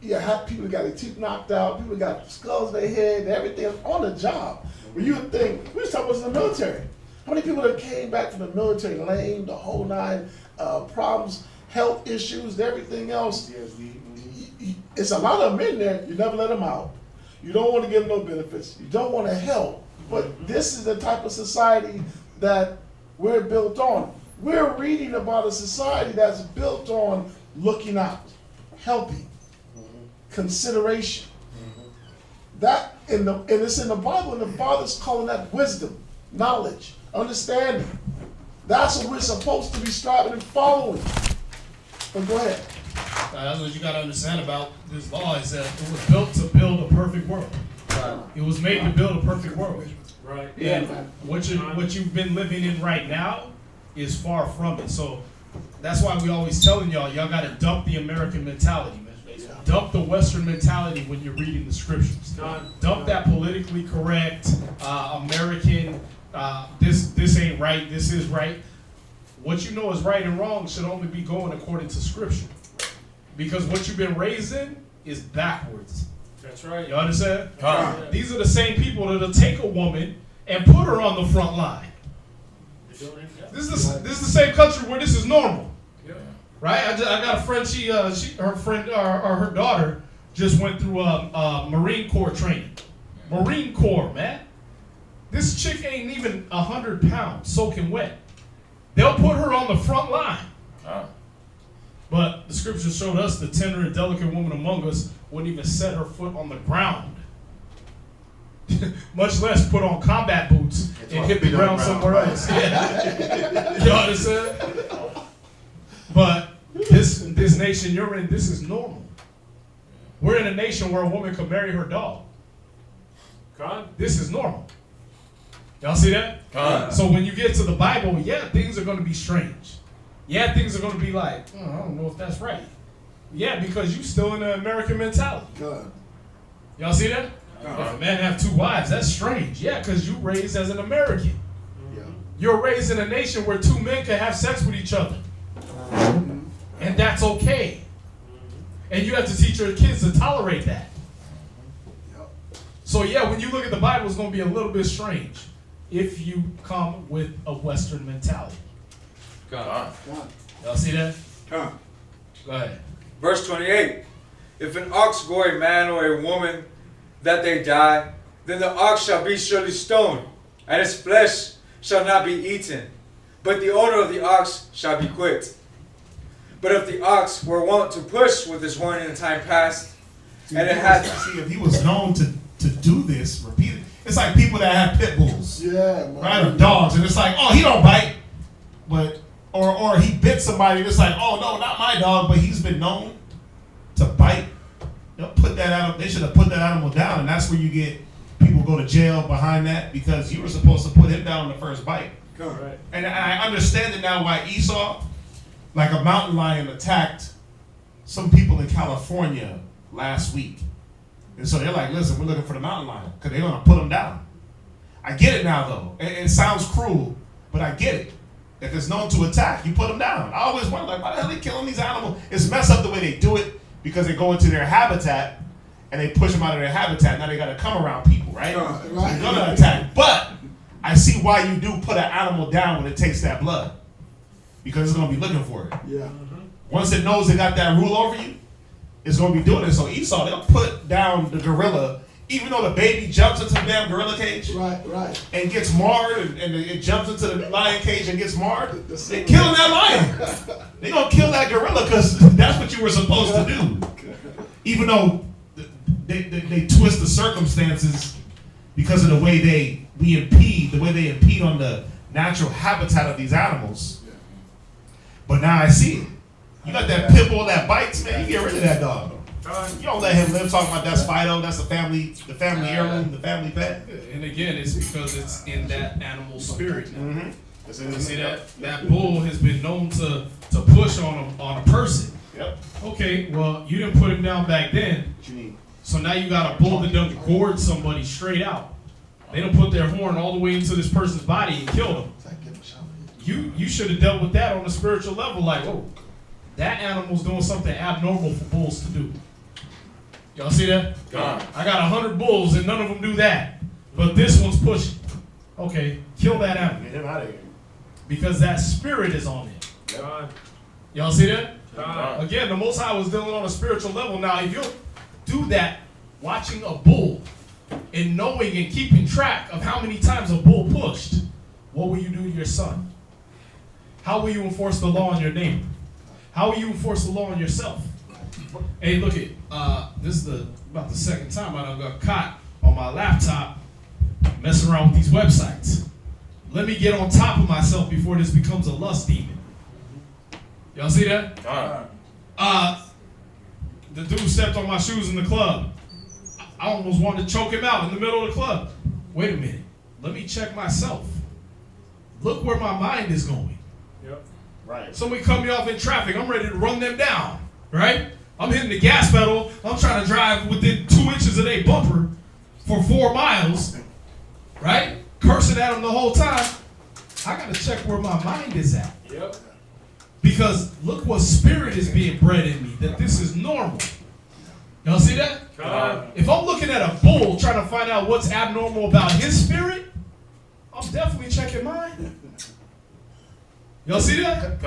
have people that got their teeth knocked out, people that got skulls in their head, everything on the job. Where you would think, we was talking about in the military. How many people that came back from the military, lame, the whole nine, problems, health issues, everything else. It's a lot of them in there. You never let them out. You don't want to give them no benefits. You don't want to help. But this is the type of society that we're built on. We're reading about a society that's built on looking out, helping, consideration. That and it's in the Bible, and the Father's calling that wisdom, knowledge, understanding. That's what we're supposed to be striving and following. But go ahead. That's what you got to understand about this law is that it was built to build a perfect world. Right. It was made to build a perfect world. Right. And what you've been living in right now is far from it. So that's why we always telling y'all got to dump the American mentality, man. Dump the Western mentality when you're reading the scriptures. Dump that politically correct American. This ain't right. This is right. What you know is right and wrong should only be going according to scripture. Because what you've been raised in is backwards. That's right. You understand? These are the same people that'll take a woman and put her on the front line. This is the same country where this is normal. Yeah. Right? I got a friend. Her daughter just went through Marine Corps training. Marine Corps, man. This chick ain't even 100 pounds, soaking wet. They'll put her on the front line. But the scripture showed us the tender and delicate woman among us wouldn't even set her foot on the ground. Much less put on combat boots and hit the ground somewhere else. Yeah. You understand? But this nation you're in, this is normal. We're in a nation where a woman can marry her dog. This is normal. Y'all see that? So when you get to the Bible, yeah, things are going to be strange. Yeah, things are going to be like, I don't know if that's right. Yeah, because you still in the American mentality. Y'all see that? If a man have 2 wives, that's strange. Yeah, because you raised as an American. You're raised in a nation where 2 men can have sex with each other. And that's okay. And you have to teach your kids to tolerate that. So yeah, when you look at the Bible, it's going to be a little bit strange if you come with a Western mentality. Y'all see that? Go ahead. Verse 28. If an ox gore a man or a woman that they die, then the ox shall be surely stoned, and its flesh shall not be eaten, but the owner of the ox shall be quit. But if the ox were wont to push with his horn in the time past, and it had... See, if he was known to do this, repeat it. It's like people that have pit bulls. Yeah, man. Right? Or dogs, and it's like, oh, he don't bite. But, or he bit somebody, and it's like, oh, no, not my dog, but he's been known to bite. They'll put that animal, they should have put that animal down, and that's where you get people go to jail behind that, because you were supposed to put him down on the first bite. Right. And I understand it now why Esau, like a mountain lion, attacked some people in California last week. And so they're like, listen, we're looking for the mountain lion, because they're going to put him down. I get it now, though. It sounds cruel, but I get it. If it's known to attack, you put them down. I always wonder, like, why the hell are they killing these animals? It's messed up the way they do it, because they go into their habitat and they push them out of their habitat. Now they got to come around people, right? So they're going to attack. But I see why you do put an animal down when it takes that blood, because it's going to be looking for it. Yeah. Once it knows it got that rule over you, it's going to be doing it. So Esau, they'll put down the gorilla even though the baby jumps into the damn gorilla cage, Right. and gets marred, and it jumps into the lion cage and gets marred, they're killing that lion. They're gonna kill that gorilla because that's what you were supposed to do. Even though they twist the circumstances because of the way they impede on the natural habitat of these animals. But now I see it. You got that pit bull that bites, man. You get rid of that dog. You don't let him live. Talking about that's Fido, that's the family heirloom, the family pet. And again, it's because it's in that animal spirit. Mm-hmm. You see that bull has been known to push on a person. Yep. Okay, well, you didn't put him down back then. What you need? So now you got a bull that done gored somebody straight out. They don't put their horn all the way into this person's body and killed him. You should have dealt with that on a spiritual level, like, oh, that animal's doing something abnormal for bulls to do. Y'all see that? I got 100 bulls and none of them do that. But this one's pushing. Okay, kill that animal. Get him out of here. Because that spirit is on it. Y'all see that? Again, the Most High was dealing on a spiritual level. Now, if you do that, watching a bull and knowing and keeping track of how many times a bull pushed, what will you do to your son? How will you enforce the law on your neighbor? How will you enforce the law on yourself? Hey, look it. This is about the second time I done got caught on my laptop messing around with these websites. Let me get on top of myself before this becomes a lust demon. Y'all see that? The dude stepped on my shoes in the club. I almost wanted to choke him out in the middle of the club. Wait a minute. Let me check myself. Look where my mind is going. Yep. Right. Somebody cut me off in traffic. I'm ready to run them down. Right? I'm hitting the gas pedal. I'm trying to drive within 2 inches of their bumper for 4 miles. Right? Cursing at them the whole time. I got to check where my mind is at. Yep. Because look what spirit is being bred in me, that this is normal. Y'all see that? If I'm looking at a bull trying to find out what's abnormal about his spirit, I'm definitely checking mine. Y'all see that?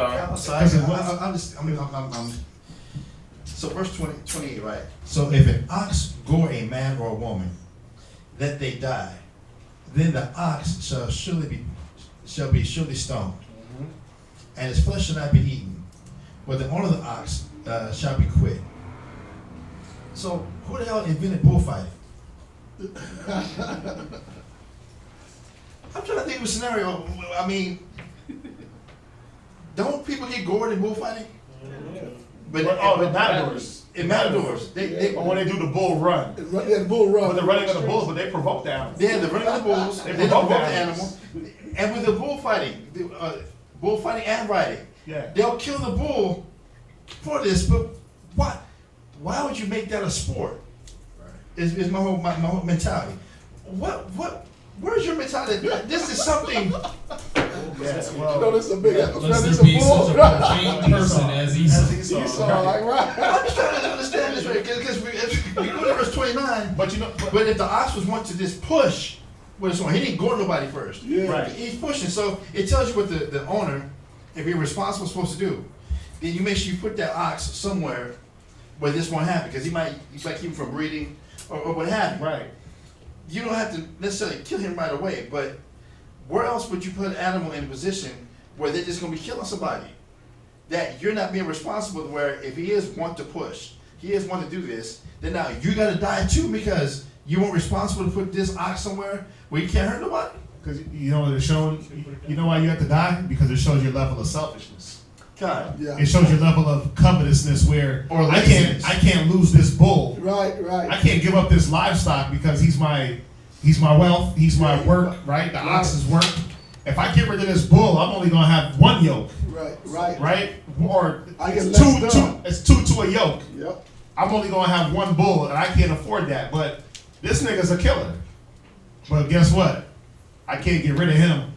So verse 28, right? So if an ox gore a man or a woman, that they die, then the ox shall be surely stoned, and his flesh shall not be eaten, but the owner of the ox shall be quit. So who the hell invented bullfighting? I'm trying to think of a scenario. I mean, don't people get gored in bullfighting? But matadors. In matadors, or when they do the bull run. The bull run. When they're running of the bulls, but they provoke the animals. Yeah, the running of the bulls. They provoke the animal. And with the bullfighting, bullfighting and riding, they'll kill the bull for this. But what? Why would you make that a sport? Is my whole mentality. Where's your mentality? This is something. This is a big Let's be such a profane person as Esau. Like, right. I'm just trying to understand this, right? Because we go to verse 29. But if the ox was one to just push, he didn't go nobody first. Yeah. Right. He's pushing, so it tells you what the owner, if you're responsible, is supposed to do. Then you make sure you put that ox somewhere where this won't happen, because you might keep him from breeding or what have you. Right. You don't have to necessarily kill him right away, but where else would you put an animal in a position where they're just going to be killing somebody? That you're not being responsible, where if he is one to push, he is one to do this, then now you got to die too, because you weren't responsible to put this ox somewhere where you can't hurt nobody? Because you know what it's showing? You know why you have to die? Because it shows your level of selfishness. God. Yeah. It shows your level of covetousness, where Or I can't lose this bull. Right. I can't give up this livestock because he's my wealth, he's my work, right? The ox is work. If I get rid of this bull, I'm only gonna have one yoke. Right? Or I get it's two to a yoke. Yep. I'm only gonna have one bull, and I can't afford that. But this nigga's a killer. But guess what? I can't get rid of him.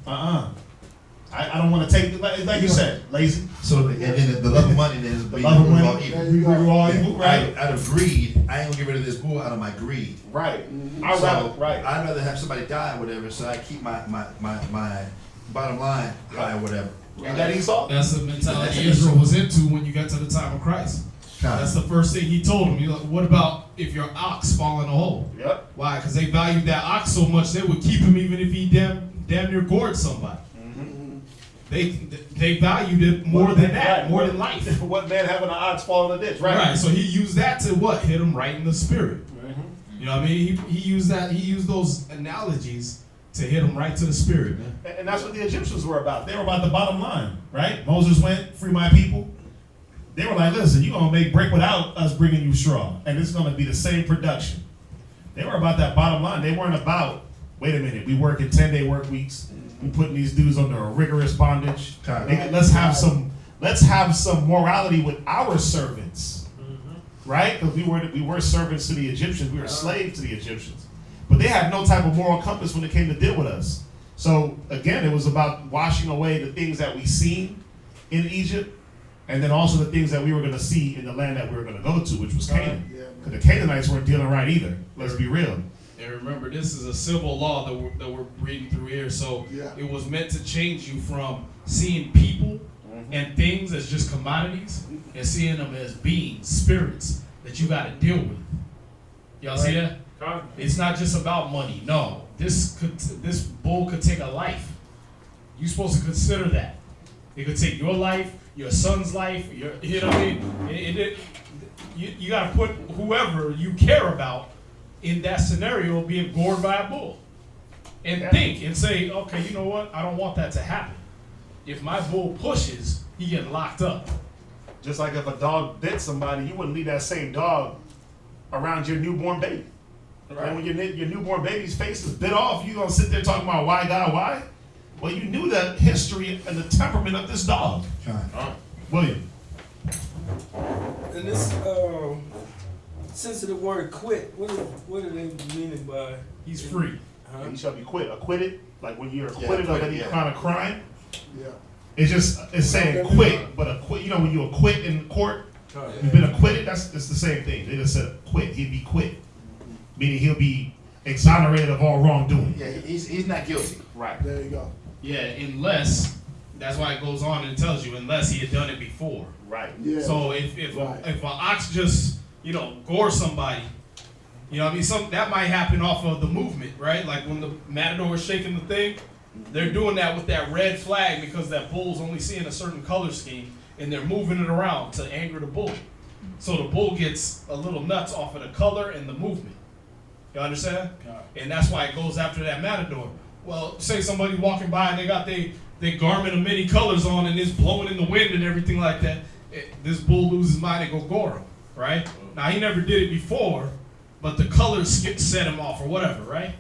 I don't want to take like you said, lazy. So and then the love of money then is the love of money. We were all evil, right? Out of greed, I ain't gonna get rid of this bull out of my greed. Right. I'd rather have somebody die or whatever, so I keep my bottom line high or whatever. Ain't that Esau? That's the mentality Israel was into when you got to the time of Christ. That's the first thing he told him. He's like, what about if your ox fall in a hole? Yep. Why? Because they valued that ox so much they would keep him even if he damn near gored somebody. They valued it more than that, more than life. What man having an ox fall in the ditch, right? Right. So he used that to what? Hit him right in the spirit. You know what I mean? He used that. He used those analogies to hit him right to the spirit, man. And that's what the Egyptians were about. They were about the bottom line, right? Moses went, free my people. They were like, listen, you're going to make break without us bringing you straw. And it's going to be the same production. They were about that bottom line. They weren't about, wait a minute, we work in 10-day work weeks. We putting these dudes under a rigorous bondage. Let's have some morality with our servants, right? Because we were servants to the Egyptians. We were slaves to the Egyptians. But they had no type of moral compass when it came to deal with us. So again, it was about washing away the things that we seen in Egypt, and then also the things that we were going to see in the land that we were going to go to, which was Canaan. Because the Canaanites weren't dealing right either. Let's be real. And remember, this is a civil law that we're reading through here. So it was meant to change you from seeing people and things as just commodities and seeing them as beings, spirits that you got to deal with. Y'all see that? It's not just about money. No, this bull could take a life. You're supposed to consider that. It could take your life, your son's life. You know what I mean? You got to put whoever you care about in that scenario being gored by a bull, and think and say, okay, you know what? I don't want that to happen. If my bull pushes, he gets locked up. Just like if a dog bit somebody, you wouldn't leave that same dog around your newborn baby. Right. And when your newborn baby's face is bit off, you gonna sit there talking about why God, why? Well, you knew the history and the temperament of this dog. William. And this sensitive word "quit." What are they meaning by? He's free. He shall be acquitted. Like when you're acquitted of any kind of crime. Yeah. It's saying quit, but acquit. You know when you acquit in court, you've been acquitted. It's the same thing. They just said quit. He'd be quit, meaning he'll be exonerated of all wrongdoing. Yeah, he's not guilty. Right. There you go. Yeah, unless, that's why it goes on and tells you, unless he had done it before. Right. Yeah. So if an ox just, gores somebody, you know what I mean? That might happen off of the movement, right? Like when the matador is shaking the thing, they're doing that with that red flag because that bull's only seeing a certain color scheme and they're moving it around to anger the bull. So the bull gets a little nuts off of the color and the movement. You understand? And that's why it goes after that matador. Well, say somebody walking by and they got they garment of many colors on and it's blowing in the wind and everything like that. This bull loses mind and go gore him, right? Now he never did it before, but the colors set him off or whatever, right?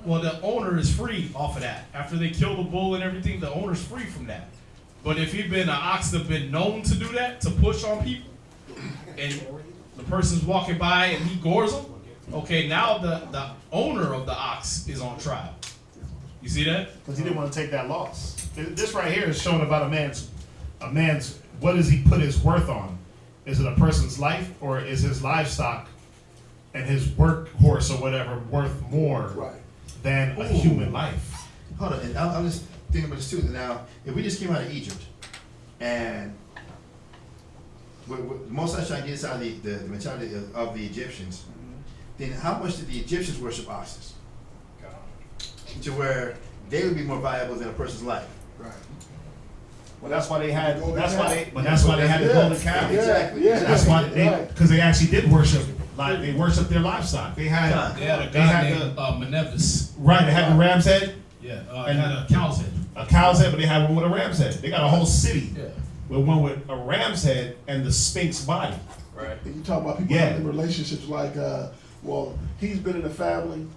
Well, the owner is free off of that. After they kill the bull and everything, the owner's free from that. But if he'd been an ox that's been known to do that, to push on people, and the person's walking by and he gores them, okay, now the owner of the ox is on trial. You see that? Because he didn't want to take that loss. This right here is showing about a man's, what does he put his worth on? Is it a person's life or is his livestock and his workhorse or whatever worth more than a human life? Hold on, and I'm just thinking about this too. Now, if we just came out of Egypt and most of us trying to get inside the mentality of the Egyptians, then how much did the Egyptians worship oxes? To where they would be more valuable than a person's life. Right. Well, that's why they had. That's why they had the golden cow. Exactly. Yeah. That's why because they actually did worship. Like they worshiped their livestock. They had a guy named Menevis. Right. They had the ram's head. Yeah. And had a cow's head. A cow's head, but they had one with a ram's head. They got a whole city with one with a ram's head and the Sphinx body. Right. And you talk about people having relationships like, well, he's been in the family.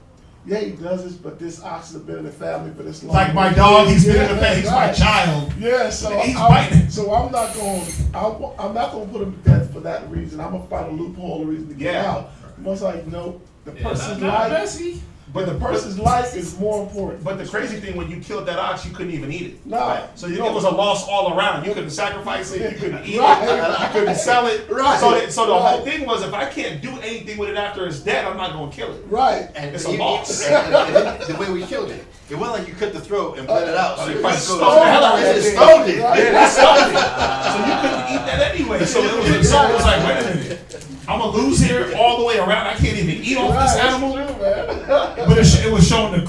Yeah, he does this, but this ox has been in the family for this long. Like my dog, he's been in the family. He's my child. Yeah, so he's biting. So I'm not going to put him to death for that reason. I'm gonna find a loophole, a reason to get out. Most like, no, the person's life. But the person's life is more important. But the crazy thing, when you killed that ox, you couldn't even eat it. No. Right. So it was a loss all around. You couldn't sacrifice it. You couldn't eat Right. it. You couldn't sell it. Right. So the whole thing was, if I can't do anything with it after it's dead, I'm not going to kill it. Right. And It's a loss. and the way we killed it, it wasn't like you cut the throat and bled it out. So They you probably just stoned the hell out of they that just thing. stoned it. Right. Yeah, they stoned it. So you couldn't eat that anyway. So it was like, wait a minute. I'm going to lose here all the way around. I can't even eat off this animal. That's true, man. But it was showing the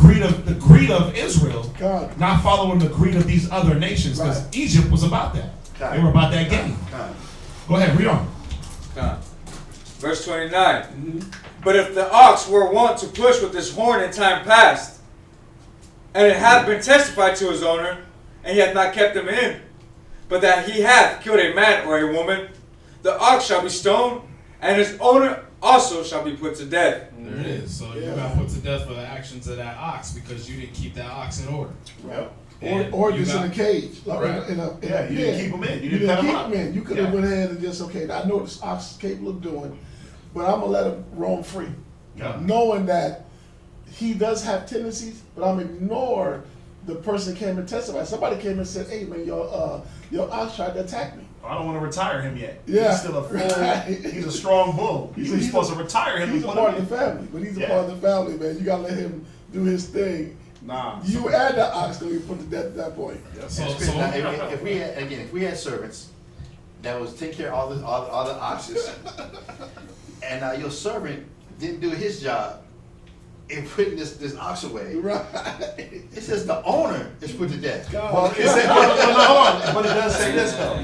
greed of Israel, God. not following the greed of these other nations, because Right. Egypt was about that. They were about that game. Go ahead, read on. Verse 29. But if the ox were wont to push with his horn in time past, and it hath been testified to his owner, and he hath not kept him in, but that he hath killed a man or a woman, the ox shall be stoned, and his owner also shall be put to death. There it is. So you got put to death for the actions of that ox because you didn't keep that ox in order. Right. And Or you just got- in a cage. Like Right. in a You pen. didn't keep them in. You You didn't cut didn't them keep up. him in. You could have went ahead and just, okay, I know this ox is capable of doing, but I'm going to let him roam free. Yeah. Knowing that he does have tendencies, but I'm ignore the person came and testified. Somebody came and said, hey man, your ox tried to attack me. I don't want to retire him yet. Yeah. He's still a full, Right. he's a strong bull. He's supposed to retire him. He's and a put part him of the in. family, but he's a Yeah. part of the family, man. You gotta let him do his thing. Nah. You and the ox gonna be put to death at that point. So Now, if we had servants that was taking care of all the oxes, and your servant didn't do his job in putting this ox away, Right. it says the owner is put to death. Well, it said, hold on. But it does say this though.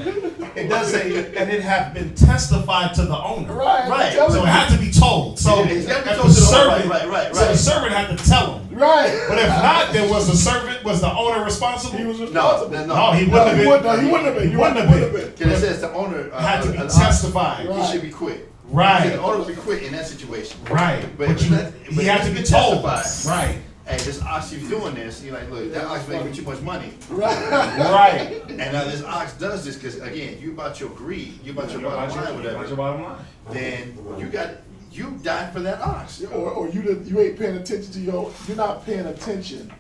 It does say, and it have been testified to the owner. Right. So it had to be told. So It's gotta be if told the to the owner. servant, Right. so the servant had to tell him. Right. But if not, then was the owner responsible? He was No, responsible. No, he No, wouldn't have he been. wouldn't have been. He wouldn't have been. Because it says the owner Had to be an ox, testified. Right. He should be quit. Right. The owner would be quit in that situation. Right. But But he had to be told. testified. Right. Hey, this ox keeps doing this. You're like, look, that ox making too much money. Right. Right. And now this ox does this because, again, you about your greed, you about your bottom line, What's your whatever. bottom line? Then you died for that ox. Or you ain't paying attention to you're not paying attention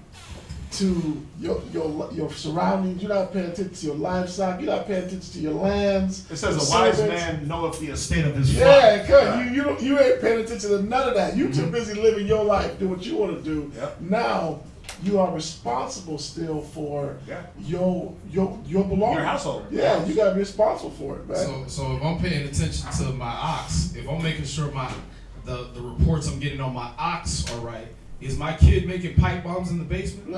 to your surroundings. You're not paying attention to your livestock. You're not paying attention to your lands. It says your a wise servants. man knoweth the estate of his flock. Yeah, cause you ain't paying attention to none of that. You too busy living your life, do what you want to do. Yep. Now you are responsible still for Yeah. your belongings. Your household. Yeah, you gotta be responsible for it, man. So if I'm paying attention to my ox, if I'm making sure the reports I'm getting on my ox are right, is my kid making pipe bombs in the basement?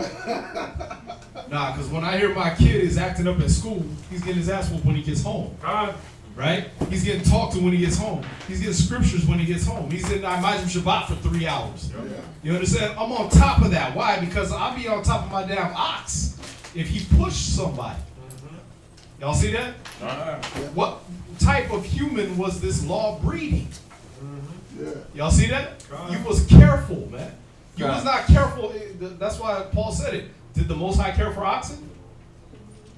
Nah, because when I hear my kid is acting up at school, he's getting his ass whooped when he gets home. Right? He's getting talked to when he gets home. He's getting scriptures when he gets home. He's in Imajim Shabbat for 3 hours. Yeah. You understand? I'm on top of that. Why? Because I'll be on top of my damn ox if he pushed somebody. Y'all see that? What type of human was this law breeding? Yeah. Y'all see that? You was careful, man. You was not careful. That's why Paul said it. Did the Most High care for oxen?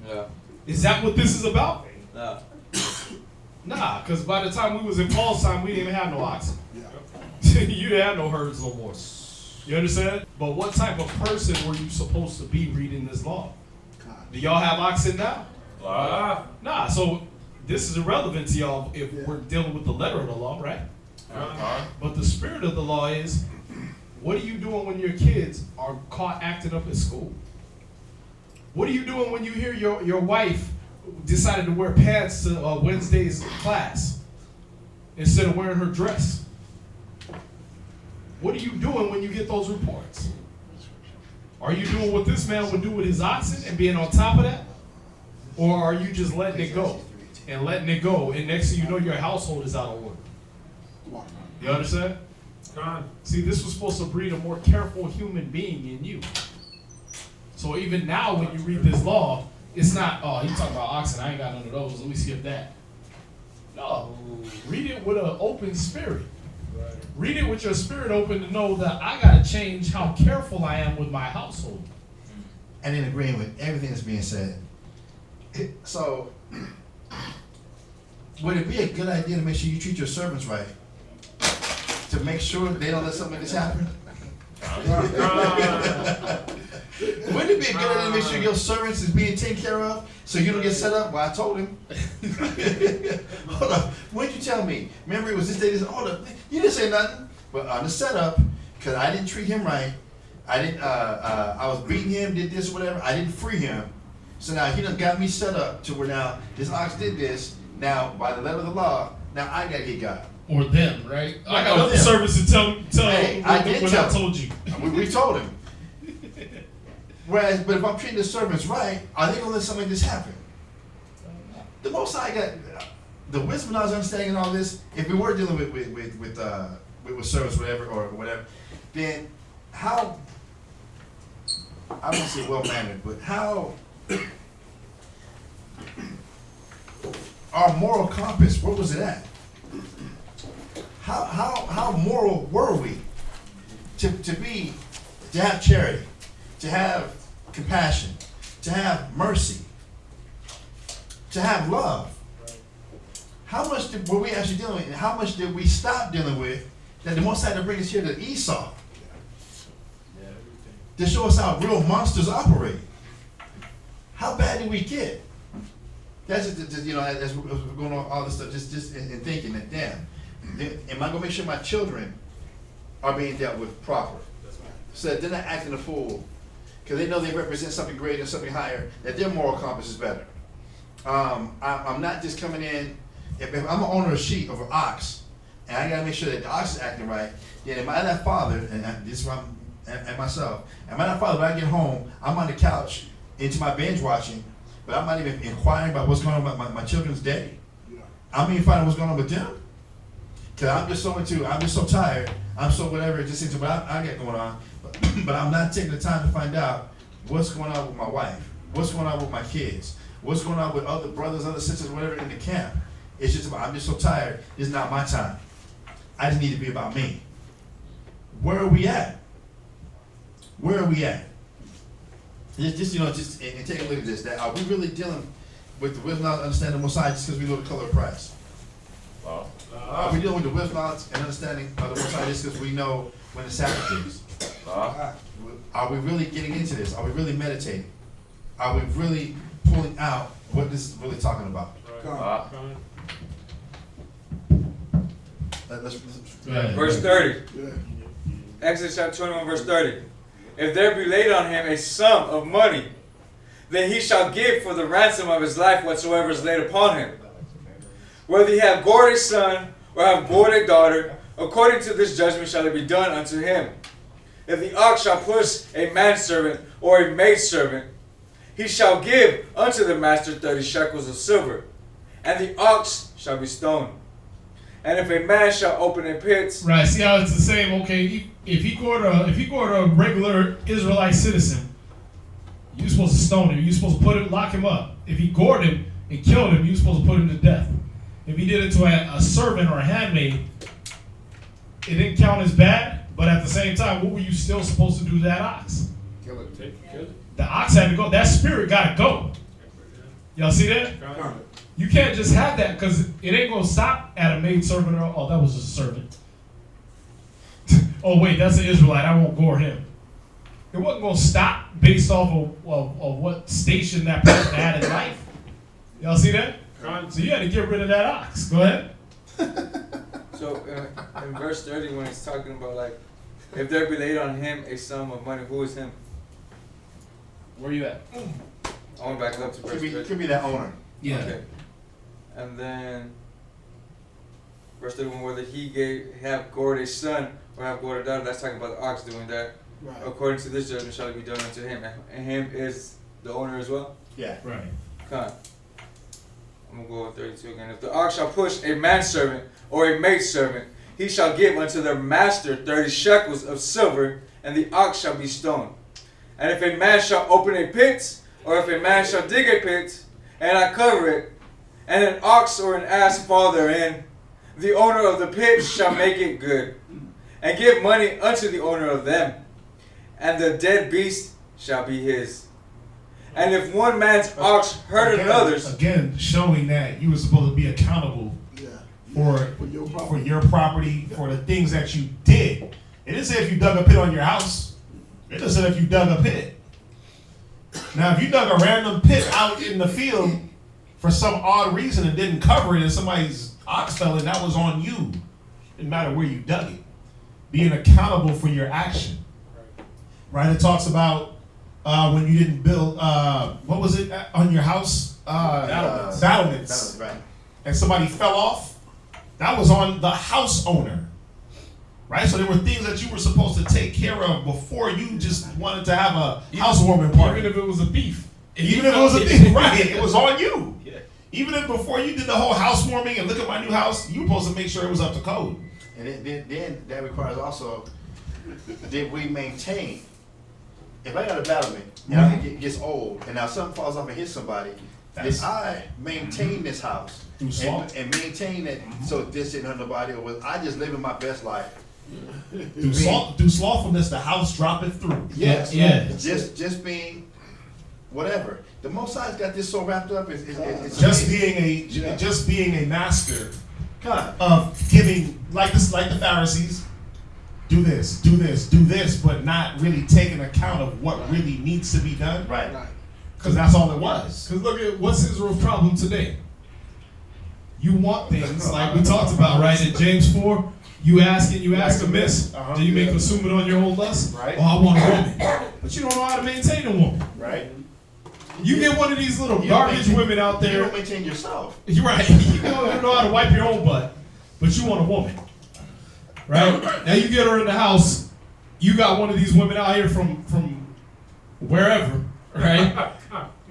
Yeah. Is that what this is about? No. Nah, because by the time we was in Paul's time, we didn't even have no oxen. Yeah. You didn't have no herds no more. You understand? But what type of person were you supposed to be reading this law? Do y'all have oxen now? Nah, so this is irrelevant to y'all if we're dealing with the letter of the law, right? But the spirit of the law is, what are you doing when your kids are caught acting up at school? What are you doing when you hear your wife decided to wear pants to Wednesday's class instead of wearing her dress? What are you doing when you get those reports? Are you doing what this man would do with his oxen and being on top of that? Or are you just letting it go? And letting it go, and next thing you know, your household is out of order. You understand? See, this was supposed to breed a more careful human being in you. So even now when you read this law, it's not, oh, he's talking about oxen, I ain't got none of those, let me skip that. No, read it with an open spirit. Read it with your spirit open to know that I got to change how careful I am with my household. And in agreeing with everything that's being said. So, would it be a good idea to make sure you treat your servants right? To make sure they don't let something like this happen? Wouldn't it be a good idea to make sure your servants is being taken care of so you don't get set up? Well, I told him. Hold up. What did you tell me? Remember, it was this day. This. Hold up. You didn't say nothing. But on the setup, because I didn't treat him right, I didn't. I was beating him, did this, whatever. I didn't free him. So now he done got me set up to where now this ox did this. Now by the letter of the law, now I gotta get God. Or them, right? I got Or other them. servants to tell Hey, I did what tell I told you. We told him. Whereas, but if I'm treating the servants right, are they gonna let something like this happen? The most I got, the wisdom and understanding and all this. If we were dealing with servants, whatever, or whatever, then how? I wouldn't say well mannered, but how? Our moral compass, where was it at? How moral were we to have charity, to have compassion, to have mercy, to have love? How much were we actually dealing with, and how much did we stop dealing with that the Most High had to bring us here to Esau to show us how real monsters operate? How bad did we get? That's just, as we're going on all this stuff, just in thinking that, damn, am I going to make sure my children are being dealt with proper? So that they're not acting a fool, because they know they represent something greater, something higher, that their moral compass is better. I'm not just coming in, if I'm an owner of sheep, of an ox, and I got to make sure that the ox is acting right, then am I that father, and this is why and myself, am I that father, when I get home, I'm on the couch, into my binge watching, but I'm not even inquiring about what's going on with my children's day. I'm even finding what's going on with them. Because I'm just so tired, I'm so whatever, just into what I get going on, but I'm not taking the time to find out what's going on with my wife, what's going on with my kids, what's going on with other brothers, other sisters, whatever in the camp. It's just about, I'm just so tired, it's not my time. I just need to be about me. Where are we at? Where are we at? Just and take a look at this. That are we really dealing with the wisdom and understanding of Most High just because we know the color of Christ? Are we dealing with the wisdom and understanding of the Most High just because we know when the Sabbath is? Are we really getting into this? Are we really meditating? Are we really pulling out what this is really talking about? Verse 30. Exodus chapter 21, verse 30. If there be laid on him a sum of money, then he shall give for the ransom of his life whatsoever is laid upon him. Whether he have gored a son or have gored a daughter, according to this judgment shall it be done unto him. If the ox shall push a manservant or a maidservant, he shall give unto the master 30 shekels of silver, and the ox shall be stoned. And if a man shall open a pit, right? See how it's the same. Okay, if he gored a regular Israelite citizen, you're supposed to stone him. You're supposed to lock him up. If he gored him and killed him, you're supposed to put him to death. If he did it to a servant or a handmaid, it didn't count as bad. But at the same time, what were you still supposed to do to that ox? Kill it. Kill it. The ox had to go. That spirit got to go. Y'all see that? You can't just have that, because it ain't going to stop at a maidservant. Oh, that was just a servant. Oh, wait, that's an Israelite. I won't gore him. It wasn't going to stop based off of what station that person had in life. Y'all see that? So you had to get rid of that ox. Go ahead. So in verse 30, when it's talking about, like, if there be laid on him a sum of money, who is him? Where you at? I went back up to verse 30. Could be that owner. Yeah. Okay. And then verse 31, whether he have gored a son or have gored a daughter, that's talking about the ox doing that. Right. According to this judgment shall it be done unto him. And him is the owner as well? Yeah. Right. Come on. I'm going to go with 32 again. If the ox shall push a manservant or a maidservant, he shall give unto their master 30 shekels of silver, and the ox shall be stoned. And if a man shall open a pit, or if a man shall dig a pit, and not cover it, and an ox or an ass fall therein, the owner of the pit shall make it good, and give money unto the owner of them, and the dead beast shall be his. And if one man's ox hurt another's, again showing that you were supposed to be accountable for your property, for the things that you did. It didn't say if you dug a pit on your house. It just said if you dug a pit. Now, if you dug a random pit out in the field for some odd reason and didn't cover it and somebody's ox fell in, that was on you. It didn't matter where you dug it. Being accountable for your action. Right? It talks about when you didn't build, what was it on your house? Battlements. Right. And somebody fell off. That was on the house owner. Right? So there were things that you were supposed to take care of before you just wanted to have a housewarming party. Even if it was a beef. Even if it was a beef, right? It was on you. Yeah. Even if before you did the whole housewarming and look at my new house, you were supposed to make sure it was up to code. And then that requires also, did we maintain? If I got a battlement and it gets old and now something falls off and hits somebody, did I maintain this house and maintain it so this didn't hurt nobody, or was I just living my best life? Through slothfulness, the house droppeth through. Yes. Yeah. Just being whatever. The Most High's got this so wrapped up. It's Just amazing. being a master God. of giving, like the Pharisees, do this, but not really taking account of what really needs to be done. Right. Because that's all it was. Because look at what's Israel's problem today. You want things like we talked about, right? In James 4, you ask amiss, then you may consume it on your own lust. Right. Oh, I want a woman. But you don't know how to maintain a woman. Right. You get one of these little garbage women out there. You don't maintain yourself. You're right. You don't know how to wipe your own butt, but you want a woman. Right? Now you get her in the house, you got one of these women out here from wherever, right?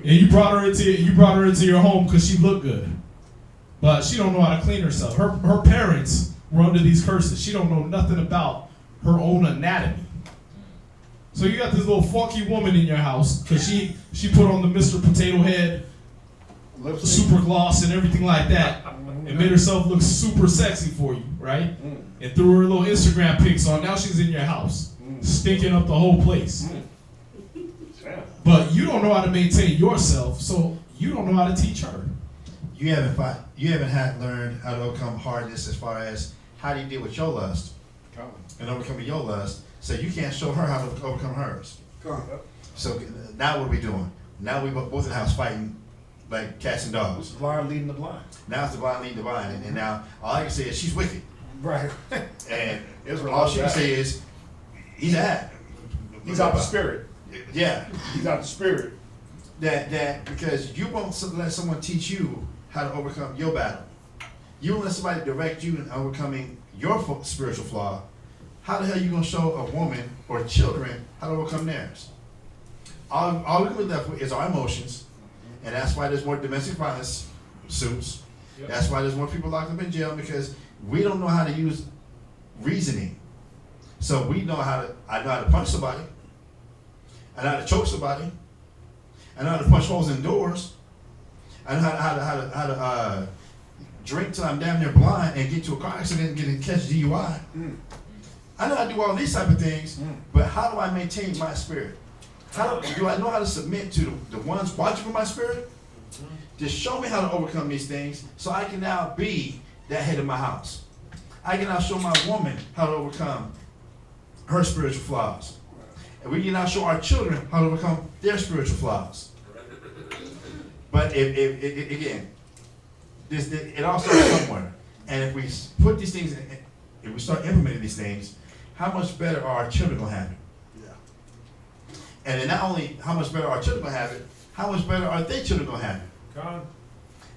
And you brought her into your home because she looked good. But she don't know how to clean herself. Her parents were under these curses. She don't know nothing about her own anatomy. So you got this little funky woman in your house because she put on the Mr. Potato Head, super gloss and everything like that, and made herself look super sexy for you, right? And threw her little Instagram pics on. Now she's in your house, stinking up the whole place. But you don't know how to maintain yourself, so you don't know how to teach her. You haven't learned how to overcome hardness as far as how do you deal with your lust and overcoming your lust, so you can't show her how to overcome hers. So now what are we doing? Now we both in the house fighting like cats and dogs. Blind leading the blind. Now it's the blind leading the blind, and now all I can say is she's wicked. Right. And all she can say is he's out. He's out the spirit. Yeah. He's out the spirit. That because you won't let someone teach you how to overcome your battle. You won't let somebody direct you in overcoming your spiritual flaw. How the hell are you going to show a woman or children how to overcome theirs? All we're going to be left with is our emotions, and that's why there's more domestic violence suits. Yep. That's why there's more people locked up in jail, because we don't know how to use reasoning. So I know how to punch somebody. I know how to choke somebody. I know how to punch holes in doors. I know how to drink till I'm damn near blind and get to a car accident and catch DUI. I know how to do all these type of things, but how do I maintain my spirit? How do I know how to submit to the ones watching for my spirit? Just show me how to overcome these things so I can now be that head of my house. I can now show my woman how to overcome her spiritual flaws. And we can now show our children how to overcome their spiritual flaws. But if again, it all starts somewhere. And if we put these things, if we start implementing these things, how much better are our children going to have it? Yeah. And then not only how much better are our children going to have it, how much better are their children going to have it? God.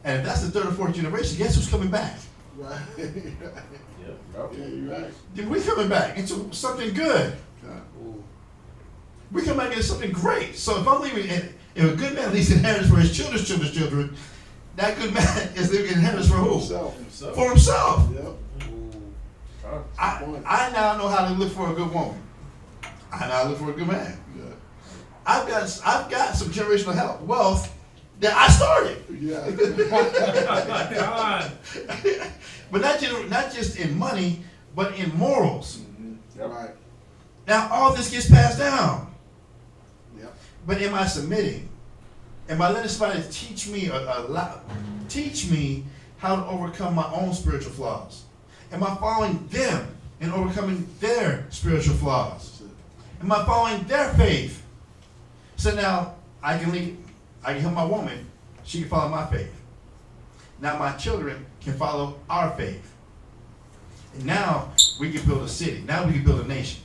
And if that's the third or fourth generation, guess who's coming back? Right. Yeah, you're right. Then we're coming back into something good. We come back into something great. So if I'm leaving, if a good man leaves inheritance for his children's children, that good man is leaving inheritance for who? Himself. For himself. Yep. I now know how to look for a good woman. I now look for a good man. Yeah. I've got some generational wealth that I started. Yeah. God. But not just in money, but in morals. Mm-hmm. Right. Now all this gets passed down. Yep. But am I submitting? Am I letting somebody teach me teach me how to overcome my own spiritual flaws? Am I following them and overcoming their spiritual flaws? Am I following their faith? So now I can help my woman. She can follow my faith. Now my children can follow our faith. And now we can build a city. Now we can build a nation.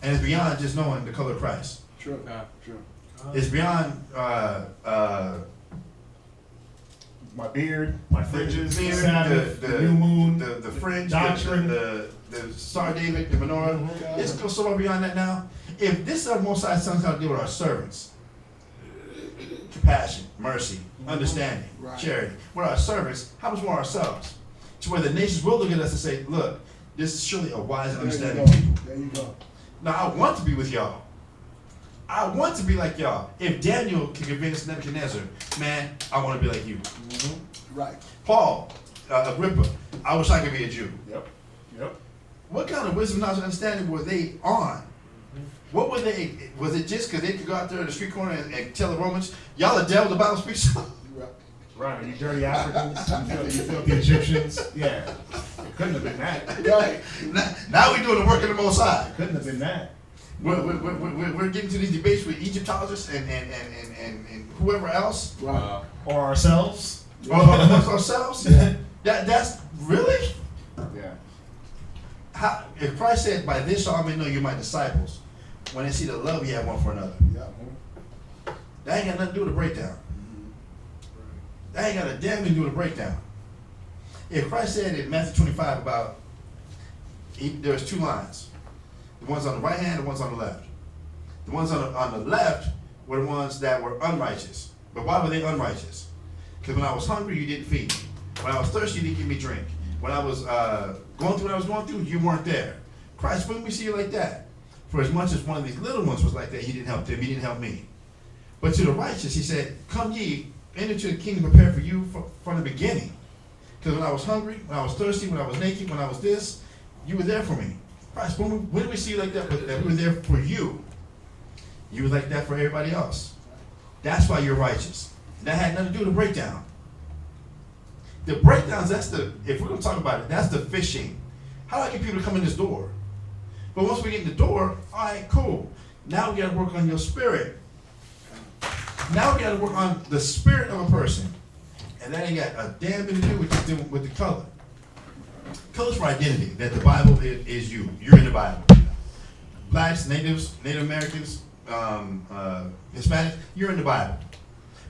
And it's beyond just knowing the color of Christ. True. True. It's beyond My beard, my fringes, the, Sabbath, the new moon, the fringe, doctrine, the Star David, the menorah. It's go so far beyond that now. If this is our Most High Son's how to deal with our servants, compassion, mercy, understanding, charity, with our servants, how much more ourselves? To where the nations will look at us and say, look, this is surely a wise and understanding people. There you go. Now I want to be with y'all. I want to be like y'all. If Daniel can convince Nebuchadnezzar, man, I want to be like you. Right. Paul, Agrippa, I wish I could be a Jew. Yep. What kind of wisdom, knowledge, and understanding were they on? What were they? Was it just because they could go out there in the street corner and tell the Romans, y'all are devil, the Bible speaks? Right, you dirty Africans, you filthy Egyptians. Yeah, it couldn't have been that. Right. Now we're doing the work of the Most High. It couldn't have been that. We're getting to these debates with Egyptologists and whoever else. Right. Or ourselves. Or amongst ourselves. Yeah. That's really? Yeah. How, if Christ said, by this all men know you're my disciples, when they see the love you have one for another. Yeah. That ain't got nothing to do with the breakdown. That ain't got a damn thing to do with the breakdown. If Christ said in Matthew 25 about, there's two lines. The ones on the right hand, the ones on the left. The ones on the left were the ones that were unrighteous. But why were they unrighteous? Because when I was hungry, you didn't feed me. When I was thirsty, you didn't give me drink. When I was going through what I was going through, you weren't there. Christ, when we see you like that? For as much as one of these little ones was like that, he didn't help them, he didn't help me. But to the righteous, he said, come ye, enter to the kingdom prepared for you from the beginning. Because when I was hungry, when I was thirsty, when I was naked, when I was this, you were there for me. Christ, when did we see you like that? That we were there for you. You were like that for everybody else. That's why you're righteous. That had nothing to do with the breakdown. The breakdowns, if we're going to talk about it, that's the fishing. How do I get people to come in this door? But once we get in the door, all right, cool. Now we got to work on your spirit. Now we got to work on the spirit of a person. And that ain't got a damn thing to do with the color. Color's for identity, that the Bible is you. You're in the Bible. Blacks, natives, Native Americans, Hispanics, you're in the Bible.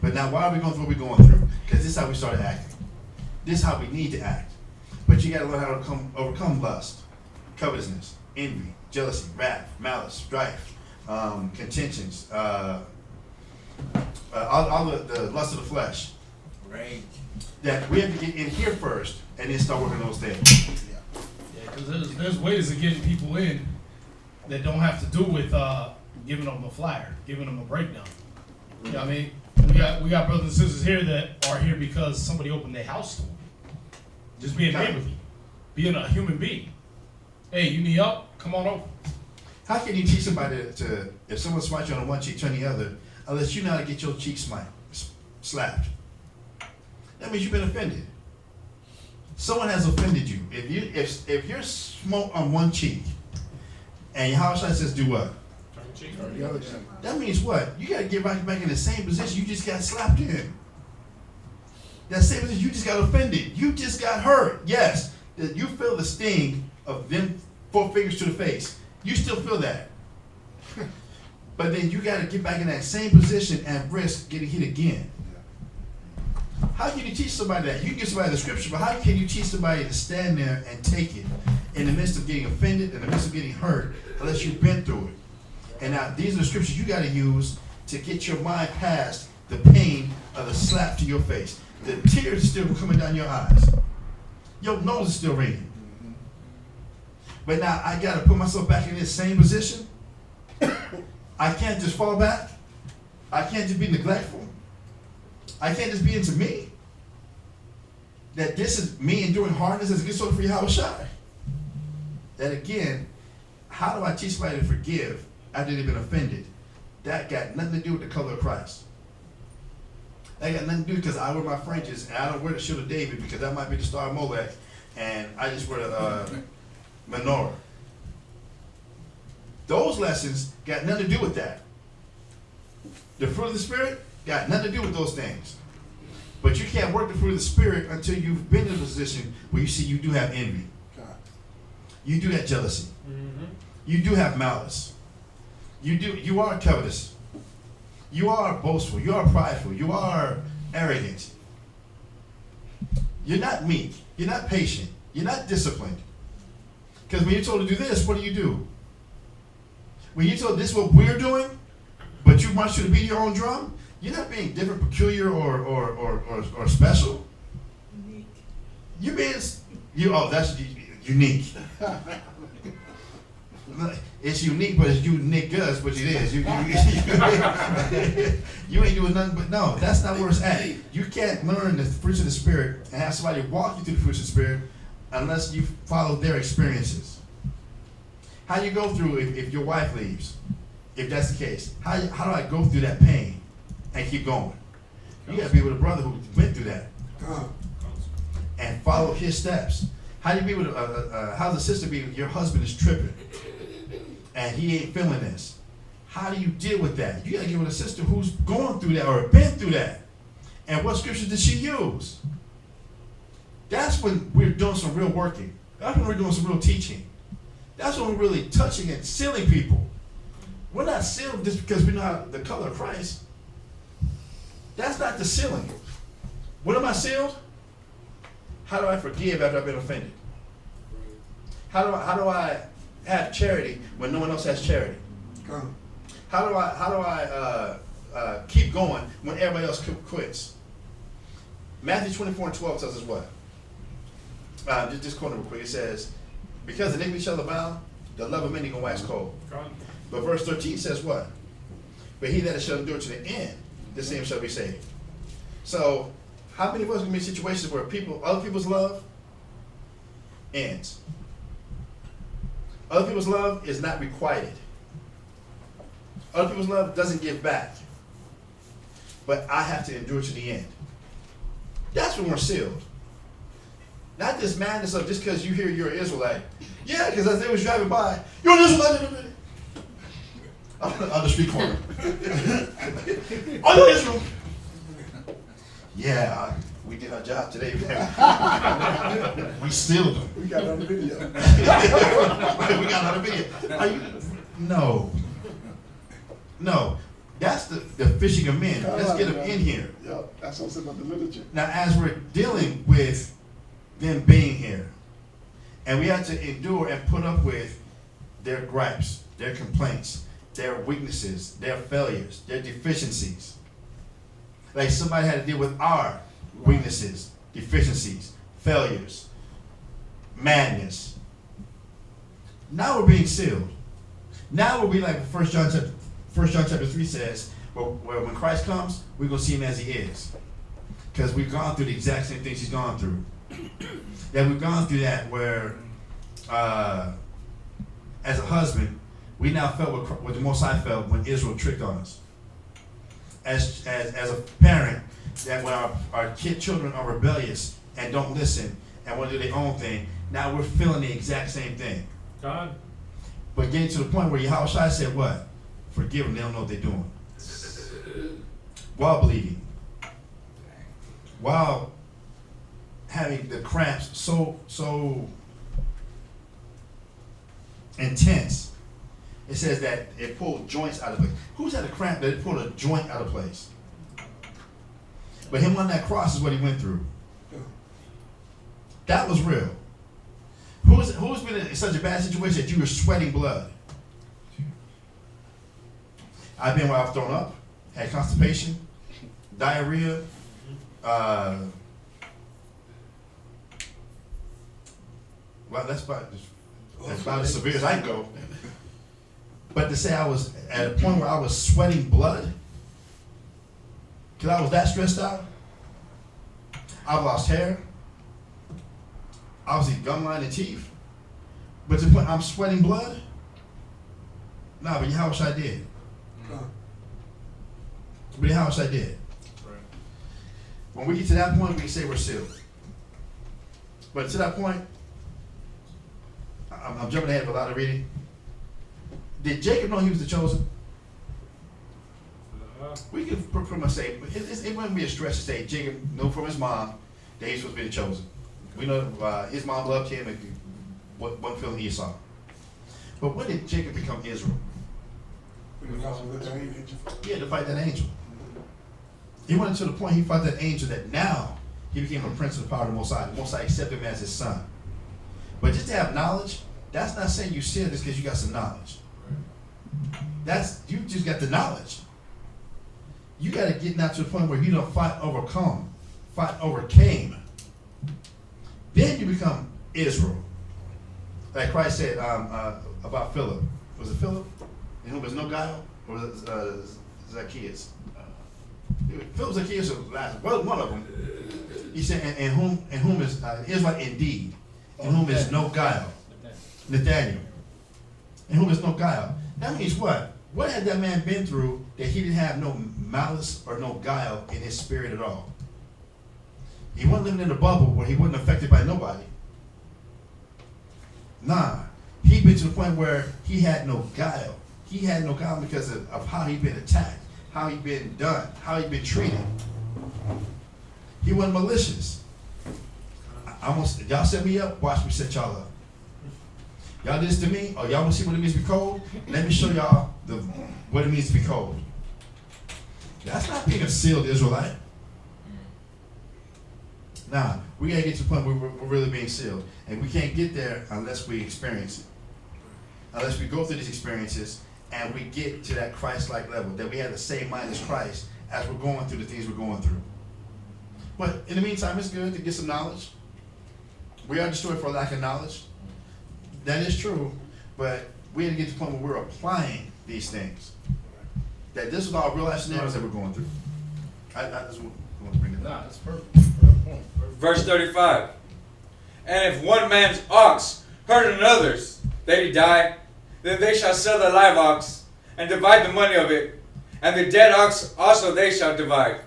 But now why are we going through what we're going through? Because this is how we started acting. This is how we need to act. But you got to learn how to overcome lust, covetousness, envy, jealousy, wrath, malice, strife, contentions, all the lust of the flesh. Right. That we have to get in here first and then start working those things. Yeah, because there's ways of getting people in that don't have to do with giving them a flyer, giving them a breakdown. You know what I mean? We got brothers and sisters here that are here because somebody opened their house to them. Just being neighborly, being a human being. Hey, you need help? Come on over. How can you teach somebody to, if someone smacks you on one cheek, turn the other, unless you know how to get your cheek slapped? That means you've been offended. Someone has offended you. If you're smoked on one cheek, and your house says do what? The other cheek. That means what? You got to get right back in the same position you just got slapped in. That same position, you just got offended. You just got hurt. Yes, you feel the sting of them 4 fingers to the face. You still feel that. But then you got to get back in that same position and risk getting hit again. How can you teach somebody that? You can give somebody the scripture, but how can you teach somebody to stand there and take it in the midst of getting offended, in the midst of getting hurt, unless you've been through it? And now these are the scriptures you got to use to get your mind past the pain of the slap to your face. The tears are still coming down your eyes. Your nose is still ringing. But now I got to put myself back in this same position. I can't just fall back. I can't just be neglectful. I can't just be into me. That this is me enduring hardness as a good soldier for Yahushua. That again, how do I teach somebody to forgive after they've been offended? That got nothing to do with the color of Christ. That got nothing to do because I wear my fringes and I don't wear the shield of David because that might be the star of Molech, and I just wear the menorah. Those lessons got nothing to do with that. The fruit of the Spirit got nothing to do with those things. But you can't work the fruit of the Spirit until you've been in a position where you see you do have envy. God. You do have jealousy. Mm-hmm. You do have malice. You are covetous. You are boastful. You are prideful. You are arrogant. You're not meek. You're not patient. You're not disciplined. Because when you're told to do this, what do? When you're told this is what we're doing, but you want you to beat your own drum, you're not being different, peculiar, or special. Unique. You're being that's unique. It's unique, but it's unique us, which it is. You ain't doing nothing but no. That's not where it's at. You can't learn the fruits of the Spirit and have somebody walk you through the fruits of the Spirit unless you follow their experiences. How do you go through if your wife leaves? If that's the case, how do I go through that pain and keep going? You got to be with a brother who went through that and follow his steps. How do you be with how's a sister be? Your husband is tripping and he ain't feeling this. How do you deal with that? You got to get with a sister who's going through that or been through that. And what scripture did she use? That's when we're doing some real working. That's when we're doing some real teaching. That's when we're really touching and sealing people. We're not sealed just because we know the color of Christ. That's not the sealing. What am I sealed? How do I forgive after I've been offended? How do I have charity when no one else has charity? How do I keep going when everybody else quits? Matthew 24:12 tells us what? Just quote it real quick. It says, because iniquity shall abound, the love of many gonna wax cold. But verse 13 says what? But he that shall endure to the end, the same shall be saved. So, how many of us can be in situations where other people's love ends? Other people's love is not requited. Other people's love doesn't give back. But I have to endure to the end. That's when we're sealed. Not this madness of just because you hear you're an Israelite. Yeah, because as they was driving by, you're an Israelite. On the street corner. Are you Israel? Yeah, we did our job today. We sealed them. We got it on the video. We got it on the video. No. That's the fishing of men. Let's get them in here. Yep, that's what's in the literature. Now, as we're dealing with them being here, and we have to endure and put up with their gripes, their complaints, their weaknesses, their failures, their deficiencies. Like somebody had to deal with our weaknesses, deficiencies, failures, madness. Now we're being sealed. Now we'll be like 1 John chapter 3 says, where when Christ comes, we're going to see him as he is. Because we've gone through the exact same things he's gone through. That we've gone through that where, as a husband, we now felt what the Most High felt when Israel tricked on us. As a parent, that when our children are rebellious and don't listen and want to do their own thing, now we're feeling the exact same thing. God. But getting to the point where Yahushua said what? Forgive them, they don't know what they're doing. While bleeding. While having the cramps so intense. It says that it pulled joints out of it. Who's had a cramp that it pulled a joint out of place? But him on that cross is what he went through. That was real. Who's been in such a bad situation that you were sweating blood? I've been where I've thrown up, had constipation, diarrhea, well, that's about as severe as I can go. But to say I was at a point where I was sweating blood, because I was that stressed out, I've lost hair, obviously gum line and teeth, but to the point I'm sweating blood, nah, but Yahushua did. But Yahushua did. When we get to that point, we can say we're sealed. But to that point, I'm jumping ahead of a lot of reading. Did Jacob know he was the chosen? We can pretty much say it wouldn't be a stretch to say Jacob knew from his mom that he was supposed to be the chosen. We know his mom loved him and wasn't feeling Esau. But when did Jacob become Israel? He had to fight that angel. He went to the point he fought that angel that now he became a prince of the power of the Most High. The Most High accepted him as his son. But just to have knowledge, that's not saying you sin just because you got some knowledge. You just got the knowledge. You got to get now to the point where you don't overcame. Then you become Israel. Like Christ said about Philip. Was it Philip? In whom was no guile? Or was it Zacchaeus? Philip, Zacchaeus, or Lazarus. Well, one of them. He said, in whom is Israel indeed. In whom is no guile. Nathaniel. In whom is no guile. That means what? What had that man been through that he didn't have no malice or no guile in his spirit at all? He wasn't living in a bubble where he wasn't affected by nobody. Nah. He'd been to the point where he had no guile. He had no guile because of how he'd been attacked, how he'd been done, how he'd been treated. He wasn't malicious. Y'all set me up, watch me set y'all up. Y'all did this to me, or y'all want to see what it means to be cold? Let me show y'all what it means to be cold. That's not being a sealed Israelite. Nah, we gotta get to the point where we're really being sealed. And we can't get there unless we experience it. Unless we go through these experiences and we get to that Christ-like level, that we have the same mind as Christ as we're going through the things we're going through. But in the meantime, it's good to get some knowledge. We are destroyed for lack of knowledge. That is true, but we have to get to the point where we're applying these things. That this is all real life scenarios that we're going through. I just want to bring it up. Nah, that's perfect. Verse 35. And if one man's ox hurt another's, that he die, then they shall sell the live ox, and divide the money of it, and the dead ox also they shall divide.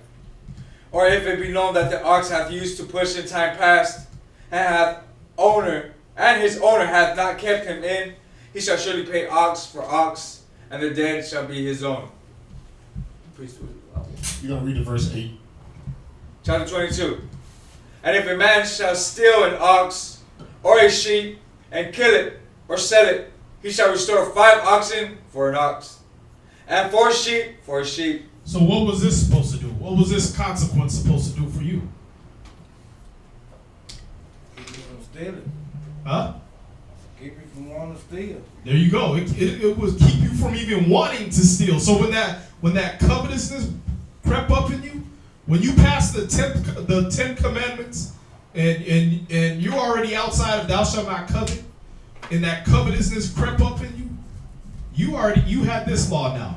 Or if it be known that the ox hath used to push in time past, and his owner hath not kept him in, he shall surely pay ox for ox, and the dead shall be his own. You're going to read the verse 8. Chapter 22. And if a man shall steal an ox or a sheep and kill it or sell it, he shall restore 5 oxen for an ox, and 4 sheep for a sheep. So what was this supposed to do? What was this consequence supposed to do for you? Keep you from stealing. Huh? Keep you from wanting to steal. There you go. It would keep you from even wanting to steal. So when that covetousness crept up in you, when you passed the 10 commandments and you're already outside of thou shalt not covet, and that covetousness crept up in you had this law now.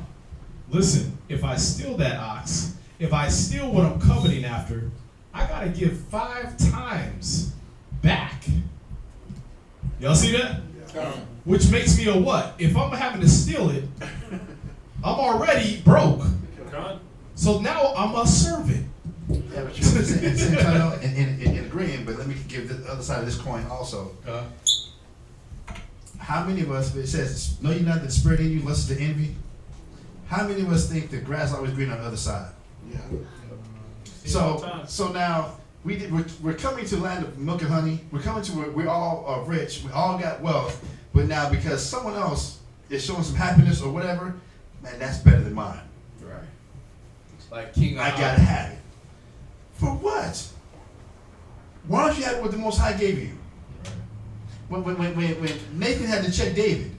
Listen, if I steal that ox, if I steal what I'm coveting after, I gotta give 5 times back. Y'all see that? Yeah. Which makes me a what? If I'm having to steal it, I'm already broke. So now I'm a servant. Yeah, but you're in agreeing, but let me give the other side of this coin also. How many of us, it says, know you not that spirit in you, lust to envy? How many of us think the grass always green on the other side? Yeah. So now, we're coming to the land of milk and honey. We're coming to where we all are rich. We all got wealth. But now, because someone else is showing some happiness or whatever, man, that's better than mine. Right. Like King. I gotta have it. For what? Why don't you have what the Most High gave you? Right. When Nathan had to check David,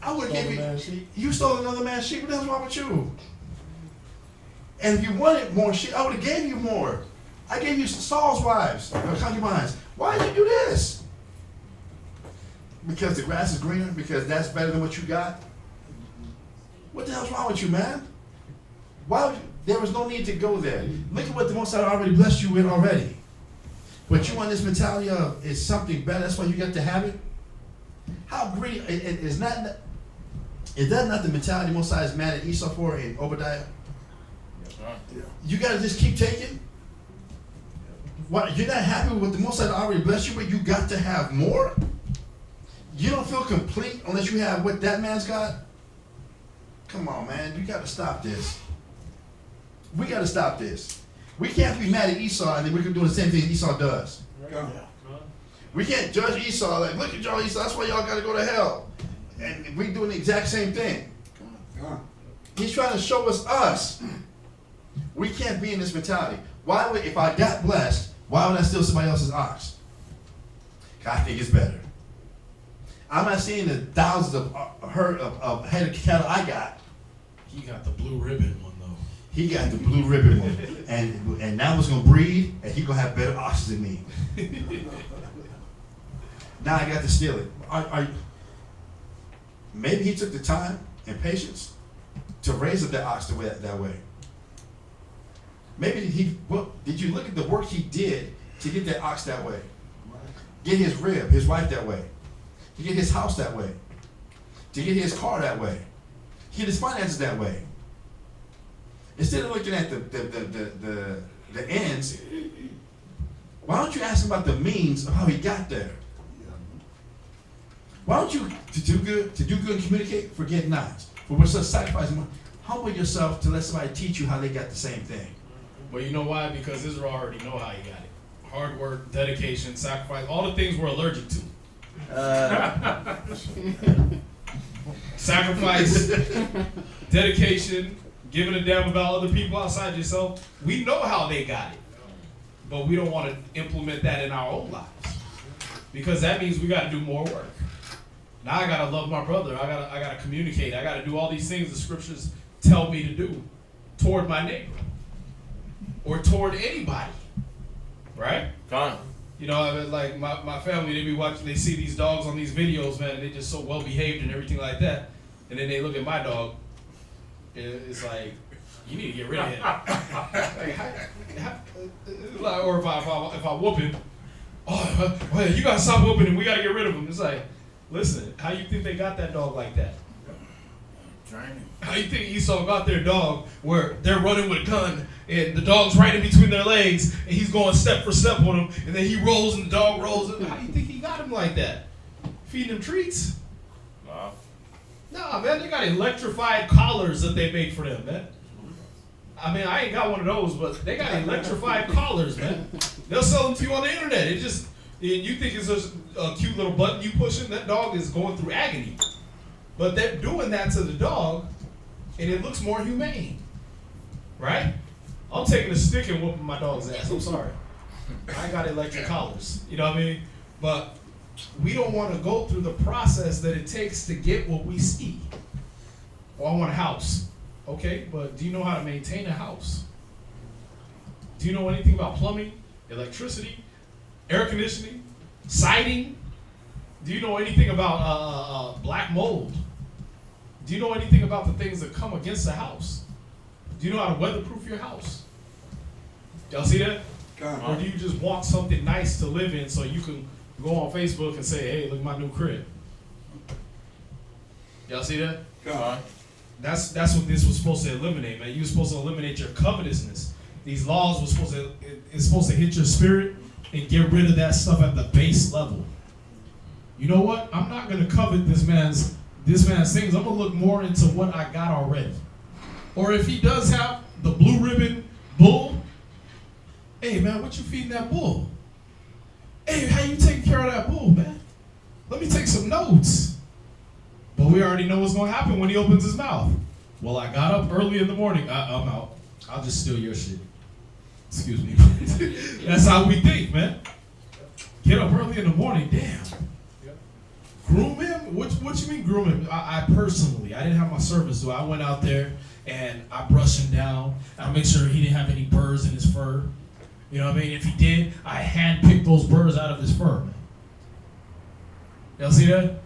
I would give you. You stole another man's sheep. What the hell's wrong with you? And if you wanted more sheep, I would have gave you more. I gave you Saul's wives, or concubines. Why did you do this? Because the grass is greener. Because that's better than what you got. What the hell's wrong with you, man? Why would you? There was no need to go there. Look at what the Most High already blessed you with already. But you want this mentality of it's something better. That's why you get to have it. How greedy is that not the mentality Most High is mad at Esau for in Obadiah? Yeah. You got to just keep taking. What, you're not happy with what the Most High already blessed you with? You got to have more? You don't feel complete unless you have what that man's got? Come on, man. You got to stop this. We got to stop this. We can't be mad at Esau and then we can do the same thing Esau does. We can't judge Esau like, look at y'all Esau, that's why y'all got to go to hell. And we doing the exact same thing. He's trying to show us. We can't be in this mentality. Why would, if I got blessed, why would I steal somebody else's ox? I think it's better. I'm not seeing the thousands of head of cattle I got. He got the blue ribbon one though. He got the blue ribbon one, and that one's gonna breed, and he gonna have better oxen than me. Now I got to steal it. Maybe he took the time and patience to raise up that ox that way. Maybe did you look at the work he did to get that ox that way? Get his rib, his wife that way. To get his house that way. To get his car that way. Get his finances that way. Instead of looking at the ends, why don't you ask him about the means of how he got there? Why don't you, to do good and communicate, forget not. For we're such sacrifice, humble yourself to let somebody teach you how they got the same thing. Well, you know why? Because Israel already know how he got it. Hard work, dedication, sacrifice, all the things we're allergic to. Sacrifice, dedication, giving a damn about other people outside yourself. We know how they got it. But we don't want to implement that in our own lives. Because that means we got to do more work. Now I got to love my brother. I got to communicate. I got to do all these things the scriptures tell me to do toward my neighbor. Or toward anybody. Right? Come on. You know, I mean, like my family, they see these dogs on these videos, man, and they just so well behaved and everything like that. And then they look at my dog, it's like, you need to get rid of him. Like, or if I whoop him, well, you gotta stop whooping him, we gotta get rid of him. It's like, listen, how you think they got that dog like that? Training. How you think Esau got their dog where they're running with a gun and the dog's right in between their legs and he's going step for step with him and then he rolls and the dog rolls? How do you think he got him like that? Feeding him treats? Wow. Nah, man, they got electrified collars that they make for them, man. I mean, I ain't got one of those, but they got electrified collars, man. They'll sell them to you on the internet. It just, you think it's just a cute little button you pushing, that dog is going through agony. But they're doing that to the dog, and it looks more humane, right? I'm taking a stick and whooping my dog's ass. I'm sorry. I got electric collars. You know what I mean? But we don't want to go through the process that it takes to get what we see. Oh, I want a house. Okay, but do you know how to maintain a house? Do you know anything about plumbing, electricity, air conditioning, siding? Do you know anything about black mold? Do you know anything about the things that come against a house? Do you know how to weatherproof your house? Y'all see that? Or do you just want something nice to live in so you can go on Facebook and say, hey, look at my new crib? Y'all see that? That's what this was supposed to eliminate, man. You were supposed to eliminate your covetousness. These laws were supposed to hit your spirit and get rid of that stuff at the base level. You know what? I'm not gonna covet this man's things. I'm gonna look more into what I got already. Or if he does have the blue ribbon bull, hey man, what you feeding that bull? Hey, how you taking care of that bull, man? Let me take some notes. But we already know what's gonna happen when he opens his mouth. Well, I got up early in the morning. I'm out. I'll just steal your shit. Excuse me. That's how we think, man. Get up early in the morning. Damn. Groom him? What you mean groom him? I personally, I didn't have my servants do. I went out there and I brushed him down. I made sure he didn't have any burrs in his fur. You know what I mean? If he did, I handpicked those burrs out of his fur. Y'all see that?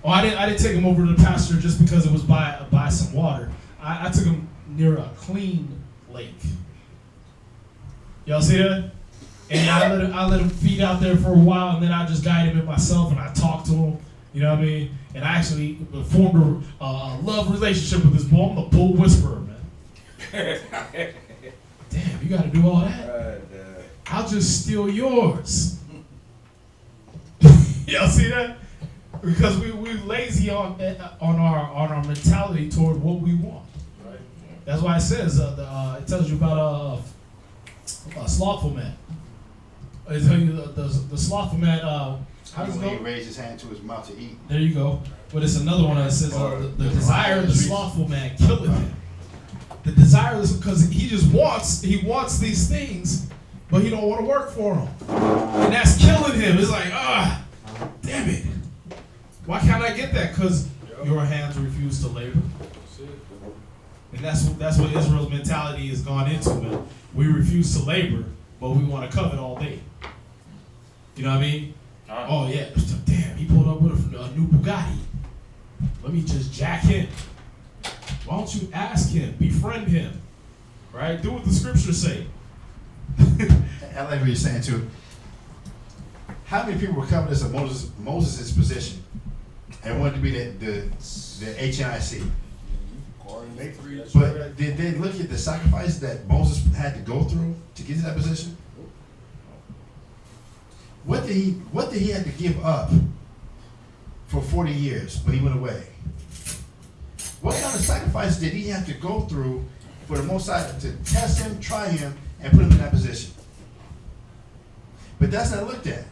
Oh, I didn't take him over to the pasture just because it was by some water. I took him near a clean lake. Y'all see that? And I let him feed out there for a while, and then I just guided him myself, and I talked to him. You know what I mean? And I actually formed a love relationship with this bull. I'm the bull whisperer, man. Damn, you got to do all that? I'll just steal yours. Y'all see that? Because we're lazy on our mentality toward what we want. Right? That's why it says it tells you about a slothful man. It tells you the slothful man. How does it go? He raised his hand to his mouth to eat. There you go. But it's another one that says the desire of the slothful man killeth him. The desire is because he wants these things, but he don't want to work for them, and that's killing him. It's like damn it. Why can't I get that? Because your hands refuse to labor. And that's what Israel's mentality has gone into, man. We refuse to labor, but we want to covet all day. You know what I mean? Oh yeah, damn, he pulled up with a new Bugatti. Let me just jack him. Why don't you ask him, befriend him, right? Do what the scriptures say. I like what you're saying too. How many people were covetous of Moses' position and wanted to be the HNIC? But did they look at the sacrifice that Moses had to go through to get to that position? What did he have to give up for 40 years when he went away? What kind of sacrifice did he have to go through for the Most High to test him, try him, and put him in that position? But that's not looked at.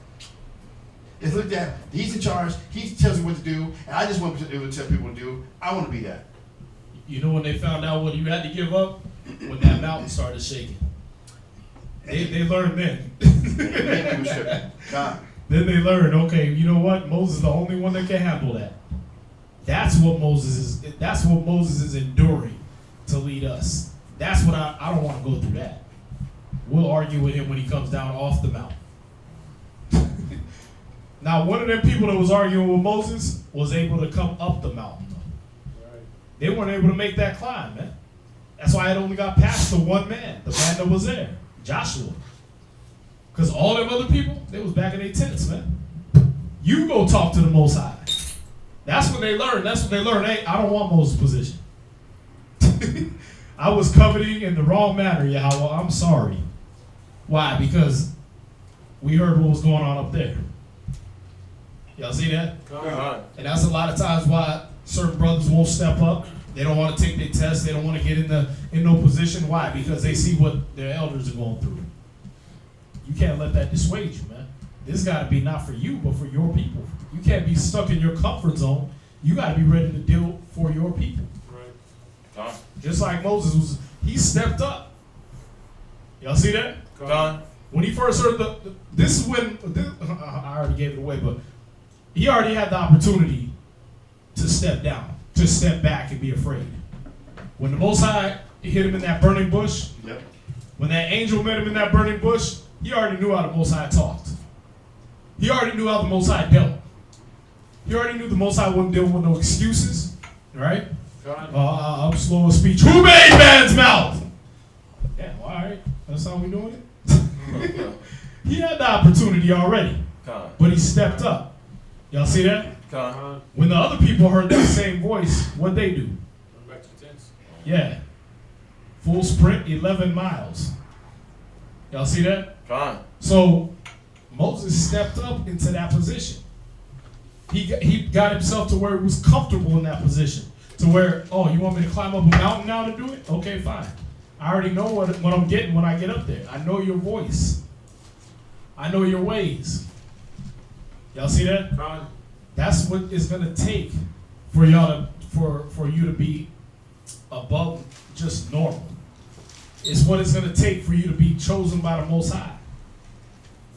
It's looked at, he's in charge, he tells you what to do, and I just want to tell people to do. I want to be that. You know when they found out what you had to give up? When that mountain started shaking. They learned then. Then they learned, okay, you know what? Moses is the only one that can handle that. That's what Moses is enduring to lead us. That's what I don't want to go through that. We'll argue with him when he comes down off the mountain. Now, one of them people that was arguing with Moses was able to come up the mountain. Right. They weren't able to make that climb, man. That's why it only got past the one man, the man that was there, Joshua. Because all them other people, they was back in their tents, man. You go talk to the Most High. That's when they learned. Hey, I don't want Moses' position. I was coveting in the wrong manner, Yahweh. I'm sorry. Why? Because we heard what was going on up there. Y'all see that? And that's a lot of times why certain brothers won't step up. They don't want to take their test. They don't want to get in no position. Why? Because they see what their elders are going through. You can't let that dissuade you, man. This got to be not for you, but for your people. You can't be stuck in your comfort zone. You got to be ready to deal for your people. Right. Just like Moses he stepped up. Y'all see that? When he first heard I already gave it away, but he already had the opportunity to step down, to step back and be afraid. When the Most High hit him in that burning bush, when that angel met him in that burning bush, he already knew how the Most High talked. He already knew how the Most High dealt. He already knew the Most High wouldn't deal with no excuses, right? I'm slow of speech. Who made man's mouth? Yeah, well, all right. That's how we doing it? He had the opportunity already, but he stepped up. Y'all see that? When the other people heard that same voice, what'd they do? Back to the tents. Yeah. Full sprint, 11 miles. Y'all see that? So Moses stepped up into that position. He got himself to where he was comfortable in that position. To where, oh, you want me to climb up a mountain now to do it? Okay, fine. I already know what I'm getting when I get up there. I know your voice. I know your ways. Y'all see that? That's what it's gonna take for y'all for you to be above just normal. It's what it's gonna take for you to be chosen by the Most High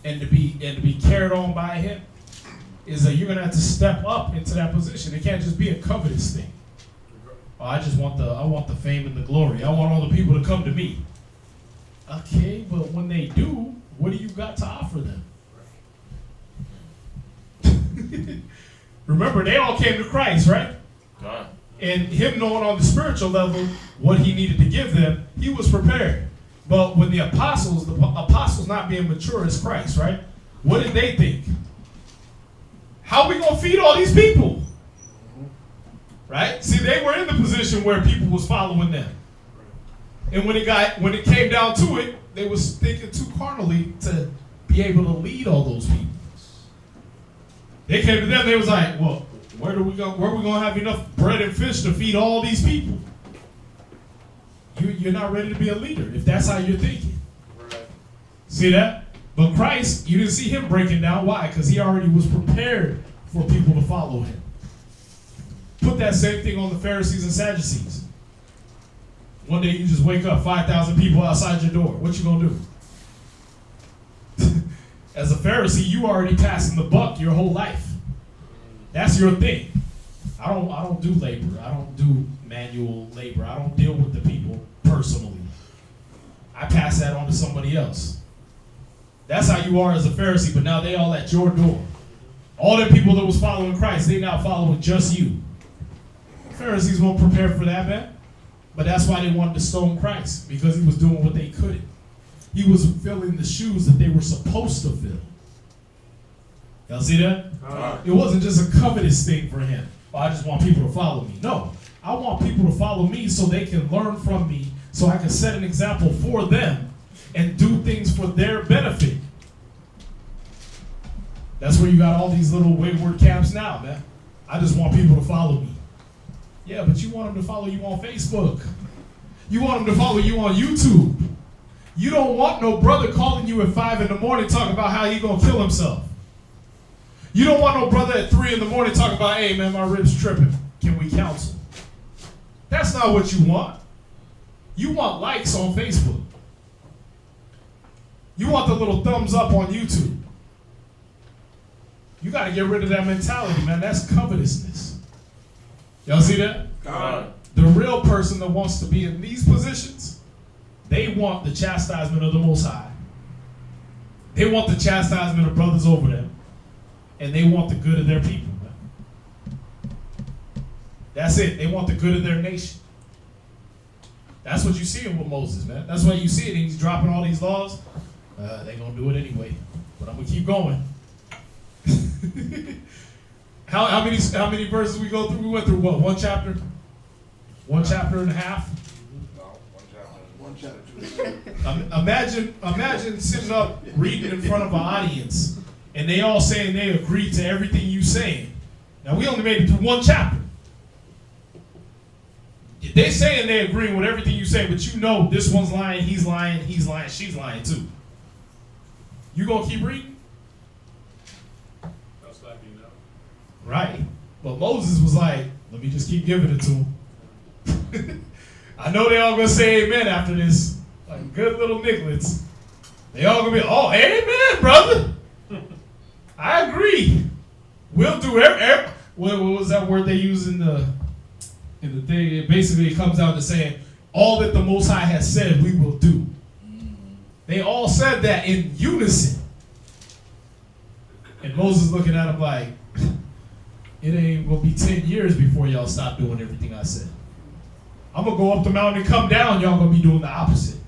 and to be carried on by Him. Is that you're gonna have to step up into that position. It can't just be a covetous thing. Oh, I want the fame and the glory. I want all the people to come to me. Okay, but when they do, what do you got to offer them? Remember, they all came to Christ, right? And him knowing on the spiritual level what he needed to give them, he was prepared. But when the apostles not being mature as Christ, right? What did they think? How are we going to feed all these people? Right? See, they were in the position where people was following them. And when it came down to it, they was thinking too carnally to be able to lead all those people. They came to them, they was like, well, where are we gonna have enough bread and fish to feed all these people? You're not ready to be a leader if that's how you're thinking. Right. See that? But Christ, you didn't see him breaking down. Why? Because he already was prepared for people to follow him. Put that same thing on the Pharisees and Sadducees. One day you just wake up, 5,000 people outside your door. What you gonna do? As a Pharisee, you already passing the buck your whole life. That's your thing. I don't do labor. I don't do manual labor. I don't deal with the people personally. I pass that on to somebody else. That's how you are as a Pharisee, but now they all at your door. All the people that was following Christ, they now following just you. Pharisees weren't prepared for that, man. But that's why they wanted to stone Christ, because he was doing what they couldn't. He was filling the shoes that they were supposed to fill. Y'all see that? It wasn't just a covetous thing for him. Oh, I just want people to follow me. No, I want people to follow me so they can learn from me, so I can set an example for them and do things for their benefit. That's where you got all these little wayward camps now, man. I just want people to follow me. Yeah, but you want them to follow you on Facebook. You want them to follow you on YouTube. You don't want no brother calling you at 5 in the morning talking about how he gonna kill himself. You don't want no brother at 3 in the morning talking about, hey man, my ribs tripping. Can we counsel? That's not what you want. You want likes on Facebook. You want the little thumbs up on YouTube. You got to get rid of that mentality, man. That's covetousness. Y'all see that? The real person that wants to be in these positions, they want the chastisement of the Most High. They want the chastisement of brothers over them. And they want the good of their people, man. That's it. They want the good of their nation. That's what you see with Moses, man. That's why you see it. He's dropping all these laws. They're going to do it anyway. But I'm going to keep going. How many verses we go through? We went through what? One chapter? One chapter and a half? One chapter. Imagine sitting up reading in front of an audience and they all saying they agree to everything you saying. Now we only made it through one chapter. They saying they agreeing with everything you say, but you know this one's lying, he's lying, she's lying too. You gonna keep reading? That's like you know. Right. But Moses was like, let me just keep giving it to him. I know they all gonna say amen after this. Like good little Nicklets. They all gonna be, oh, amen, brother. I agree. We'll do what was that word they use in the thing? It basically comes out to saying, all that the Most High has said, we will do. They all said that in unison. And Moses looking at him like, it ain't gonna be 10 years before y'all stop doing everything I said. I'm gonna go up the mountain and come down, y'all gonna be doing the opposite.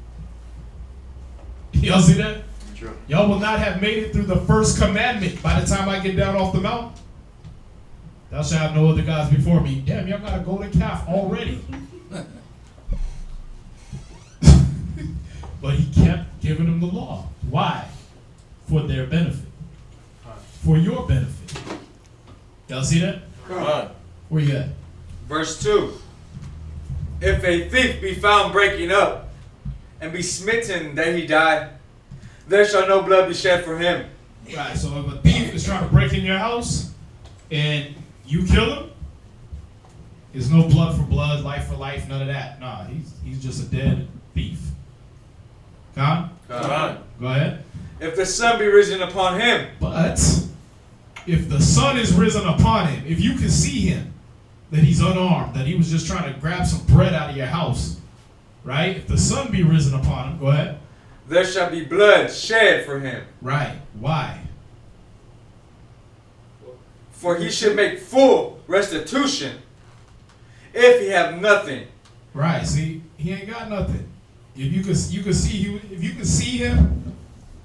Y'all see that? True. Y'all will not have made it through the first commandment by the time I get down off the mountain. Thou shalt have no other gods before me. Damn, y'all got a golden calf already. But he kept giving them the law. Why? For their benefit. For your benefit. Y'all see that? Where you at? Verse 2. If a thief be found breaking up, and be smitten that he die, there shall no blood be shed for him. Right, so if a thief is trying to break in your house, and you kill him, there's no blood for blood, life for life, none of that. Nah, he's just a dead thief. Con? Go ahead. If the sun be risen upon him. But if the sun is risen upon him, if you can see him, that he's unarmed, that he was just trying to grab some bread out of your house, right? If the sun be risen upon him, go ahead. There shall be blood shed for him. Right. Why? For he should make full restitution if he have nothing. Right. See, he ain't got nothing. If you can see him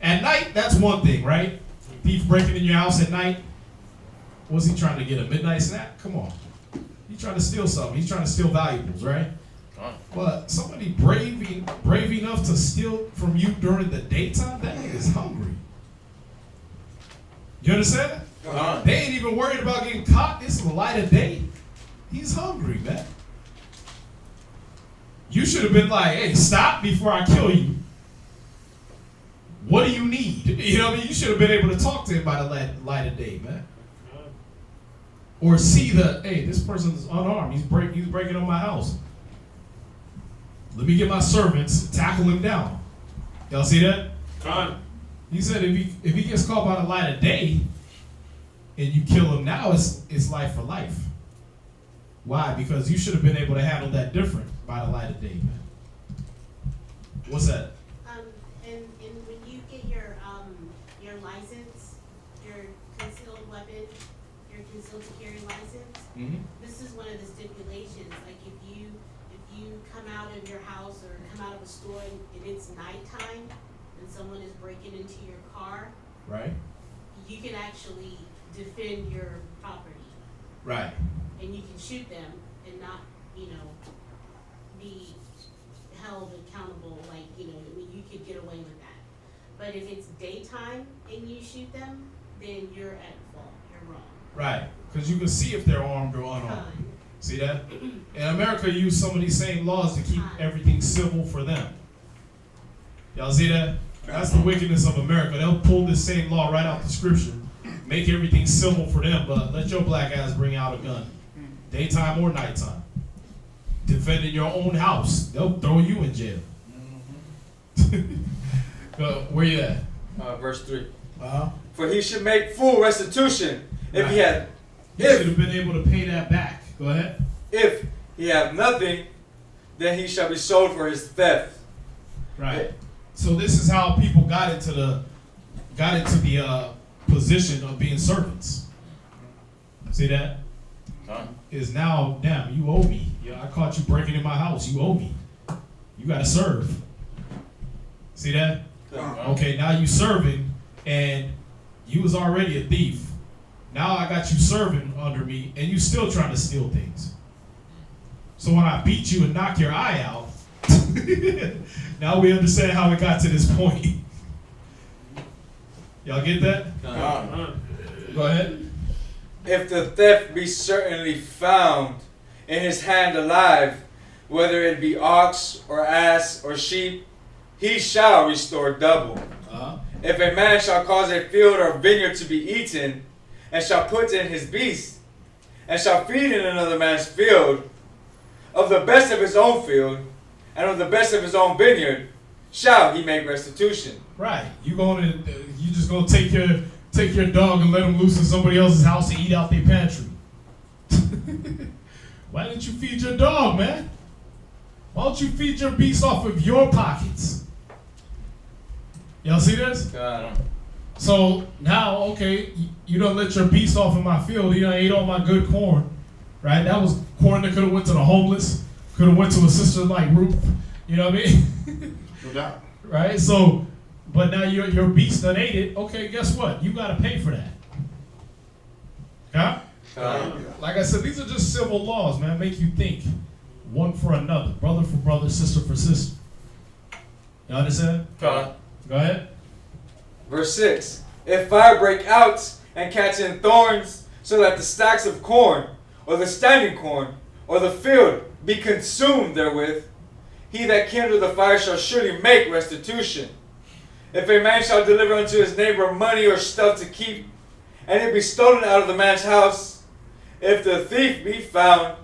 at night, that's one thing, right? Thief breaking in your house at night. What's he trying to get? A midnight snack? Come on. He's trying to steal something. He's trying to steal valuables, right? But somebody brave enough to steal from you during the daytime, that nigga is hungry. You understand? They ain't even worried about getting caught. It's the light of day. He's hungry, man. You should have been like, hey, stop before I kill you. What do you need? You know what I mean? You should have been able to talk to him by the light of day, man. Or see hey, this person is unarmed. He's breaking on my house. Let me get my servants, tackle him down. Y'all see that? He said if he gets caught by the light of day and you kill him now, it's life for life. Why? Because you should have been able to handle that different by the light of day, man. What's that? And when you get your license, your concealed weapon, your concealed to carry license, this is one of the stipulations. Like if you come out of your house or come out of a store and it's nighttime and someone is breaking into your car, right? You can actually defend your property. Right. And you can shoot them and not, be held accountable, you could get away with that. But if it's daytime and you shoot them, then you're at fault. You're wrong. Right. Because you can see if they're armed or unarmed. See that? In America, use some of these same laws to keep everything civil for them. Y'all see that? That's the wickedness of America. They'll pull this same law right out the Scripture, make everything civil for them, but let your black ass bring out a gun. Daytime or nighttime. Defending your own house. They'll throw you in jail. Where you at? Verse 3. Uh-huh. For he should make full restitution if he had. He should have been able to pay that back. Go ahead. If he have nothing, then he shall be sold for his theft. Right. So this is how people got into the position of being servants. See that? Is now, damn, you owe me. I caught you breaking in my house. You owe me. You got to serve. See that? Okay, now you serving, and you was already a thief. Now I got you serving under me, and you still trying to steal things. So when I beat you and knock your eye out, now we understand how it got to this point. Y'all get that? Go ahead. If the theft be certainly found in his hand alive, whether it be ox or ass or sheep, he shall restore double. If a man shall cause a field or vineyard to be eaten, and shall put in his beast, and shall feed in another man's field, of the best of his own field, and of the best of his own vineyard, shall he make restitution. Right. You just gonna take your dog and let him loose in somebody else's house and eat out their pantry. Why didn't you feed your dog, man? Why don't you feed your beast off of your pockets? Y'all see this? So now, okay, you don't let your beast off in my field. You done ate all my good corn, right? That was corn that could have went to the homeless, could have went to a sister like Ruth. You know what I mean? No doubt. Right? So, but now your beast done ate it. Okay, guess what? You got to pay for that. Huh? Like I said, these are just civil laws, man. Make you think. One for another. Brother for brother, sister for sister. You understand? Go ahead. Verse 6. If fire break out and catch in thorns, so that the stacks of corn, or the standing corn, or the field be consumed therewith, he that kindled the fire shall surely make restitution. If a man shall deliver unto his neighbor money or stuff to keep, and it be stolen out of the man's house, if the thief be found,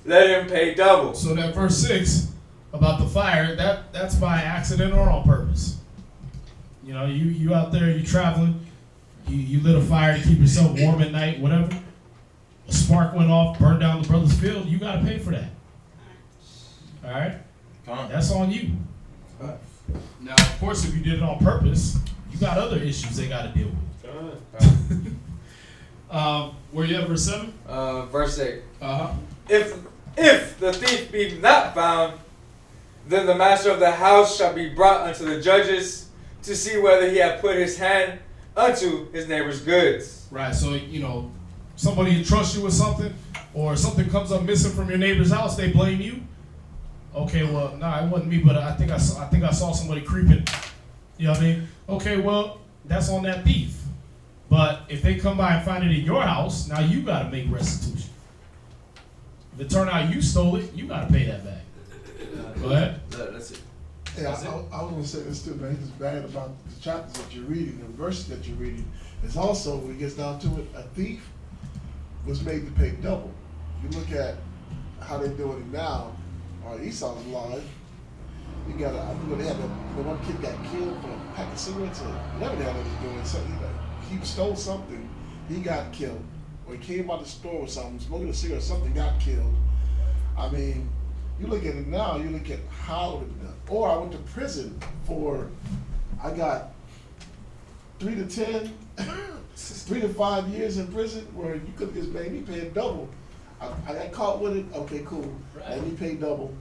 let him pay double. So that verse 6 about the fire, that's by accident or on purpose. You know, you out there, you traveling, you lit a fire to keep yourself warm at night, whatever. A spark went off, burned down the brother's field, you got to pay for that. All right? That's on you. Now, of course, if you did it on purpose, you got other issues they got to deal with. Where you at, verse 7? Verse 8. Uh-huh. If the thief be not found, then the master of the house shall be brought unto the judges to see whether he hath put his hand unto his neighbor's goods. Right, so, somebody entrusts you with something, or something comes up missing from your neighbor's house, they blame you. Okay, well, nah, it wasn't me, but I think I saw somebody creeping. You know what I mean? Okay, well, that's on that thief. But if they come by and find it in your house, now you got to make restitution. If it turned out you stole it, you got to pay that back. Go ahead. That's it. Yeah, I was gonna say this too, man. It's bad about the chapters that you're reading, the verses that you're reading. It's also, when it gets down to it, a thief was made to pay double. You look at how they're doing it now, or Esau's law. You got they had the one kid got killed for a pack of cigarettes or whatever the hell he was doing. So he stole something, he got killed. Or he came out of the store with something, smoking a cigarette, something got killed. I mean, you look at it now, you look at how it was done. Or I went to prison I got 3 to 10, 3 to 5 years in prison where you could just made me pay double. I got caught with it, okay, cool. Let me pay double.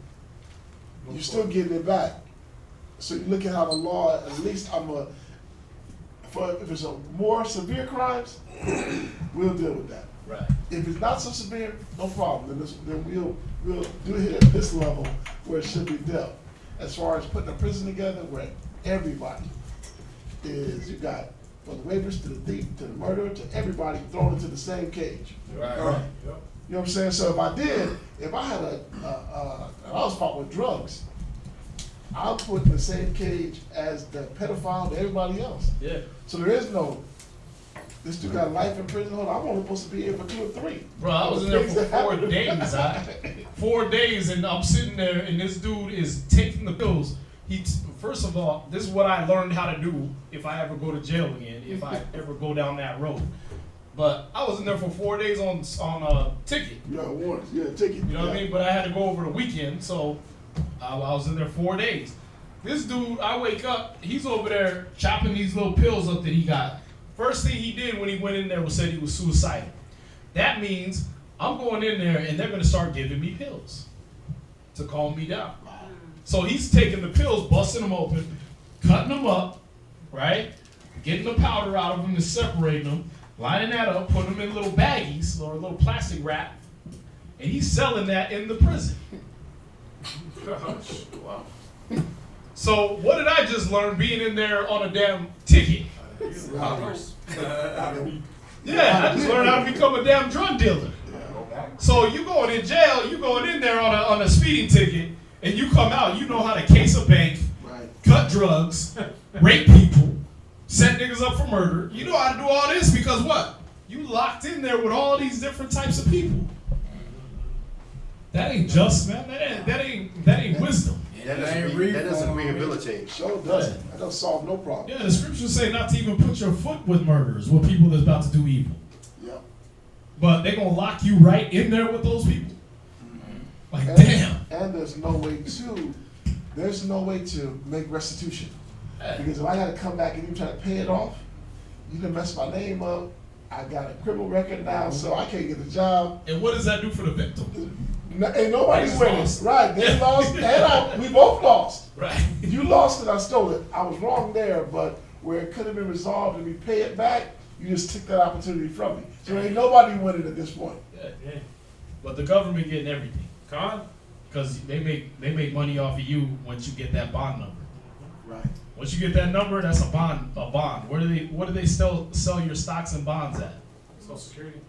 You're still getting it back. So you look at how the law, at least if it's a more severe crimes, we'll deal with that. Right. If it's not so severe, no problem. Then we'll do it at this level where it should be dealt. As far as putting a prison together where everybody is, you got from the rapist to the thief to the murderer to everybody thrown into the same cage. Right. You know what I'm saying? So if I had I was fought with drugs, I'll put in the same cage as the pedophile and everybody else. Yeah. So there is no, this dude got life in prison. Hold on, I'm only supposed to be here for 2 or 3. Bro, I was in there for 4 days. 4 days, and I'm sitting there, and this dude is taking the pills. First of all, this is what I learned how to do if I ever go to jail again, if I ever go down that road. But I was in there for 4 days on a ticket. Yeah, once. Yeah, ticket. You know what I mean? But I had to go over the weekend, so I was in there 4 days. This dude, I wake up, he's over there chopping these little pills up that he got. First thing he did when he went in there was said he was suicidal. That means I'm going in there and they're going to start giving me pills to calm me down. So he's taking the pills, busting them open, cutting them up, right? Getting the powder out of them and separating them, lining that up, putting them in little baggies or a little plastic wrap, and he's selling that in the prison. Wow. So what did I just learn being in there on a damn ticket? Yeah, I just learned how to become a damn drug dealer. So you going in jail, you going in there on a speeding ticket, and you come out, you know how to case a bank, cut drugs, rape people, set niggas up for murder. You know how to do all this because what? You locked in there with all these different types of people. That ain't just, man. That ain't wisdom. That doesn't rehabilitate. Sure doesn't. That doesn't solve no problem. Yeah, the scriptures say not to even put your foot with murderers, with people that's about to do evil. Yeah. But they're going to lock you right in there with those people. Like, damn. And there's no way to make restitution. Because if I got to come back and you try to pay it off, you done mess my name up. I got a criminal record now, so I can't get a job. And what does that do for the victim? Ain't nobody winning. Right. They lost, and we both lost. Right. You lost it, I stole it. I was wrong there, but where it could have been resolved and we pay it back, you just took that opportunity from me. So ain't nobody winning at this point. Yeah. But the government getting everything. Because they make money off of you once you get that bond number. Right. Once you get that number, that's a bond. What do they sell your stocks and bonds at? Social Security.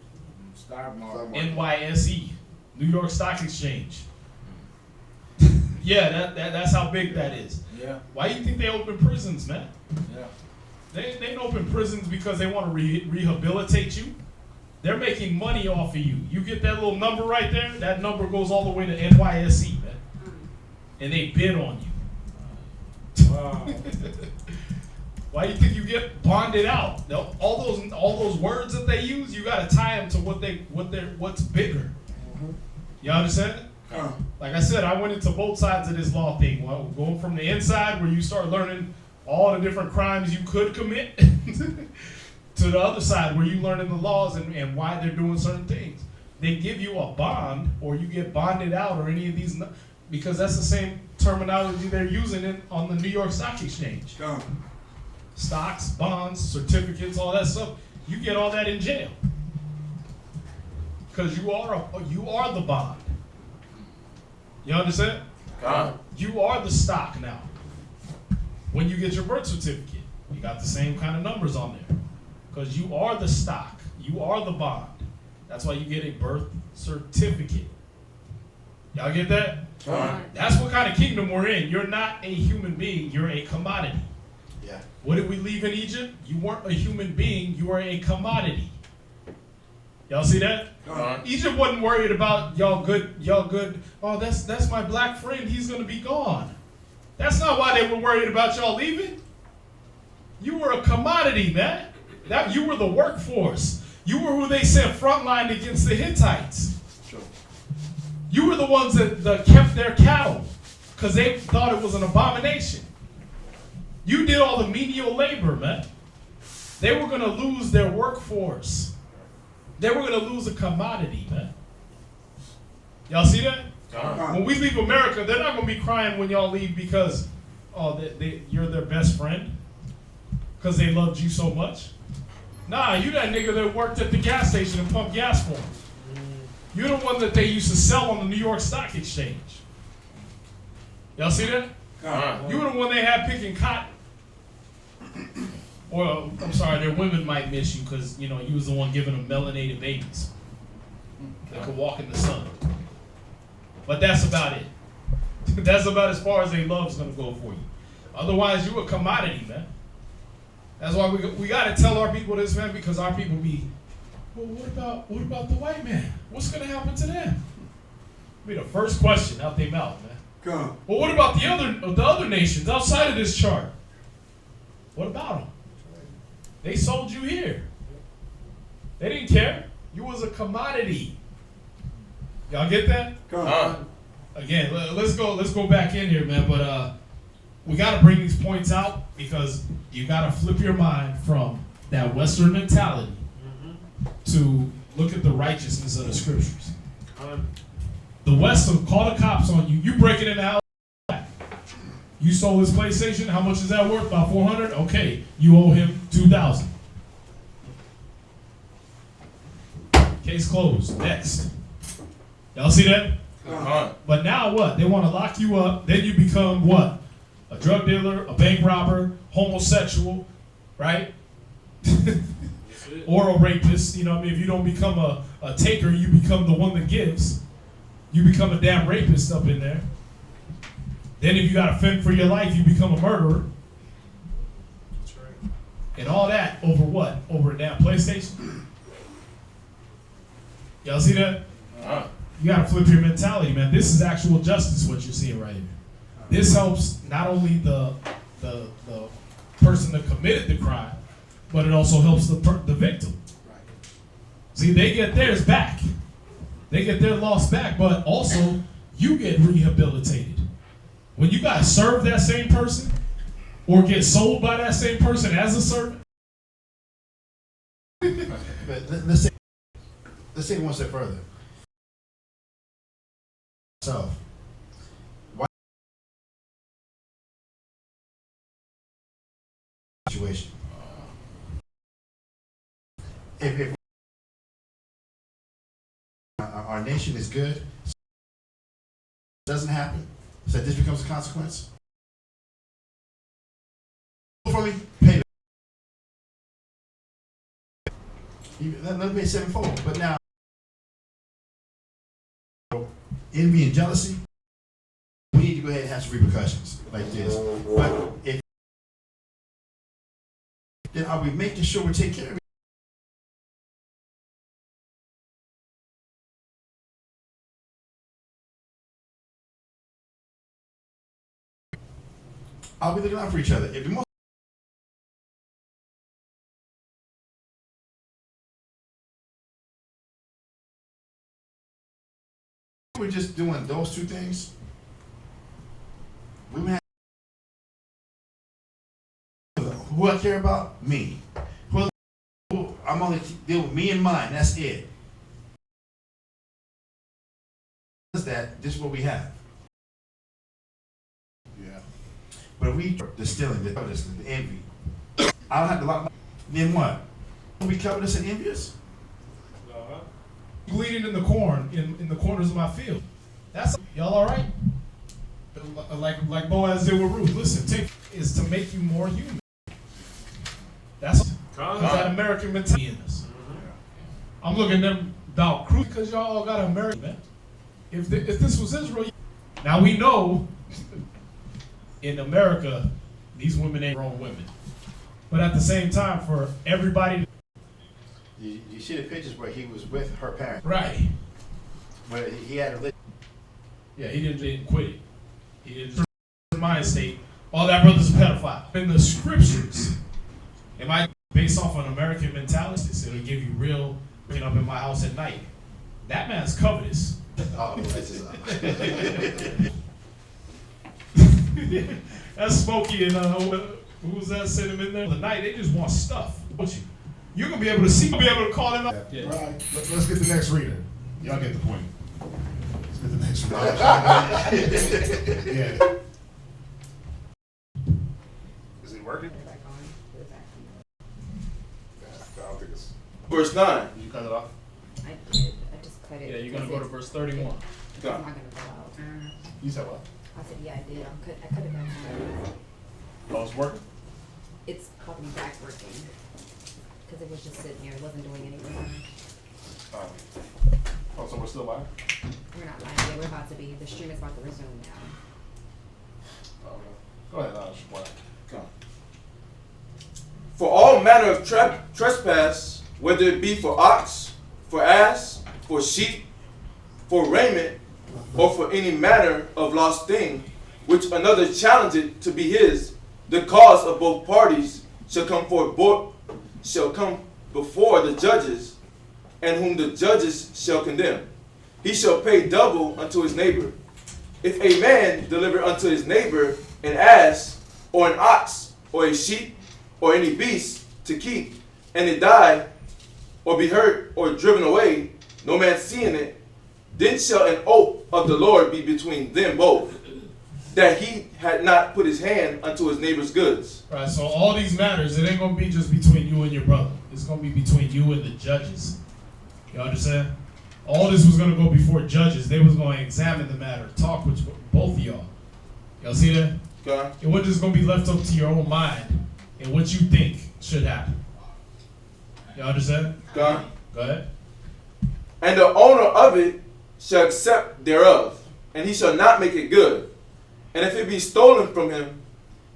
Stock market. NYSE. New York Stock Exchange. Yeah, that's how big that is. Yeah. Why do you think they open prisons, man? Yeah. They didn't open prisons because they want to rehabilitate you. They're making money off of you. You get that little number right there, that number goes all the way to NYSE, man. And they bid on you. Wow. Why do you think you get bonded out? All those words that they use, you got to tie them to what's bigger. You understand? Like I said, I went into both sides of this law thing. Well, going from the inside where you start learning all the different crimes you could commit to the other side where you learning the laws and why they're doing certain things. They give you a bond or you get bonded out or any of these, because that's the same terminology they're using on the New York Stock Exchange. Stocks, bonds, certificates, all that stuff. You get all that in jail. Because you are the bond. You understand? You are the stock now. When you get your birth certificate, you got the same kind of numbers on there. Because you are the stock. You are the bond. That's why you get a birth certificate. Y'all get that? That's what kind of kingdom we're in. You're not a human being. You're a commodity. Yeah. What did we leave in Egypt? You weren't a human being. You were a commodity. Y'all see that? Egypt wasn't worried about y'all good. Oh, that's my black friend. He's going to be gone. That's not why they were worried about y'all leaving. You were a commodity, man. You were the workforce. You were who they sent frontline against the Hittites. Sure. You were the ones that kept their cattle because they thought it was an abomination. You did all the menial labor, man. They were going to lose their workforce. They were going to lose a commodity, man. Y'all see that? When we leave America, they're not going to be crying when y'all leave because, you're their best friend because they loved you so much. Nah, you that nigga that worked at the gas station and pumped gas for them. You're the one that they used to sell on the New York Stock Exchange. Y'all see that? You were the one they had picking cotton. Or, I'm sorry, their women might miss you because, you was the one giving them melanated babies that could walk in the sun. But that's about it. That's about as far as their love's going to go for you. Otherwise, you a commodity, man. That's why we got to tell our people this, man, because our people be, well, what about the white man? What's going to happen to them? Be the first question out their mouth, man. Well, what about the other nations outside of this chart? What about them? They sold you here. They didn't care. You was a commodity. Y'all get that? Again, let's go back in here, man. But we got to bring these points out because you got to flip your mind from that Western mentality to look at the righteousness of the Scriptures. The West will call the cops on you. You break it in the house. You sold his PlayStation. How much is that worth? About $400. Okay, you owe him $2,000. Case closed. Next. Y'all see that? But now what? They want to lock you up. Then you become what? A drug dealer, a bank robber, homosexual, right? Or a rapist. If you don't become a taker, you become the one that gives. You become a damn rapist up in there. Then if you got to fend for your life, you become a murderer. That's right. And all that over what? Over a damn PlayStation? Y'all see that? You got to flip your mentality, man. This is actual justice, what you're seeing right here. This helps not only the person that committed the crime, but it also helps the victim. See, they get theirs back. They get their loss back, but also you get rehabilitated. When you got to serve that same person or get sold by that same person as a servant. But let's take one step further. So, why situation? If our nation is good, doesn't happen, so this becomes a consequence. For me, pay. Let me pay sevenfold. But now, envy and jealousy, we need to go ahead and have some repercussions like this. But if then are we making sure we take care of it? Are we looking out for each other? If the most we're just doing those two things, we have who I care about, me. Who I'm only deal with me and mine. That's it. This is what we have. Yeah. But we distilling the envy. I don't have to lock. Then what? We covetous and envious. Bleeding in the corn, in the corners of my field. That's y'all all right? like Boaz did with Ruth. Listen, is to make you more human. That's that American mentality in us. I'm looking at them down cruise because y'all all got an American, man. If this was Israel, now we know in America, these women ain't grown women. But at the same time, for everybody, you see the pictures where he was with her parents. right? Where he had a Yeah, he didn't quit it. He didn't mind state. All that brother's a pedophile. In the scriptures, it might based off an American mentality. It'll give you real waking up in my house at night. That man's covetous. Oh, that's That's Smokey and who was that sent him in there? The night they just want stuff. Don't you? You're gonna be able to see. You'll be able to call him out. Yeah. Right. Let's get the next reader. Y'all get the point. Let's get the next reader. Yeah. Is it working? I don't think it's. Verse 9. Did you cut it off? I did. I just cut it. Yeah, you're gonna go to verse 31. It's not gonna go out. You said what? I said, yeah, I did. I cut it back. Oh, it's working? It's probably back working. Because it was just sitting there. It wasn't doing anything. Oh, so we're still live? We're not live yet. We're about to be. The stream is about to resume now. Okay. Go ahead, Shmuel. Come. For all manner of trespass, whether it be for ox, for ass, for sheep, for raiment, or for any manner of lost thing, which another challengeth to be his, the cause of both parties shall come before the judges, and whom the judges shall condemn. He shall pay double unto his neighbor. If a man deliver unto his neighbor an ass, or an ox, or a sheep, or any beast to keep, and it die, or be hurt, or driven away, no man seeing it, then shall an oath of the Lord be between them both, that he had not put his hand unto his neighbor's goods. Right, so all these matters, it ain't gonna be just between you and your brother. It's gonna be between you and the judges. You understand? All this was gonna go before judges. They was gonna examine the matter, talk with both of y'all. Y'all see that? Okay. It wasn't just gonna be left up to your own mind and what you think should happen. Y'all understand? Okay. Go ahead. And the owner of it shall accept thereof, and he shall not make it good. And if it be stolen from him,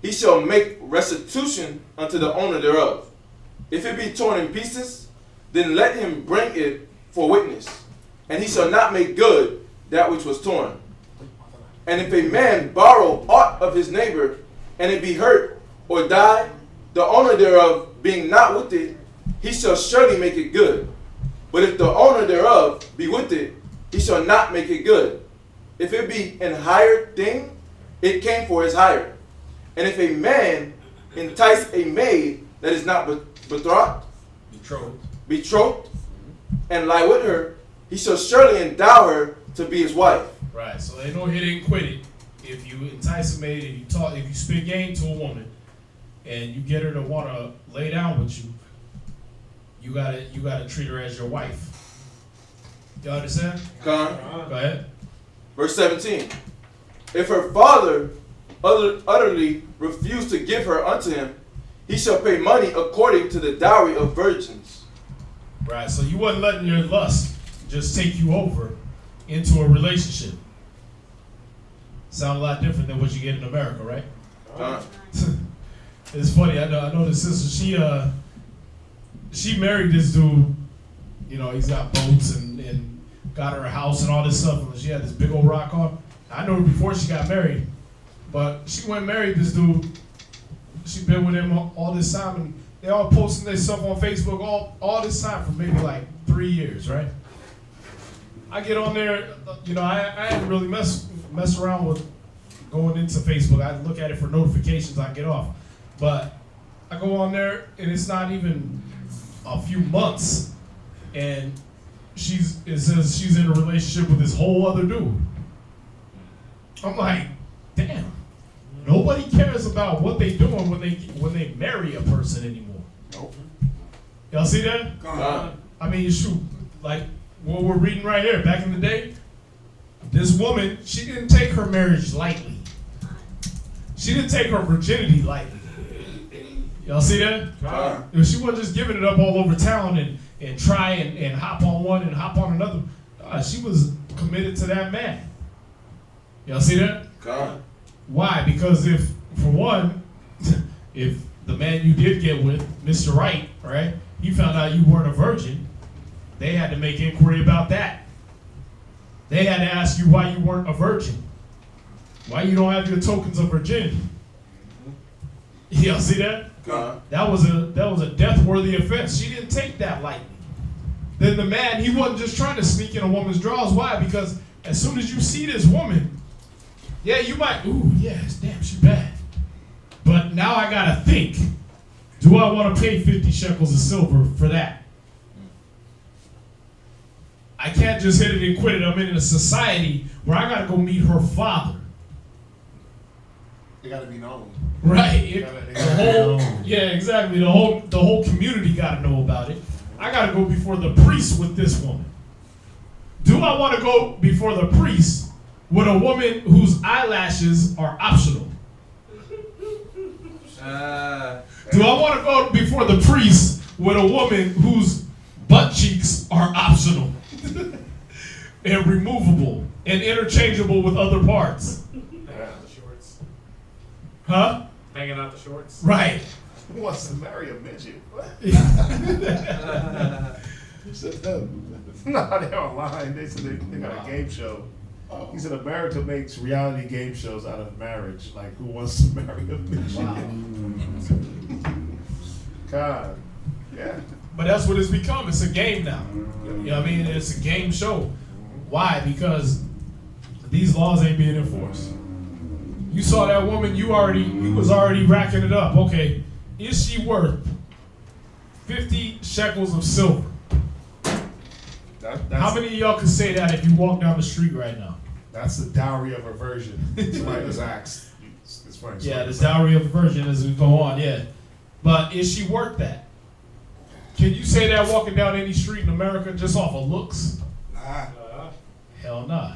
he shall make restitution unto the owner thereof. If it be torn in pieces, then let him bring it for witness, and he shall not make good that which was torn. And if a man borrow aught of his neighbor, and it be hurt or die, the owner thereof being not with it, he shall surely make it good. But if the owner thereof be with it, he shall not make it good. If it be an hired thing, it came for his hire. And if a man entice a maid that is not betrothed, and lie with her, he shall surely endow her to be his wife. Right, so they know he didn't quit it. If you entice a maid, if you spit game to a woman, and you get her to want to lay down with you, you gotta treat her as your wife. You understand? Go ahead. Verse 17. If her father utterly refuse to give her unto him, he shall pay money according to the dowry of virgins. Right, so you wasn't letting your lust just take you over into a relationship. Sound a lot different than what you get in America, right? It's funny. I know this sister. She married this dude. You know, he's got boats and got her a house and all this stuff. And she had this big old rock on. I knew her before she got married, but she went and married this dude. She been with him all this time, and they all posting their stuff on Facebook all this time for maybe like 3 years, right? I get on there, you know, I hadn't really mess around with going into Facebook. I look at it for notifications. I get off, but I go on there, and it's not even a few months, and it says she's in a relationship with this whole other dude. I'm like, damn. Nobody cares about what they doing when they marry a person anymore. Nope. Y'all see that? I mean, shoot, like what we're reading right here. Back in the day, this woman, she didn't take her marriage lightly. She didn't take her virginity lightly. Y'all see that? She wasn't just giving it up all over town and try and hop on one and hop on another. She was committed to that man. Y'all see that? Why? Because if, for one, if the man you did get with, Mr. Right, he found out you weren't a virgin, they had to make inquiry about that. They had to ask you why you weren't a virgin. Why you don't have your tokens of virginity. Y'all see that? That was a death-worthy offense. She didn't take that lightly. Then the man, he wasn't just trying to sneak in a woman's drawers. Why? Because as soon as you see this woman, yeah, you might, ooh, yes, damn, she bad. But now I gotta think, do I want to pay 50 shekels of silver for that? I can't just hit it and quit it. I'm in a society where I gotta go meet her father. It gotta be known. Right. Yeah, exactly. The whole community gotta know about it. I gotta go before the priest with this woman. Do I want to go before the priest with a woman whose eyelashes are optional? Do I want to go before the priest with a woman whose butt cheeks are optional and removable and interchangeable with other parts? Hanging out the shorts. Huh? Hanging out the shorts. Right. Who wants to marry a midget? What? No, they're online. They said they got a game show. He said America makes reality game shows out of marriage. Like, who wants to marry a midget? God. Yeah. But that's what it's become. It's a game now. You know what I mean? It's a game show. Why? Because these laws ain't being enforced. You saw that woman, you was already racking it up. Okay, is she worth 50 shekels of silver? How many of y'all can say that if you walk down the street right now? That's the dowry of a virgin. Somebody just asked. It's funny. Yeah, the dowry of a virgin as we go on, yeah. But is she worth that? Can you say that walking down any street in America just off of looks? Hell nah.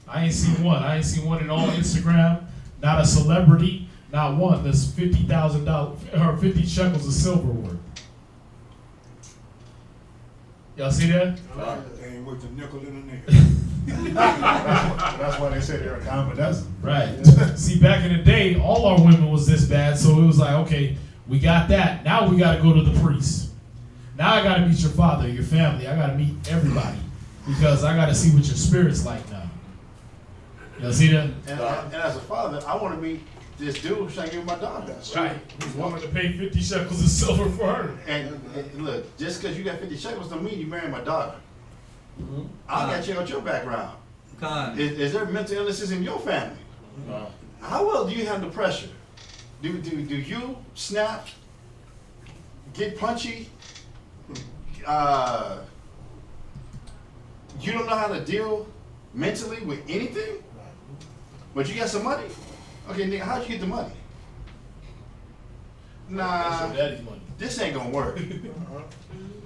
I ain't seen one. I ain't seen one in all Instagram. Not a celebrity. Not one that's $50,000 or 50 shekels of silver worth. Y'all see that? They ain't worth a nickel in a nickel. That's why they say they're a dime a dozen. Right. See, back in the day, all our women was this bad, so it was like, okay, we got that. Now we got to go to the priest. Now I got to meet your father, your family. I got to meet everybody because I got to see what your spirit's like now. Y'all see that? And as a father, I want to meet this dude who's trying to give me my daughter. Right. Who's willing to pay 50 shekels of silver for her. And look, just because you got 50 shekels don't mean you marry my daughter. I got to check out your background. Is there mental illnesses in your family? How well do you handle pressure? Do you snap, get punchy? You don't know how to deal mentally with anything? But you got some money? Okay, nigga, how'd you get the money? Nah, this ain't gonna work.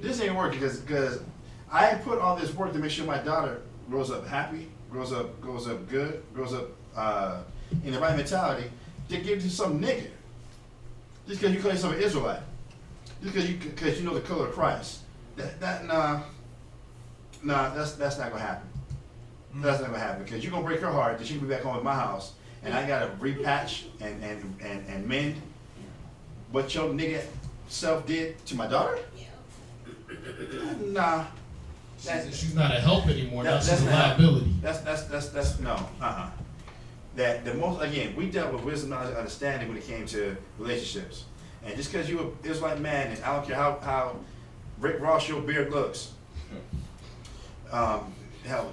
This ain't working because I put all this work to make sure my daughter grows up happy, grows up good, grows up in the right mentality. To give you some nigga, just because you call yourself an Israelite, just because you know the color of Christ. Nah, that's not gonna happen. That's not gonna happen because you're gonna break her heart that she can be back home at my house and I gotta repatch and mend what your nigga self did to my daughter. Nah, she's not a help anymore. Now she's a liability. That's no. That the most, again, we dealt with wisdom, knowledge, and understanding when it came to relationships. And just because you're an Israelite man, and I don't care how Rick Ross your beard looks, hell,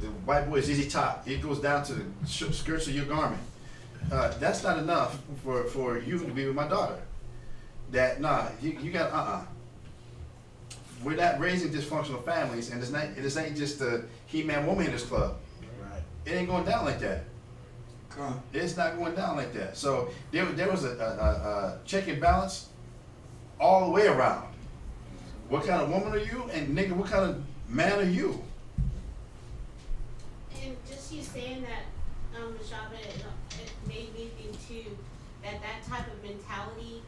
the white boy is easy top. It goes down to the skirts of your garment. That's not enough for you to be with my daughter. That you got We're not raising dysfunctional families, and this ain't just the He-Man woman in this club. Right. It ain't going down like that. It's not going down like that. So there was a check and balance all the way around. What kind of woman are you, and nigga, what kind of man are you? And just you saying that, Shabbat, it made me think too. that type of mentality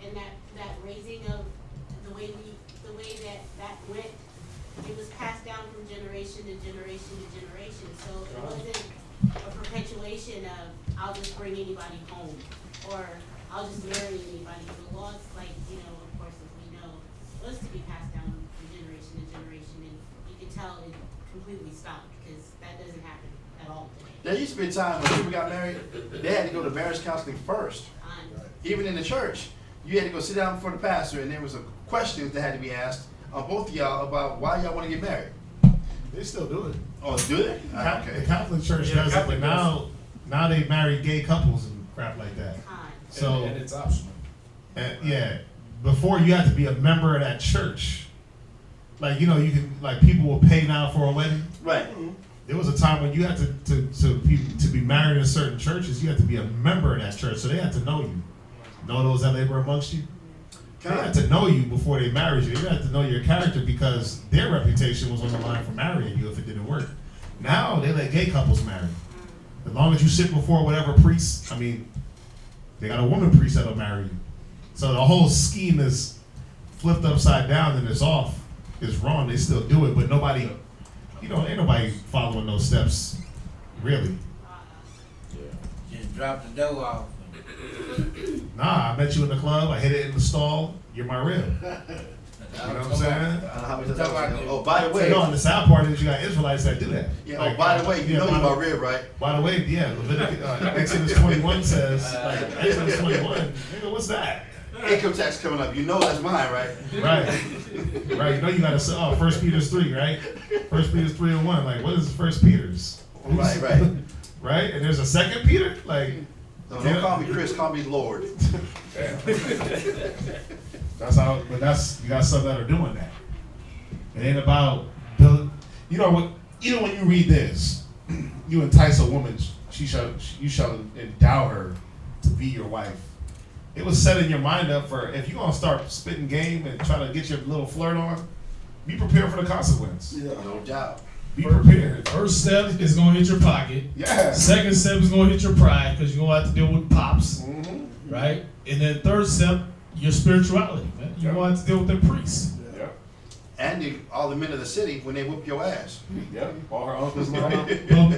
and that raising of the way that went, it was passed down from generation to generation to generation. So it wasn't a perpetuation of I'll just bring anybody home or I'll just marry anybody. The laws, like, of course, as we know, was to be passed down from generation to generation, and you can tell it completely stopped because that doesn't happen at all today. There used to be a time when people got married, they had to go to marriage counseling first. Even in the church, you had to go sit down before the pastor, and there was a questions that had to be asked on both of y'all about why y'all want to get married. They still do it. Oh, do they? The Catholic Church does it, but now they marry gay couples and crap like that. So and it's optional. Yeah, before you had to be a member of that church. Like you can people will pay now for a wedding. Right. There was a time when you had to be married in certain churches. You had to be a member of that church, so they had to know you. Know those that labor amongst you. They had to know you before they married you. They had to know your character because their reputation was on the line for marrying you if it didn't work. Now they let gay couples marry. As long as you sit before whatever priest, they got a woman priest that'll marry you. So the whole scheme is flipped upside down and it's off. It's wrong. They still do it, but nobody, ain't nobody following those steps, really. Just drop the dough off. Nah, I met you in the club. I hit it in the stall. You're my rib. You know what I'm saying? Oh, by the way. No, and the sad part is you got Israelites that do that. Yeah. By the way, you know you're my rib, right? By the way, yeah. Exodus 21 says, Exodus 21. Nigga, what's that? Income tax coming up. You know that's mine, right? Right. You know you got to say, 1 Peter's 3, right? 1 Peter's 3:1. Like, what is 1 Peter's? Right. Right? And there's a 2 Peter? Like, don't call me Chris, call me Lord. That's how, but you got some that are doing that. It ain't about building. When you read this, you entice a woman, you shall endow her to be your wife. It was setting your mind up for if you're gonna start spitting game and try to get your little flirt on, be prepared for the consequence. Yeah, no doubt. Be prepared. First step is gonna hit your pocket. Yeah. Second step is gonna hit your pride because you're gonna have to deal with pops, right? And then third step, your spirituality, man. You're gonna have to deal with the priests. Yeah. And all the men of the city when they whoop your ass. Yeah. All her uncles line up.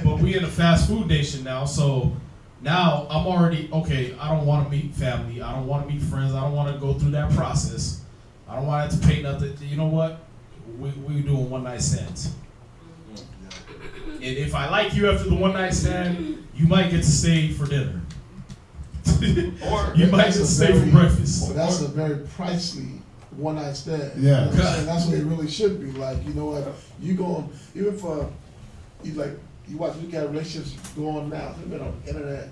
But we in a fast food nation now, so now I'm already okay. I don't want to meet family. I don't want to meet friends. I don't want to go through that process. I don't want to have to pay nothing. You know what? We doing one night stands. And if I like you after the one night stand, you might get to stay for dinner. Or you might get to stay for breakfast. That's a very pricey one night stand. Yeah. That's what it really should be. Like, you know what? You going, even for, you watch, you got relationships going now. They've been on the internet.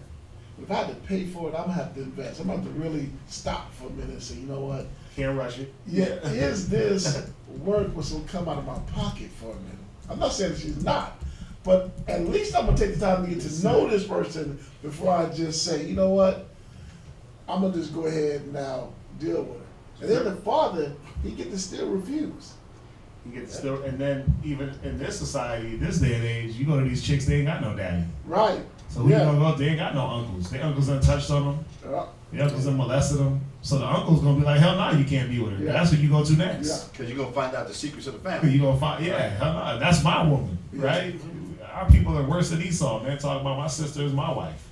If I had to pay for it, I'm gonna have to invest. I'm gonna have to really stop for a minute and say, you know what? Can't rush it. Yeah, is this worth what's gonna come out of my pocket for a minute? I'm not saying that she's not, but at least I'm gonna take the time to get to know this person before I just say, you know what? I'm gonna just go ahead and now deal with her. And then the father, he get to still refuse. You get to still, and then even in this society, this day and age, you go to these chicks, they ain't got no daddy. Right. So who you gonna go? They ain't got no uncles. Their uncles done touched on them. Yeah. The uncles done molested them. So the uncle's gonna be like, hell no, you can't be with her. Yeah. That's what you go to next. Yeah, because you're gonna find out the secrets of the family. You gonna find, hell no, that's my woman, right? Our people are worse than Esau, man. Talking about my sister is my wife,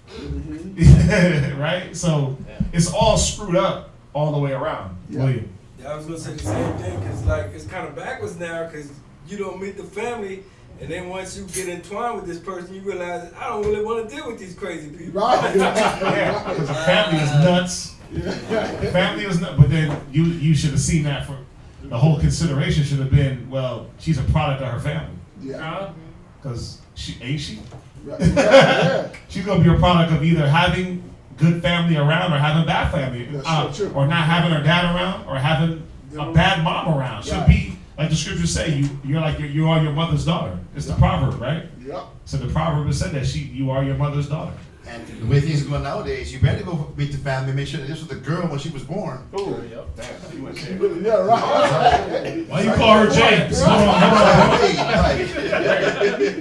right? So it's all screwed up all the way around. Yeah. William. Yeah, I was gonna say the same thing, cause it's kind of backwards now, cause you don't meet the family, and then once you get entwined with this person, you realize I don't really want to deal with these crazy people. Right. Yeah, because the family is nuts. Family is nuts, but then you should have seen that for the whole consideration should have been, well, she's a product of her family. Yeah. Because she ain't she. Right. Yeah. She's gonna be a product of either having good family around or having bad family, True. or not having her dad around or having a bad mom around. Should Right. be like the scriptures say, you are your mother's daughter. It's the proverb, right? Yep. So the proverb has said that you are your mother's daughter. And the way things are going nowadays, you better go meet the family, make sure that this was the girl when she was born. Oh, yep. Damn, you went there. Yeah, right. Why you call her James? Hold on.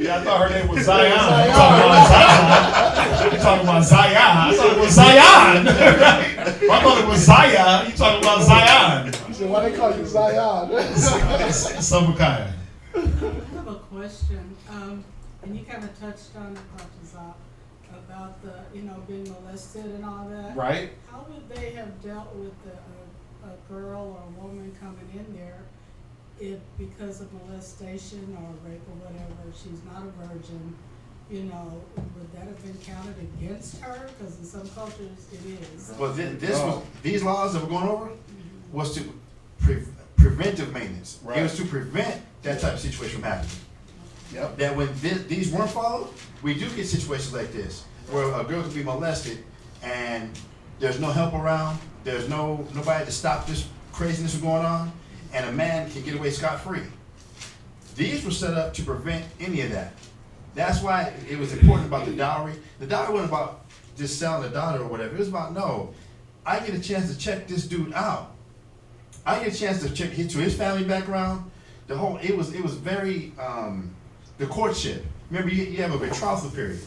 Yeah, I thought her name was Zion. I'm talking about Zion. talking about Zion. I thought it was Zion. Right? I thought it was Zion. You talking about Zion. He said, why they call you Zion? Sabakaya. I have a question, and you kind of touched on it, Dr. Zop, about the, being molested and all that. Right. How would they have dealt with a girl or a woman coming in there if because of molestation or rape or whatever, she's not a virgin, would that have been counted against her? Because in some cultures it is. Well, these laws that we're going over was to preventive maintenance. Right. It was to prevent that type of situation from happening. Yep. That when these weren't followed, we do get situations like this where a girl could be molested and there's no help around, there's nobody to stop this craziness from going on, and a man can get away scot-free. These were set up to prevent any of that. That's why it was important about the dowry. The dowry wasn't about just selling a daughter or whatever. It was about, no, I get a chance to check this dude out. I get a chance to check to his family background. It was very, the courtship. Remember, you have a betrothal period.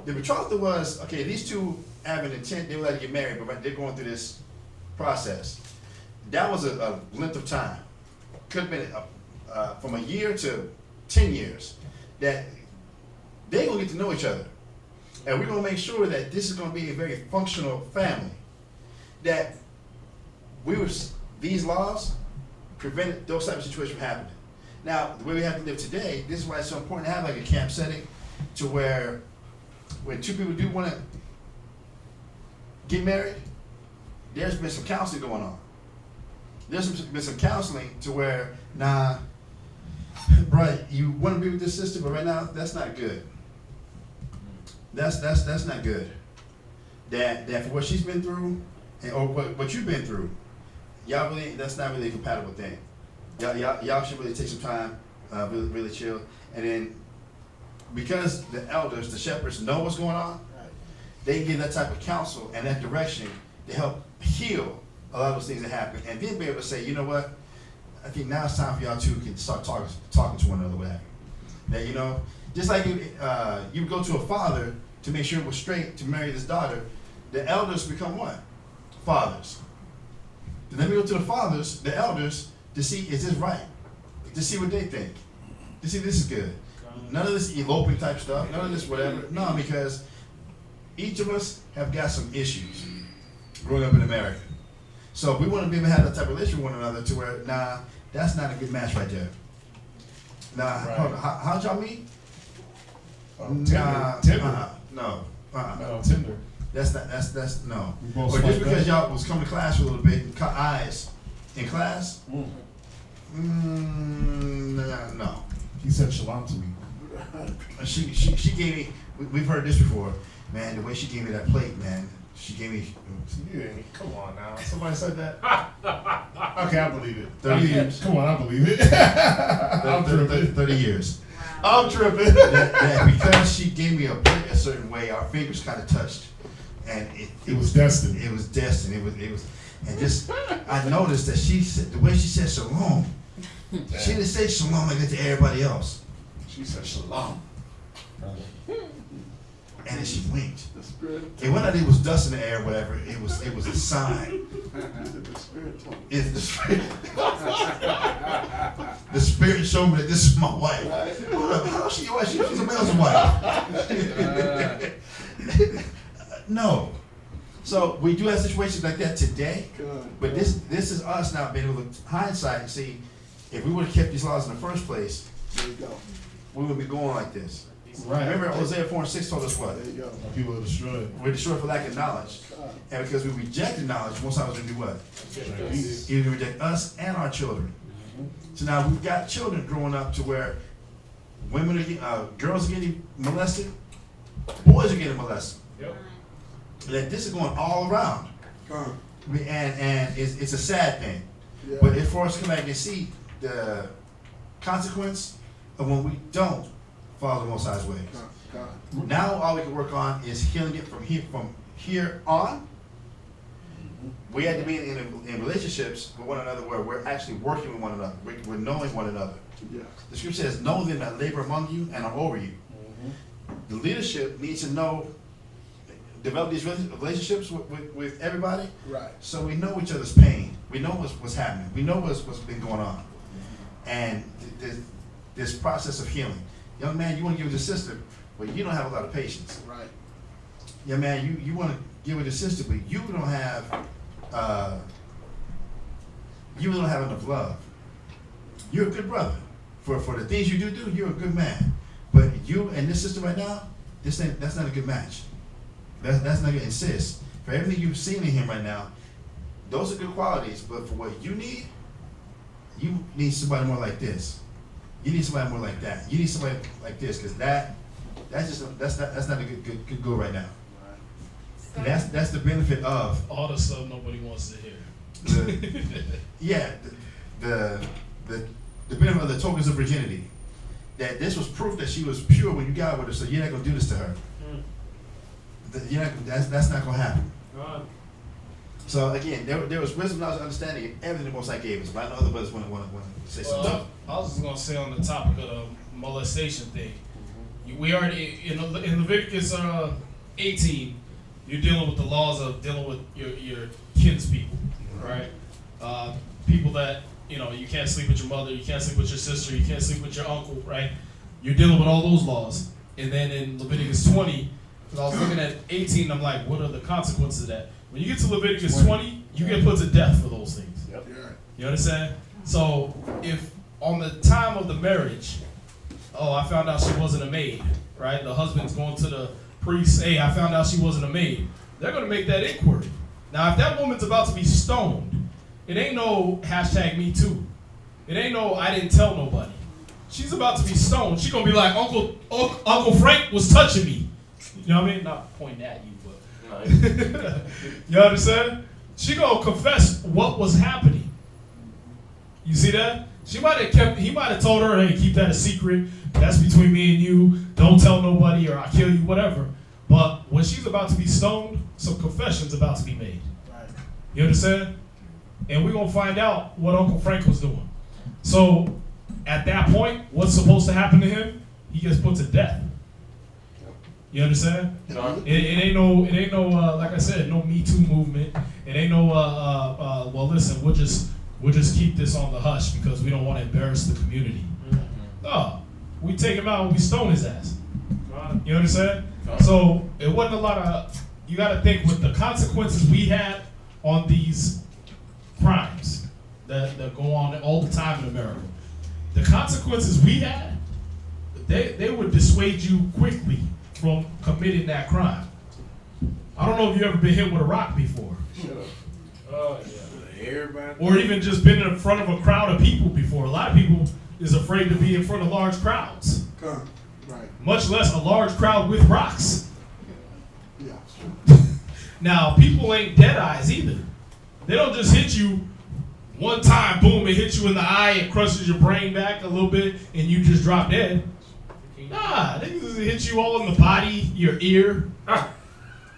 The betrothal was, okay, these two have an intent, they would like to get married, but they're going through this process. That was a length of time. Could have been from a year to 10 years. That they're going to get to know each other. And we're going to make sure that this is going to be a very functional family. That these laws prevented those type of situations from happening. Now, the way we have to live today, this is why it's so important to have like a camp setting to where when two people do want to get married, there's been some counseling going on. There's been some counseling to where, nah, right, you want to be with this sister, but right now, that's not good. That's not good. That for what she's been through, or what you've been through, that's not really a compatible thing. Y'all should really take some time, really chill, and then because the elders, the shepherds know what's going on, they can give that type of counsel and that direction to help heal a lot of those things that happen, and then be able to say, you know what, I think now it's time for y'all two can start talking to one another, what have you. That, just like you go to a father to make sure it was straight to marry this daughter, the elders become what? Fathers. Then let me go to the fathers, the elders, to see, is this right? To see what they think. To see this is good. None of this eloping type stuff, none of this whatever. No, because each of us have got some issues growing up in America. So we want to be able to have that type of relationship with one another to where, nah, that's not a good match right there. Nah, right. Hold on. How'd y'all meet? Tinder. No. Tinder. That's no. Or swipe just because back. y'all was coming to class for a little bit and caught eyes in class? No. He said shalom to me. She gave me, we've heard this before, man, the way she gave me that plate, man, she gave me. Come on now. Somebody said that? Okay, I believe it. 30 years. Come on, I believe it. I'm tripping. 30 years. I'm tripping. That because she gave me a plate a certain way, our fingers kind of touched. And it was destined. It was destined. It was, and just, I noticed that she said, the way she said shalom, she didn't say shalom like that to everybody else. She said shalom. And then she winked. And when I did was dust in the air or whatever, it was a sign. It's the spirit. The spirit showed me that this is my wife. How's she your wife? She's somebody else's wife. No. So we do have situations like that today. But this is us now being able to hindsight and see if we would have kept these laws in the first place, we wouldn't be going like this. Right. Remember Hosea 4:6 told us what? There you go. People are destroyed. We're destroyed for lack of knowledge. And because we rejected knowledge, most times we do what? He will reject us and our children. So now we've got children growing up to where women are getting, girls are getting molested, boys are getting molested. Yep. Like, this is going all around. And it's a sad thing. Yeah. But if for us to come back and see the consequence of when we don't follow the Most High's ways. Now all we can work on is healing it from here on. We had to be in relationships with one another where we're actually working with one another. We're knowing one another. Yeah. The scripture says, know them that labor among you and are over you. The leadership needs to know developed these relationships with everybody. Right. So we know each other's pain. We know what's happening. We know what's been going on. And this process of healing. Young man, you want to give it to sister, but you don't have a lot of patience. Right. Young man, you want to give it to sister, but you don't have enough love. You're a good brother. For the things you do, you're a good man. But you and this sister right now, that's not a good match. That's not good. Insist. For everything you've seen in him right now, those are good qualities, but for what you need somebody more like this. You need somebody more like that. You need somebody like this, because that's not a good goal right now. And that's the benefit of all the stuff nobody wants to hear. The benefit of the tokens of virginity. That this was proof that she was pure when you got with her, so you're not gonna do this to her. That's not gonna happen. So again, there was wisdom, knowledge, understanding, and everything the Most High gave us. But I know other brothers want to say something. I was just gonna say on the topic of the molestation thing. We already in Leviticus 18, you're dealing with the laws of dealing with your kinspeople, right? People that you can't sleep with your mother, you can't sleep with your sister, you can't sleep with your uncle, right? You're dealing with all those laws. And then in Leviticus 20, because I was looking at 18, I'm like, what are the consequences of that? When you get to Leviticus 20, you get put to death for those things. Yep. You understand? So if on the time of the marriage, I found out she wasn't a maid, right? The husband's going to the priest, hey, I found out she wasn't a maid. They're going to make that inquiry. Now, if that woman's about to be stoned, it ain't no #MeToo. It ain't no I didn't tell nobody. She's about to be stoned. She's going to be like, Uncle Frank was touching me. You know what I mean? Not pointing at you, but. You understand? She going to confess what was happening. You see that? He might have told her, hey, keep that a secret. That's between me and you. Don't tell nobody or I'll kill you, whatever. But when she's about to be stoned, some confession's about to be made. Right. You understand? And we're going to find out what Uncle Frank was doing. So at that point, what's supposed to happen to him? He gets put to death. You understand? It ain't no like I said, no Me Too movement. It ain't no well listen, we'll just keep this on the hush because we don't want to embarrass the community. No, we take him out and we stone his ass. You understand? So it wasn't a lot of. You got to think with the consequences we had on these crimes that go on all the time in America. The consequences we had, they would dissuade you quickly from committing that crime. I don't know if you've ever been hit with a rock before. Oh yeah. Everybody. Or even just been in front of a crowd of people before. A lot of people is afraid to be in front of large crowds. Right. Much less a large crowd with rocks. Yeah. Now, people ain't dead eyes either. They don't just hit you one time, boom, it hits you in the eye, it crushes your brain back a little bit, and you just drop dead. Nah, they just hit you all in the body, your ear.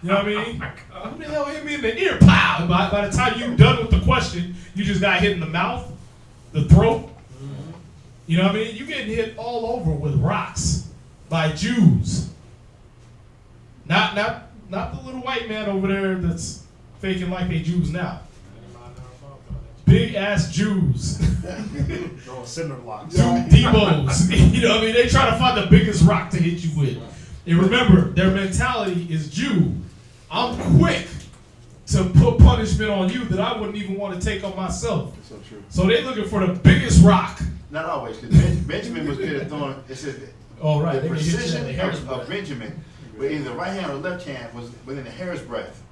You know what I mean? Who the hell hit me in the ear? Pow! By the time you're done with the question, you just got hit in the mouth, the throat. You know what I mean? You're getting hit all over with rocks by Jews. Not the little white man over there that's faking like they Jews now. Big ass Jews. Cinder blocks. Debos. You know what I mean? They try to find the biggest rock to hit you with. And remember, their mentality is Jew. I'm quick to put punishment on you that I wouldn't even want to take on myself. So true. So they're looking for the biggest rock. Not always, because Benjamin was good at throwing. It says right. the They can hit you in precision the hair's of breadth. Benjamin, but either the right hand or left hand was within a hair's breadth.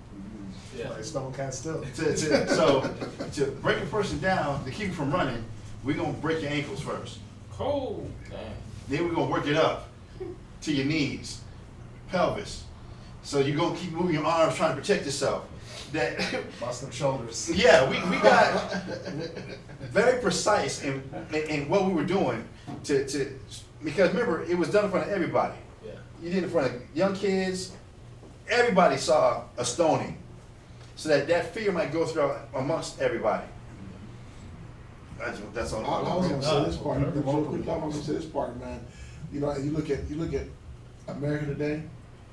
Yeah, like stone cat still. So to break a person down, to keep you from running, we're gonna break your ankles first. Cold. Then we're gonna work it up to your knees, pelvis. So you're gonna keep moving your arms trying to protect yourself. That bust them shoulders. Yeah, we got very precise in what we were doing to because remember it was done in front of everybody. Yeah. You did it in front of young kids. Everybody saw a stoning, so that fear might go through amongst everybody. That's all. I was gonna say this part. I was gonna say this part, man. You know, you look at America today,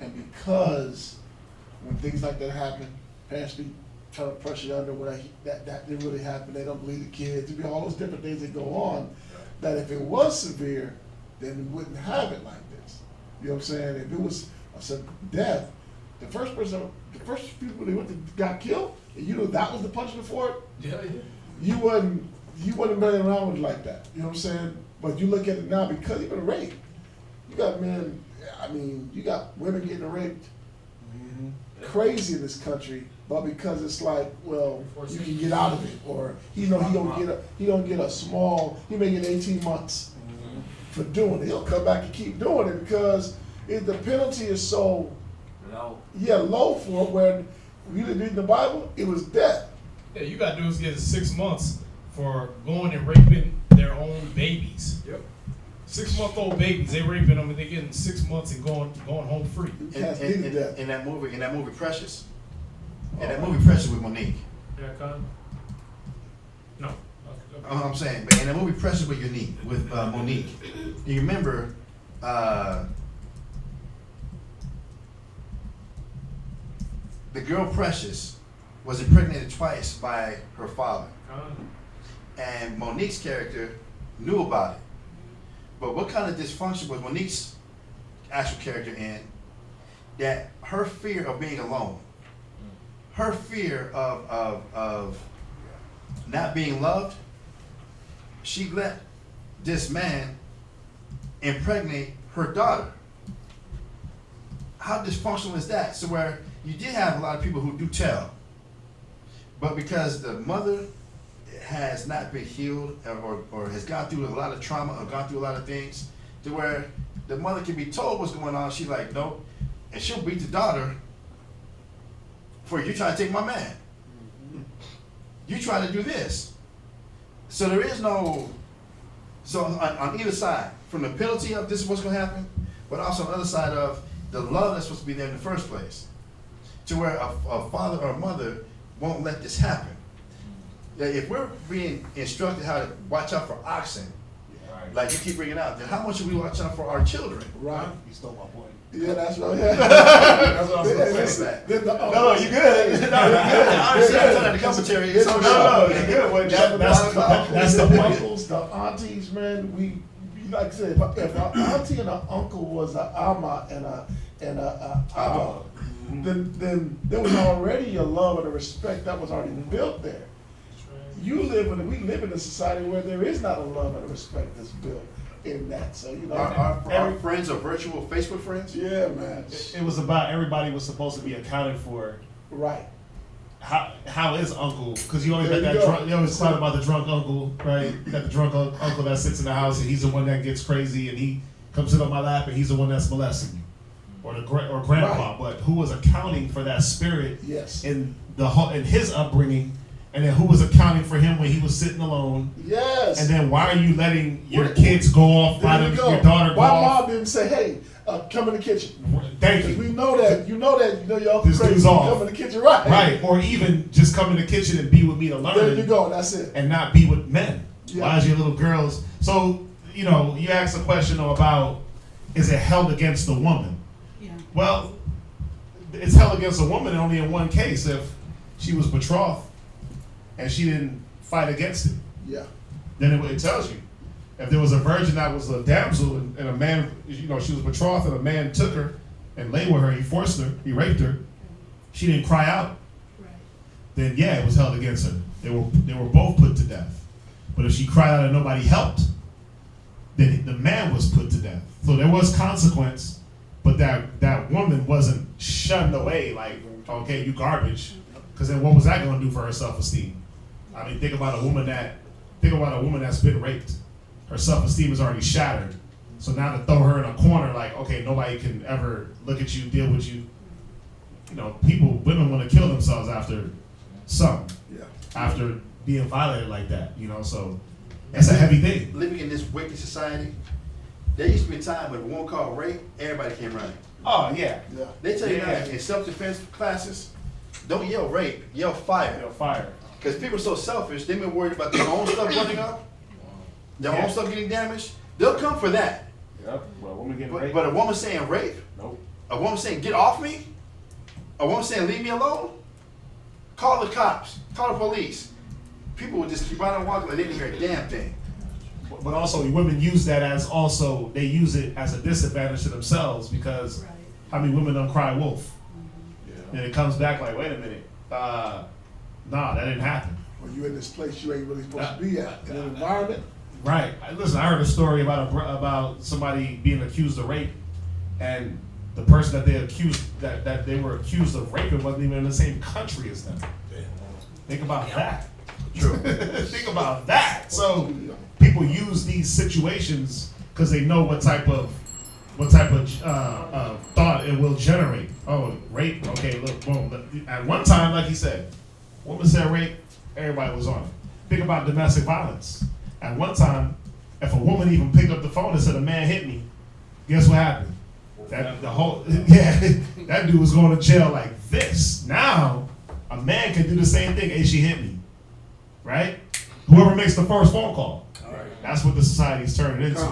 and because when things like that happen, parents be trying to pressure you under when that didn't really happen. They don't believe the kids. There be all those different things that go on. That if it was severe, then we wouldn't have it like this. You know what I'm saying? If it was a death, the first people they went to got killed, and you know that was the punishment for it. Yeah. You wasn't running around with it like that. You know what I'm saying? But you look at it now because even rape, you got men. I mean, you got women getting raped crazy in this country, but because it's like, well, you can get out of it, or he don't get a small. He may get 18 months for doing it. He'll come back and keep doing it because the penalty is so low for it. When we read the Bible, it was death. Yeah, you got dudes getting 6 months for going and raping their own babies. Yep. 6-month-old babies, they raping them and they getting 6 months and going home free. In that movie Precious. In that movie Precious with Monique. Yeah, Con? No. I'm saying, but in that movie Precious with Monique, you remember the girl Precious was impregnated twice by her father. And Monique's character knew about it. But what kind of dysfunction was Monique's actual character in? That her fear of being alone, her fear of not being loved, she let this man impregnate her daughter. How dysfunctional is that? So where you did have a lot of people who do tell, but because the mother has not been healed or has gone through a lot of trauma or gone through a lot of things to where the mother can be told what's going on, she's like, nope, and she'll beat the daughter for you trying to take my man. You trying to do this. So there is no, so on either side, from the penalty of this is what's going to happen, but also on the other side of the love that's supposed to be there in the first place, to where a father or a mother won't let this happen. If we're being instructed how to watch out for oxen, like you keep bringing out, then how much should we watch out for our children? Right. You stole my point. Yeah, that's right. That's what I was going to say. No, you good. I understand the commentary. It's on show. You're good. That's the uncles, the aunties, man. We like I said, if an auntie and an uncle was an ama and a abba, then there was already a love and a respect that was already built there. We live in a society where there is not a love and a respect that's built in that. So you know, our friends are virtual Facebook friends. Yeah, man. It was about everybody was supposed to be accounted for. Right. How is uncle? Because you always got that drunk. You always talk about the drunk uncle, right? You got the drunk uncle that sits in the house and he's the one that gets crazy and he comes sit on my lap and he's the one that's molesting you, or grandpa. Right. But who was accounting for that spirit? Yes. In his upbringing. And then who was accounting for him when he was sitting alone? Yes. And then why are you letting your kids go off? Your daughter go off? Why mom didn't say, hey, come in the kitchen? Thank you. We know that. You know your uncle this crazy. Dude's off. Come in the kitchen, right? Right. Or even just come in the kitchen and be with me to learn. There you go. That's it. And not be with men. Yeah. Why is your little girls? So, you know, you asked a question about, is it held against the woman? Yeah. Well, it's held against a woman only in one case, if she was betrothed and she didn't fight against it. Yeah. Then it tells you. If there was a virgin that was a damsel and a man, you know, she was betrothed and a man took her and lay with her, he forced her, he raped her, she didn't cry out, Right. then yeah, it was held against her. They were both put to death. But if she cried out and nobody helped, then the man was put to death. So there was consequence, but that woman wasn't shunned away like, okay, you garbage. Because then what was that going to do for her self-esteem? I mean, think about a woman that's been raped. Her self-esteem is already shattered. So now to throw her in a corner, like, okay, nobody can ever look at you, deal with you. You know, women want to kill themselves after something. Yeah. After being violated like that, you know, so that's a heavy thing. Living in this wicked society, there used to be a time when one called rape, everybody came running. Oh, yeah. Yeah. They tell you now, in self-defense classes, don't yell rape, yell fire. Yell fire. Because people are so selfish, they've been worried about their own stuff running up, their own stuff getting damaged. They'll come for that. Yep. Well, a woman getting raped. But a woman saying rape? Nope. A woman saying get off me? a woman saying, leave me alone, call the cops, call the police. People would just keep right on walking like they didn't hear a damn thing. But also, women use that as also, they use it as a disadvantage to themselves because how many women don't cry wolf? And it comes back like, wait a minute, nah, that didn't happen. Or you in this place you ain't really supposed to be at, in an environment. Right. Listen, I heard a story about somebody being accused of rape, and the person that they were accused of raping wasn't even in the same country as them. Think about that. True. Think about that. So people use these situations because they know what type of thought it will generate. Oh, rape. Okay, look, boom. At one time, like he said, woman said rape, everybody was on it. Think about domestic violence. At one time, if a woman even picked up the phone and said a man hit me, guess what happened? That dude was going to jail like this. Now, a man can do the same thing. Hey, she hit me, right? Whoever makes the first phone call. That's what the society is turning into.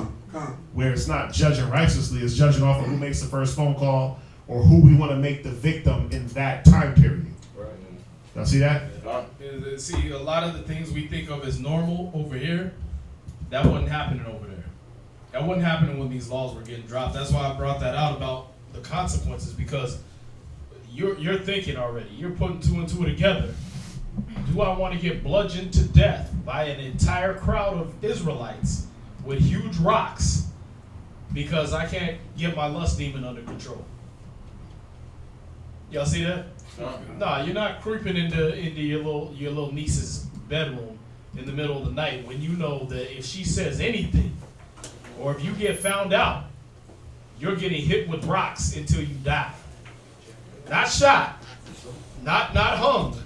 Where it's not judging righteously, it's judging off of who makes the first phone call or who we want to make the victim in that time period. Right. Y'all see that? See, a lot of the things we think of as normal over here, that wasn't happening over there. That wasn't happening when these laws were getting dropped. That's why I brought that out about the consequences, because you're thinking already. You're putting two and two together. Do I want to get bludgeoned to death by an entire crowd of Israelites with huge rocks because I can't get my lust demon under control? Y'all see that? Nah, you're not creeping into your little niece's bedroom in the middle of the night when you know that if she says anything, or if you get found out, you're getting hit with rocks until you die. Not shot, not hung,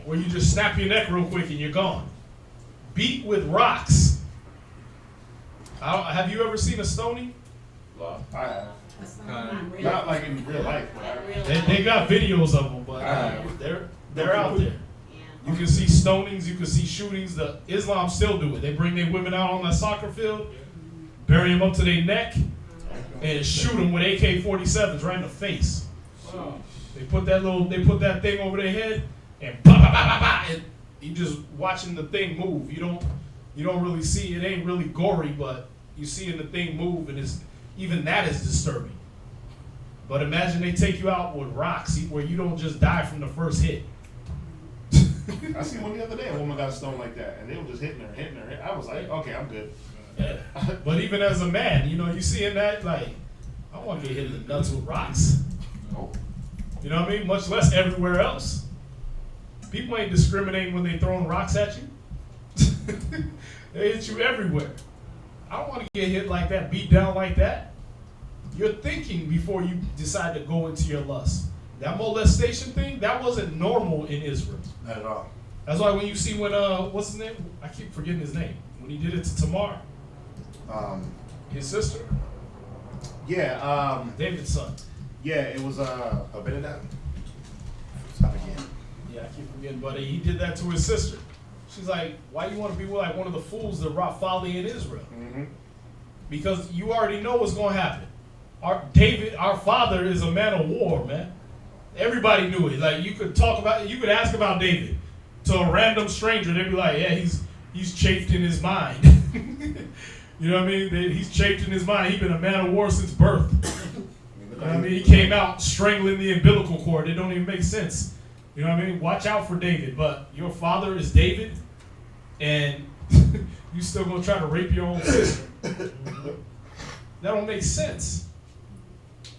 where you just snap your neck real quick and you're gone. Beat with rocks. Have you ever seen a stoning? I have. Not like in real life. They got videos of them, but they're out there. You can see stonings, you can see shootings. The Islam still do it. They bring their women out on that soccer field, bury them up to their neck, and shoot them with AK-47s right in the face. They put that thing over their head, and bah, bah, bah, bah, bah, and you just watching the thing move. You don't really see it. Ain't really gory, but you seeing the thing move, and even that is disturbing. But imagine they take you out with rocks where you don't just die from the first hit. I seen one the other day. A woman got stoned like that, and they were just hitting her. I was like, okay, I'm good. Yeah. But even as a man, you seeing that, like, I don't want to get hit in the nuts with rocks. Nope. You know what I mean? Much less everywhere else. People ain't discriminating when they throwing rocks at you. They hit you everywhere. I don't want to get hit like that, beat down like that. You're thinking before you decide to go into your lust. That molestation thing, that wasn't normal in Israel. Not at all. That's why when you see when, what's his name? I keep forgetting his name. When he did it to Tamar. His sister. Yeah. David's son. Yeah, it was Abinadab. Stop again. Yeah, I keep forgetting, but he did that to his sister. She's like, why you want to be like one of the fools that wrought folly in Israel? Mm-hmm. Because you already know what's going to happen. Our father is a man of war, man. Everybody knew it. Like you could ask about David to a random stranger. They'd be like, yeah, he's chafed in his mind. You know what I mean? He's chafed in his mind. He's been a man of war since birth. You know what I mean? He came out strangling the umbilical cord. It don't even make sense. You know what I mean? Watch out for David. But your father is David, and you still gonna try to rape your own sister. That don't make sense.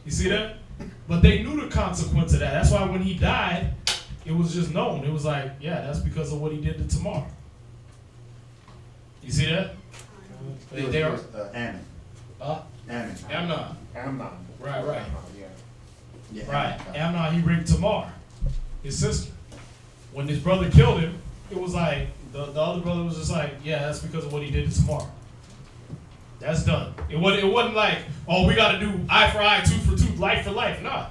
You see that? But they knew the consequence of that. That's why when he died, it was just known. It was like, yeah, that's because of what he did to Tamar. You see that? They are Ammon. Amnon. Amnon. Right. Yeah. Right. Amnon, he raped Tamar, his sister. When his brother killed him, it was like, the other brother was just like, yeah, that's because of what he did to Tamar. That's done. It wasn't like, oh, we got to do eye for eye, tooth for tooth, life for life. Nah.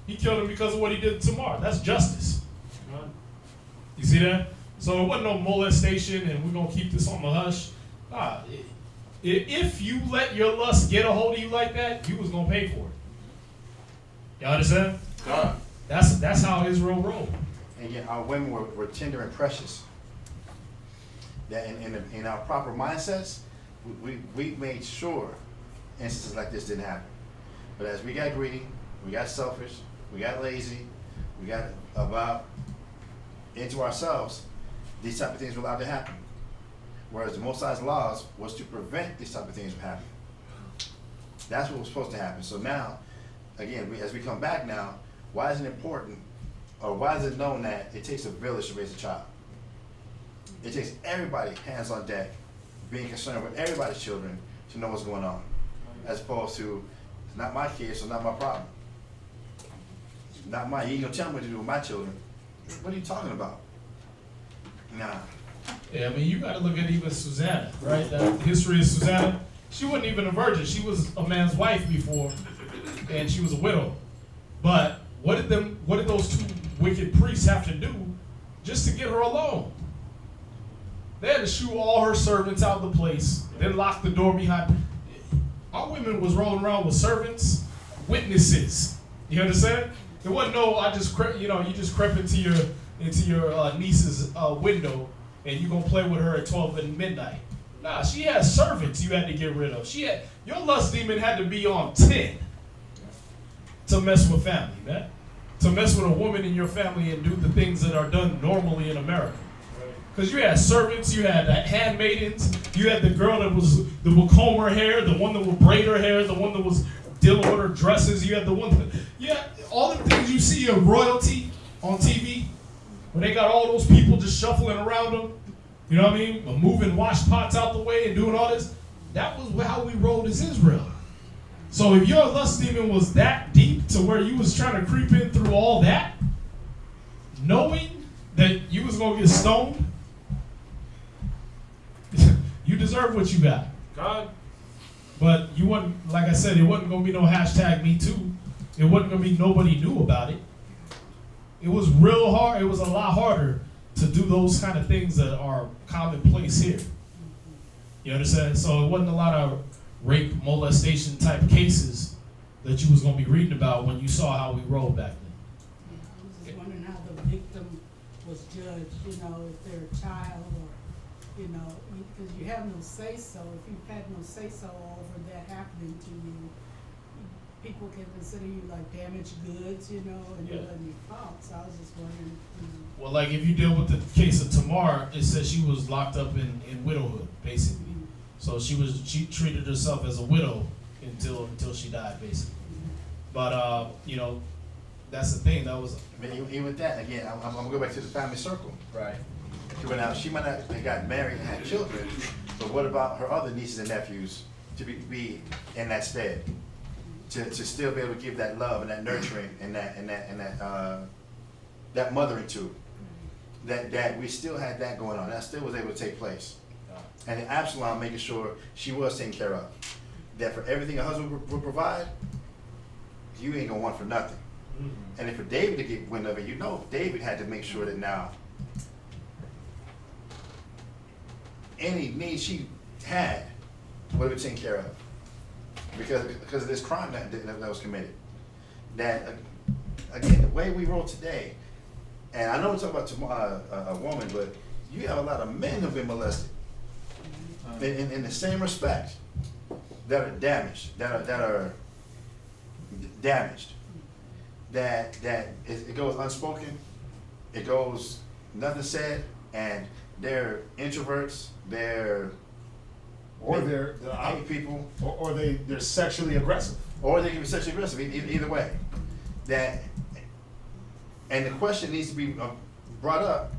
He killed him because of what he did to Tamar. That's justice. You see that? So it wasn't no molestation and we're going to keep this on the hush. Nah. If you let your lust get a hold of you like that, you was going to pay for it. Y'all understand? That's how Israel rolled. And again, our women were tender and precious. That in our proper mindsets, we made sure instances like this didn't happen. But as we got greedy, we got selfish, we got lazy, we got about into ourselves, these type of things were allowed to happen. Whereas the Most High's laws was to prevent these type of things from happening. That's what was supposed to happen. So now, again, as we come back now, why is it important, or why is it known that it takes a village to raise a child? It takes everybody hands on deck, being concerned with everybody's children to know what's going on, as opposed to, it's not my kids, so not my problem. Not mine. You ain't gonna tell me what to do with my children. What are you talking about? Nah. Yeah, I mean, you got to look at even Susanna, right? The history of Susanna. She wasn't even a virgin. She was a man's wife before, and she was a widow. But what did those two wicked priests have to do just to get her alone? They had to shoo all her servants out of the place, then lock the door behind. Our women was rolling around with servants, witnesses. You understand? It wasn't you just crept into your niece's window and you gonna play with her at 12 at midnight. Nah, she had servants you had to get rid of. Your lust demon had to be on 10 to mess with family, man. To mess with a woman in your family and do the things that are done normally in America. Because you had servants, you had handmaidens, you had the girl that would comb her hair, the one that would braid her hair, the one that was dealing with her dresses, you had the one that, all the things you see of royalty on TV, when they got all those people just shuffling around them, you know what I mean? Moving wash pots out the way and doing all this. That was how we rolled as Israel. So if your lust demon was that deep to where you was trying to creep in through all that, knowing that you was going to get stoned, you deserve what you got. God. But you wasn't, like I said, it wasn't going to be no hashtag Me Too. It wasn't going to be nobody knew about it. It was real hard. It was a lot harder to do those kind of things that are commonplace here. You understand? So it wasn't a lot of rape, molestation type cases that you was going to be reading about when you saw how we rolled back then. Yeah, I was just wondering how the victim was judged, if they're a child or, because you have no say-so. If you've had no say-so over that happening to you, people can consider you like damaged goods, and you're letting you fault. So I was just wondering. Well, like if you deal with the case of Tamar, it says she was locked up in widowhood, basically. Mm-hmm. So she treated herself as a widow until she died, basically. Mm-hmm. But that's the thing. That was. I mean, even with that, again, I'm gonna go back to the family circle. Right. Now she might not have got married and had children, but what about her other nieces and nephews to be in that stead? To still be able to give that love and that nurturing and that mothering to that we still had that going on. That still was able to take place. And Absalom making sure she was taken care of. That for everything a husband would provide, you ain't gonna want for nothing. Mm-hmm. And if for David to get wind of it, David had to make sure that now any need she had would have been taken care of. Because of this crime that was committed. That, again, the way we roll today, and I know we're talking about a woman, but you have a lot of men who've been molested in the same respect that are damaged, that are damaged. That it goes unspoken, it goes nothing said, and they're introverts, they're hate people, or they're sexually aggressive, or they can be sexually aggressive. Either way, and the question needs to be brought up: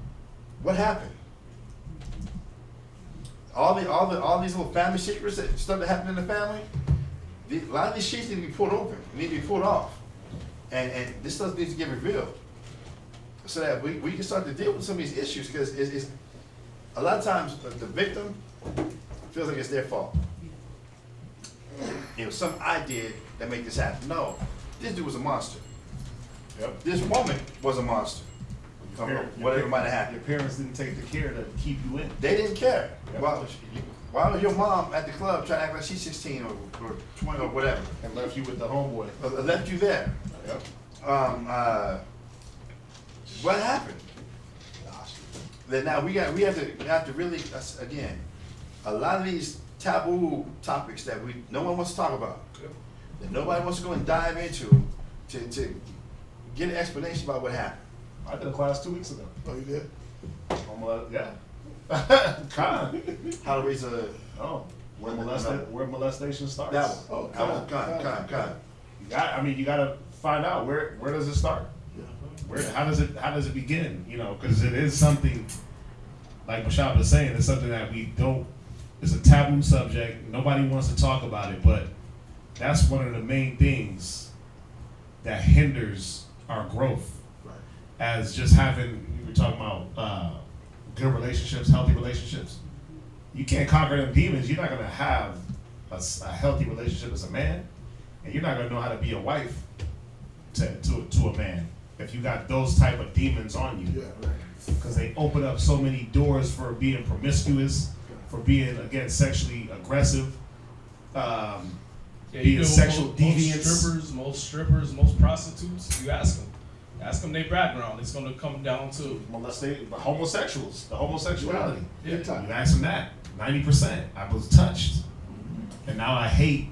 what happened? All these little family secrets, stuff that happened in the family. A lot of these sheets need to be pulled open, need to be pulled off, and this stuff needs to get revealed, so that we can start to deal with some of these issues. Because it's a lot of times the victim feels like it's their fault. It was something I did that made this happen. No, this dude was a monster. Yep. This woman was a monster. Whatever might have happened. Your parents didn't take the care to keep you in. They didn't care. Yep. Why was your mom at the club trying to act like she's 16 or 20 or whatever? And left you with the homeboy. Left you there. Yep. What happened? Then now we have to really, again, a lot of these taboo topics that no one wants to talk about, that nobody wants to go and dive into, to get an explanation about what happened. I did a class 2 weeks ago. Oh, you did? Yeah. Con. How to raise a where molestation starts. that one. Oh, con. You gotta find out where does it start? How does it begin? Because it is something, like Mashab was saying, it's something that it's a taboo subject. Nobody wants to talk about it, but that's one of the main things that hinders our growth. Right. As just having, we were talking about good relationships, healthy relationships. You can't conquer them demons. You're not gonna have a healthy relationship as a man, and you're not gonna know how to be a wife to a man if you got those type of demons on you. Yeah, right. Because they open up so many doors for being promiscuous, for being, again, sexually aggressive, being sexual deviants. Most strippers, most prostitutes, you ask them their background. It's going to come down to homosexuals, the homosexuality. Yeah. You ask them that, 90%. I was touched, and now I hate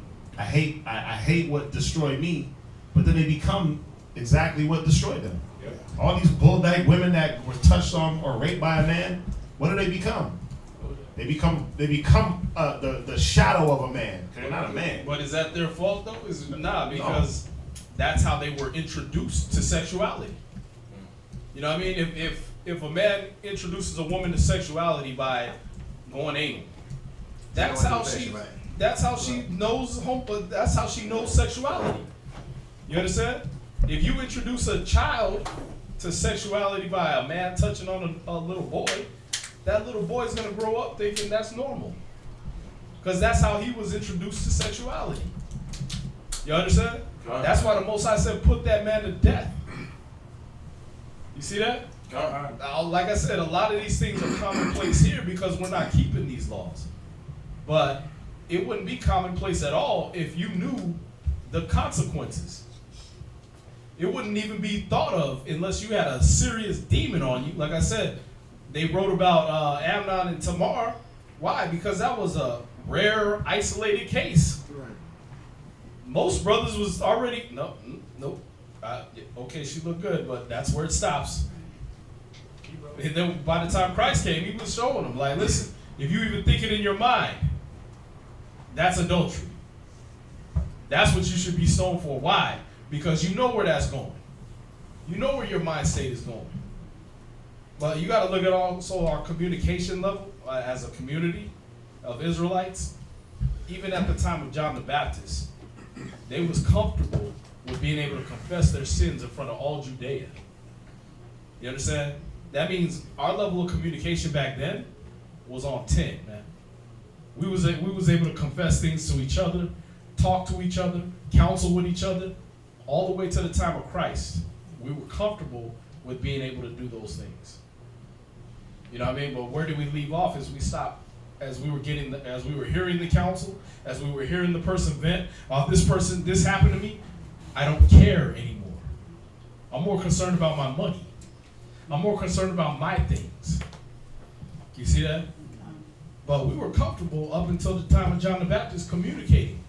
what destroyed me, but then they become exactly what destroyed them. Yep. All these bull-dyke women that were touched on or raped by a man, what do they become? They become the shadow of a man. They're not a man. But is that their fault though? Because that's how they were introduced to sexuality. You know what I mean? If a man introduces a woman to sexuality by going anal, that's how she knows that's how she knows sexuality. You understand? If you introduce a child to sexuality by a man touching on a little boy, that little boy's gonna grow up thinking that's normal. Because that's how he was introduced to sexuality. You understand? That's why the Most High said, put that man to death. You see that? Like I said, a lot of these things are commonplace here because we're not keeping these laws. But it wouldn't be commonplace at all if you knew the consequences. It wouldn't even be thought of unless you had a serious demon on you. Like I said, they wrote about Amnon and Tamar. Why? Because that was a rare, isolated case. Right. Most brothers was already, nope. Okay, she looked good, but that's where it stops. And then by the time Christ came, he was showing them, like, listen, if you even think it in your mind, that's adultery. That's what you should be stoned for. Why? Because you know where that's going. You know where your mind state is going. But you got to look at also our communication level as a community of Israelites. Even at the time of John the Baptist, they was comfortable with being able to confess their sins in front of all Judea. You understand? That means our level of communication back then was on 10, man. We was able to confess things to each other, talk to each other, counsel with each other, all the way to the time of Christ. We were comfortable with being able to do those things. You know what I mean? But where did we leave off? As we stopped, as we were hearing the counsel, as we were hearing the person vent, this happened to me, I don't care anymore. I'm more concerned about my money. I'm more concerned about my things. You see that? But we were comfortable up until the time of John the Baptist communicating.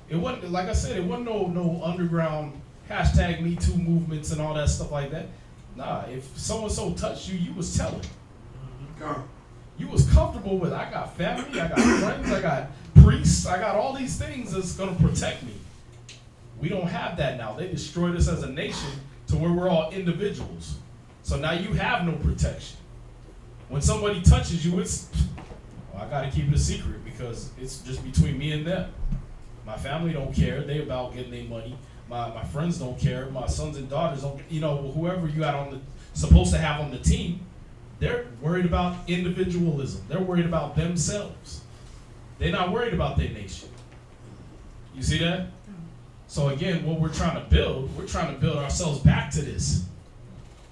It wasn't, like I said, it wasn't no underground #MeToo movements and all that stuff like that. Nah, if so-and-so touched you, you was telling. You was comfortable with, I got family, I got friends, I got priests, I got all these things that's gonna protect me. We don't have that now. They destroyed us as a nation to where we're all individuals. So now you have no protection. When somebody touches you, I gotta keep it a secret because it's just between me and them. My family don't care. They about getting their money. My friends don't care. My sons and daughters don't. Whoever you got supposed to have on the team, they're worried about individualism. They're worried about themselves. They're not worried about their nation. You see that? So again, what we're trying to build ourselves back to this.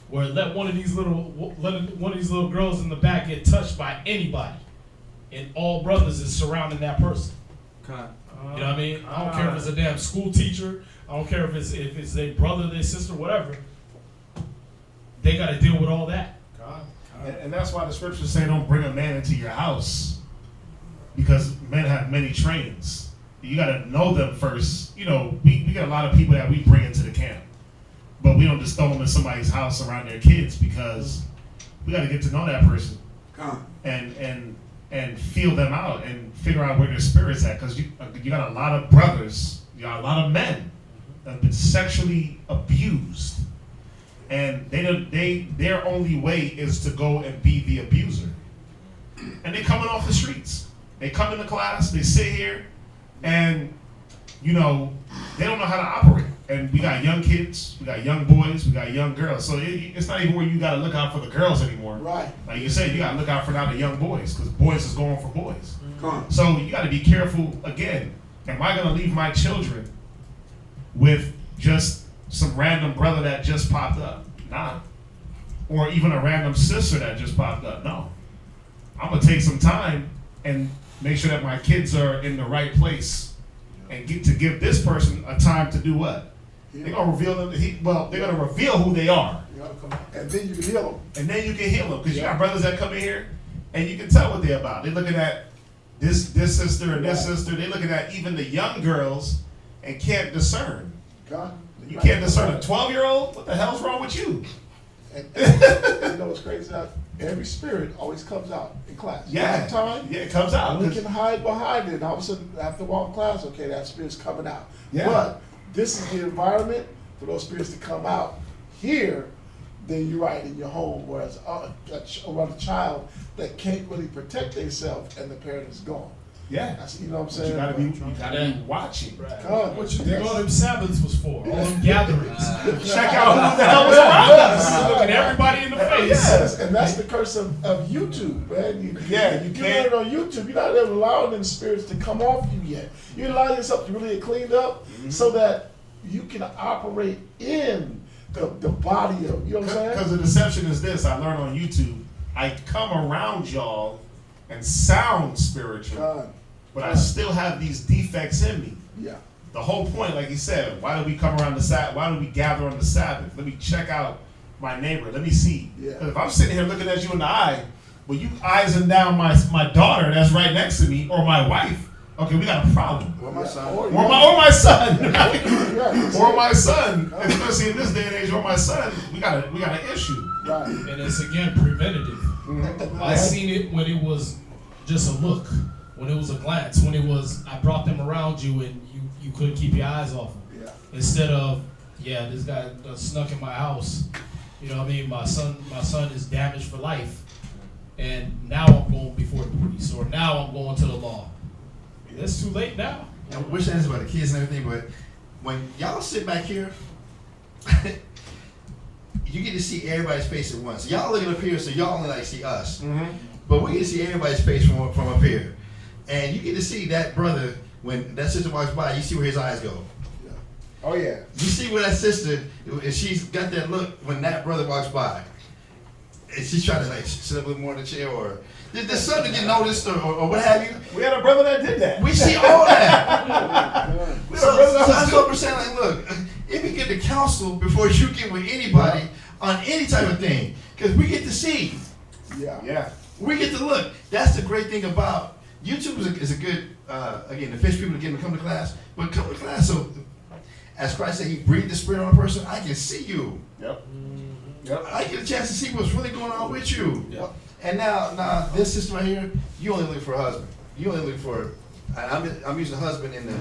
Where let one of these little girls in the back get touched by anybody, and all brothers is surrounding that person. You know what I mean? I don't care if it's a damn school teacher. I don't care if it's their brother, their sister, whatever. they got to deal with all that. And that's why the scriptures say don't bring a man into your house, because men have many trains. You got to know them first. You know, we got a lot of people that we bring into the camp, but we don't just throw them in somebody's house around their kids, because we got to get to know that person and feel them out and figure out where their spirit's at, because you got a lot of brothers, you got a lot of men that have been sexually abused, and their only way is to go and be the abuser, and they coming off the streets. They come into class, they sit here, and they don't know how to operate. And we got young kids, we got young boys, we got young girls. So it's not even where you got to look out for the girls anymore. Right. Like you said, you got to look out for now the young boys, because boys is going for boys. So you got to be careful. Again, am I going to leave my children with just some random brother that just popped up? Nah. Or even a random sister that just popped up? No. I'm going to take some time and make sure that my kids are in the right place, and give this person a time to do what? They're gonna reveal them. They're gonna reveal who they are, and then you can heal them. And then you can heal them, because you got brothers that come in here, and you can tell what they're about. They're looking at this sister and this sister. They're looking at even the young girls and can't discern. You can't discern a 12-year-old. What the hell's wrong with you? And you know what's crazy? Every spirit always comes out in class. Yeah, it comes out. We can hide behind it, and all of a sudden, after one class, okay, that spirit's coming out. Yeah. But this is the environment for those spirits to come out. Here, then you're right in your home, whereas around a child that can't really protect themselves, and the parent is gone. Yeah, you know what I'm saying. You gotta be watching. What you think all them Sabbaths was for? All them gatherings. Check out who the hell was around us. Look at everybody in the face. Yes, and that's the curse of YouTube, man. You can't learn on YouTube. You're not even allowing them spirits to come off you yet. You're allowing yourself to really get cleaned up, so that you can operate in the body of, you know what I'm saying? Because the deception is this: I learned on YouTube. I come around y'all and sound spiritual, but I still have these defects in me. Yeah. The whole point, like you said, why do we come around the Sabbath? Why do we gather on the Sabbath? Let me check out my neighbor. Let me see. Because if I'm sitting here looking at you in the eye, but you eyesing down my daughter that's right next to me, or my wife, okay, we got a problem. Or my son. Or my son. Or my son. Especially in this day and age, or my son, we got an issue. Right. And it's again preventative. I seen it when it was just a look, when it was a glance, when it was I brought them around you and you couldn't keep your eyes off them. Yeah. Instead of this guy snuck in my house. You know what I mean? My son is damaged for life, and now I'm going before the police, or now I'm going to the law. It's too late now. And we're saying this about the kids and everything, but when y'all sit back here, you get to see everybody's face at once. Y'all looking up here, so y'all only like see us. Mm-hmm. But we get to see everybody's face from up here. And you get to see that brother, when that sister walks by, you see where his eyes go. Yeah. Oh, yeah. You see where that sister, and she's got that look when that brother walks by. And she's trying to like sit up a little more in the chair, or there's something to get noticed, or what have you. We had a brother that did that. We see all that. So that's what we're saying. Like, look, if you get to counsel before you get with anybody on any type of thing, because we get to see. Yeah. We get to look. That's the great thing about YouTube is a good, again, to fish people to come to class, but come to class. So, as Christ said, He breathed the Spirit on a person. I can see you. Yep. I get a chance to see what's really going on with you. Yep. And now this sister right here, you only look for a husband. You only look for, I'm using husband in the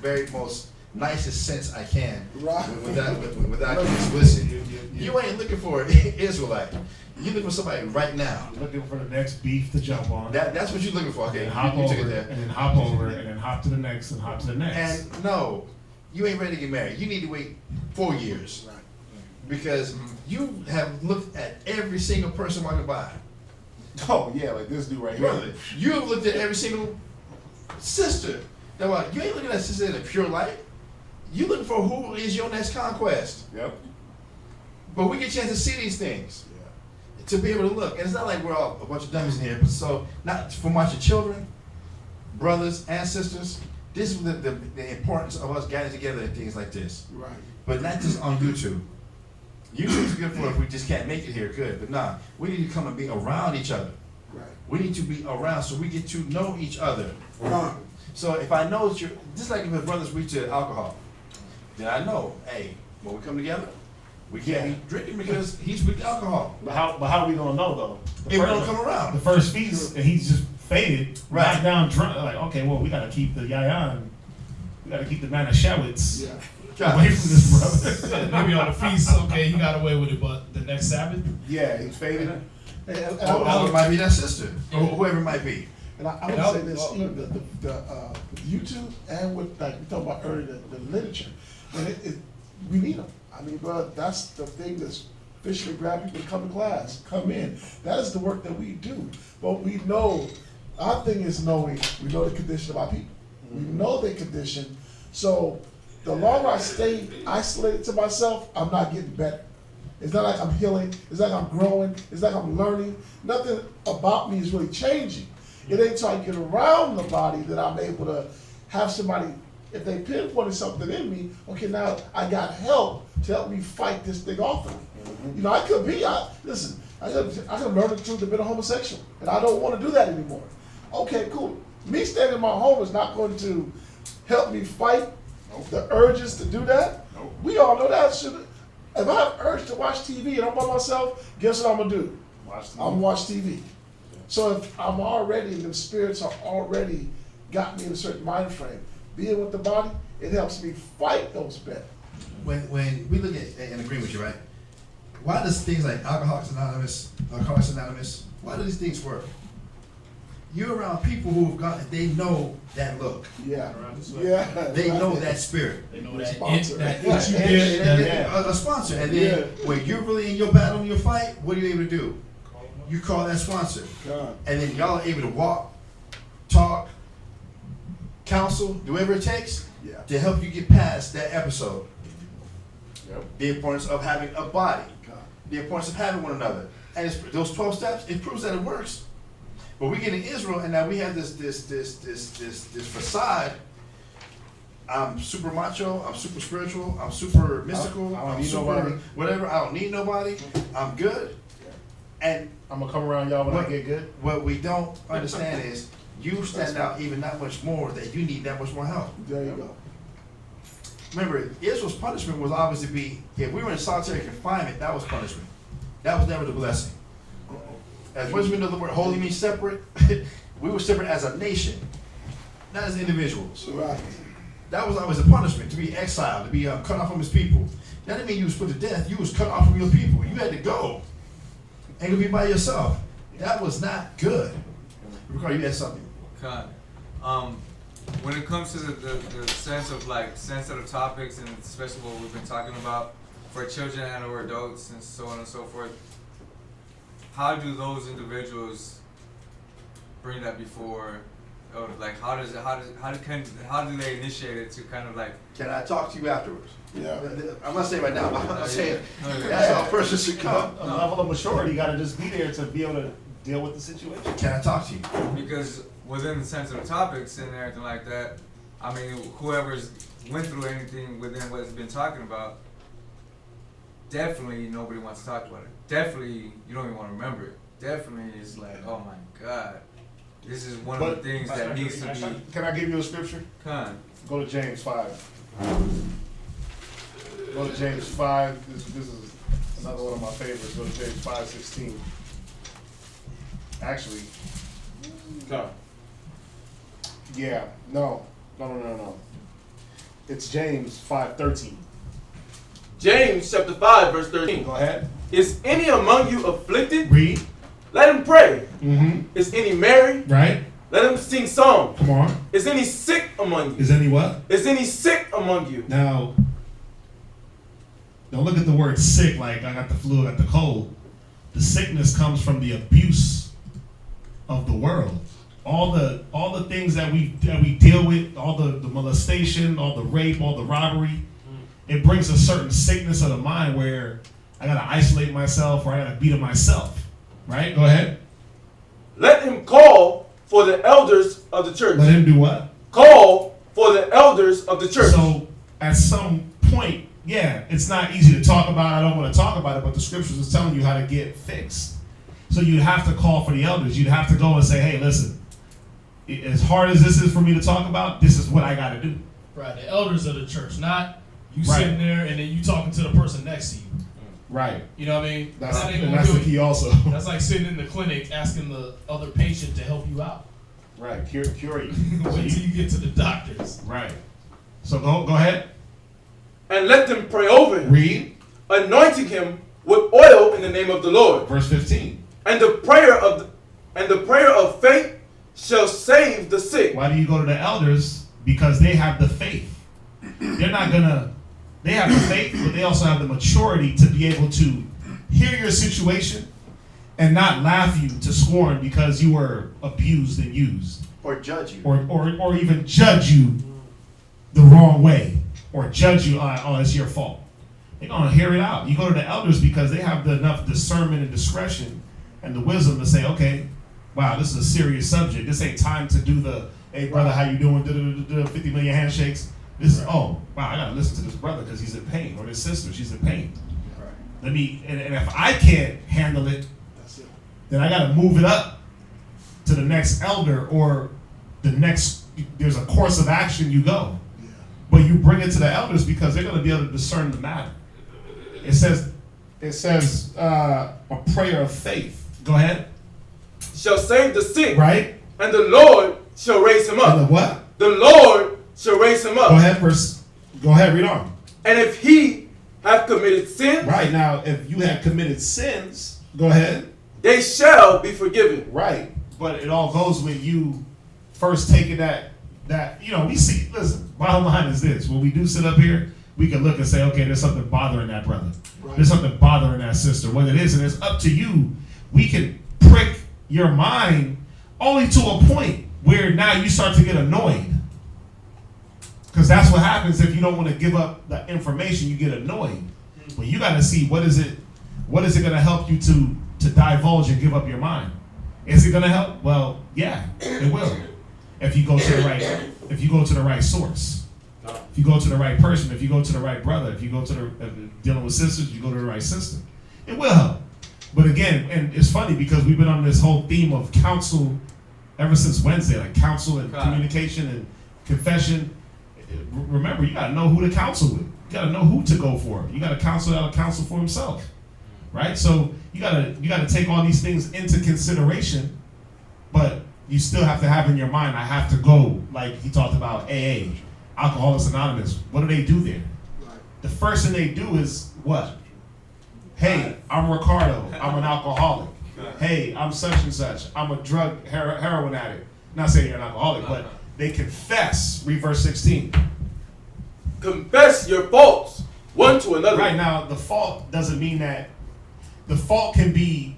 very most nicest sense I can. Right. Without getting explicit. You ain't looking for an Israelite. You looking for somebody right now. Looking for the next beef to jump on. That's what you're looking for. Okay, and hop you over, took it there. and then hop over, and then hop to the next, and hop to the next. And no, you ain't ready to get married. You need to wait 4 years. Right. Because you have looked at every single person walking by. Oh yeah, like this dude right here. Brother, you have looked at every single sister. That you ain't looking at sister in a pure light. You looking for who is your next conquest. Yep. But we get a chance to see these things. Yeah. To be able to look. And it's not like we're all a bunch of dummies in here. But so, not from watching children, brothers, and sisters, this is the importance of us gathering together and things like this. Right. But not just on YouTube. YouTube's good for if we just can't make it here, good. But nah, we need to come and be around each other. Right. We need to be around so we get to know each other. So if I know that you're, just like if a brother's weak to alcohol, then I know, hey, when we come together, we can't be drinking because he's weak to alcohol. But how are we gonna know though? If we don't come around. The first feast, and he's just faded, Right. knocked down drunk. Like, okay, well, we gotta keep the yayan. We gotta keep the Manischewitz away from this brother. Maybe on the feast, okay, he got away with it, but the next Sabbath, Yeah, he's faded. And Or it might be that sister, or whoever it might be. And I would say this, you know, the YouTube and with, like we talked about earlier, the literature, and we need them. I mean, bro, that's the thing that's officially grab people to come to class, come in. That is the work that we do. But we know, our thing is knowing, we know the condition of our people. We know their condition. So the longer I stay isolated to myself, I'm not getting better. It's not like I'm healing. It's like I'm growing. It's like I'm learning. Nothing about me is really changing. It ain't until I get around the body that I'm able to have somebody, if they pinpointed something in me, okay, now I got help to help me fight this thing off of me. You know, I could be, listen, I could learn the truth of being a homosexual, and I don't want to do that anymore. Okay, cool. Me staying in my home is not going to help me fight the urges to do that. We all know that shit. If I have urge to watch TV and I'm by myself, guess what I'm gonna do? I'm gonna watch TV. So if I'm already, the spirits are already got me in a certain mind frame, being with the body, it helps me fight those better. When we look at and agree with you, right? Why does things like Alcoholics Anonymous, why do these things work? You're around people who've got, they know that look. Yeah. They know that spirit. they know that Sponsor. that Yeah. itch you get, A sponsor. And then when you're really in your battle, in your fight, what are you able to do? You call that sponsor. God. And then y'all are able to walk, talk, counsel, do whatever it takes to help you get past that episode. The importance of having a body. The importance of having one another. And it's, those 12 steps, it proves that it works. But we get in Israel and now we have this facade. I'm super macho, I'm super spiritual, I'm super mystical, I don't I'm need super nobody. whatever, I don't need nobody, I'm good. And I'm gonna come around y'all when I get good. what we don't understand is you stand out even that much more, that you need that much more help. There you go. Remember, Israel's punishment was always to be, if we were in solitary confinement, that was punishment. That was never the blessing. As much as we know the word holy means separate, we were separate as a nation, not as individuals. Right. That was always a punishment, to be exiled, to be cut off from his people. That didn't mean you was put to death, you was cut off from your people. You had to go and be by yourself. That was not good. Ricardo, you had something. God. When it comes to the sense of like sensitive topics, and especially what we've been talking about for children and or adults and so on and so forth, how do those individuals bring that before? Or like how do they initiate it to kind of like? Can I talk to you afterwards? Yeah. I'm not saying right now, but I'm saying yeah. that's how a person should come. A level of maturity, you gotta just be there to be able to deal with the situation. Can I talk to you? Because within the sensitive topics and everything like that, I mean, whoever's went through anything within what's been talking about, definitely nobody wants to talk about it. Definitely, you don't even want to remember it. Definitely, it's like, oh my God, this is one of the things that needs to be. Can I give you a scripture? Go to James 5. Go to James 5. This is another one of my favorites. Go to James 5:16. Actually, yeah, no. It's James 5:13. James chapter 5 verse 13. Go ahead. Is any among you afflicted? Read. Let him pray. Mm-hmm. Is any merry? Right. Let him sing songs. Come on. Is any sick among you? Is any what? Is any sick among you? Now, don't look at the word sick like I got the flu, I got the cold. The sickness comes from the abuse of the world. All the things that we deal with, all the molestation, all the rape, all the robbery, it brings a certain sickness of the mind where I gotta isolate myself or I gotta beat it myself. Right? Go ahead. Let him call for the elders of the church. Let him do what? Call for the elders of the church. So at some point, yeah, it's not easy to talk about. I don't want to talk about it, but the scriptures is telling you how to get fixed. So you'd have to call for the elders. You'd have to go and say, hey, listen, as hard as this is for me to talk about, this is what I got to do. Right, the elders of the church, not you sitting there and then you talking to the person next to you. Right. You know what I mean? That's the key also. That's like sitting in the clinic asking the other patient to help you out. Right, cure you. Wait till you get to the doctors. Right. So go ahead. And let them pray over him. Read. Anointing him with oil in the name of the Lord. Verse 15. And the prayer of faith shall save the sick. Why do you go to the elders? Because they have the faith. They have the faith, but they also have the maturity to be able to hear your situation and not laugh you to scorn because you were abused and used. Or judge you. Or even judge you the wrong way. Or judge you, oh, it's your fault. They're going to hear it out. You go to the elders because they have enough discernment and discretion and the wisdom to say, okay, wow, this is a serious subject. This ain't time to do the, hey, brother, how you doing? 50 million handshakes. This is, oh, wow, I got to listen to this brother because he's in pain. Or this sister, she's in pain. Let me, and if I can't handle it, then I got to move it up to the next elder or the next, there's a course of action you go. But you bring it to the elders because they're going to be able to discern the matter. It says a prayer of faith. Go ahead. Shall save the sick. Right. And the Lord shall raise him up. And the what? The Lord shall raise him up. Go ahead, read on. And if he have committed sins. Right, now, if you have committed sins, go ahead. They shall be forgiven. Right. But it all goes with you first taking that, we see, listen, bottom line is this. When we do sit up here, we can look and say, okay, there's something bothering that brother. Right. There's something bothering that sister. What it is, and it's up to you. We can prick your mind only to a point where now you start to get annoyed. Because that's what happens if you don't want to give up the information, you get annoyed. But you got to see what is it going to help you to divulge and give up your mind. Is it going to help? Well, yeah, it will. If you go to the right source. If you go to the right person, if you go to the right brother, if you go to dealing with sisters, you go to the right sister. It will help. But again, and it's funny because we've been on this whole theme of counsel ever since Wednesday, like counsel and communication and confession. Remember, you got to know who to counsel with. You got to know who to go for. You got to counsel out a counsel for himself, right? So you got to take all these things into consideration, but you still have to have in your mind, I have to go, like he talked about AA, Alcoholics Anonymous. What do they do there? Right. The first thing they do is what? Hey, I'm Ricardo. I'm an alcoholic. Hey, I'm such and such. I'm a drug heroin addict. Not saying you're an alcoholic, but they confess. Read verse 16. Confess your faults one to another. Right, now, the fault doesn't mean that. The fault can be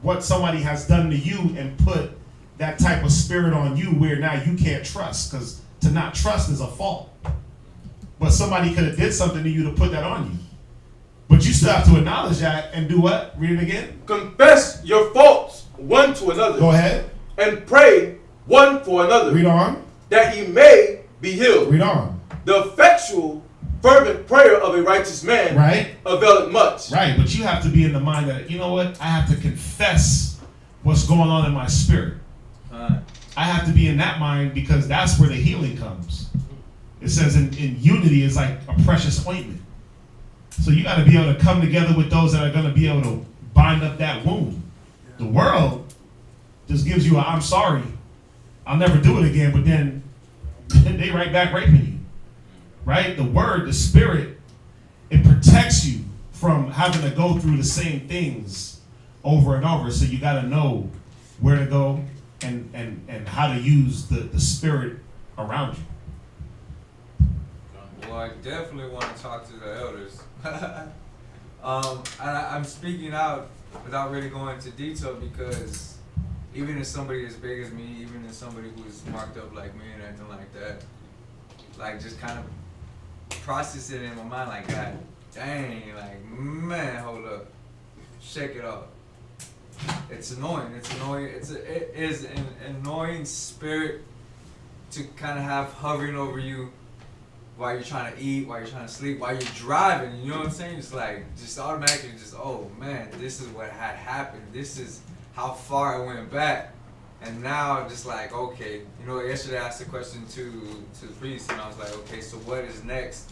what somebody has done to you and put that type of spirit on you where now you can't trust, because to not trust is a fault. But somebody could have did something to you to put that on you. But you still have to acknowledge that and do what? Read it again. Confess your faults one to another. Go ahead. And pray one for another. Read on. That ye may be healed. Read on. The effectual, fervent prayer of a righteous man availeth much. Right, but you have to be in the mind that, you know what? I have to confess what's going on in my spirit. I have to be in that mind because that's where the healing comes. It says in unity is like a precious ointment. So you got to be able to come together with those that are going to be able to bind up that wound. The world just gives you a, I'm sorry, I'll never do it again, but then they right back raping you. Right? The word, the spirit, it protects you from having to go through the same things over and over. So you got to know where to go and how to use the spirit around you. Well, I definitely want to talk to the elders. I'm speaking out without really going into detail because even as somebody as big as me, even as somebody who's marked up like me and anything like that, like just kind of process it in my mind like, God dang, like, man, hold up, shake it off. It's annoying. It is an annoying spirit to kind of have hovering over you while you're trying to eat, while you're trying to sleep, while you're driving, you know what I'm saying? It's like, just automatically just, oh man, this is what had happened. This is how far I went back. And now I'm just like, okay, you know, yesterday I asked a question to the priest, and I was like, okay, so what is next?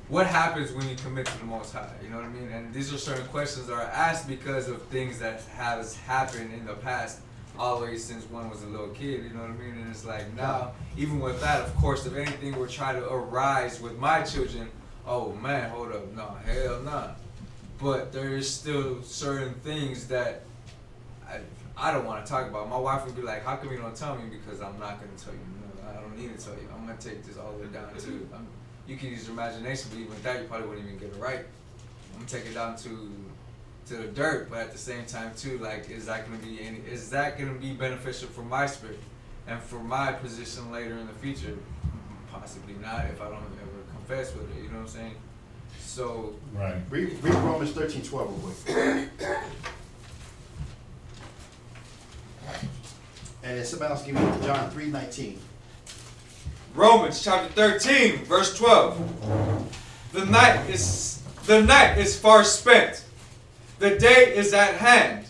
What happens when you commit to the Most High? You know what I mean? And these are certain questions that are asked because of things that has happened in the past, always since one was a little kid, you know what I mean? And it's like now, even with that, of course, if anything were trying to arise with my children, oh man, hold up, no, hell nah. But there is still certain things that I don't want to talk about. My wife would be like, how come you don't tell me? Because I'm not going to tell you. No, I don't need to tell you. I'm going to take this all the way down to, you can use your imagination, but even with that, you probably wouldn't even get it right. I'm going to take it down to the dirt, but at the same time too, like, is that going to be beneficial for my spirit and for my position later in the future? Possibly not, if I don't ever confess with it, you know what I'm saying? So right. Read Romans 13:12 real quick. And then somebody else give me John 3:19. Romans chapter 13, verse 12. The night is far spent. The day is at hand.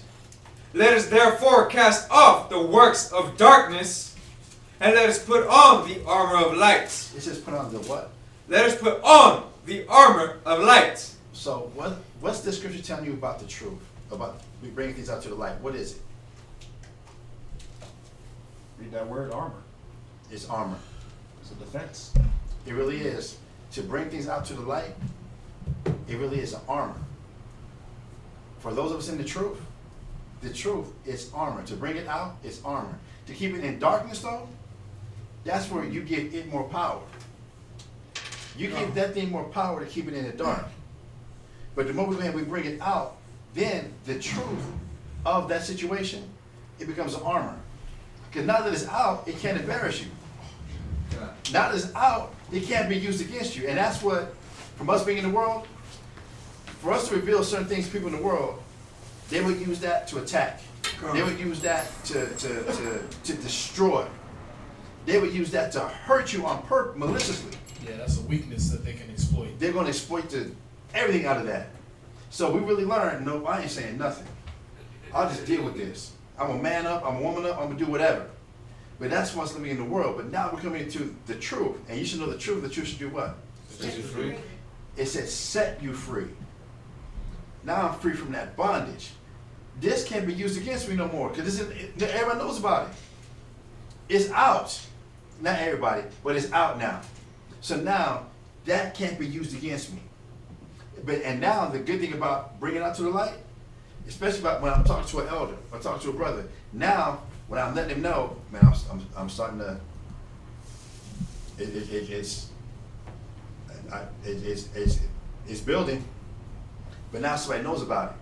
Let us therefore cast off the works of darkness, and let us put on the armor of light. It says put on the what? Let us put on the armor of light. So what's the scripture telling you about the truth? About bringing things out to the light? What is it? Read that word, armor. It's armor. It's a defense. It really is. To bring things out to the light, it really is an armor. For those of us in the truth is armor. To bring it out is armor. To keep it in darkness, though, that's where you give it more power. You give that thing more power to keep it in the dark. But the moment we bring it out, then the truth of that situation, it becomes an armor. Because now that it's out, it can't embarrass you. Now that it's out, it can't be used against you. And that's what, from us being in the world, for us to reveal certain things to people in the world, they would use that to attack. They would use that to destroy. They would use that to hurt you on purpose, maliciously. Yeah, that's a weakness that they can exploit. They're going to exploit everything out of that. So we really learned, no, I ain't saying nothing. I'll just deal with this. I'm a man up, I'm a woman up, I'm going to do whatever. But that's what's living in the world. But now we're coming into the truth. And you should know the truth. The truth should do what? Set you free. It says set you free. Now I'm free from that bondage. This can't be used against me no more. Because everybody knows about it. It's out. Not everybody, but it's out now. So now that can't be used against me. And now the good thing about bringing it out to the light, especially about when I'm talking to an elder or talking to a brother, now when I'm letting him know, man, I'm starting to, it's building, but now somebody knows about it.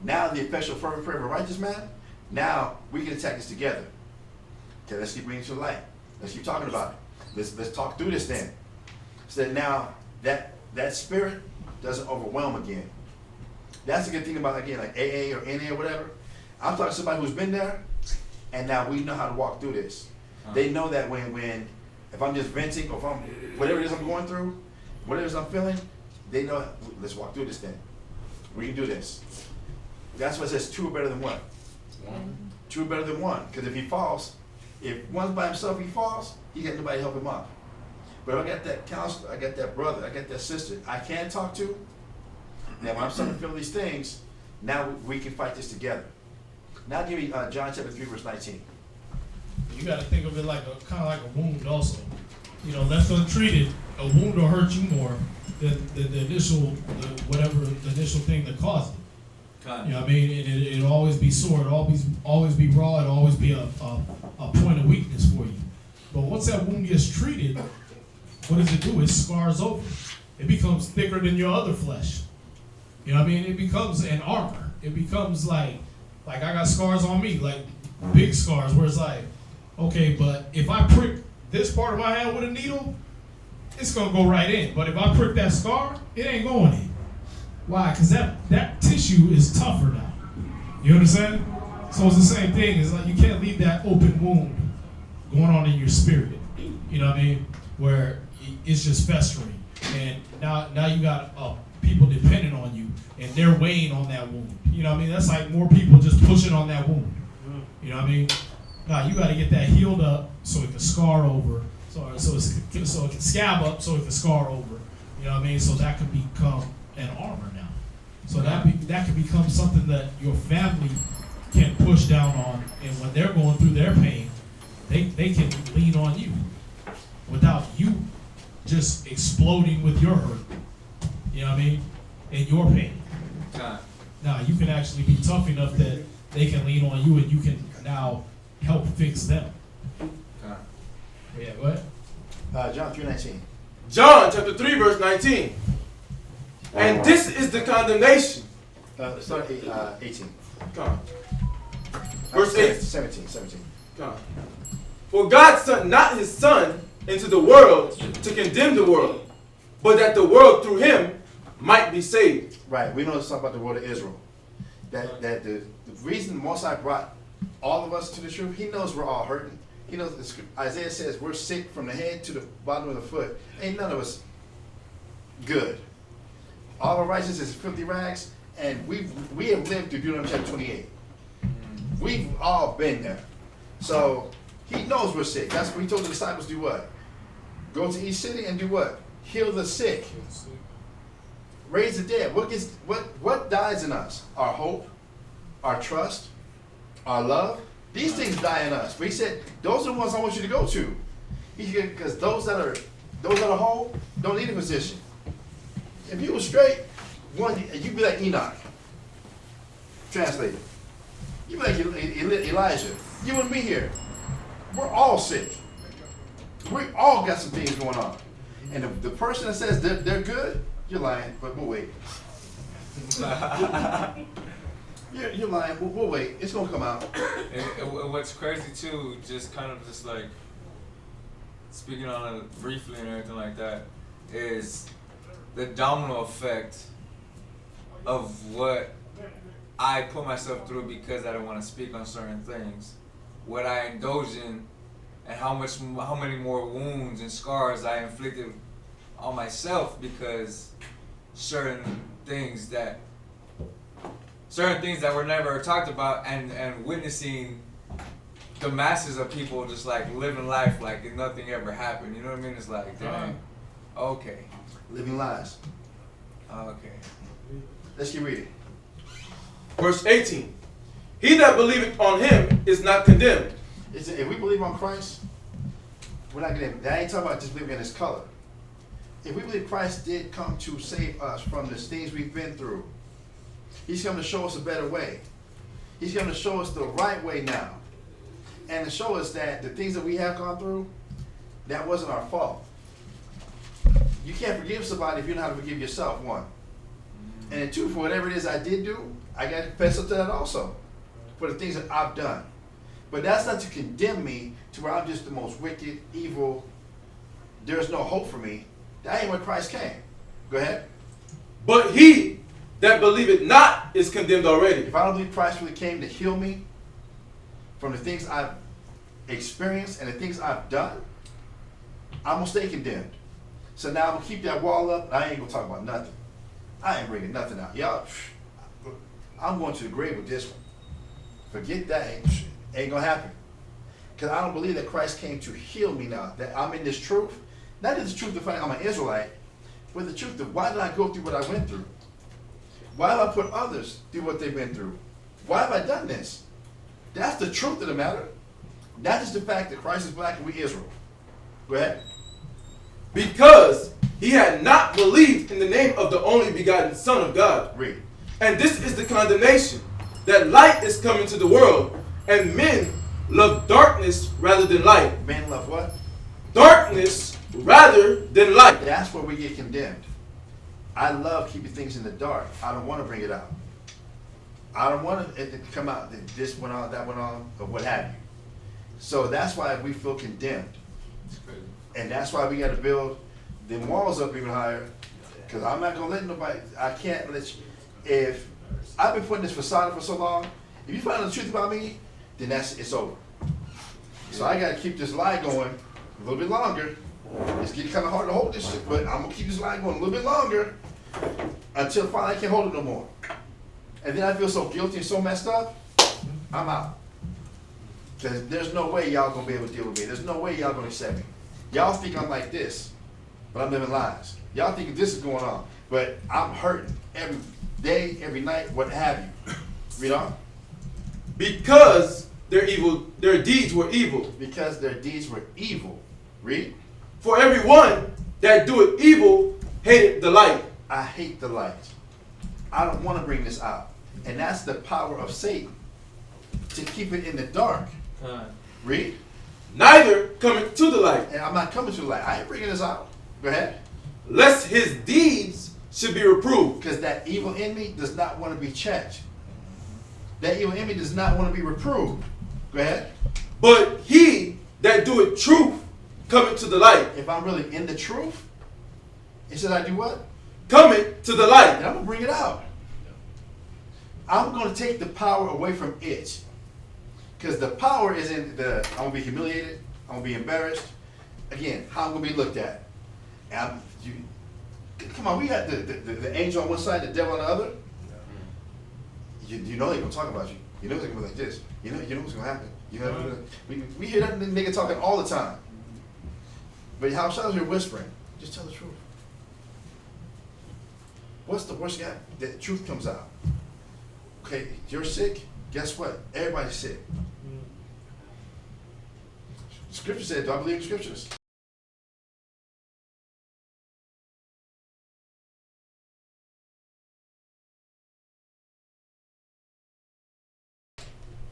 Now the effectual fervent prayer of a righteous man, now we can attack this together. Okay, let's keep bringing it to the light. Let's keep talking about it. Let's talk through this then. So that now that spirit doesn't overwhelm again. That's the good thing about, again, like AA or NA or whatever. I'm talking to somebody who's been there, and now we know how to walk through this. They know that when if I'm just venting or if I'm whatever it is I'm going through, whatever it is I'm feeling, they know, let's walk through this thing. We can do this. That's why it says two are better than one. Two are better than one. Because if he falls, if one's by himself, he falls, he got nobody to help him up. But if I got that counselor, I got that brother, I got that sister I can talk to, now when I'm starting to feel these things, now we can fight this together. Now give me John chapter 3 verse 19. You got to think of it like kind of like a wound also. You know, left untreated, a wound will hurt you more than the initial thing that caused it. You know what I mean? It'll always be sore, it'll always be raw, it'll always be a point of weakness for you. But once that wound gets treated, what does it do? It scars over. It becomes thicker than your other flesh. You know what I mean? It becomes an armor. It becomes like I got scars on me, like big scars, where it's like, okay, but if I prick this part of my hand with a needle, it's gonna go right in. But if I prick that scar, it ain't going in. Why? Because that tissue is tougher now. You understand? So it's the same thing. It's like you can't leave that open wound going on in your spirit. You know what I mean? Where it's just festering, and now you got people depending on you, and they're weighing on that wound. You know what I mean? That's like more people just pushing on that wound. You know what I mean? Now you got to get that healed up so it can scar over, so it can scab up so it can scar over. You know what I mean? So that can become an armor now. So that can become something that your family can push down on, and when they're going through their pain, they can lean on you without you just exploding with your hurt. You know what I mean? And your pain. Now you can actually be tough enough that they can lean on you, and you can now help fix them. Yeah, go ahead. John 3:19. John chapter 3 verse 19. And this is the condemnation. Start 18. Come. Verse 8. 17. Come. For God sent not his son into the world to condemn the world, but that the world through him might be saved. Right. We know this about the world of Israel. That the reason Most High brought all of us to the truth, he knows we're all hurting. He knows Isaiah says we're sick from the head to the bottom of the foot. Ain't none of us good. All our righteousness is filthy rags, and we have lived through Deuteronomy chapter 28. We've all been there. So he knows we're sick. That's what he told the disciples do what? Go to each city and do what? Heal the sick. Raise the dead. What dies in us? Our hope, our trust, our love. These things die in us. But he said, those are the ones I want you to go to. Because those that are whole don't need a physician. If you were straight, you'd be like Enoch. Translated. You'd be like Elijah. You wouldn't be here. We're all sick. We all got some things going on. And the person that says they're good, you're lying, but we'll wait. You're lying, we'll wait. It's going to come out. And what's crazy too, just like speaking on it briefly and everything like that, is the domino effect of what I put myself through because I don't want to speak on certain things, what I indulge in, and how many more wounds and scars I inflicted on myself because certain things that were never talked about, and witnessing the masses of people just like living life like nothing ever happened. You know what I mean? It's like, dang, okay. Living lies. Okay. Let's keep reading. Verse 18. He that believeth on him is not condemned. If we believe on Christ, we're not condemned. That ain't talking about just believing in his color. If we believe Christ did come to save us from the things we've been through, he's come to show us a better way. He's come to show us the right way now. And to show us that the things that we have gone through, that wasn't our fault. You can't forgive somebody if you know how to forgive yourself, one. And then two, for whatever it is I did do, I got to confess up to that also. For the things that I've done. But that's not to condemn me to where I'm just the most wicked, evil, there's no hope for me. That ain't when Christ came. Go ahead. But he that believeth not is condemned already. If I don't believe Christ really came to heal me from the things I've experienced and the things I've done, I'm going to stay condemned. So now I'm going to keep that wall up, and I ain't going to talk about nothing. I ain't bringing nothing out. Y'all, I'm going to the grave with this one. Forget that. Ain't going to happen. Because I don't believe that Christ came to heal me now. That I'm in this truth. Not just the truth of finding I'm an Israelite, but the truth of why did I go through what I went through? Why have I put others through what they've been through? Why have I done this? That's the truth of the matter. Not just the fact that Christ is black and we Israel. Go ahead. Because he had not believed in the name of the only begotten Son of God. Read. And this is the condemnation, that light is coming to the world, and men love darkness rather than light. Men love what? Darkness rather than light. That's where we get condemned. I love keeping things in the dark. I don't want to bring it out. I don't want it to come out that this went on, that went on, or what have you. So that's why we feel condemned. And that's why we got to build the walls up even higher. Because I'm not going to let nobody, I can't let you, if I've been putting this facade for so long, if you find out the truth about me, then it's over. So I got to keep this lie going a little bit longer. It's getting kind of hard to hold this shit, but I'm gonna keep this line going a little bit longer until finally I can't hold it no more. And then I feel so guilty and so messed up, I'm out. Because there's no way y'all gonna be able to deal with me. There's no way y'all gonna accept me. Y'all think I'm like this, but I'm living lies. Y'all think this is going on, but I'm hurting every day, every night, what have you. Read on. Because their deeds were evil. Because their deeds were evil. Read. For everyone that doeth evil hated the light. I hate the light. I don't want to bring this out. And that's the power of Satan, to keep it in the dark. Read. Neither coming to the light. And I'm not coming to the light. I ain't bringing this out. Go ahead. Lest his deeds should be reproved. Because that evil in me does not want to be checked. That evil in me does not want to be reproved. Go ahead. But he that doeth truth coming to the light. If I'm really in the truth, it says I do what? Coming to the light. And I'm going to bring it out. I'm going to take the power away from it. Because the power is in the, I'm going to be humiliated. I'm going to be embarrassed. Again, how I'm going to be looked at. And come on, we got the angel on one side, the devil on the other. You know they're going to talk about you. You know they're going to be like this. You know what's going to happen. You know, we hear that nigga talking all the time. But how shout you're whispering? Just tell the truth. What's the worst guy? The truth comes out. Okay, you're sick. Guess what? Everybody's sick. Scripture said, do I believe in scriptures?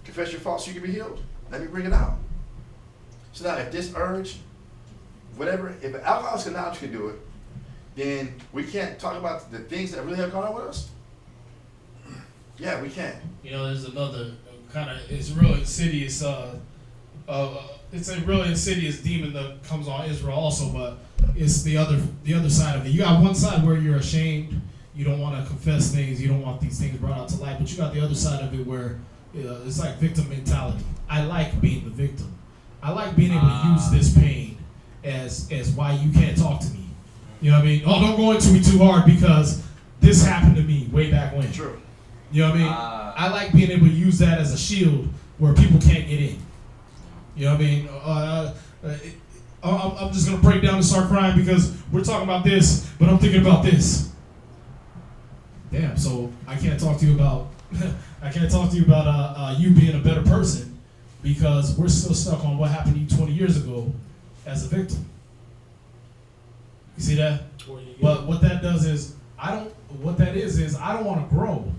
Confess your faults so you can be healed. Let me bring it out. So now if this urge, whatever, if an alcoholic announcer can do it, then we can't talk about the things that really have gone on with us? Yeah, we can. You know, there's another kind of, it's real insidious, it's a really insidious demon that comes on Israel also, but it's the other side of it. You got one side where you're ashamed, you don't want to confess things, you don't want these things brought out to light, but you got the other side of it where it's like victim mentality. I like being the victim. I like being able to use this pain as why you can't talk to me. You know what I mean? Oh, don't go into me too hard because this happened to me way back when. True. You know what I mean? I like being able to use that as a shield where people can't get in. You know what I mean? I'm just going to break down and start crying because we're talking about this, but I'm thinking about this. Damn, so I can't talk to you about you being a better person because we're still stuck on what happened to you 20 years ago as a victim. You see that? But what that does is I don't want to grow.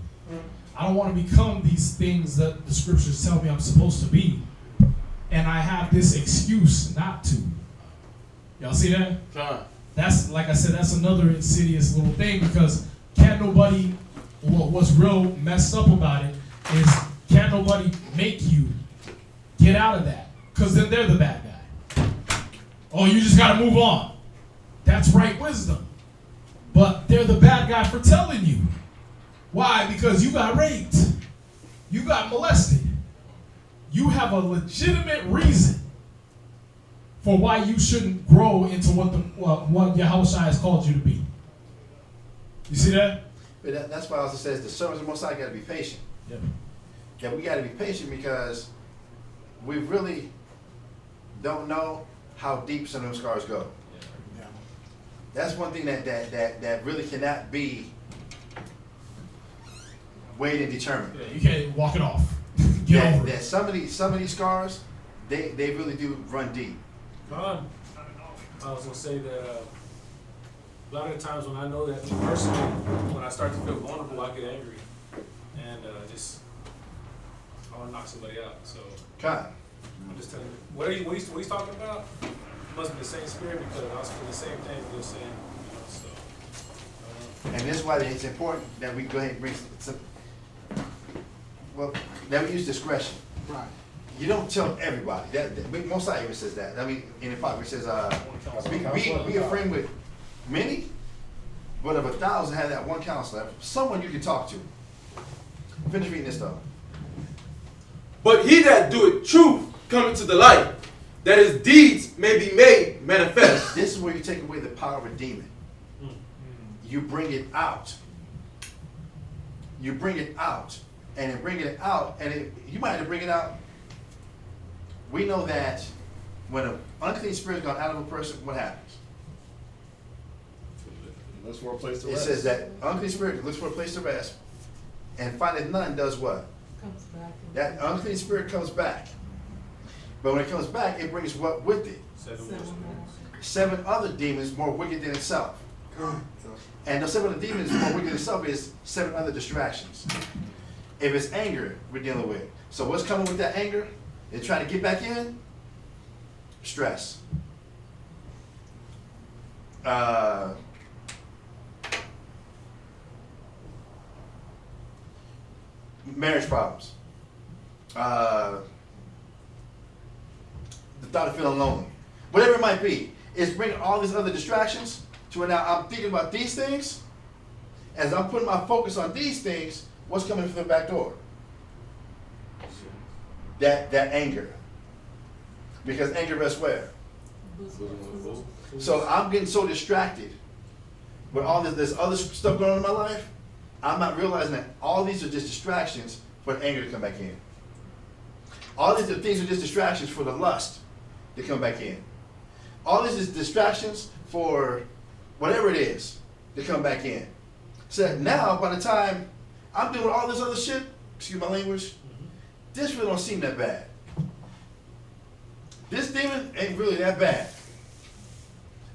I don't want to become these things that the scriptures tell me I'm supposed to be. And I have this excuse not to. Y'all see that? That's, like I said, that's another insidious little thing because can't nobody, what's real messed up about it is can't nobody make you get out of that because then they're the bad guy. Oh, you just got to move on. That's right wisdom. But they're the bad guy for telling you. Why? Because you got raped. You got molested. You have a legitimate reason for why you shouldn't grow into what Yahushua has called you to be. You see that? But that's why it also says the servants of the Most High got to be patient. Yep. Yeah, we got to be patient because we really don't know how deep some of those scars go. Yeah. That's one thing that really cannot be weighed and determined. Yeah, you can't walk it off. Get over it. That some of these scars, they really do run deep. I was gonna say that a lot of the times when I know that personally, when I start to feel vulnerable, I get angry and just I want to knock somebody out. So I'm just telling you, what he's talking about must be the same spirit because I was feeling the same thing you're saying. You know, so. And this is why it's important that we go ahead and bring some. Well, that we use discretion. Right. You don't tell everybody. That Most High even says that. I mean, in the Bible, it says, be a friend with many, but of 1,000 have that one counselor, someone you can talk to. Finish reading this though. But he that doeth truth cometh to the light, that his deeds may be made manifest. This is where you take away the power of a demon. You bring it out. You bring it out. And in bringing it out, and you might have to bring it out. We know that when an unclean spirit gone out of a person, what happens? Looks for a place to It rest. says that unclean spirit looks for a place to rest, and finding none does what? Comes back. That unclean spirit comes back. But when it comes back, it brings what with it? 7 other demons more wicked than itself. And the 7 other demons more wicked than itself is 7 other distractions. If it's anger we're dealing with. So what's coming with that anger? They're trying to get back in? Stress. Marriage problems. The thought of feeling lonely. Whatever it might be. It's bringing all these other distractions to where now I'm thinking about these things. As I'm putting my focus on these things, what's coming through the back door? That anger. Because anger rests where? So I'm getting so distracted with all this other stuff going on in my life, I'm not realizing that all these are just distractions for the anger to come back in. All these things are just distractions for the lust to come back in. All these is distractions for whatever it is to come back in. So now, by the time I'm doing all this other shit, excuse my language, this really don't seem that bad. This demon ain't really that bad.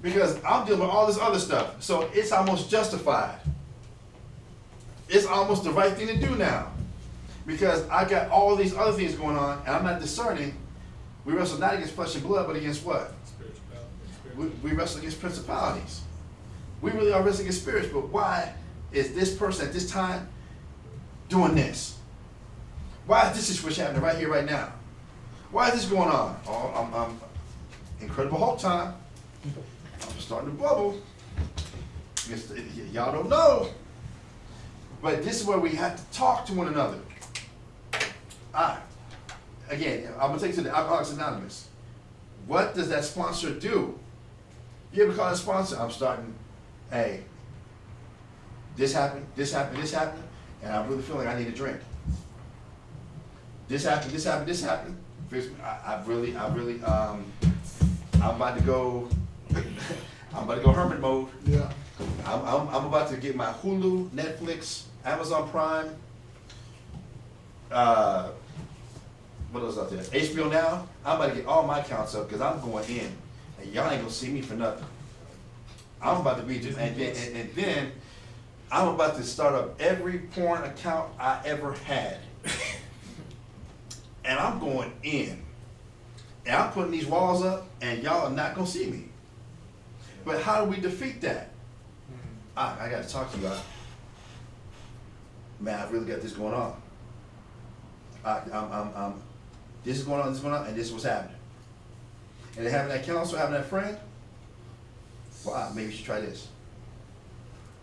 Because I'm dealing with all this other stuff. So it's almost justified. It's almost the right thing to do now. Because I got all these other things going on, and I'm not discerning. We wrestle not against flesh and blood, but against what? We wrestle against principalities. We really are wrestling against spirits, but why is this person at this time doing this? Why is this situation happening right here, right now? Why is this going on? Oh, I'm Incredible Hulk time. I'm starting to bubble. Y'all don't know. But this is where we have to talk to one another. Again, I'm going to take you to the Alcoholics Anonymous. What does that sponsor do? You ever call a sponsor? I'm starting, hey, this happened, and I really feel like I need a drink. This happened. I'm about to go, hermit mode. Yeah. I'm about to get my Hulu, Netflix, Amazon Prime, what else out there? HBO Now. I'm about to get all my accounts up because I'm going in, and y'all ain't gonna see me for nothing. I'm about to be just, and then I'm about to start up every porn account I ever had, and I'm going in, and I'm putting these walls up, and y'all are not gonna see me. But how do we defeat that? I got to talk to you about it. Man, I really got this going on. This is going on, and this is what's happening. And then having that counsel, having that friend, well, maybe you should try this.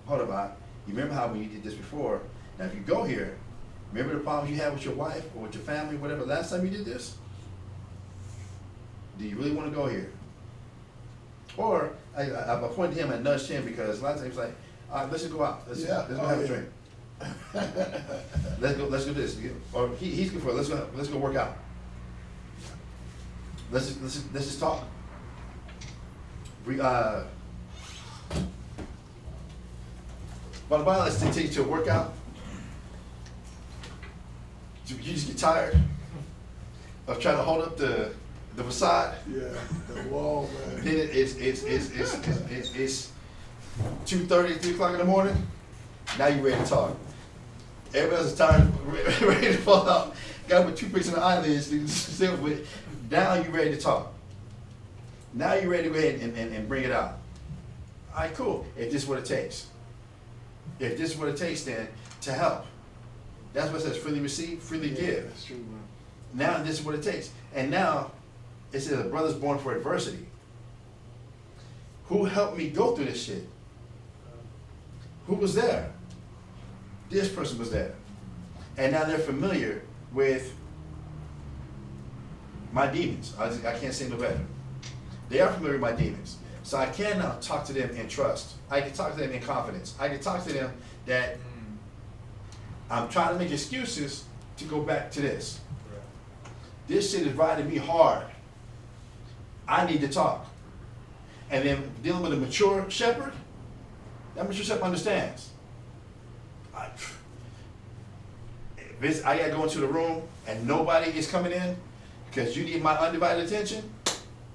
Hold up, you remember how when you did this before? Now, if you go here, remember the problems you had with your wife or with your family, whatever, last time you did this? Do you really want to go here? Or I pointed to him and nudged him because a lot of times he's like, all right, let's just go out. Let's go have a drink. Let's go this. Or he's good for it. Let's go work out. Let's just talk. But the Bible likes to take you to a workout. You just get tired of trying to hold up the facade. Yeah, the wall, man. Then it's 2:30, 3 o'clock in the morning. Now you're ready to talk. Everybody else is tired, ready to fall out. Got to put toothpicks in the eyelids. Now you're ready to talk. Now you're ready to go ahead and bring it out. All right, cool. If this is what it takes. If this is what it takes, then to help. That's what it says: freely receive, freely give. That's true, man. Now this is what it takes. And now it says a brother's born for adversity. Who helped me go through this shit? Who was there? This person was there. And now they're familiar with my demons. I can't say no better. They are familiar with my demons. So I can now talk to them in trust. I can talk to them in confidence. I can talk to them that I'm trying to make excuses to go back to this. This shit is riding me hard. I need to talk. And then dealing with a mature shepherd, that mature shepherd understands. I gotta go into the room and nobody is coming in because you need my undivided attention,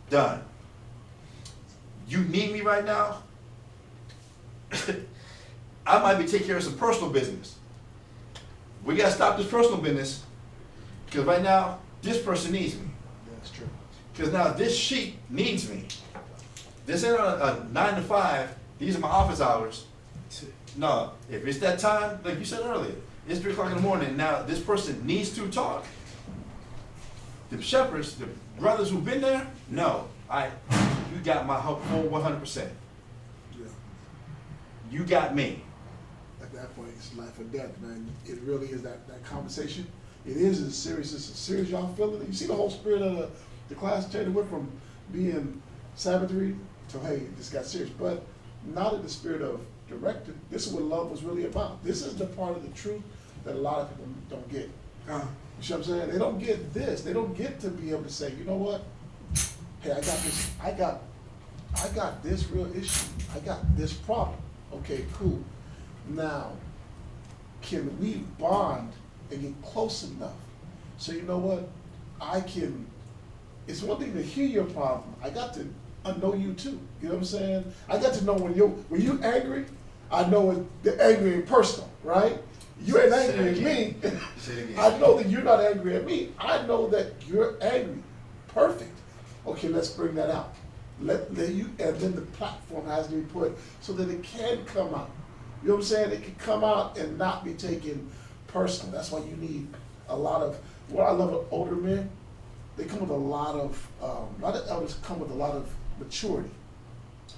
done. You need me right now, I might be taking care of some personal business. We gotta stop this personal business because right now, this person needs me. That's true. Because now this sheep needs me. This ain't a 9 to 5, these are my office hours. No, if it's that time, like you said earlier, it's 3 o'clock in the morning, and now this person needs to talk. The shepherds, the brothers who've been there, no, you got my full 100%. Yeah. You got me. At that point, it's life or death, man. It really is that conversation. It is as serious as serious y'all feeling it. You see the whole spirit of the class change. It went from being Sabbath reading to, hey, this got serious. But not in the spirit of directed. This is what love was really about. This is the part of the truth that a lot of people don't get. You see what I'm saying? They don't get this. They don't get to be able to say, you know what? Hey, I got this. I got this real issue. I got this problem. Okay, cool. Now, can we bond and get close enough so you know what? It's one thing to hear your problem. I got to know you too. You know what I'm saying? I got to know when you angry, I know the angry ain't personal, right? You ain't angry at me. I know that you're not angry at me. I know that you're angry. Perfect. Okay, let's bring that out. Let you, and then the platform has to be put so that it can come out. You know what I'm saying? It can come out and not be taken personal. That's why you need a lot of, what I love with older men, they come with a lot of elders come with a lot of maturity.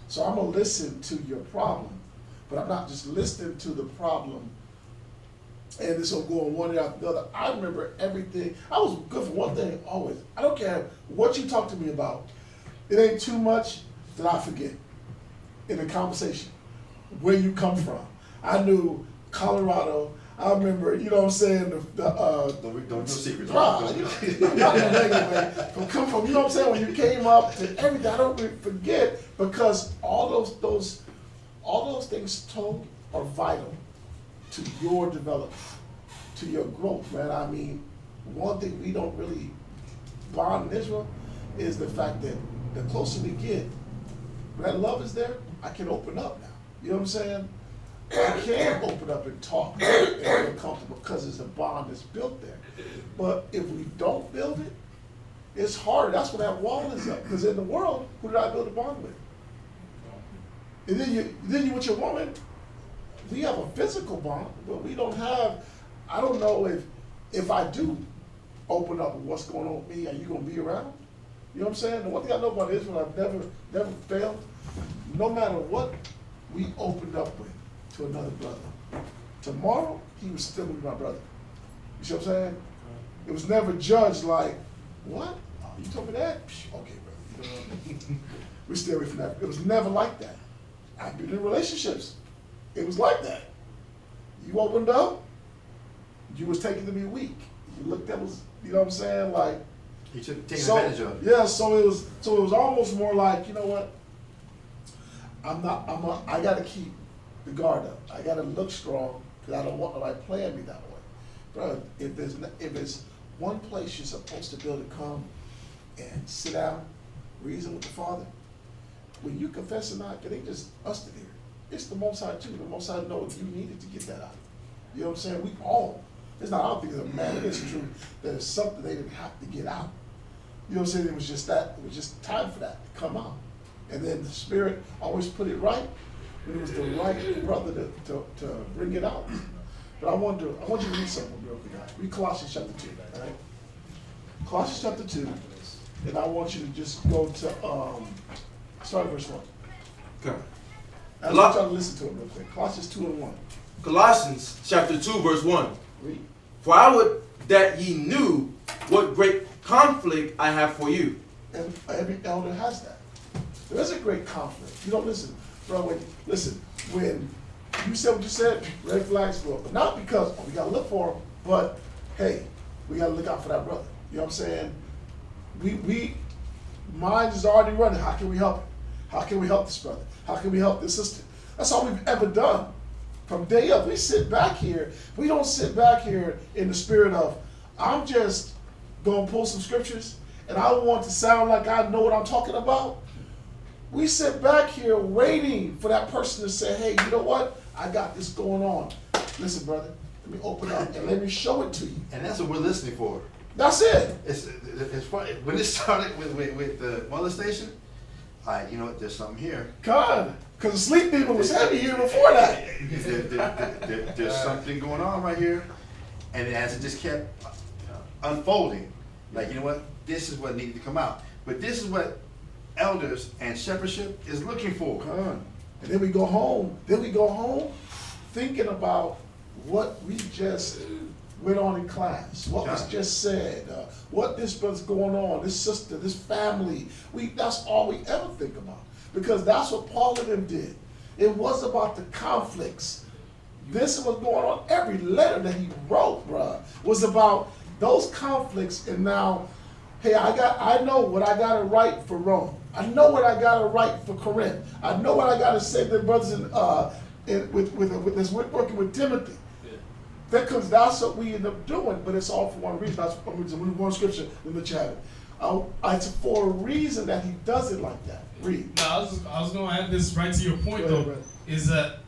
So I'm gonna listen to your problem, but I'm not just listening to the problem and this will go on one ear after the other. I remember everything. I was good for one thing always. I don't care what you talk to me about. It ain't too much that I forget in a conversation where you come from. I knew Colorado. I remember, you know what I'm saying, Don't no secrets. Not in a negative way. Come from, you know what I'm saying, when you came up to everything, I don't really forget because all those things told are vital to your development, to your growth, man. I mean, one thing we don't really bond in Israel is the fact that the closer we get, when that love is there, I can open up now. You know what I'm saying? I can open up and talk and feel comfortable because there's a bond that's built there. But if we don't build it, it's hard. That's when that wall is up. Because in the world, who did I build a bond with? And then you with your woman, we have a physical bond, but we don't have, I don't know if I do open up with what's going on with me, are you going to be around? You know what I'm saying? The one thing I know about Israel, I've never failed. No matter what we opened up with to another brother, tomorrow he was still with my brother. You see what I'm saying? It was never judged like, what? Oh, you told me that? Psh, okay, brother. You know, we stay away from that. It was never like that. I've been in relationships. It was like that. You opened up, you was taken to be weak. You looked at us, you know what I'm saying? Like, he took taking advantage of it. Yeah, so it was almost more like, you know what? I gotta keep the guard up. I gotta look strong because I don't want nobody playing me that way. Bro, if there's one place you're supposed to be able to come and sit down, reason with the Father, when you confess or not, it ain't just us to hear it. It's the Most High too. The Most High knows you needed to get that out. You know what I'm saying? We all. It's not, I don't think it's a man, it is true that it's something they didn't have to get out. You know what I'm saying? It was just time for that to come out. And then the Spirit always put it right when it was the right brother to bring it out. But I want you to read something real quick. Read Colossians chapter 2, all right? Colossians chapter 2, and I want you to just go to, start at verse 1. Okay. I'm trying to listen to it real quick. Colossians 2 and 1. Colossians chapter 2, verse 1. Read. For I would that ye knew what great conflict I have for you. And every elder has that. There is a great conflict. You don't listen, bro. When you said what you said, red flags go up. But not because we gotta look for them, but hey, we gotta look out for that brother. You know what I'm saying? We mind is already running. How can we help him? How can we help this brother? How can we help this sister? That's all we've ever done. From day up, we sit back here. We don't sit back here in the spirit of, I'm just gonna pull some scriptures and I want to sound like I know what I'm talking about. We sit back here waiting for that person to say, hey, you know what? I got this going on. Listen, brother, let me open up and let me show it to you. And that's what we're listening for. That's it. It's funny. When it started with the molestation, you know what, there's something here. God, because the sleep demon was heavy here before that. There's something going on right here. And as it just kept unfolding, like, you know what, this is what needed to come out. But this is what elders and shepherdship is looking for. And then we go home. Thinking about what we just went on in class, what was just said, what this was going on, this sister, this family. That's all we ever think about. Because that's what Paul and them did. It was about the conflicts. This is what's going on. Every letter that he wrote, bruh, was about those conflicts. And now, hey, I know what I gotta write for Rome. I know what I gotta write for Corinth. I know what I gotta say to the brothers working with Timothy. Because that's what we end up doing, but it's all for one reason. That's one reason. When we go on scripture, let me chat it. It's for a reason that he does it like that. Read. No, I was going to add this right to your point, though, brother. Is that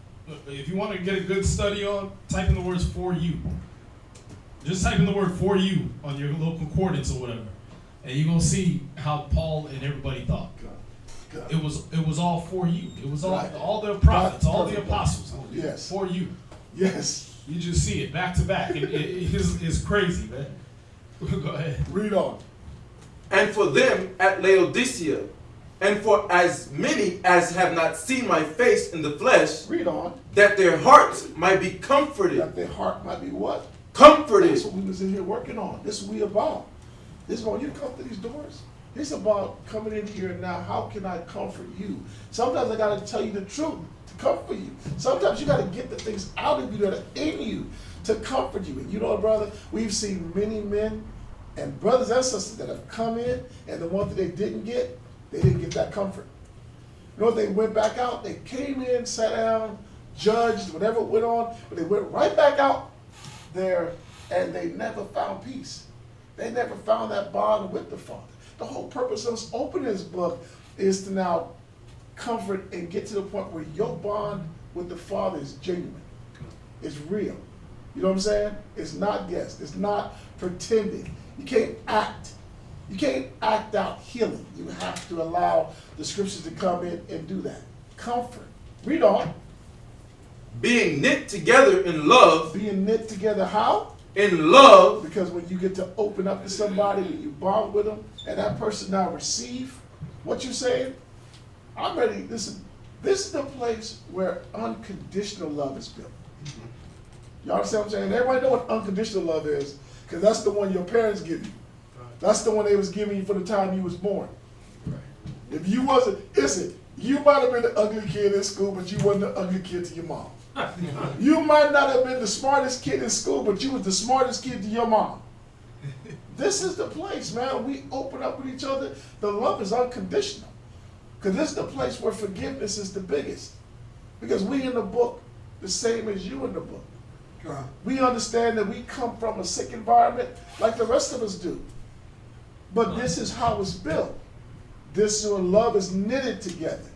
if you want to get a good study on, type in the words "for you." Just type in the word "for you" on your little concordance or whatever, and you're gonna see how Paul and everybody thought. God. It was all for you. It was Right. all the prophets, all the Perfect. apostles. Yes. For you. Yes. You just see it back to back. It's crazy, man. Go ahead. Read on. And for them at Laodicea, and for as many as have not seen my face in the flesh, Read on. that their hearts might be comforted. That their heart might be what? Comforted. That's what we was in here working on. This is what we about. This is when you come to these doors. It's about coming in here now. How can I comfort you? Sometimes I got to tell you the truth to comfort you. Sometimes you got to get the things out of you that are in you to comfort you. And you know what, brother? We've seen many men and brothers and sisters that have come in, and the one that they didn't get that comfort. You know, they went back out. They came in, sat down, judged, whatever went on, but they went right back out there, and they never found peace. They never found that bond with the Father. The whole purpose of us opening this book is to now comfort and get to the point where your bond with the Father is genuine. It's real. You know what I'm saying? It's not guessed. It's not pretending. You can't act. You can't act out healing. You have to allow the scriptures to come in and do that. Comfort. Read on. Being knit together in love. Being knit together how? In love. Because when you get to open up to somebody, when you bond with them, and that person now receive what you're saying, I'm ready. Listen, this is the place where unconditional love is built. Y'all understand what I'm saying? Everybody know what unconditional love is, because that's the one your parents give you. That's the one they was giving you for the time you was born. If you wasn't, listen, you might have been the ugly kid in school, but you wasn't the ugly kid to your mom. You might not have been the smartest kid in school, but you was the smartest kid to your mom. This is the place, man. We open up with each other. The love is unconditional. Because this is the place where forgiveness is the biggest. Because we in the book the same as you in the book. We understand that we come from a sick environment like the rest of us do. But this is how it's built. This is where love is knitted together.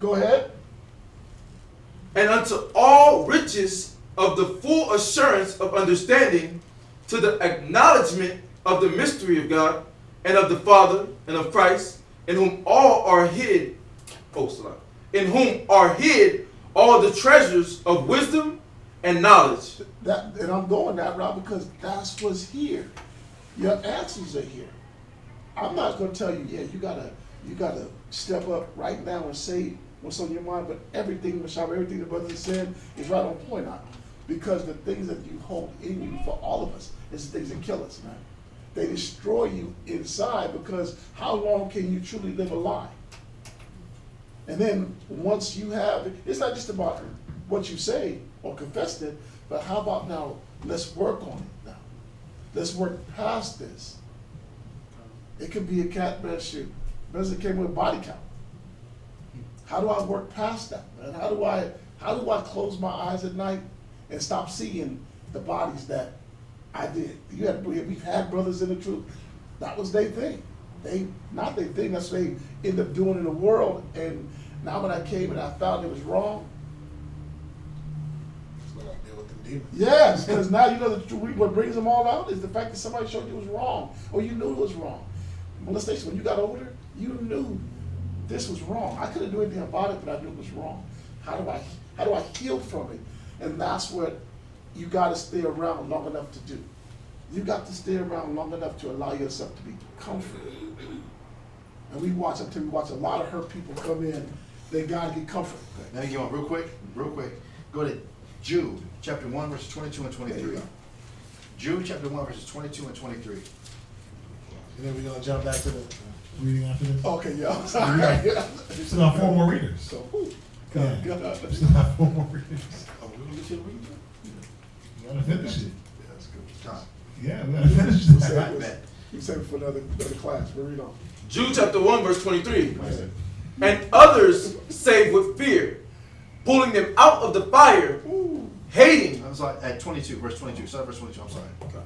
Go ahead. And unto all riches of the full assurance of understanding, to the acknowledgement of the mystery of God, and of the Father, and of Christ, in whom all are hid, in whom are hid all the treasures of wisdom and knowledge. And I'm going that route because that's what's here. Your answers are here. I'm not going to tell you, yeah, you gotta step up right now and say what's on your mind, but everything the brother said is right on point out. Because the things that you hold in you for all of us is the things that kill us, man. They destroy you inside, because how long can you truly live a lie? And then once you have, it's not just about what you say or confess it, but how about now, let's work on it now. Let's work past this. It could be a cat shoot. Because it came with a body count. How do I work past that, man? How do I close my eyes at night and stop seeing the bodies that I did? We've had brothers in the truth. That was their thing. Not their thing. That's what they end up doing in the world. And now when I came and I found it was wrong. That's what I deal with them demons. Yes, because now you know the truth. What brings them all out is the fact that somebody showed you it was wrong, or you knew it was wrong. Molestation. When you got older, you knew this was wrong. I couldn't do anything about it, but I knew it was wrong. How do I heal from it? And that's what you got to stay around long enough to do. You got to stay around long enough to allow yourself to be comforted. And we watch a lot of hurt people come in. They got to get comforted. Now you go on real quick. Go to Jude chapter 1 verses 22 and 23. Jude chapter 1 verses 22 and 23. And then we're gonna jump back to the reading after this. Okay, yeah. I'm sorry. We still have 4 more readers. So, We still have 4 more readers. we're going to get you a reading? We gotta finish it. Yeah, that's good. Time. Yeah, we gotta finish We'll this. save we'll save it for another class. We'll read on. Jude chapter 1 verse 23. And others save with fear, pulling them out of the fire, hating. I'm sorry, at 22, verse 22. Sorry, verse 22. I'm sorry. Okay.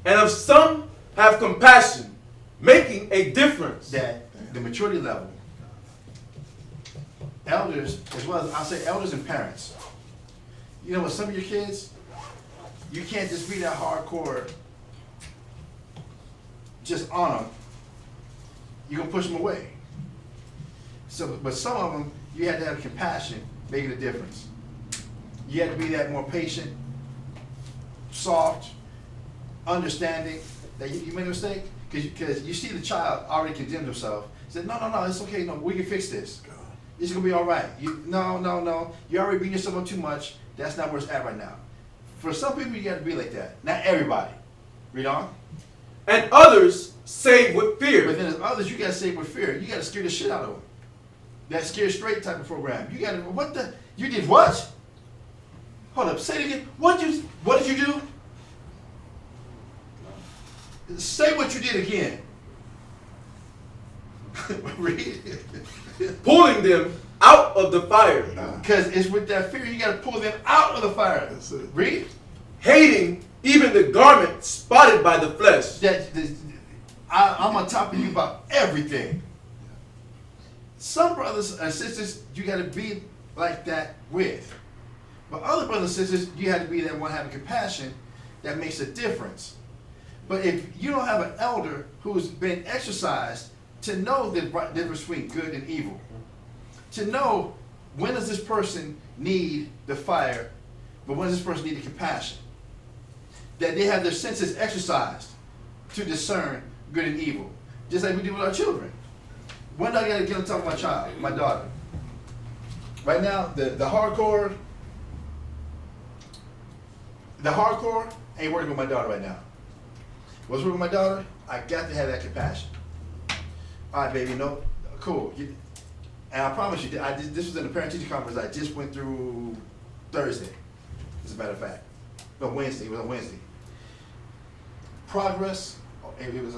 And of some have compassion, making a difference. That the maturity level, elders, as well as I'll say elders and parents. You know, with some of your kids, you can't just be that hardcore, just on them. You're gonna push them away. So, but some of them, you have to have compassion, making a difference. You have to be that more patient, soft, understanding that you made a mistake, because you see the child already condemned himself. Said, no, it's okay, no, we can fix this. It's gonna be all right. No, you already beating yourself up too much. That's not where it's at right now. For some people, you got to be like that. Not everybody. Read on. And others save with fear. But then there's others you got to save with fear. You got to scare the shit out of them. That scare straight type of program. You got to, you did what? Hold up, say it again. What did you do? Say what you did again. Read. Pulling them out of the fire. Because it's with that fear, you got to pull them out of the fire. Read. Hating even the garment spotted by the flesh. I'm on top of you about everything. Some brothers and sisters, you got to be like that with. But other brothers and sisters, you have to be that one having compassion that makes a difference. But if you don't have an elder who's been exercised to know the difference between good and evil, to know when does this person need the fire, but when does this person need the compassion, that they have their senses exercised to discern good and evil, just like we do with our children. When do I got to get on top of my child, my daughter? Right now, the hardcore ain't working with my daughter right now. What's working with my daughter? I got to have that compassion. All right, baby, no, cool. And I promise you, this was in the parent-teacher conference I just went through Thursday, as a matter of fact. No, Wednesday. It was on Wednesday. Progress. It was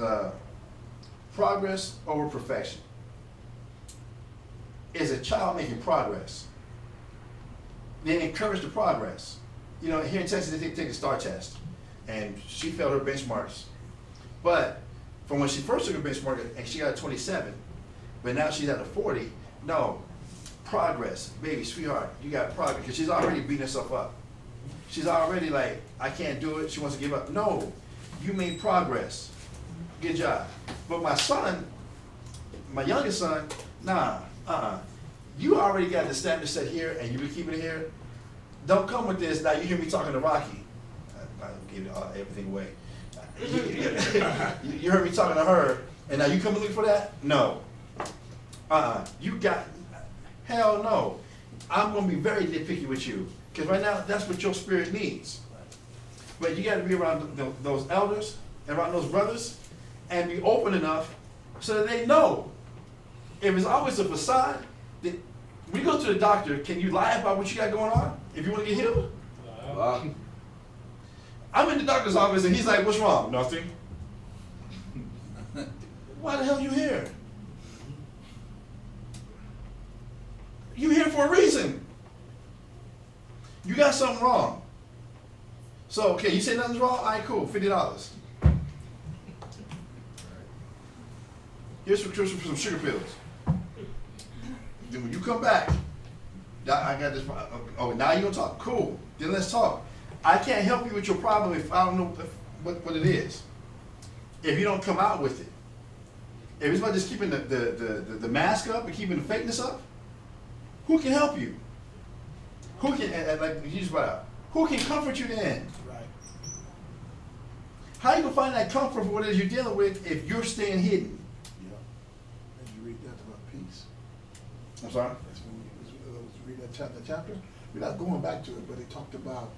progress over perfection. Is a child making progress? Then encourage the progress. You know, here in Texas, they take a STAR test, and she failed her benchmarks. But from when she first took her benchmark, and she got a 27, but now she's at a 40. No, progress, baby, sweetheart, you got progress, because she's already beating herself up. She's already like, I can't do it. She wants to give up. No, you made progress. Good job. But my son, my youngest son, you already got the standard set here, and you be keeping it here. Don't come with this. Now you hear me talking to Rocky. I gave everything away. You heard me talking to her, and now you come looking for that? No. You got, hell no. I'm going to be very nitpicky with you, because right now that's what your spirit needs. But you got to be around those elders around those brothers and be open enough so that they know. If it's always a facade, then when you go to the doctor, can you lie about what you got going on if you want to get healed? I'm in the doctor's office and he's like, what's wrong? Nothing. Why the hell are you here? You here for a reason. You got something wrong. So, okay, you say nothing's wrong? All right, cool, $50. Here's some sugar pills. Then when you come back, I got this, oh, now you're gonna talk, cool, then let's talk. I can't help you with your problem if I don't know what it is. If you don't come out with it. If it's about just keeping the mask up and keeping the fakeness up, who can help you? Who can, like you just brought out, who can comfort you then? Right. How you gonna find that comfort for what it is you're dealing with if you're staying hidden? Yeah. And you read that about peace. I'm sorry? That's when you read that chapter. We're not going back to it, but they talked about,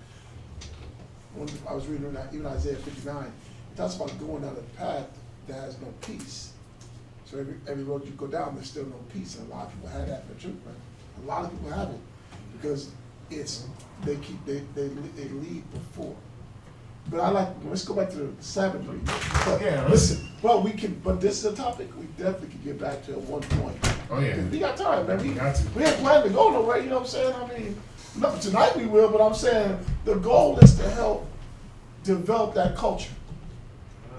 when I was reading that, even Isaiah 59, it talks about going down a path that has no peace. So every road you go down, there's still no peace, and a lot of people have that in the truth, right? A lot of people have it because they lead before. But I like, let's go back to the Sabbath reading. But Yeah, listen, but this is a topic we definitely could get back to at one point. Oh, yeah. We got time, man. We Got to. ain't planning to go nowhere, you know what I'm saying? I mean, not tonight we will, but I'm saying the goal is to help develop that culture.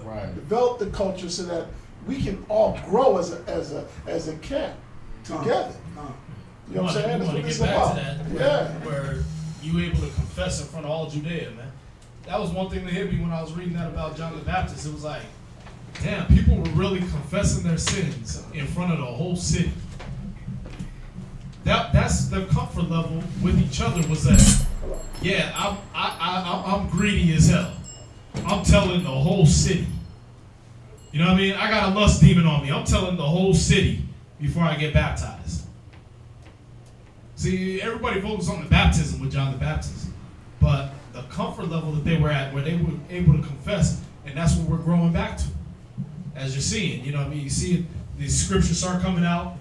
Right. Develop the culture so that we can all grow as a camp together. You know what I'm saying? You That's want what to this get is back about. to that, Yeah. where you able to confess in front of all Judea, man. That was one thing that hit me when I was reading that about John the Baptist. It was like, damn, people were really confessing their sins in front of the whole city. That's the comfort level with each other, was that, yeah, I'm greedy as hell. I'm telling the whole city. You know what I mean? I got a lust demon on me. I'm telling the whole city before I get baptized. See, everybody focused on the baptism with John the Baptist, but the comfort level that they were at, where they were able to confess, and that's what we're growing back to. As you're seeing, you know what I mean? You see these scriptures start coming out,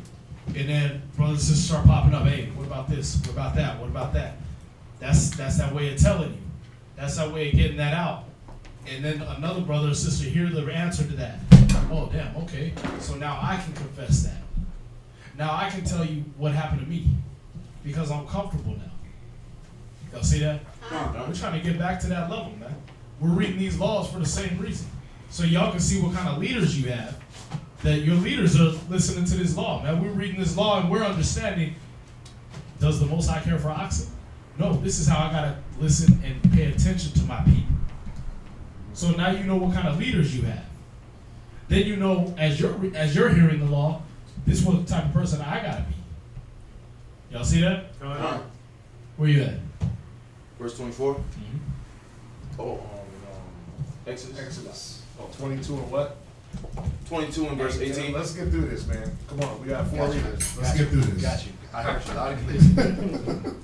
and then brothers and sisters start popping up. Hey, what about this? What about that? What about that? That's that way of telling you. That's that way of getting that out. And then another brother or sister hear the answer to that. Oh, damn, okay. So now I can confess that. Now I can tell you what happened to me because I'm comfortable now. Y'all see that? We're trying to get back to that level, man. We're reading these laws for the same reason. So y'all can see what kind of leaders you have, that your leaders are listening to this law, man. We're reading this law and we're understanding, does the Most High care for oxen? No, this is how I gotta listen and pay attention to my people. So now you know what kind of leaders you have. Then you know, as you're hearing the law, this is what type of person I gotta be. Y'all see that? Where you at? Verse 24. Oh, Exodus. Exodus. 22 and what? 22 and verse 18. Let's get through this, man. Come on, we got 4 readers. Let's get through this. Got you. I heard you loud and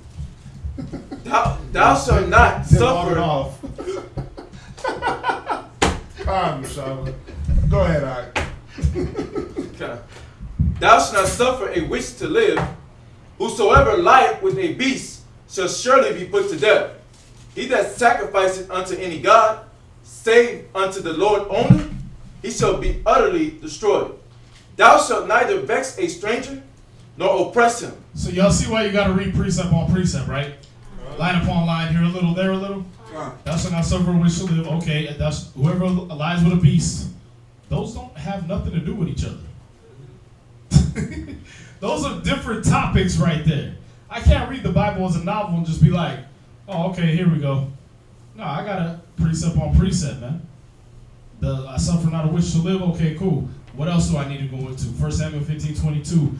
clear. Thou shalt not suffer. Off. Calm, Michelle. Go ahead, all right. Thou shalt not suffer a witch to live. Whosoever lieth with a beast shall surely be put to death. He that sacrificeth unto any god, save unto the Lord only, he shall be utterly destroyed. Thou shalt neither vex a stranger, nor oppress him. So y'all see why you got to read precept on precept, right? Line upon line, here a little, there a little. Thou shalt not suffer a witch to live. Okay, that's whoever lies with a beast. Those don't have nothing to do with each other. Those are different topics right there. I can't read the Bible as a novel and just be like, oh, okay, here we go. No, I got a precept on precept, man. I suffer not a witch to live. Okay, cool. What else do I need to go into? 1 Samuel 15:22.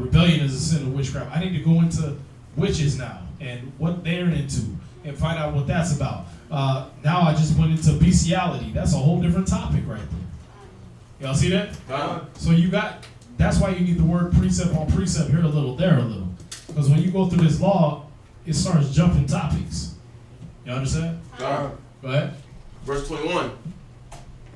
Rebellion is a sin of witchcraft. I need to go into witches now and what they're into and find out what that's about. Now I just went into bestiality. That's a whole different topic right there. Y'all see that? So that's why you need the word precept on precept, here a little, there a little. Because when you go through this law, it starts jumping topics. You understand? Go ahead. Verse 21.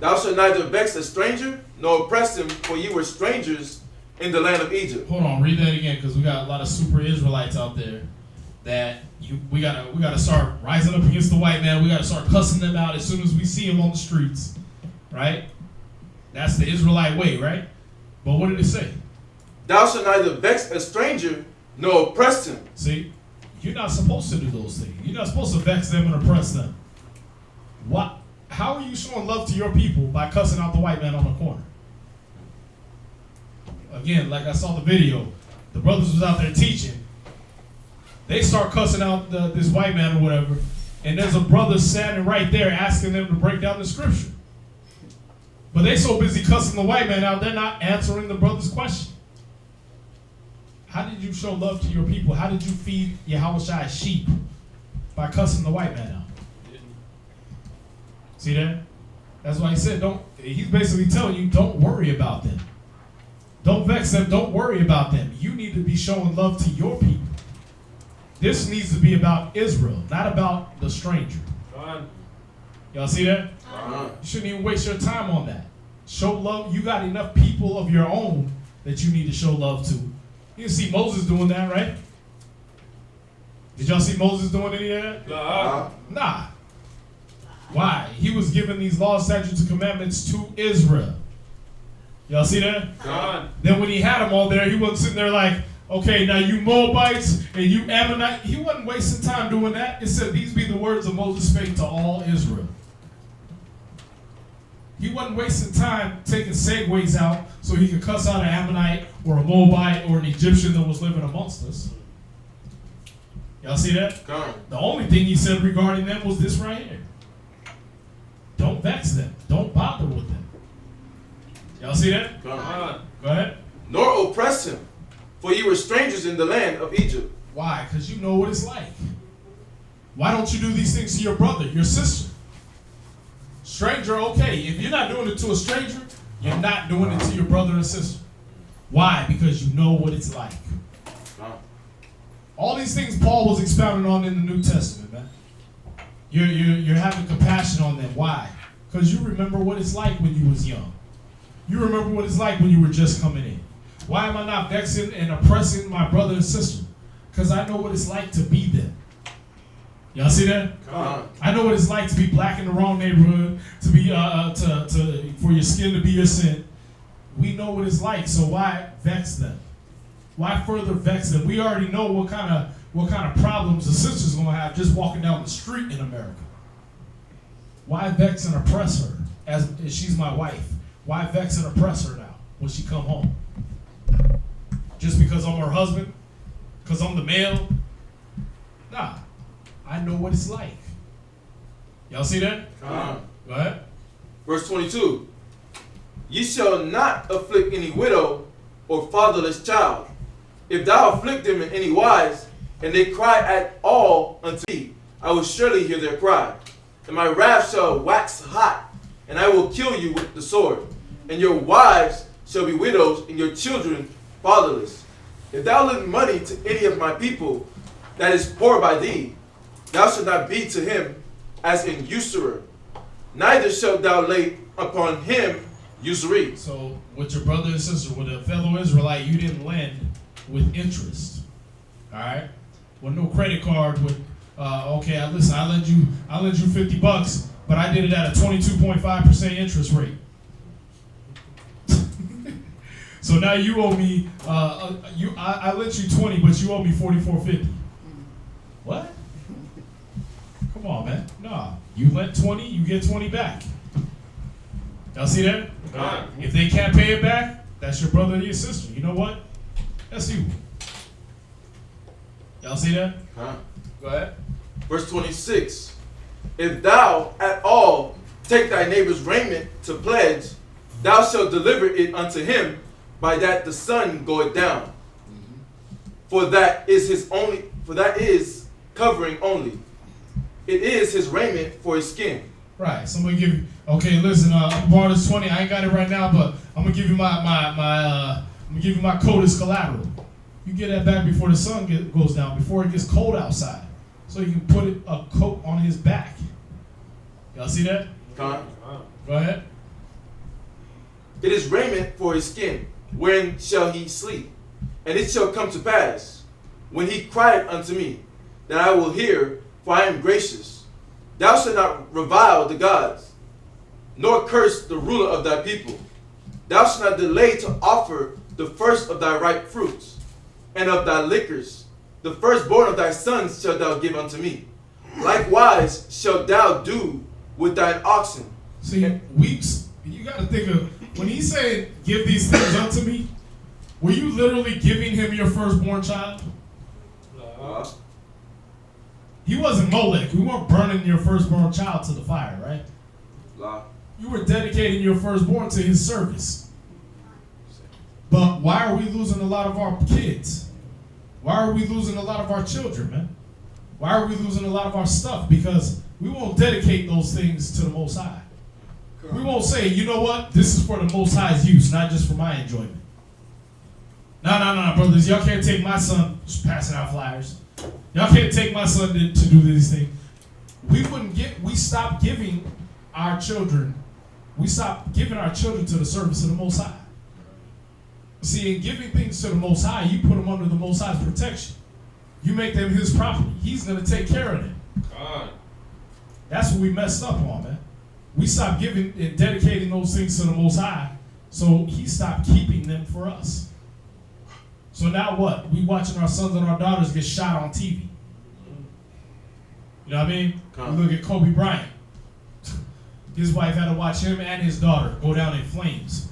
Thou shalt neither vex a stranger, nor oppress him, for ye were strangers in the land of Egypt. Hold on, read that again, because we got a lot of super Israelites out there that we gotta start rising up against the white man. We gotta start cussing them out as soon as we see them on the streets, right? That's the Israelite way, right? But what did it say? Thou shalt neither vex a stranger, nor oppress him. See, you're not supposed to do those things. You're not supposed to vex them and oppress them. What? How are you showing love to your people by cussing out the white man on the corner? Again, like I saw the video, the brothers was out there teaching. They start cussing out this white man or whatever, and there's a brother standing right there asking them to break down the scripture. But they so busy cussing the white man out, they're not answering the brother's question. How did you show love to your people? How did you feed Yahweh's sheep? By cussing the white man out. See that? That's why he said, he's basically telling you, don't worry about them. Don't vex them. Don't worry about them. You need to be showing love to your people. This needs to be about Israel, not about the stranger. Y'all see that? You shouldn't even waste your time on that. Show love. You got enough people of your own that you need to show love to. You see Moses doing that, right? Did y'all see Moses doing any of that? Nah. Why? He was giving these laws, statutes, and commandments to Israel. Y'all see that? Then when he had them all there, he wasn't sitting there like, okay, now you Moabites and you Ammonites. He wasn't wasting time doing that. It said, these be the words of Moses spake to all Israel. He wasn't wasting time taking segues out so he could cuss out an Ammonite or a Moabite or an Egyptian that was living amongst us. Y'all see that? The only thing he said regarding them was this right here. Don't vex them. Don't bother with them. Y'all see that? Go ahead. Nor oppress him, for ye were strangers in the land of Egypt. Why? Because you know what it's like. Why don't you do these things to your brother, your sister? Stranger, okay. If you're not doing it to a stranger, you're not doing it to your brother and sister. Why? Because you know what it's like. All these things Paul was expounding on in the New Testament, man. You're having compassion on them. Why? Because you remember what it's like when you was young. You remember what it's like when you were just coming in. Why am I not vexing and oppressing my brother and sister? Because I know what it's like to be them. Y'all see that? I know what it's like to be black in the wrong neighborhood, to be for your skin to be your sin. We know what it's like, so why vex them? Why further vex them? We already know what kind of problems the sister's gonna have just walking down the street in America. Why vex and oppress her as she's my wife? Why vex and oppress her now when she come home? Just because I'm her husband? Because I'm the male? Nah. I know what it's like. Y'all see that? Go ahead. Verse 22. Ye shall not afflict any widow or fatherless child. If thou afflict them in any wise, and they cry at all unto thee, I will surely hear their cry. And my wrath shall wax hot, and I will kill you with the sword. And your wives shall be widows, and your children fatherless. If thou lend money to any of my people that is poor by thee, thou shalt not be to him as an usurer, neither shalt thou lay upon him usury. So with your brother and sister, with a fellow Israelite, you didn't lend with interest. All right? With no credit card, with okay, listen, I lend you $50, but I did it at a 22.5% interest rate. So now you owe me I lent you 20, but you owe me $44.50. What? Come on, man. Nah. You lent 20, you get 20 back. Y'all see that? If they can't pay it back, that's your brother or your sister. You know what? That's you. Y'all see that? Go ahead. Verse 26. If thou at all take thy neighbor's raiment to pledge, thou shalt deliver it unto him by that the sun goeth down. For that is covering only. It is his raiment for his skin. Right. Somebody give you, okay, listen, I'm borrowing this 20. I ain't got it right now, but I'm gonna give you my coat as collateral. You get that back before the sun goes down, before it gets cold outside. So you can put a coat on his back. Y'all see that? Go ahead. It is raiment for his skin. Wherein shall he sleep? And it shall come to pass, when he crieth unto me, that I will hear, for I am gracious. Thou shalt not revile the gods, nor curse the ruler of thy people. Thou shalt not delay to offer the first of thy ripe fruits, and of thy liquors. The firstborn of thy sons shalt thou give unto me. Likewise shalt thou do with thine oxen. See, weeks, you got to think of, when he said, give these things unto me, were you literally giving him your firstborn child? He wasn't Molech. We weren't burning your firstborn child to the fire, right? You were dedicating your firstborn to his service. But why are we losing a lot of our kids? Why are we losing a lot of our children, man? Why are we losing a lot of our stuff? Because we won't dedicate those things to the Most High. We won't say, you know what? This is for the Most High's use, not just for my enjoyment. No, brothers. Y'all can't take my son just passing out flyers. Y'all can't take my son to do these things. We stopped giving our children. We stopped giving our children to the service of the Most High. See, in giving things to the Most High, you put them under the Most High's protection. You make them his property. He's going to take care of them. God. That's what we messed up on, man. We stopped giving and dedicating those things to the Most High, so he stopped keeping them for us. So now what? We watching our sons and our daughters get shot on TV. You know what I mean? You look at Kobe Bryant. His wife had to watch him and his daughter go down in flames.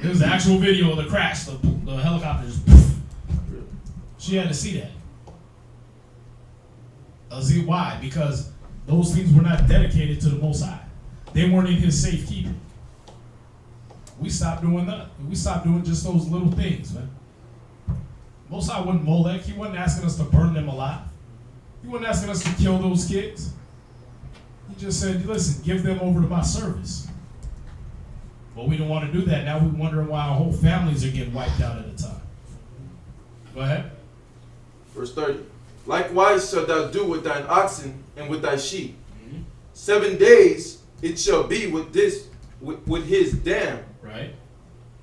It was the actual video of the crash. The helicopter just poof. She had to see that. See why? Because those things were not dedicated to the Most High. They weren't in his safekeeping. We stopped doing that. We stopped doing just those little things, man. Most High wasn't Molech. He wasn't asking us to burn them alive. He wasn't asking us to kill those kids. He just said, listen, give them over to my service. But we don't want to do that. Now we're wondering why our whole families are getting wiped out at a time. Go ahead. Verse 30. Likewise shalt thou do with thine oxen and with thy sheep. 7 days it shall be with his dam. Right.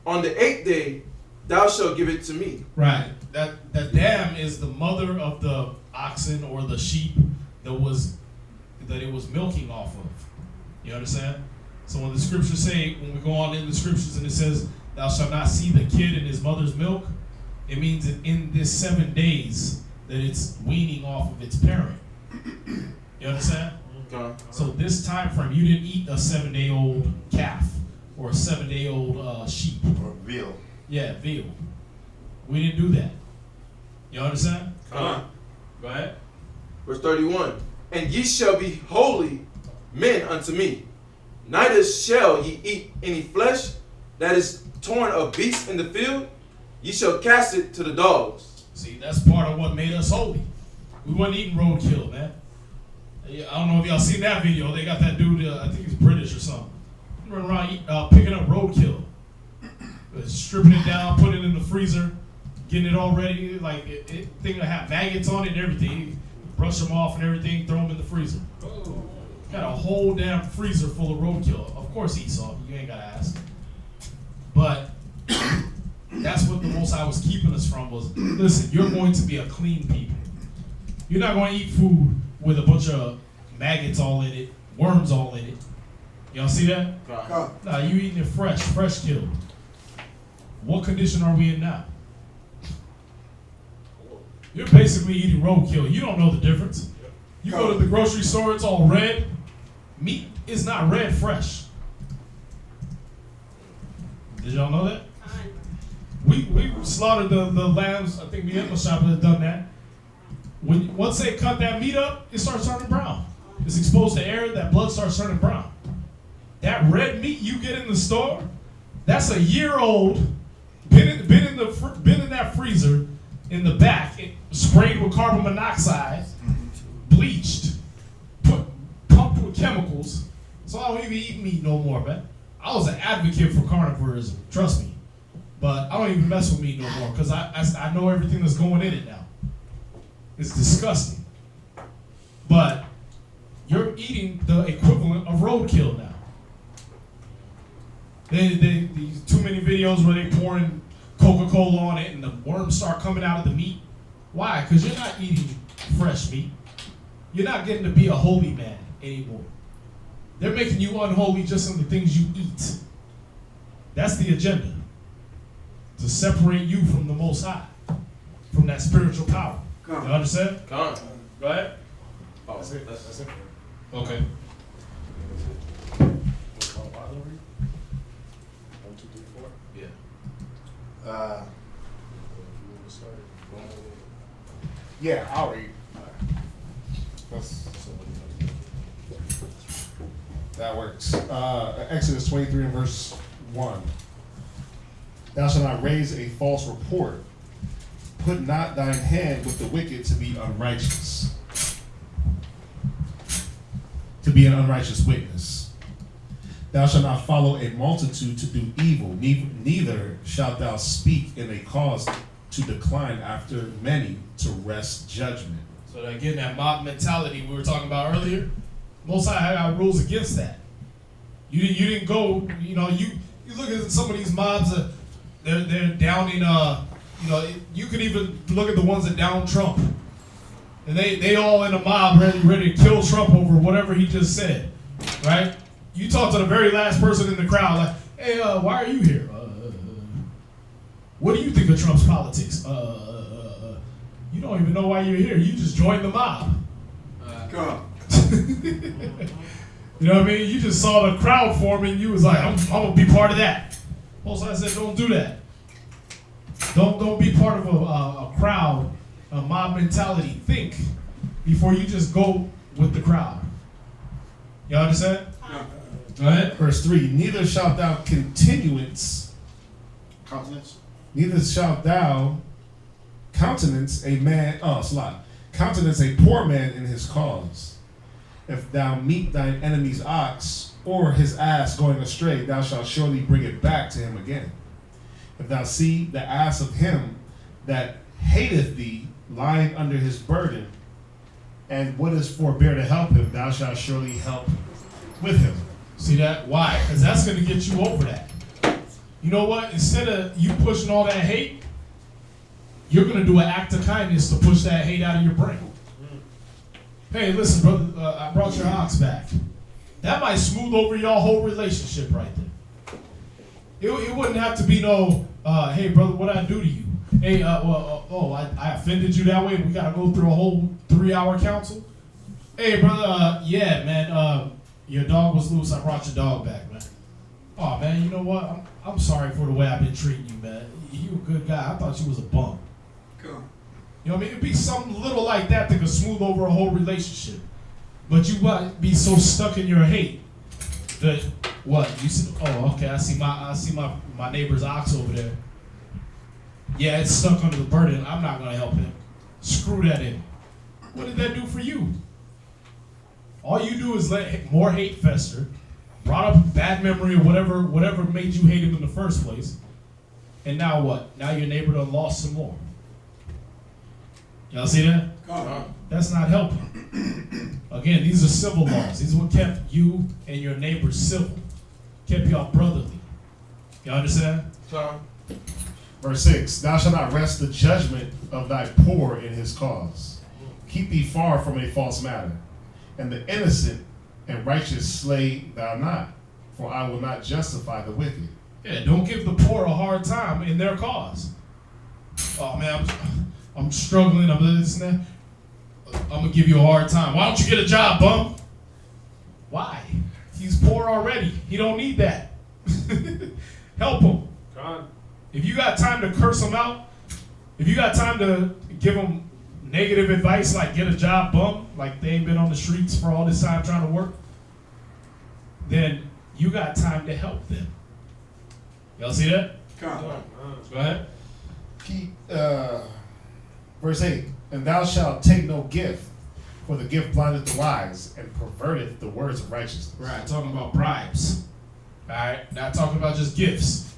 On the 8th day thou shalt give it to me. Right. That dam is the mother of the oxen or the sheep that it was milking off of. You understand? So when the scriptures say, when we go on in the scriptures and it says, thou shalt not see the kid in his mother's milk, it means that in this 7 days that it's weaning off of its parent. You understand? Okay. So this time frame, you didn't eat a 7-day-old calf or a 7-day-old sheep. Or veal. Yeah, veal. We didn't do that. You understand? Go ahead. Verse 31. And ye shall be holy men unto me. Neither shall ye eat any flesh that is torn of beasts in the field. Ye shall cast it to the dogs. See, that's part of what made us holy. We wasn't eating roadkill, man. I don't know if y'all seen that video. They got that dude, I think he's British or something. He running around picking up roadkill. Stripping it down, putting it in the freezer, getting it all ready. Like, thing that have maggots on it and everything. Brush them off and everything, throw them in the freezer. Got a whole damn freezer full of roadkill. Of course Esau, you ain't gotta ask. But that's what the Most High was keeping us from was, listen, you're going to be a clean people. You're not going to eat food with a bunch of maggots all in it, worms all in it. Y'all see that? Nah, you eating it fresh killed. What condition are we in now? You're basically eating roadkill. You don't know the difference. You go to the grocery store, it's all red. Meat is not red fresh. Did y'all know that? We slaughtered the lambs. I think the animal shop has done that. Once they cut that meat up, it starts turning brown. It's exposed to air, that blood starts turning brown. That red meat you get in the store, that's a year old, been in that freezer in the back, sprayed with carbon monoxide, bleached, pumped with chemicals. So I don't even eat meat no more, man. I was an advocate for carnivorism, trust me. But I don't even mess with meat no more because I know everything that's going in it now. It's disgusting. But you're eating the equivalent of roadkill now. These too many videos where they pouring Coca-Cola on it and the worms start coming out of the meat. Why? Because you're not eating fresh meat. You're not getting to be a holy man anymore. They're making you unholy just in the things you eat. That's the agenda. To separate you from the Most High, from that spiritual power. You understand? Come on. Go ahead. Oh, that's it. That's it. Okay. Yeah. Yeah, I'll read. That works. Exodus 23 and verse 1. Thou shalt not raise a false report. Put not thine hand with the wicked to be unrighteous. To be an unrighteous witness. Thou shalt not follow a multitude to do evil, neither shalt thou speak in a cause to decline after many to wrest judgment. So again, that mob mentality we were talking about earlier, Most High had rules against that. You didn't go, you look at some of these mobs, they're downing, you could even look at the ones that down Trump. And they all in a mob ready to kill Trump over whatever he just said, right? You talk to the very last person in the crowd, like, hey, why are you here? What do you think of Trump's politics? You don't even know why you're here. You just joined the mob. You know what I mean? You just saw the crowd forming. You was like, I'm gonna be part of that. Also, I said, don't do that. Don't be part of a crowd, a mob mentality. Think before you just go with the crowd. You understand? Go ahead. Verse 3, neither shalt thou countenance countenance a poor man in his cause. If thou meet thine enemy's ox or his ass going astray, thou shalt surely bring it back to him again. If thou see the ass of him that hateth thee lying under his burden, and wouldest forbear to help him, thou shalt surely help with him. See that? Why? Because that's going to get you over that. You know what? Instead of you pushing all that hate, you're going to do an act of kindness to push that hate out of your brain. Hey, listen, brother, I brought your ox back. That might smooth over your whole relationship right there. It wouldn't have to be no, hey, brother, what'd I do to you? Hey, I offended you that way. We got to go through a whole 3-hour council. Hey, brother, yeah, man, your dog was loose. I brought your dog back, man. Oh, man, you know what? I'm sorry for the way I've been treating you, man. You a good guy. I thought you was a bum. Cool. You know what I mean? It'd be something little like that that could smooth over a whole relationship. But you might be so stuck in your hate that what? You said, oh, okay, I see my neighbor's ox over there. Yeah, it's stuck under the burden. I'm not gonna help him. Screw that in. What did that do for you? All you do is let more hate fester, brought up bad memory or whatever made you hate him in the first place. And now what? Now your neighbor done lost some more. Y'all see that? That's not helping. Again, these are civil laws. These are what kept you and your neighbors civil. Kept y'all brotherly. Y'all understand? Verse 6, thou shalt not wrest the judgment of thy poor in his cause. Keep thee far from a false matter. And the innocent and righteous slay thou not, for I will not justify the wicked. Yeah, don't give the poor a hard time in their cause. Oh man, I'm struggling, I'm this and that. I'm gonna give you a hard time. Why don't you get a job, bum? Why? He's poor already. He don't need that. Help him. If you got time to curse him out, if you got time to give him negative advice like get a job, bum, like they ain't been on the streets for all this time trying to work, then you got time to help them. Y'all see that? Go ahead. Verse 8, and thou shalt take no gift, for the gift blindeth the wise and perverteth the words of righteousness. Right, talking about bribes. All right, not talking about just gifts.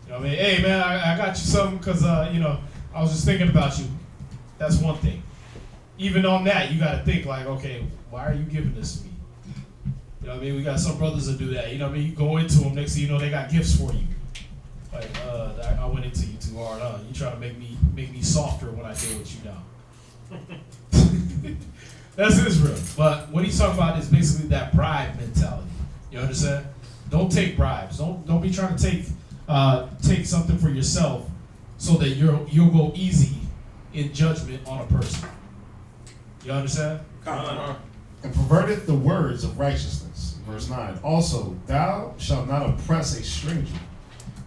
You know what I mean? Hey man, I got you something because I was just thinking about you. That's one thing. Even on that, you got to think like, okay, why are you giving this to me? You know what I mean? We got some brothers that do that. You know what I mean? You go into them, next thing you know, they got gifts for you. Like, I went into you too hard. You try to make me softer when I deal with you now. That's Israel. But what he's talking about is basically that bribe mentality. You understand? Don't take bribes. Don't be trying to take something for yourself so that you'll go easy in judgment on a person. You understand? And perverteth the words of righteousness. Verse 9. Also, thou shalt not oppress a stranger,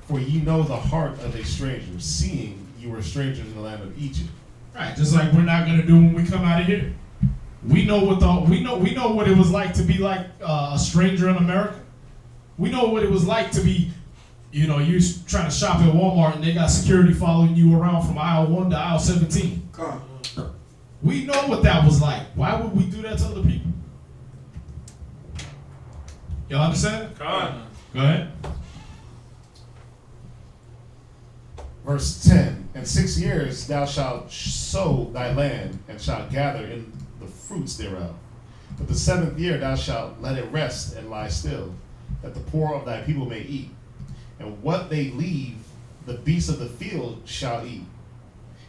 for ye know the heart of a stranger, seeing you were strangers in the land of Egypt. Right, just like we're not gonna do when we come out of here. We know what it was like to be like a stranger in America. We know what it was like to be, you're trying to shop at Walmart and they got security following you around from aisle 1 to aisle 17. We know what that was like. Why would we do that to other people? Y'all understand? Go ahead. Verse 10. In 6 years thou shalt sow thy land, and shalt gather in the fruits thereof. But the 7th year thou shalt let it rest and lie still, that the poor of thy people may eat. And what they leave, the beasts of the field shall eat.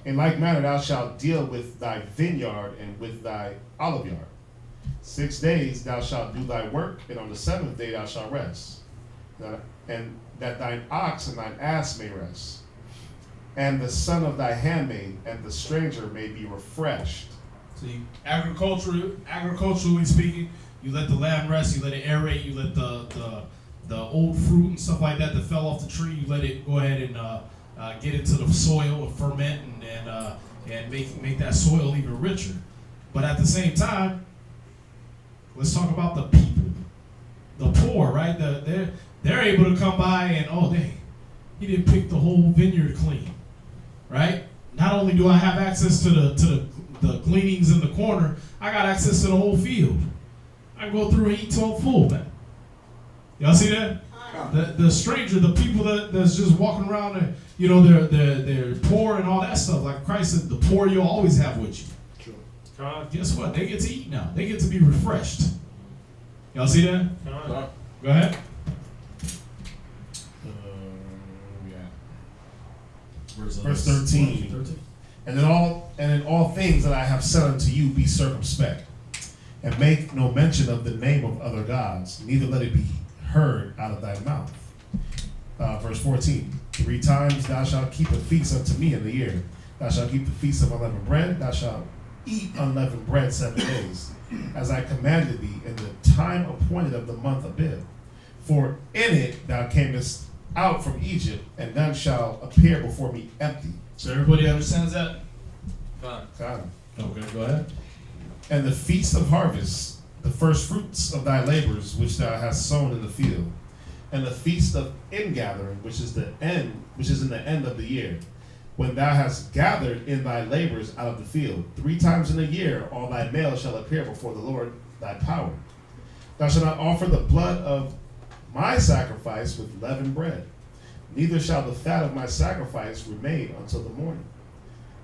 In like manner thou shalt deal with thy vineyard and with thy olive yard. 6 days thou shalt do thy work, and on the 7th day thou shalt rest. And that thine ox and thine ass may rest, and the son of thy handmaid and the stranger may be refreshed. See, agriculturally speaking, you let the land rest, you let it aerate, you let the old fruit and stuff like that fell off the tree, you let it go ahead and get into the soil and ferment and make that soil even richer. But at the same time, let's talk about the people, the poor, right? They're able to come by and he didn't pick the whole vineyard clean, right? Not only do I have access to the gleanings in the corner, I got access to the whole field. I can go through and eat till I'm full, man. Y'all see that? The stranger, the people that's just walking around and they're poor and all that stuff. Like Christ said, the poor you'll always have with you. Guess what? They get to eat now. They get to be refreshed. Y'all see that? Go ahead. Verse 13. And in all things that I have said unto you, be circumspect, and make no mention of the name of other gods, neither let it be heard out of thy mouth. Verse 14. 3 times thou shalt keep a feast unto me in the year. Thou shalt keep the feast of unleavened bread. Thou shalt eat unleavened bread 7 days, as I commanded thee in the time appointed of the month Abib. For in it thou camest out from Egypt, and none shall appear before me empty. So everybody understands that? Fine. Okay, go ahead. And the feast of harvest, the first fruits of thy labors which thou hast sown in the field, and the feast of ingathering, which is in the end of the year, when thou hast gathered in thy labors out of the field. 3 times in a year all thy males shall appear before the Lord thy power. Thou shalt not offer the blood of my sacrifice with leavened bread, neither shall the fat of my sacrifice remain until the morning.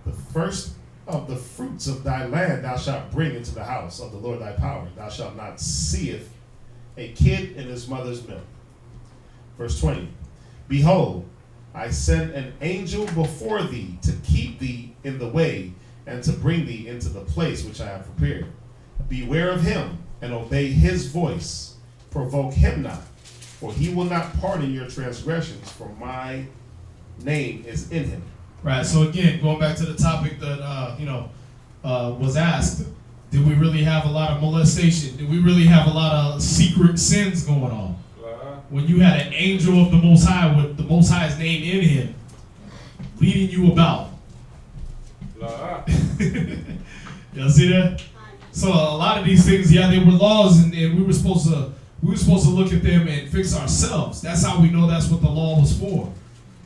The first of the fruits of thy land thou shalt bring into the house of the Lord thy power. Thou shalt not seeth a kid in his mother's milk. Verse 20. Behold, I send an angel before thee to keep thee in the way, and to bring thee into the place which I have prepared. Beware of him, and obey his voice. Provoke him not, for he will not pardon your transgressions, for my name is in him. Right, so again, going back to the topic that was asked, did we really have a lot of molestation? Did we really have a lot of secret sins going on? When you had an angel of the Most High with the Most High's name in him, leading you about. Y'all see that? So a lot of these things, they were laws, and we were supposed to look at them and fix ourselves. That's how we know that's what the law was for.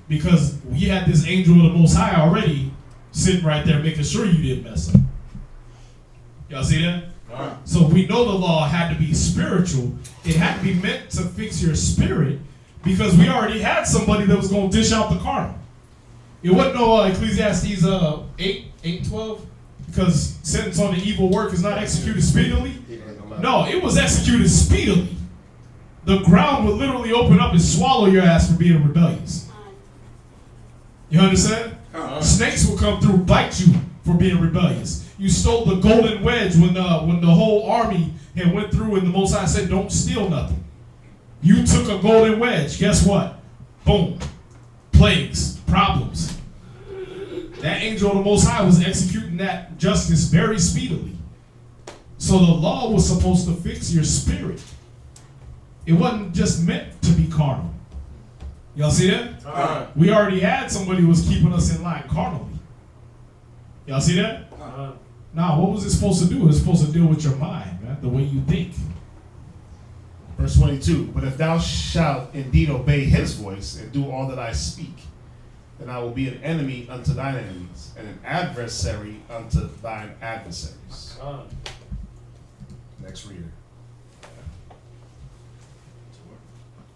Because we had this angel of the Most High already sitting right there making sure you didn't mess up. Y'all see that? Right. So we know the law had to be spiritual. It had to be meant to fix your spirit, because we already had somebody that was going to dish out the carnal. It wasn't no Ecclesiastes 8:12, because sentence on the evil work is not executed speedily. No, it was executed speedily. the ground would literally open up and swallow your ass for being rebellious. You understand? Snakes will come through, bite you for being rebellious. You stole the golden wedge when the whole army had went through and the Most High said, don't steal nothing. You took a golden wedge. Guess what? Boom. Plagues, problems. That angel of the Most High was executing that justice very speedily. So the law was supposed to fix your spirit. It wasn't just meant to be carnal. Y'all see that? We already had somebody who was keeping us in line carnally. Y'all see that? Now, what was it supposed to do? It was supposed to deal with your mind, man, the way you think. Verse 22, but if thou shalt indeed obey his voice and do all that I speak, then I will be an enemy unto thine enemies, and an adversary unto thine adversaries. Next reader.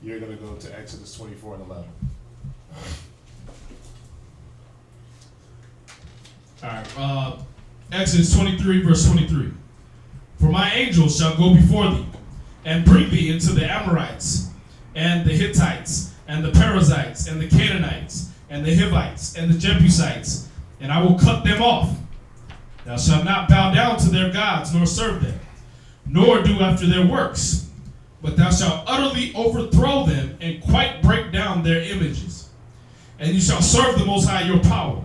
You're going to go to Exodus 24 and 11. All right, Exodus 23, verse 23. For my angels shall go before thee, and bring thee into the Amorites, and the Hittites, and the Perizzites, and the Canaanites, and the Hivites, and the Jebusites, and I will cut them off. Thou shalt not bow down to their gods, nor serve them, nor do after their works, but thou shalt utterly overthrow them, and quite break down their images. And you shall serve the Most High your power,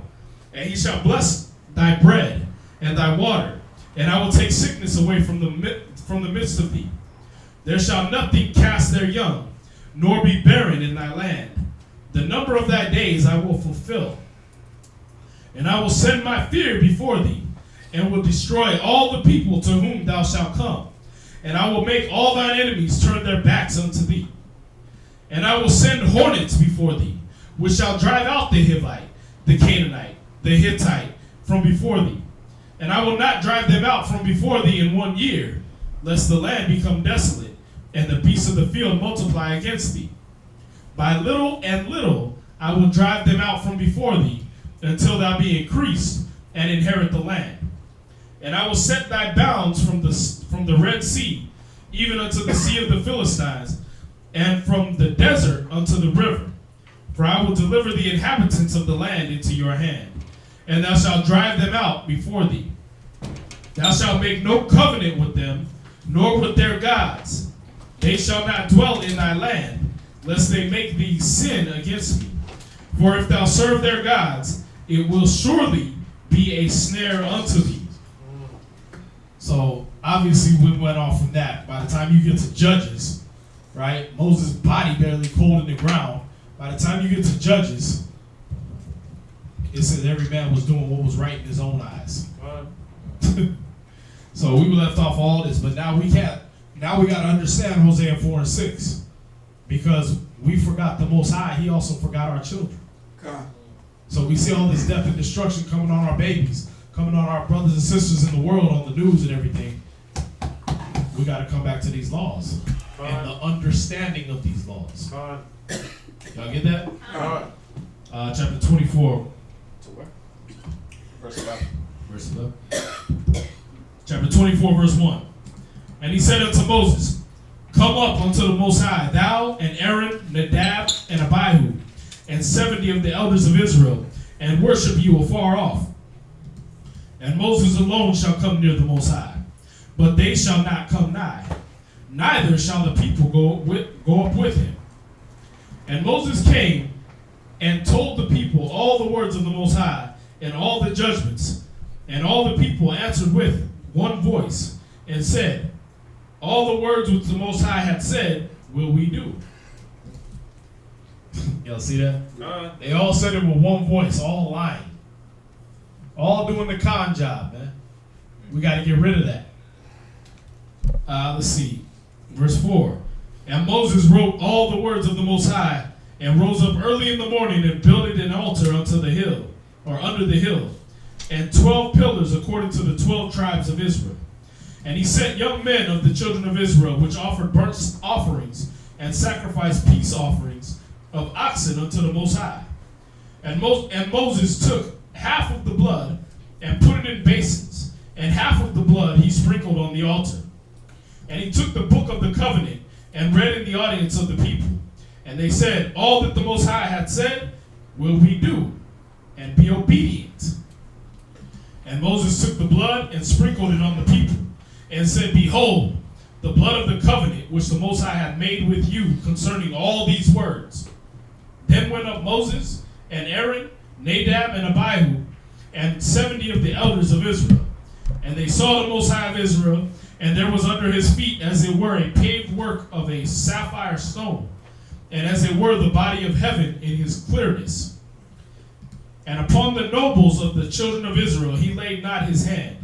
and he shall bless thy bread and thy water, and I will take sickness away from the midst of thee. There shall nothing cast their young, nor be barren in thy land. The number of thy days I will fulfill. And I will send my fear before thee, and will destroy all the people to whom thou shalt come. And I will make all thine enemies turn their backs unto thee. And I will send hornets before thee, which shall drive out the Hivite, the Canaanite, the Hittite from before thee. And I will not drive them out from before thee in 1 year, lest the land become desolate, and the beasts of the field multiply against thee. By little and little I will drive them out from before thee, until thou be increased, and inherit the land. And I will set thy bounds from the Red Sea, even unto the sea of the Philistines, and from the desert unto the river. For I will deliver the inhabitants of the land into your hand, and thou shalt drive them out before thee. Thou shalt make no covenant with them, nor with their gods. They shall not dwell in thy land, lest they make thee sin against me. For if thou serve their gods, it will surely be a snare unto thee. So obviously we went off from that. By the time you get to Judges, right? Moses' body barely cold in the ground. By the time you get to Judges, it says every man was doing what was right in his own eyes. So we left off all this, but now we got to understand Hosea 4 and 6. Because we forgot the Most High, he also forgot our children. So we see all this death and destruction coming on our babies, coming on our brothers and sisters in the world on the news and everything. We got to come back to these laws and the understanding of these laws. Y'all get that? Chapter 24. To where? Verse 11. Verse 11. Chapter 24, verse 1. And he said unto Moses, Come up unto the Most High, thou and Aaron, Nadab, and Abihu, and 70 of the elders of Israel, and worship you afar off. And Moses alone shall come near the Most High, but they shall not come nigh, neither shall the people go up with him. And Moses came and told the people all the words of the Most High, and all the judgments. And all the people answered with one voice, and said, All the words which the Most High had said will we do. Y'all see that? They all said it with one voice, all lying. All doing the con job, man. We got to get rid of that. Let's see. Verse 4. And Moses wrote all the words of the Most High, and rose up early in the morning, and builded an altar unto the hill, or under the hill, and 12 pillars according to the 12 tribes of Israel. And he set young men of the children of Israel, which offered burnt offerings, and sacrificed peace offerings of oxen unto the Most High. And Moses took half of the blood, and put it in basins, and half of the blood he sprinkled on the altar. And he took the book of the covenant, and read in the audience of the people. And they said, all that the Most High had said will we do, and be obedient. And Moses took the blood and sprinkled it on the people, and said, behold, the blood of the covenant which the Most High had made with you concerning all these words. Then went up Moses and Aaron, Nadab and Abihu, and 70 of the elders of Israel. And they saw the Most High of Israel, and there was under his feet as it were a paved work of a sapphire stone, and as it were the body of heaven in his clearness. And upon the nobles of the children of Israel he laid not his hand.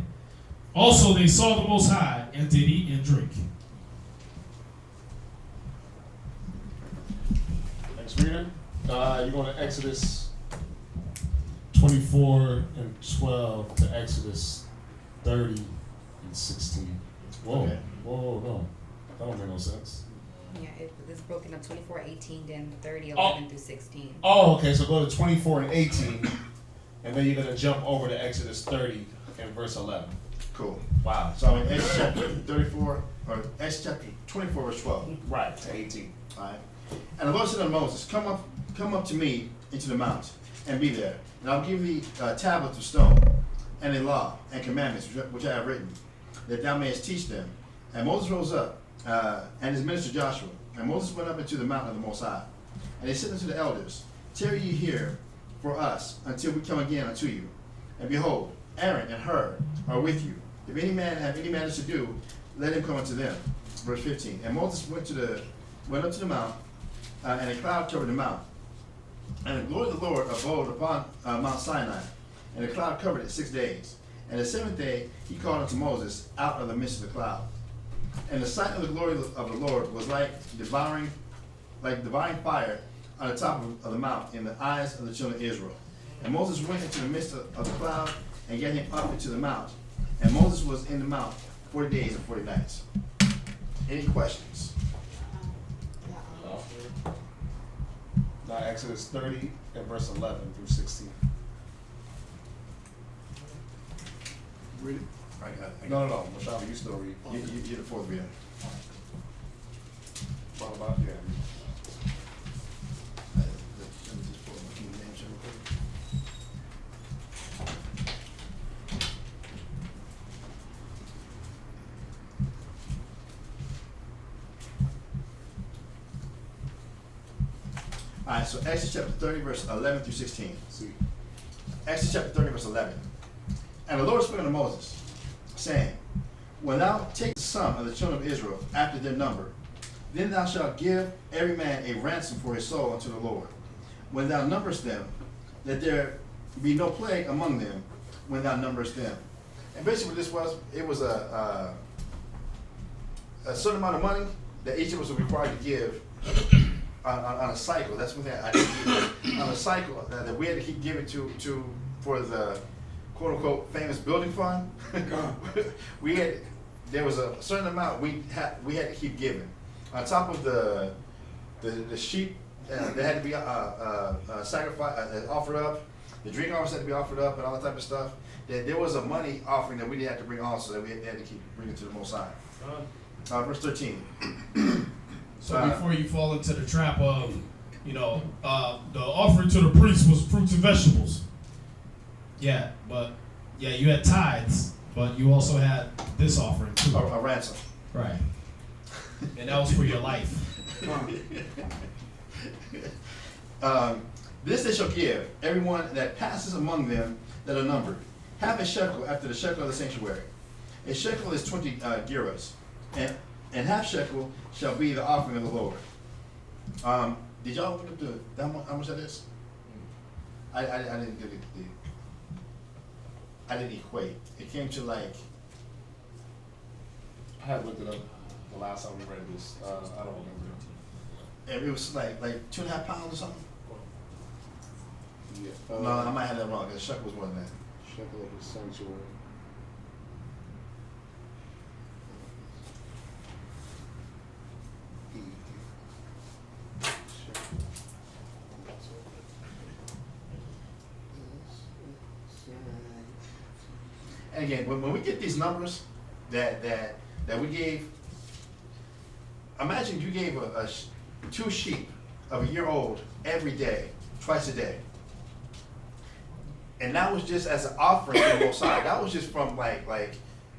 Also they saw the Most High, and did eat and drink. Next reading. You're going to Exodus 24 and 12 to Exodus 30 and 16. Whoa, Okay. whoa, no. That don't make no sense. Yeah, it's broken up 24:18, then 30:11 through 16. Oh, okay, so go to 24 and 18, and then you're going to jump over to Exodus 30 and verse 11. Cool. Wow. So in Exodus chapter 34, or Exodus chapter 24, verse 12. Right, to 18. All right. And the Lord said unto Moses, come up to me into the mount, and be there. And I'll give thee tablets of stone, and a law, and commandments, which I have written, that thou mayest teach them. And Moses rose up, and his minister Joshua. And Moses went up into the mountain of the Most High. And he said unto the elders, tarry ye here for us, until we come again unto you. And behold, Aaron and Hur are with you. If any man have any matters to do, let him come unto them. Verse 15. And Moses went up to the mount, and a cloud covered the mount. And the glory of the Lord abode upon Mount Sinai, and the cloud covered it 6 days. And the seventh day he called unto Moses out of the midst of the cloud. And the sight of the glory of the Lord was like devouring fire on the top of the mount in the eyes of the children of Israel. And Moses went into the midst of the cloud, and got him up into the mount. And Moses was in the mount 40 days and 40 nights. Any questions? Now Exodus 30 and verse 11 through 16. Read it. No. Michelle, you still read. You're the fourth reader. What about, yeah. All right, so Exodus chapter 30, verse 11 through 16. See. Exodus chapter 30, verse 11. And the Lord spake unto Moses, saying, when thou take the sum of the children of Israel after their number, then thou shalt give every man a ransom for his soul unto the Lord. When thou numberest them, that there be no plague among them when thou numberest them. And basically what this was, it was a certain amount of money that each of us was required to give on a cycle. That's what I did on a cycle that we had to keep giving to for the quote unquote famous building fund. There was a certain amount we had to keep giving on top of the sheep that had to be sacrificed, offered up. The drink offerings had to be offered up, and all that type of stuff. There was a money offering that we had to bring also that we had to keep bringing to the Most High. Verse 13. So before you fall into the trap of, the offering to the priest was fruits and vegetables. Yeah, you had tithes, but you also had this offering too. A ransom. Right. And that was for your life. This they shall give everyone that passes among them that are numbered, half a shekel after the shekel of the sanctuary. A shekel is 20 gerahs, and half shekel shall be the offering of the Lord. Did y'all look up how much that is? I didn't get it. I didn't equate. It came to like. I had looked it up the last time we read this. I don't remember. And it was like 2.5 pounds or something. Yeah. No, I might have that wrong. The shekel was more than that. Shekel of the sanctuary. And again, when we get these numbers that we gave, imagine you gave 2 sheep of a year old every day, twice a day. And that was just as an offering to the Most High. That was just from like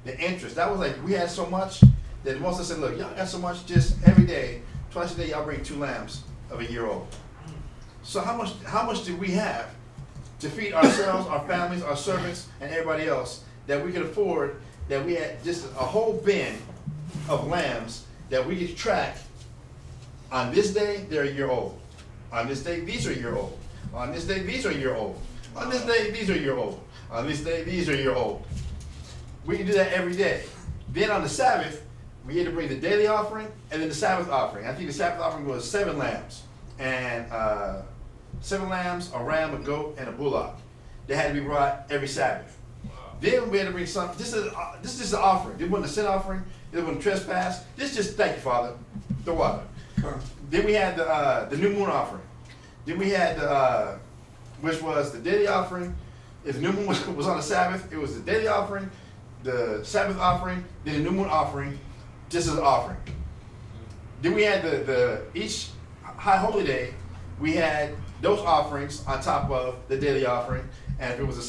the interest. That was like, we had so much that the Most High said, look, y'all got so much, just every day, twice a day, y'all bring 2 lambs of a year old. So how much did we have to feed ourselves, our families, our servants, and everybody else, that we could afford, that we had just a whole bin of lambs that we could track? On this day, they're a year old. On this day, these are a year old. On this day, these are a year old. On this day, these are a year old. On this day, these are a year old. We can do that every day. Then on the Sabbath, we had to bring the daily offering and then the Sabbath offering. I think the Sabbath offering was 7 lambs. And 7 lambs, a ram, a goat, and a bullock. They had to be brought every Sabbath. Then we had to bring some. This is just an offering. This wasn't a sin offering. This wasn't trespass. This just, thank you, Father. The water. Then we had the new moon offering. Then we had the which was the daily offering. If the new moon was on the Sabbath, it was the daily offering, the Sabbath offering, then the new moon offering, just as an offering. Then we had the each high holy day, we had those offerings on top of the daily offering. And if it was the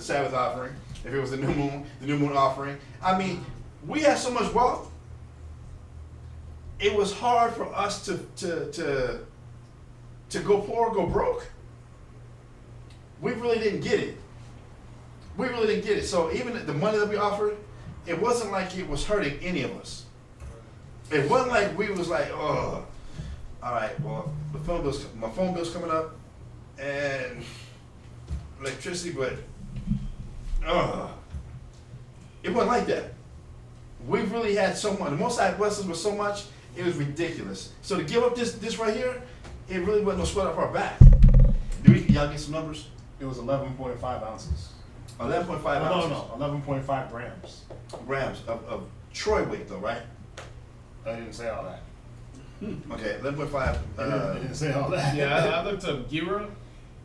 Sabbath offering. If it was the new moon offering. I mean, we had so much wealth. It was hard for us to go poor, go broke. We really didn't get it. We really didn't get it. So even the money that we offered, it wasn't like it was hurting any of us. It wasn't like we was like, oh, all right, well, my phone bill's coming up, and electricity, but it wasn't like that. We really had so much. The Most High blessed us with so much, it was ridiculous. So to give up this right here, it really wasn't no sweat off our back. Y'all get some numbers? It was 11.5 ounces. 11.5 ounces? No, 11.5 grams. Grams of Troy weight, though, right? I didn't say all that. Okay, 11.5. I didn't say all that. Yeah, I looked up Gira.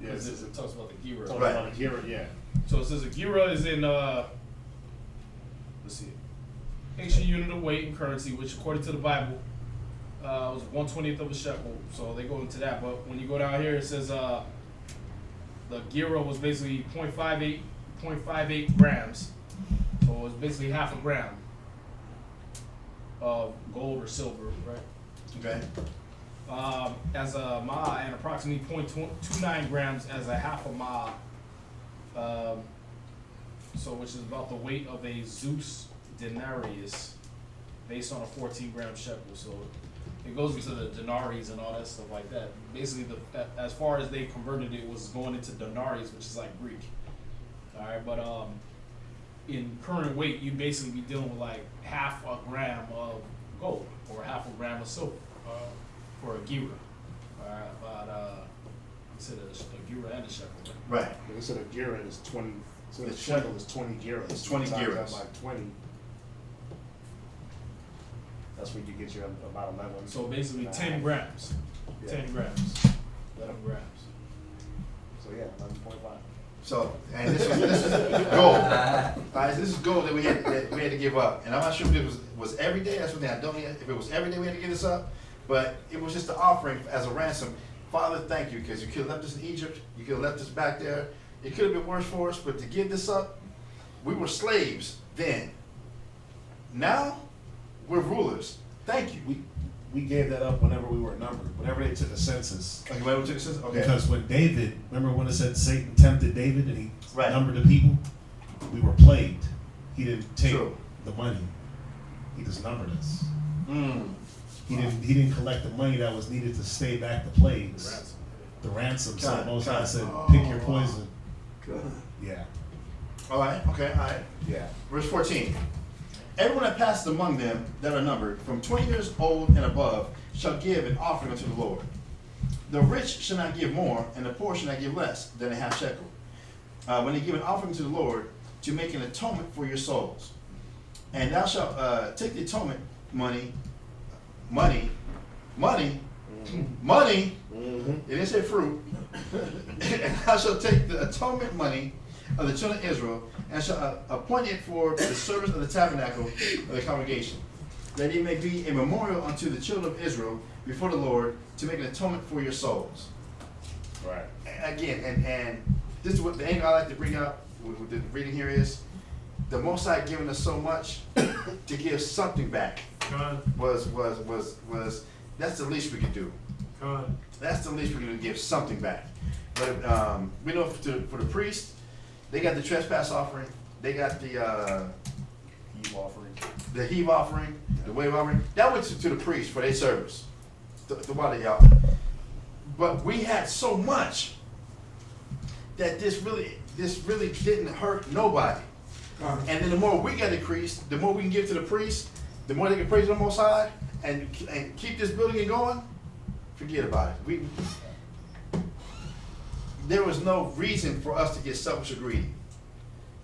Yes, it talks about the Gira. Talks about the Gira, yeah. So it says a Gira is in, let's see, ancient unit of weight and currency, which according to the Bible, was 1/20th of a shekel. So they go into that. But when you go down here, it says the Gira was basically 0.58 grams. So it was basically half a gram of gold or silver, right? Okay. As a ma, and approximately 0.29 grams as a half a ma. So which is about the weight of a Zeus denarius, based on a 14-gram shekel. So it goes into the denaries and all that stuff like that. Basically, as far as they converted it, was going into denaries, which is like Greek. All right, but in current weight, you basically be dealing with like half a gram of gold or half a gram of silver for a gira. All right, but you said a gira and a shekel. Right. They said a gira is 20. So the shekel is 20 giras. It's 20 giras. Like 20. That's where you get your about 11. So basically 10 grams. Yeah. 10 grams. 11 grams. So yeah, 11.5. So, and this is gold. Guys, this is gold that we had to give up. And I'm not sure if it was every day. That's one thing I don't know if it was every day we had to give this up. But it was just an offering as a ransom. Father, thank you, because you could have left us in Egypt. You could have left us back there. It could have been worse for us, but to give this up, we were slaves then. Now, we're rulers. Thank you. We gave that up whenever we were numbered, whenever they took a census. Okay, whenever we took a census? Okay. Because when David, remember when it said Satan tempted David and he right. numbered the people? We were plagued. He didn't take the money. He just numbered us. He didn't collect the money that was needed to stay back the plagues. The ransom. So Most High said, pick your poison. Good. Yeah. All right. Okay. All right. Yeah. Verse 14. Everyone that passes among them that are numbered, from 20 years old and above, shall give an offering unto the Lord. The rich shall not give more, and the poor shall not give less than a half shekel. When they give an offering to the Lord, to make an atonement for your souls. And thou shalt take the atonement money. It didn't say fruit. And thou shalt take the atonement money of the children of Israel, and shall appoint it for the service of the tabernacle of the congregation. that it may be a memorial unto the children of Israel before the Lord, to make an atonement for your souls. Right. Again, and this is what the angle I like to bring out with the reading here is, the Most High giving us so much to give something back was that's the least we could do. That's the least we can do, give something back. But we know for the priest, they got the trespass offering, they got the Heave offering. The heave offering, the wave offering. That went to the priest for their service. The water y'all. But we had so much that this really didn't hurt nobody. And then the more we got increased, the more we can give to the priest, the more they can praise the Most High and keep this building going. Forget about it. There was no reason for us to get selfish or greedy.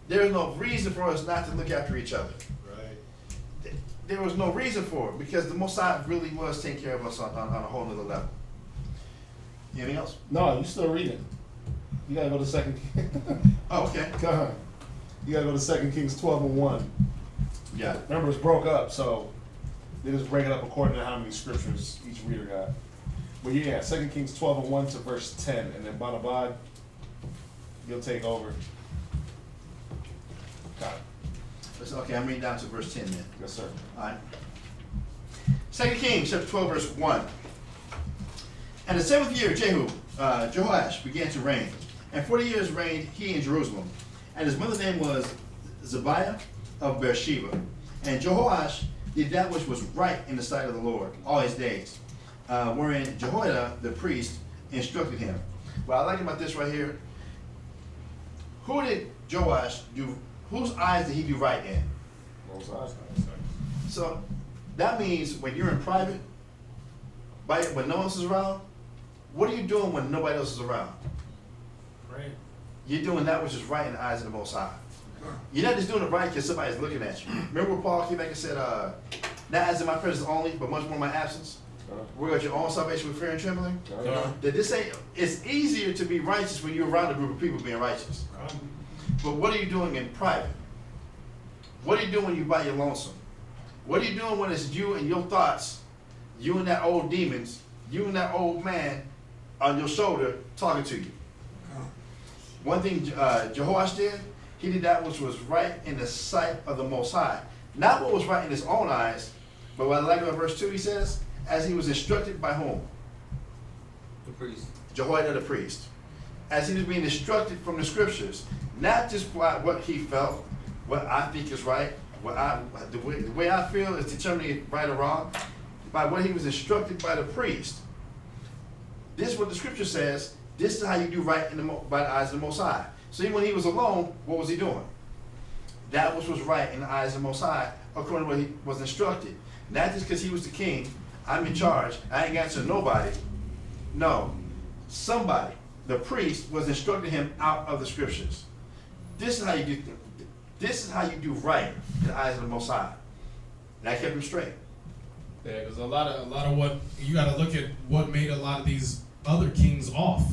There was no reason for us not to look after each other. Right. There was no reason for it because the Most High really was taking care of us on a whole nother level. Anything else? No, you still reading. You gotta go to 2 Oh, okay. Go ahead. You gotta go to 2 Kings 12:1. Yeah. Remember, it's broke up, so they just break it up according to how many scriptures each reader got. But yeah, 2 Kings 12:1 to verse 10, and then Banabad, you'll take over. Got it. Okay, I'm reading down to verse 10 then. Yes, sir. All right. 2 Kings chapter 12, verse 1. And the 7th year of Jehu, Jehoash began to reign. And 40 years reigned he in Jerusalem. And his mother's name was Zebiah of Beersheba. And Jehoash did that which was right in the sight of the Lord all his days, wherein Jehoiada the priest instructed him. What I like about this right here, who did Joash do? Whose eyes did he do right in? Most eyes. So that means when you're in private, when no one else is around, what are you doing when nobody else is around? Right. You're doing that which is right in the eyes of the Most High. You're not just doing it right because somebody's looking at you. Remember what Paul came back and said, not as in my presence only, but much more in my absence? Work out your own salvation with fear and trembling? That this ain't, it's easier to be righteous when you're around a group of people being righteous. But what are you doing in private? What are you doing when you're by your lonesome? What are you doing when it's you and your thoughts, you and that old demons, you and that old man on your shoulder talking to you? One thing Jehoash did, he did that which was right in the sight of the Most High. Not what was right in his own eyes, but what I like about verse 2, he says, as he was instructed by whom? The priest. Jehoiada the priest. As he was being instructed from the scriptures, not just what he felt, what I think is right, the way I feel is determining right or wrong, by what he was instructed by the priest. This is what the scripture says. This is how you do right by the eyes of the Most High. So even when he was alone, what was he doing? That which was right in the eyes of the Most High, according to what he was instructed. Not just because he was the king, I'm in charge, I ain't got to nobody. No, somebody, the priest, was instructing him out of the scriptures. This is how you do. This is how you do right in the eyes of the Most High. And I kept him straight. Yeah, because a lot of what you got to look at what made a lot of these other kings off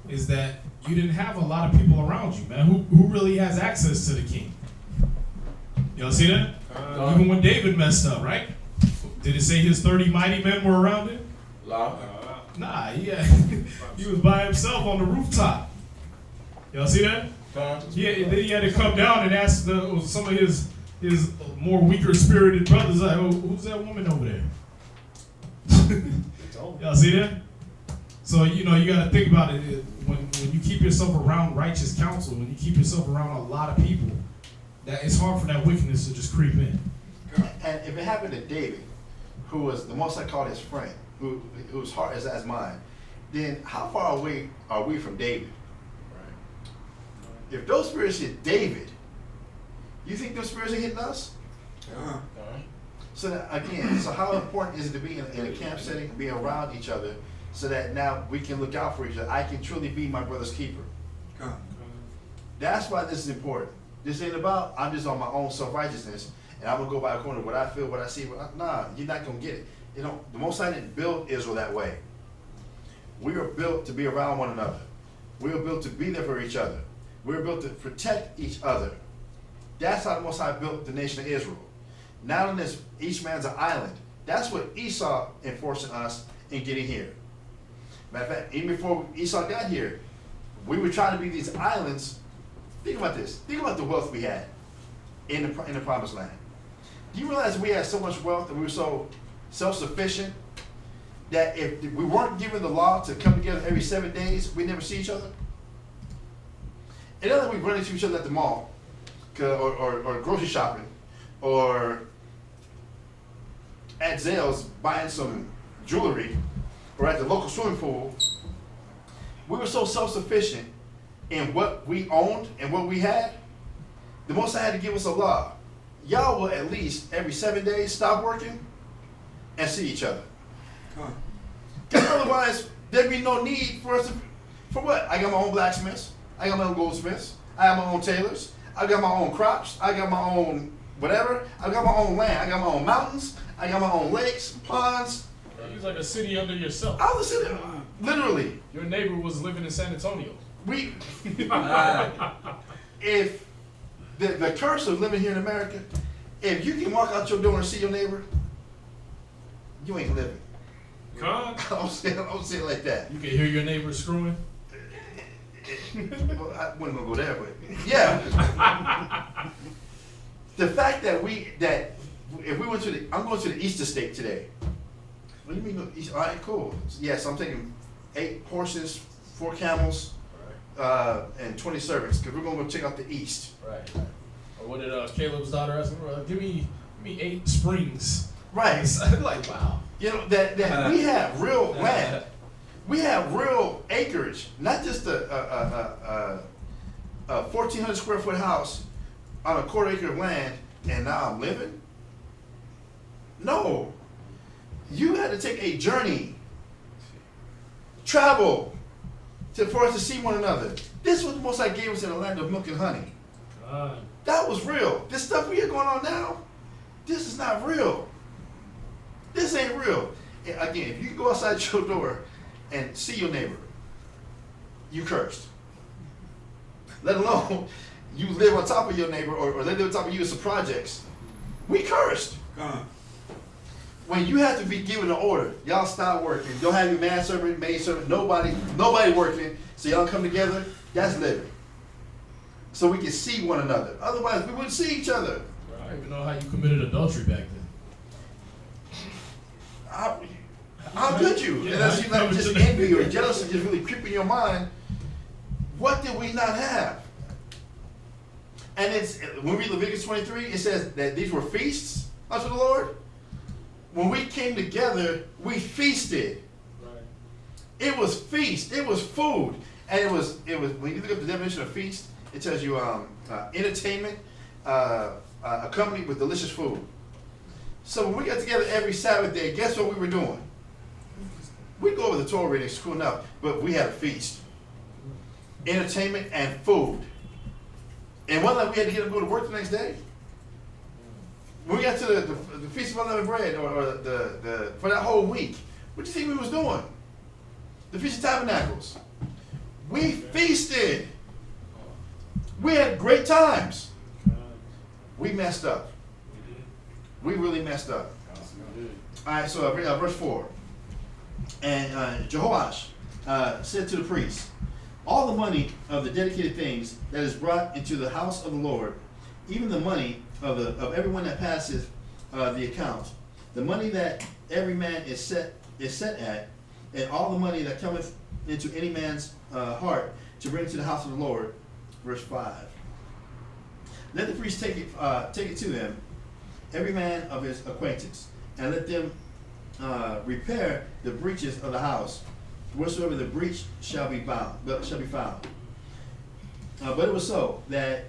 is that you didn't have a lot of people around you, man. Who really has access to the king? You know, see that? Even when David messed up, right? Did it say his 30 mighty men were around him? Nah, he was by himself on the rooftop. Y'all see that? Yeah, then he had to come down and ask some of his more weaker spirited brothers, like, oh, who's that woman over there? Y'all see that? So, you know, you got to think about it. When you keep yourself around righteous counsel, when you keep yourself around a lot of people, that it's hard for that wickedness to just creep in. And if it happened to David, who was the Most High called his friend, whose heart is as mine, then how far away are we from David? If those spirits hit David, you think those spirits are hitting us? So that, again, so how important is it to be in a camp setting, be around each other, so that now we can look out for each other? I can truly be my brother's keeper. That's why this is important. This ain't about, I'm just on my own self-righteousness, and I'm going to go by according to what I feel, what I see. Nah, you're not going to get it. You know, the Most High didn't build Israel that way. We were built to be around one another. We were built to be there for each other. We were built to protect each other. That's how the Most High built the nation of Israel. Now in this, each man's an island. That's what Esau enforcing us in getting here. Matter of fact, even before Esau got here, we were trying to be these islands. Think about this. Think about the wealth we had in the promised land. Do you realize we had so much wealth and we were so self-sufficient that if we weren't given the law to come together every 7 days, we'd never see each other? It doesn't like we run into each other at the mall or grocery shopping or at Zales buying some jewelry or at the local swimming pool. We were so self-sufficient in what we owned and what we had. The Most High had to give us a law. Y'all will at least every 7 days stop working and see each other. Because otherwise, there'd be no need for us to, for what? I got my own blacksmiths. I got my own goldsmiths. I got my own tailors. I got my own crops. I got my own whatever. I got my own land. I got my own mountains. I got my own lakes, ponds. He's like a city under yourself. I was a city, literally. Your neighbor was living in San Antonio. If the curse of living here in America, if you can walk out your door and see your neighbor, you ain't living. Con? I'll say it like that. You can hear your neighbor screwing? Well, I wasn't gonna go there, but yeah. The fact that if we went to I'm going to the Easter steak today. What do you mean? All right, cool. Yes, I'm taking 8 horses, 4 camels, and 20 servants because we're gonna go check out the East. Right. Or what did Caleb's daughter ask him? Give me 8 springs. Right. Like, wow. You know that we have real land. We have real acreage, not just a 1,400 square foot house on a quarter acre of land, and now I'm living. No, you had to take a journey, travel, for us to see one another. This was the Most High gave us in the land of milk and honey. That was real. This stuff we have going on now, this is not real. This ain't real. And again, if you go outside your door and see your neighbor, you cursed. Let alone you live on top of your neighbor or they live on top of you in some projects. We cursed. When you have to be given an order, y'all stop working. Don't have your manservant, maidservant, nobody working. So y'all come together, that's living. So we can see one another. Otherwise, we wouldn't see each other. I don't even know how you committed adultery back then. How could you? Yeah, Unless you like just envy or jealousy just really creep in your mind. What did we not have? And it's when we read Leviticus 23, it says that these were feasts unto the Lord. When we came together, we feasted. Right. It was feast. It was food, and it was when you look up the definition of feast, it tells you entertainment accompanied with delicious food. So when we got together every Sabbath day, guess what we were doing? We go over the Torah reading, cool enough, but we had a feast, entertainment and food. And one night we had to get up and go to work the next day. When we got to the Feast of Unleavened Bread, or the for that whole week, what do you think we was doing? The Feast of Tabernacles. We feasted. We had great times. We messed up. We really messed up. All right, so verse 4. And Jehoash said to the priests, all the money of the dedicated things that is brought into the house of the Lord, even the money of everyone that passes the account, the money that every man is set at, and all the money that cometh into any man's heart to bring to the house of the Lord. Verse 5. Let the priest take it to them, every man of his acquaintance, and let them repair the breaches of the house, whatsoever the breach shall be found. But it was so that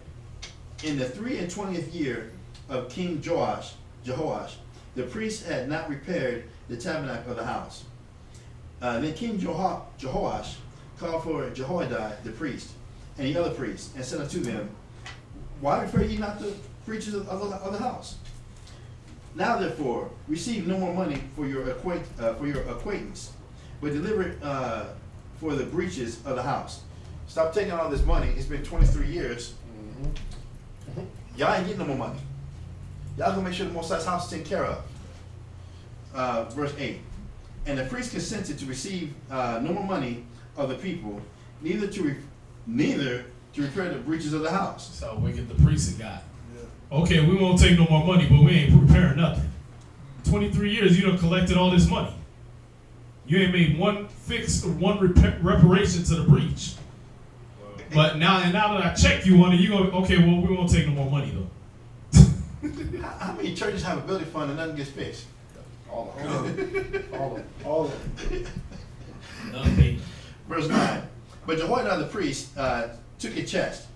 in the 23rd year of King Jehoash, the priests had not repaired the tabernacle of the house. Then King Jehoash called for Jehoiada the priest and the other priests, and said unto them, why repair ye not the breaches of the house? Now therefore receive no more money for your acquaintance, but deliver it for the breaches of the house. Stop taking all this money. It's been 23 years. Y'all ain't getting no more money. Y'all gonna make sure the Most High's house is taken care of. Verse 8. And the priest consented to receive no more money of the people, neither to repair the breaches of the house. That's how wicked the priest had got. Okay, we won't take no more money, but we ain't repairing nothing. 23 years, you done collected all this money. You ain't made one fix or one reparation to the breach. But now that I check you on it, you go, okay, well, we won't take no more money though. How many churches have a building fund and nothing gets fixed? All of them. All of them. Verse 9. But Jehoiada the priest took a chest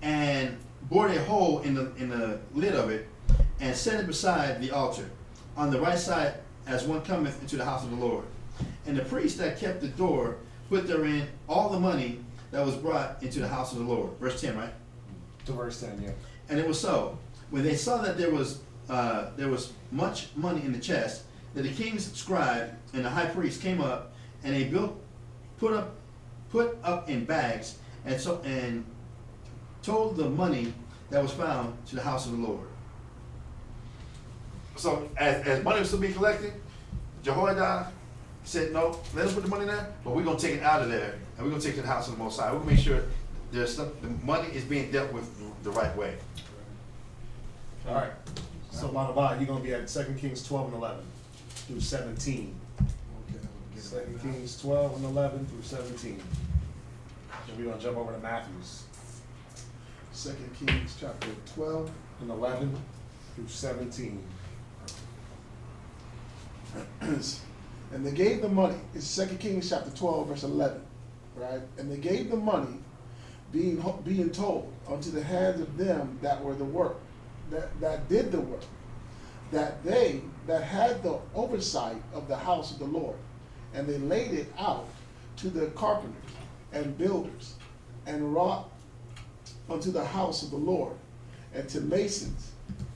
and bored a hole in the lid of it and set it beside the altar on the right side as one cometh into the house of the Lord. And the priest that kept the door put therein all the money that was brought into the house of the Lord. Verse 10, right? To verse 10, yeah. And it was so, when they saw that there was much money in the chest, that the king's scribe and the high priest came up, and they put up in bags, and told the money that was found to the house of the Lord. So as money was still being collected, Jehoiada said, no, let us put the money there, but we're going to take it out of there, and we're going to take it to the house of the Most High. We're going to make sure the money is being dealt with the right way. All right. So, Manavai, you're going to be at 2 Kings 12 and 11 through 17. 2 Kings 12 and 11 through 17. And we're going to jump over to Matthews. 2 Kings chapter 12 and 11 through 17. And they gave the money. It's 2 Kings chapter 12, verse 11. Right? And they gave the money, being told, unto the hands of them that were the work, that did the work, that they that had the oversight of the house of the Lord. And they laid it out to the carpenters and builders, and wrought unto the house of the Lord, and to masons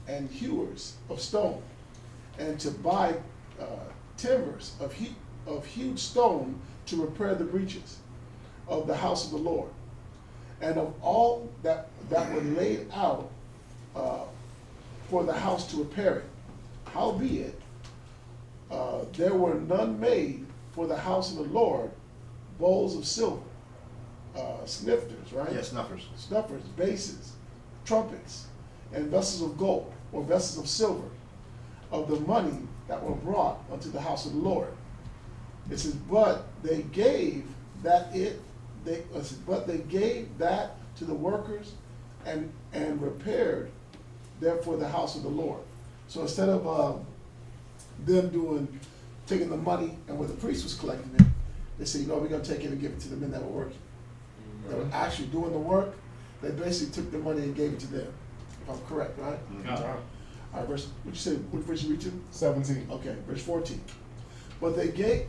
and hewers of stone, and to buy timbers of huge stone to repair the breaches of the house of the Lord, and of all that were laid out for the house to repair it. Howbeit, there were none made for the house of the Lord bowls of silver, snifters, right? Yeah, snuffers. Snuffers, bases, trumpets, and vessels of gold, or vessels of silver, of the money that were brought unto the house of the Lord. It says, but they gave that to the workers, and repaired therefore the house of the Lord. So instead of them taking the money and where the priest was collecting it, they said, we're going to take it and give it to the men that were working. That were actually doing the work. They basically took the money and gave it to them. If I'm correct, right? Yeah. All right, what you say? What verse you read to? 17. Okay, verse 14. But they gave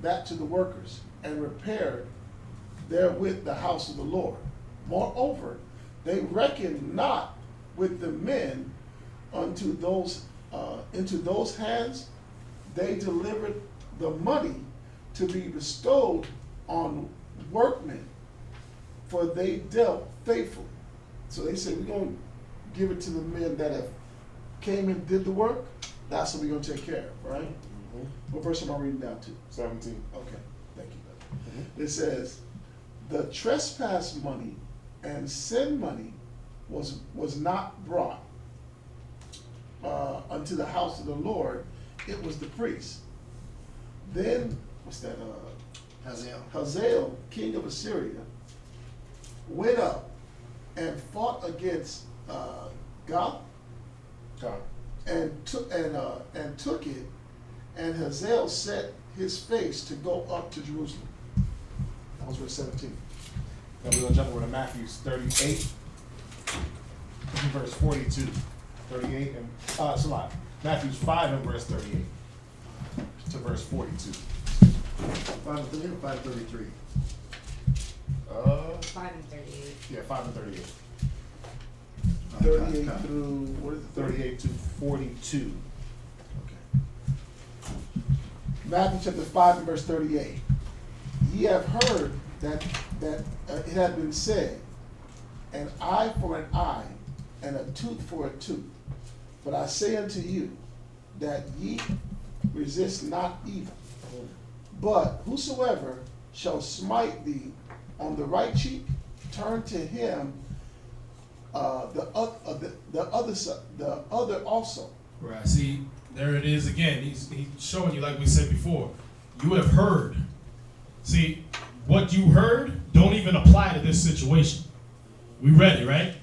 that to the workers, and repaired therewith the house of the Lord. Moreover, they reckoned not with the men into those hands. They delivered the money to be bestowed on workmen, for they dealt faithfully. So they said, we're going to give it to the men that have came and did the work. That's what we're going to take care of, right? Mm-hmm. What verse am I reading down to? 17. Okay, thank you, brother. Mm-hmm. It says, the trespass money and sin money was not brought unto the house of the Lord. It was the priest. Then, Hazael, king of Assyria, went up and fought against Gath, and took it, and Hazael set his face to go up to Jerusalem. That was verse 17. Now we're going to jump over to Matthew 38, verse 42. 38 and, it's a lot. Matthew 5 and verse 38 to verse 42. 5 and 38 or 5 and 33? 5 and 38. Yeah, 5 and 38. 38 through, what is it? 38 to 42. Okay. Matthew chapter 5 and verse 38. Ye have heard that it had been said, an eye for an eye, and a tooth for a tooth. But I say unto you, that ye resist not evil. But whosoever shall smite thee on the right cheek, turn to him the other also. Right. See, there it is again. He's showing you, like we said before, you have heard. See, what you heard don't even apply to this situation. We read it, right?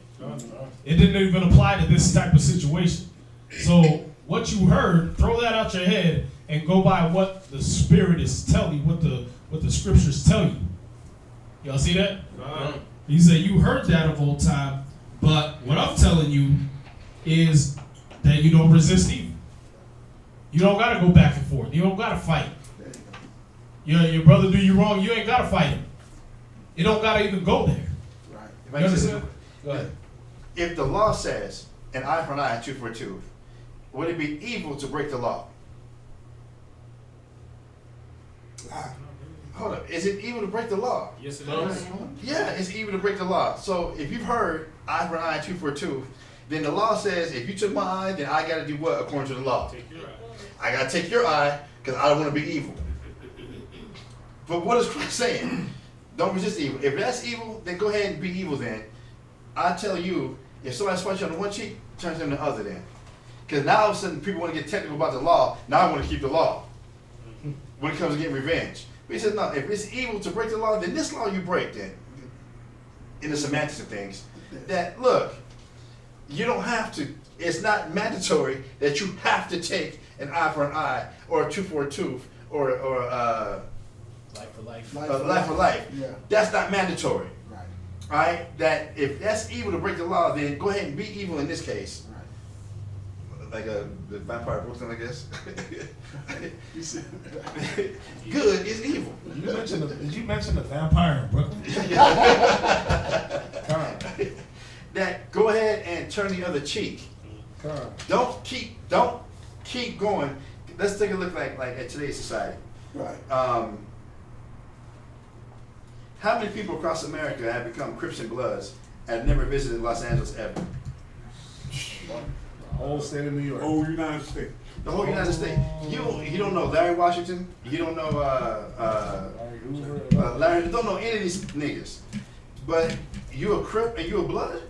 It didn't even apply to this type of situation. So what you heard, throw that out your head and go by what the Spirit is telling you, what the Scriptures tell you. Y'all see that? He said, you heard that of old time, but what I'm telling you is that you don't resist evil. You don't got to go back and forth. You don't got to fight. Your brother do you wrong, you ain't got to fight him. You don't got to even go there. Right. You understand? Go ahead. If the law says an eye for an eye, tooth for a tooth, would it be evil to break the law? Hold up. Is it evil to break the law? Yes, it is. Yeah, it's evil to break the law. So if you've heard eye for an eye, tooth for a tooth, then the law says if you took my eye, then I got to do what according to the law? Take your eye. I got to take your eye because I don't want to be evil. But what is Christ saying? Don't resist evil. If that's evil, then go ahead and be evil then. I tell you, if somebody smites you on the one cheek, turn to them the other then. Because now all of a sudden people want to get technical about the law. Now I want to keep the law when it comes to getting revenge. But he said, no, if it's evil to break the law, then this law you break then. In the semantics of things. That, look, you don't have to. It's not mandatory that you have to take an eye for an eye or a tooth for a tooth or Life for life. life for life. Yeah. That's not mandatory. Right. Right? That if that's evil to break the law, then go ahead and be evil in this case. Right. Like the vampire Brooklyn, I guess. You see? Good is evil. Did you mention the vampire in Brooklyn? That go ahead and turn the other cheek. Don't keep going. Let's take a look like at today's society. Right. How many people across America have become Crips and Bloods and have never visited Los Angeles ever? The whole state of New York. Whole United States. The whole United States. You don't know Larry Washington. You don't know Larry. You don't know any of these niggas. But you a Crip and you a Blood?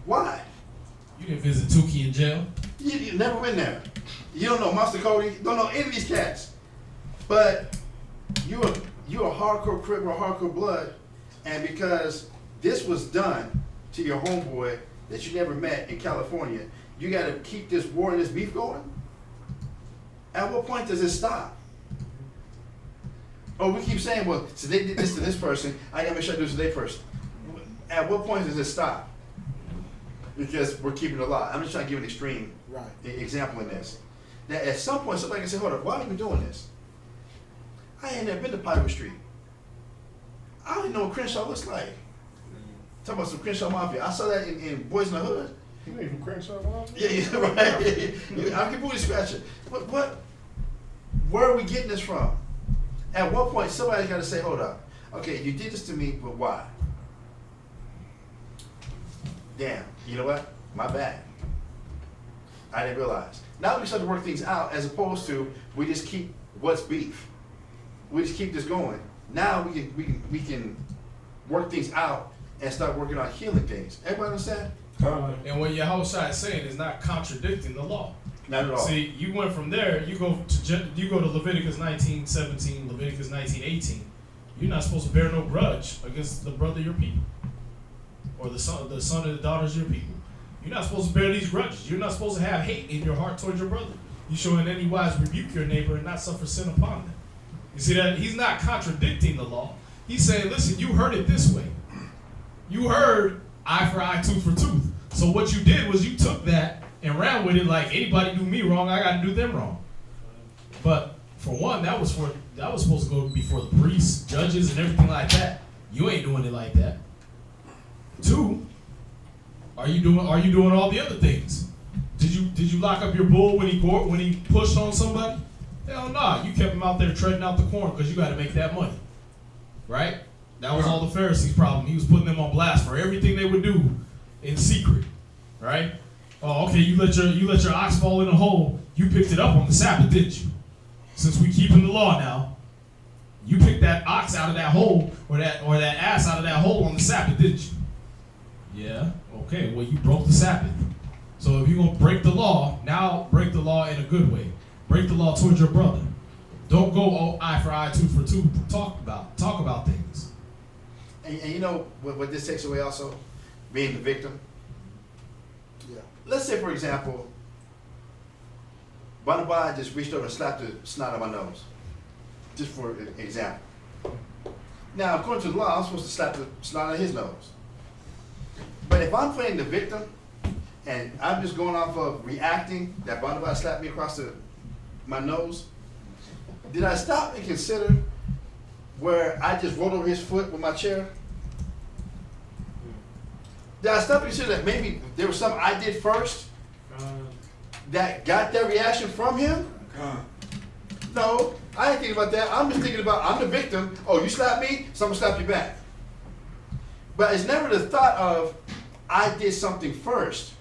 Why? You didn't visit Tukey in jail? You never been there. You don't know Monster Cody. Don't know any of these cats. But you a hardcore Crip or hardcore Blood, and because this was done to your homeboy that you never met in California, you got to keep this war and this beef going? At what point does it stop? Oh, we keep saying, well, so they did this to this person, I got to make sure I do this to their person. At what point does it stop? Because we're keeping the law. I'm just trying to give an extreme example in this. That at some point, somebody can say, hold up, why are we doing this? I ain't never been to Piper Street. I don't even know what Crenshaw looks like. Talk about some Crenshaw Mafia. I saw that in Boys in the Hood. You ain't from Crenshaw Mafia? Yeah, right. I can booty scratch it. What? Where are we getting this from? At what point, somebody's got to say, hold up. Okay, you did this to me, but why? Damn, you know what? My bad. I didn't realize. Now we start to work things out as opposed to we just keep what's beef. We just keep this going. Now we can work things out and start working on healing things. Everybody understand? And what Yahushua is saying is not contradicting the law. Not at all. See, you went from there. You go to Leviticus 19:17, Leviticus 19:18. You're not supposed to bear no grudge against the brother of your people, or the son of the daughters of your people. You're not supposed to bear these grudges. You're not supposed to have hate in your heart towards your brother. You shall in any wise rebuke your neighbor and not suffer sin upon them. You see that? He's not contradicting the law. He's saying, listen, you heard it this way. You heard eye for eye, tooth for tooth. So what you did was you took that and ran with it like anybody do me wrong, I got to do them wrong. But for one, that was supposed to go before the priests, judges, and everything like that. You ain't doing it like that. Two, are you doing all the other things? Did you lock up your bull when he pushed on somebody? Hell no, you kept him out there treading out the corn because you got to make that money, right? That was all the Pharisees' problem. He was putting them on blast for everything they would do in secret, right? Oh, okay. You let your ox fall in a hole. You picked it up on the Sabbath, didn't you? Since we keeping the law now, you picked that ox out of that hole, or that ass out of that hole on the Sabbath, didn't you? Yeah. Okay. Well, you broke the Sabbath. So if you're gonna break the law, now break the law in a good way. Break the law towards your brother. Don't go eye for eye, tooth for tooth. Talk about things. And you know what this takes away also? Being the victim. Yeah. Let's say, for example, Barnabas just reached over and slapped the snot on my nose. Just for an example. Now, according to the law, I'm supposed to slap the snot on his nose. But if I'm playing the victim, and I'm just going off of reacting that Barnabas slapped me across my nose, did I stop and consider where I just rolled over his foot with my chair? Did I stop and consider that maybe there was something I did first that got that reaction from him? No, I ain't thinking about that. I'm just thinking about, I'm the victim. Oh, you slapped me, so I'm gonna slap you back. But it's never the thought of, I did something first.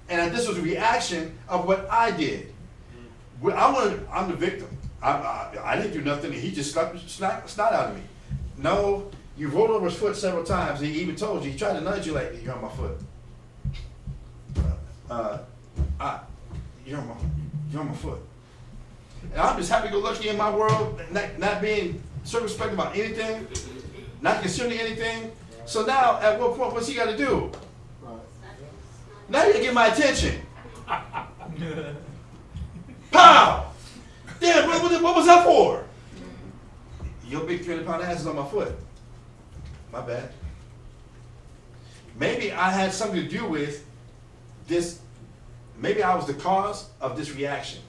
And this was a reaction of what I did. I'm the victim. I didn't do nothing. He just slapped the snot out of me. No, you rolled over his foot several times. He even told you, he tried to nudge you like, you're on my foot. You're on my foot. And I'm just happy-go-lucky in my world, not being circumspect about anything, not considering anything. So now, at what point, what's he got to do? Now you gotta get my attention. Pow! Damn, what was that for? Your big 300-pound ass is on my foot. My bad. Maybe I had something to do with this. Maybe I was the cause of this reaction.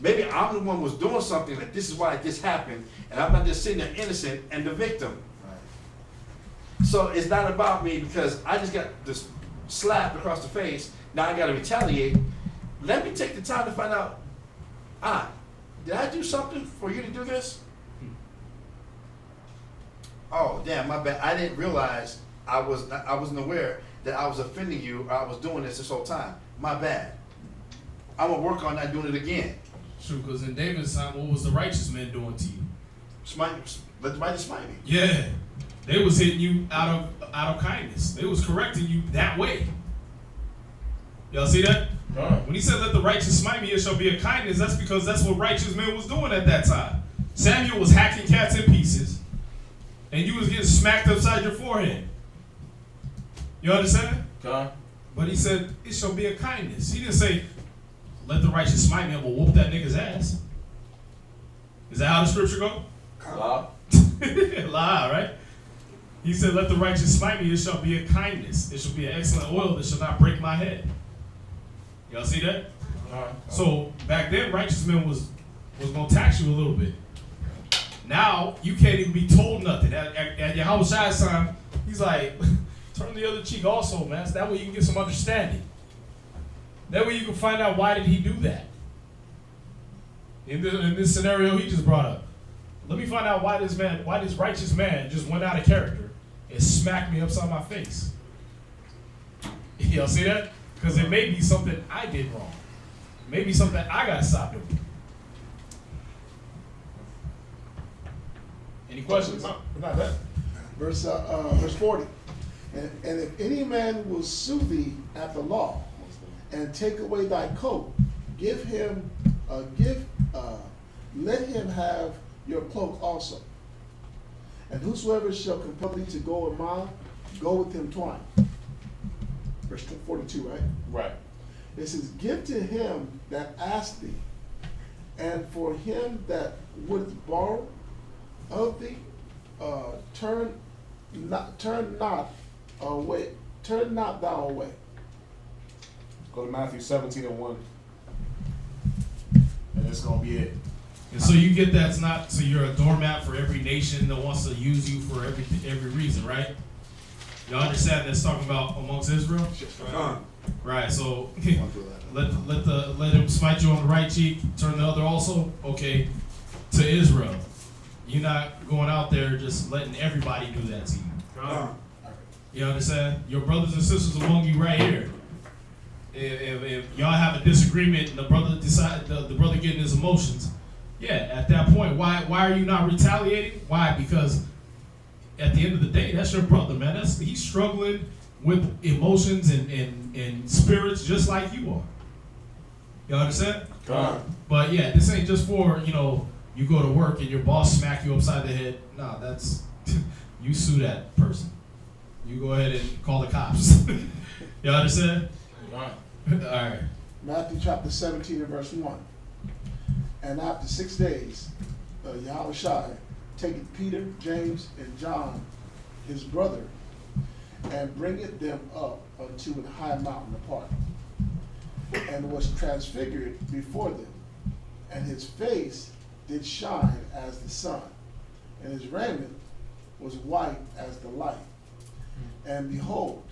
Maybe I'm the one who was doing something that this is why this happened, and I'm not just sitting there innocent and the victim. So it's not about me because I just got this slap across the face. Now I got to retaliate. Let me take the time to find out, did I do something for you to do this? Oh, damn, my bad. I didn't realize I wasn't aware that I was offending you or I was doing this whole time. My bad. I'm going to work on not doing it again. True, because in David's time, what was the righteous man doing to you? Let the righteous smite me. Yeah. They was hitting you out of kindness. They was correcting you that way. Y'all see that? When he said, let the righteous smite me, it shall be a kindness, that's because that's what righteous men was doing at that time. Samuel was hacking cats in pieces, and you was getting smacked upside your forehead. You understand? But he said, it shall be a kindness. He didn't say, let the righteous smite me, I'm going to whoop that nigga's ass. Is that how the scripture go? Lie, right? He said, let the righteous smite me, it shall be a kindness. It shall be an excellent oil that shall not break my head. Y'all see that? So back then, righteous men was going to tax you a little bit. Now, you can't even be told nothing. At Yahweh Shai's time, he's like, turn the other cheek also, man. So that way you can get some understanding. That way you can find out why did he do that. In this scenario he just brought up. Let me find out why this righteous man just went out of character and smacked me upside my face. Y'all see that? Because it may be something I did wrong. Maybe something I got to stop doing. Any questions? No, not that. Verse 40. And if any man will sue thee at the law and take away thy coat, let him have your cloak also. And whosoever shall compel thee to go a mile, go with him twain. Verse 42, right? Right. It says, give to him that asked thee, and for him that would borrow of thee, turn not thou away. Go to Matthew 17:1. And that's going to be it. And so you get that's not, so you're a doormat for every nation that wants to use you for every reason, right? Y'all understand that's talking about amongst Israel? Right, so let him smite you on the right cheek, turn the other also, okay, to Israel. You're not going out there just letting everybody do that to you. You understand? Your brothers and sisters among you right here. if y'all have a disagreement and the brother the brother getting his emotions, yeah, at that point, why are you not retaliating? Why? Because at the end of the day, that's your brother, man. He's struggling with emotions and spirits just like you are. You understand? But yeah, this ain't just for, you go to work and your boss smack you upside the head. No, that's you sue that person. You go ahead and call the cops. You understand? All right. Matthew chapter 17 and verse 1. And after 6 days, Yahushua taketh Peter, James, and John, his brother, and bringeth them up unto an high mountain apart, and was transfigured before them, and his face did shine as the sun, and his raiment was white as the light. And behold,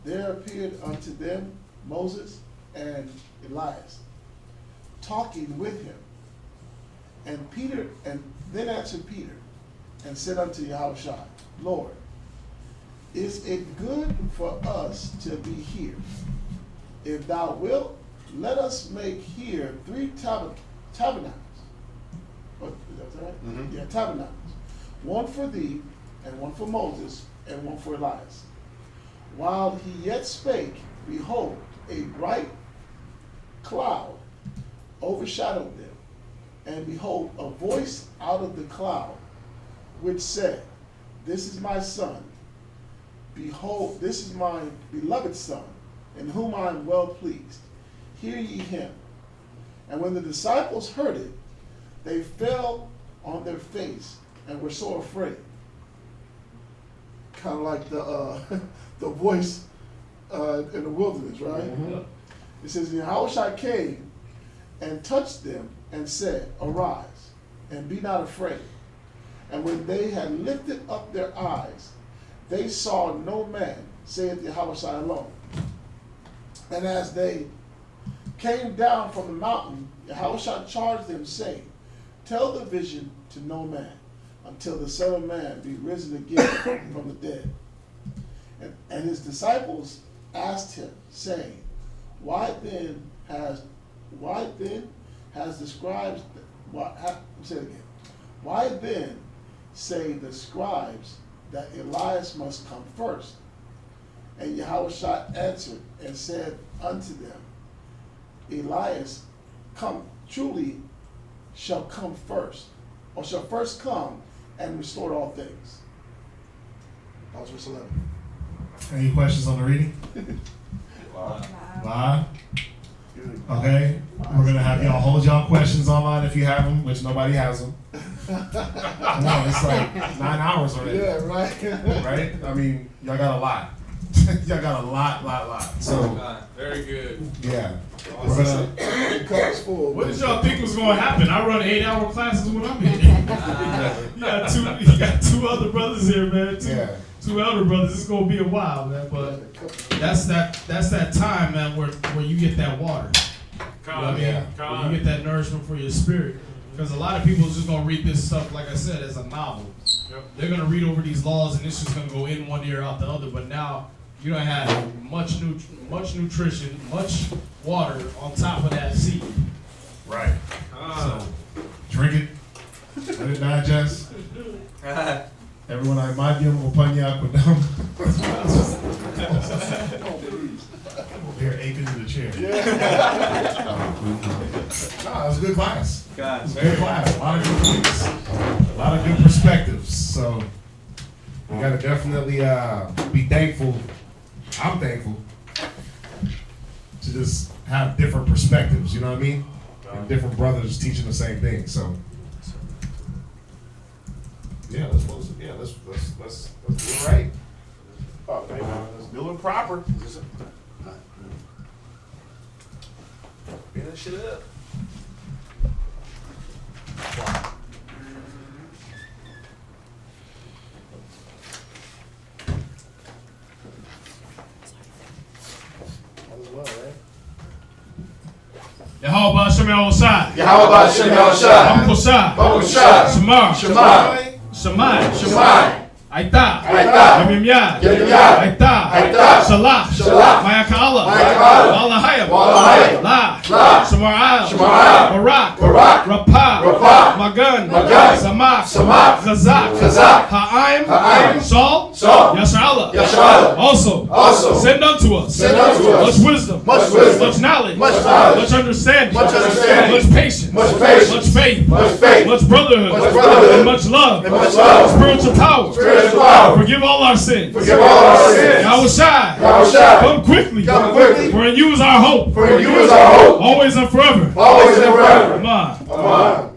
there appeared unto them Moses and Elias, talking with him. And then answered Peter, and said unto Yahushua, Lord, is it good for us to be here? If thou wilt, let us make here 3 tabernacles. Oh, is that right? Mm-hmm. Yeah, tabernacles. One for thee, and one for Moses, and one for Elias. While he yet spake, behold, a bright cloud overshadowed them. And behold, a voice out of the cloud, which said, This is my son. Behold, this is my beloved son, in whom I am well pleased. Hear ye him. And when the disciples heard it, they fell on their face and were so afraid. Kind of like the voice in the wilderness, right? Mm-hmm. It says, Yahushua came and touched them and said, Arise, and be not afraid. And when they had lifted up their eyes, they saw no man, saith Yahushua alone. And as they came down from the mountain, Yahushua charged them, saying, Tell the vision to no man, until the Son of Man be risen again from the dead. And his disciples asked him, saying, Why then has the scribes, say it again, why then say the scribes that Elias must come first? And Yahushua answered and said unto them, Elias truly shall come first, or shall first come and restore all things. That was verse 11. Any questions on the reading? Live. Okay, we're gonna have y'all hold y'all questions online if you have them, which nobody has them. Come on, it's like 9 hours already. Yeah, right. Right? I mean, y'all got a lot. Y'all got a lot. So very good. Yeah. We're gonna. What did y'all think was gonna happen? I run 8-hour classes when I'm here. You got two other brothers here, man. Two elder brothers. It's gonna be a while, man. But that's that time, man, where you get that water. You know what I mean? Where you get that nourishment for your spirit. Because a lot of people are just gonna read this stuff, like I said, as a novel. Yep. They're gonna read over these laws, and it's just gonna go in one ear out the other. But now you don't have much nutrition, much water on top of that seed. Right. So drink it, let it digest. Everyone, I might give them a panya aquadam. They're aping in the chair. No, it was a good class. It was a good class. A lot of good things. A lot of good perspectives. So we gotta definitely be thankful. I'm thankful to just have different perspectives. You know what I mean? And different brothers teaching the same thing. So yeah, let's do it right. Okay, let's do it proper. Finish it up. Yahweh Shem Yahushai. Yahweh Shem Yahushai. Baruch Shai. Baruch Shai. Shema. Shema. Shemai. Shemai. Aita. Aita. Yemimyad. Yemimyad. Aita. Aita. Shalach. Shalach. Mayaka'Allah. Mayaka'Allah. Walahayab. Walahayab. La. La. Shemar'al. Shemar'al. Barak. Barak. Rapah. Rapah. Magan. Magan. Samach. Samach. Chazak. Chazak. Ha'aim. Ha'aim. Saul. Saul. Yashar'Allah. Yashar'Allah. Also. Send unto us. Send unto us. Much wisdom. Much wisdom. Much knowledge. Much knowledge. Much understanding. Much understanding. Much patience. Much patience. Much faith. Much faith. Much brotherhood. Much brotherhood. And much love. And much love. Spiritual power. Spiritual power. Forgive all our sins. Forgive all our sins. Yahushai. Yahushai. Come quickly. Come quickly. For in you is our hope. For in you is our hope. Always and forever. Always and forever. Amen. Amen.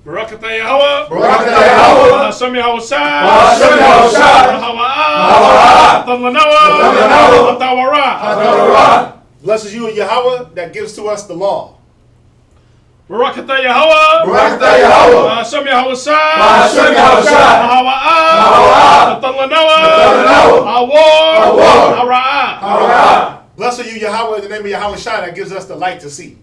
Barakatah Yahweh. Barakatah Yahweh. Hashem Yahushai. Hashem Yahushai. Hawa'ah. Tamlanawa. Hatawara. Blesses you, Yahweh, that gives to us the law. Barakatah Yahweh. Barakatah Yahweh. Hashem Yahushai. Hashem Yahushai. Hawa'ah. Tamlanawa. Hawar. Hara'ah. Blessed you, Yahweh, in the name of Yahweh Shai, that gives us the light to see.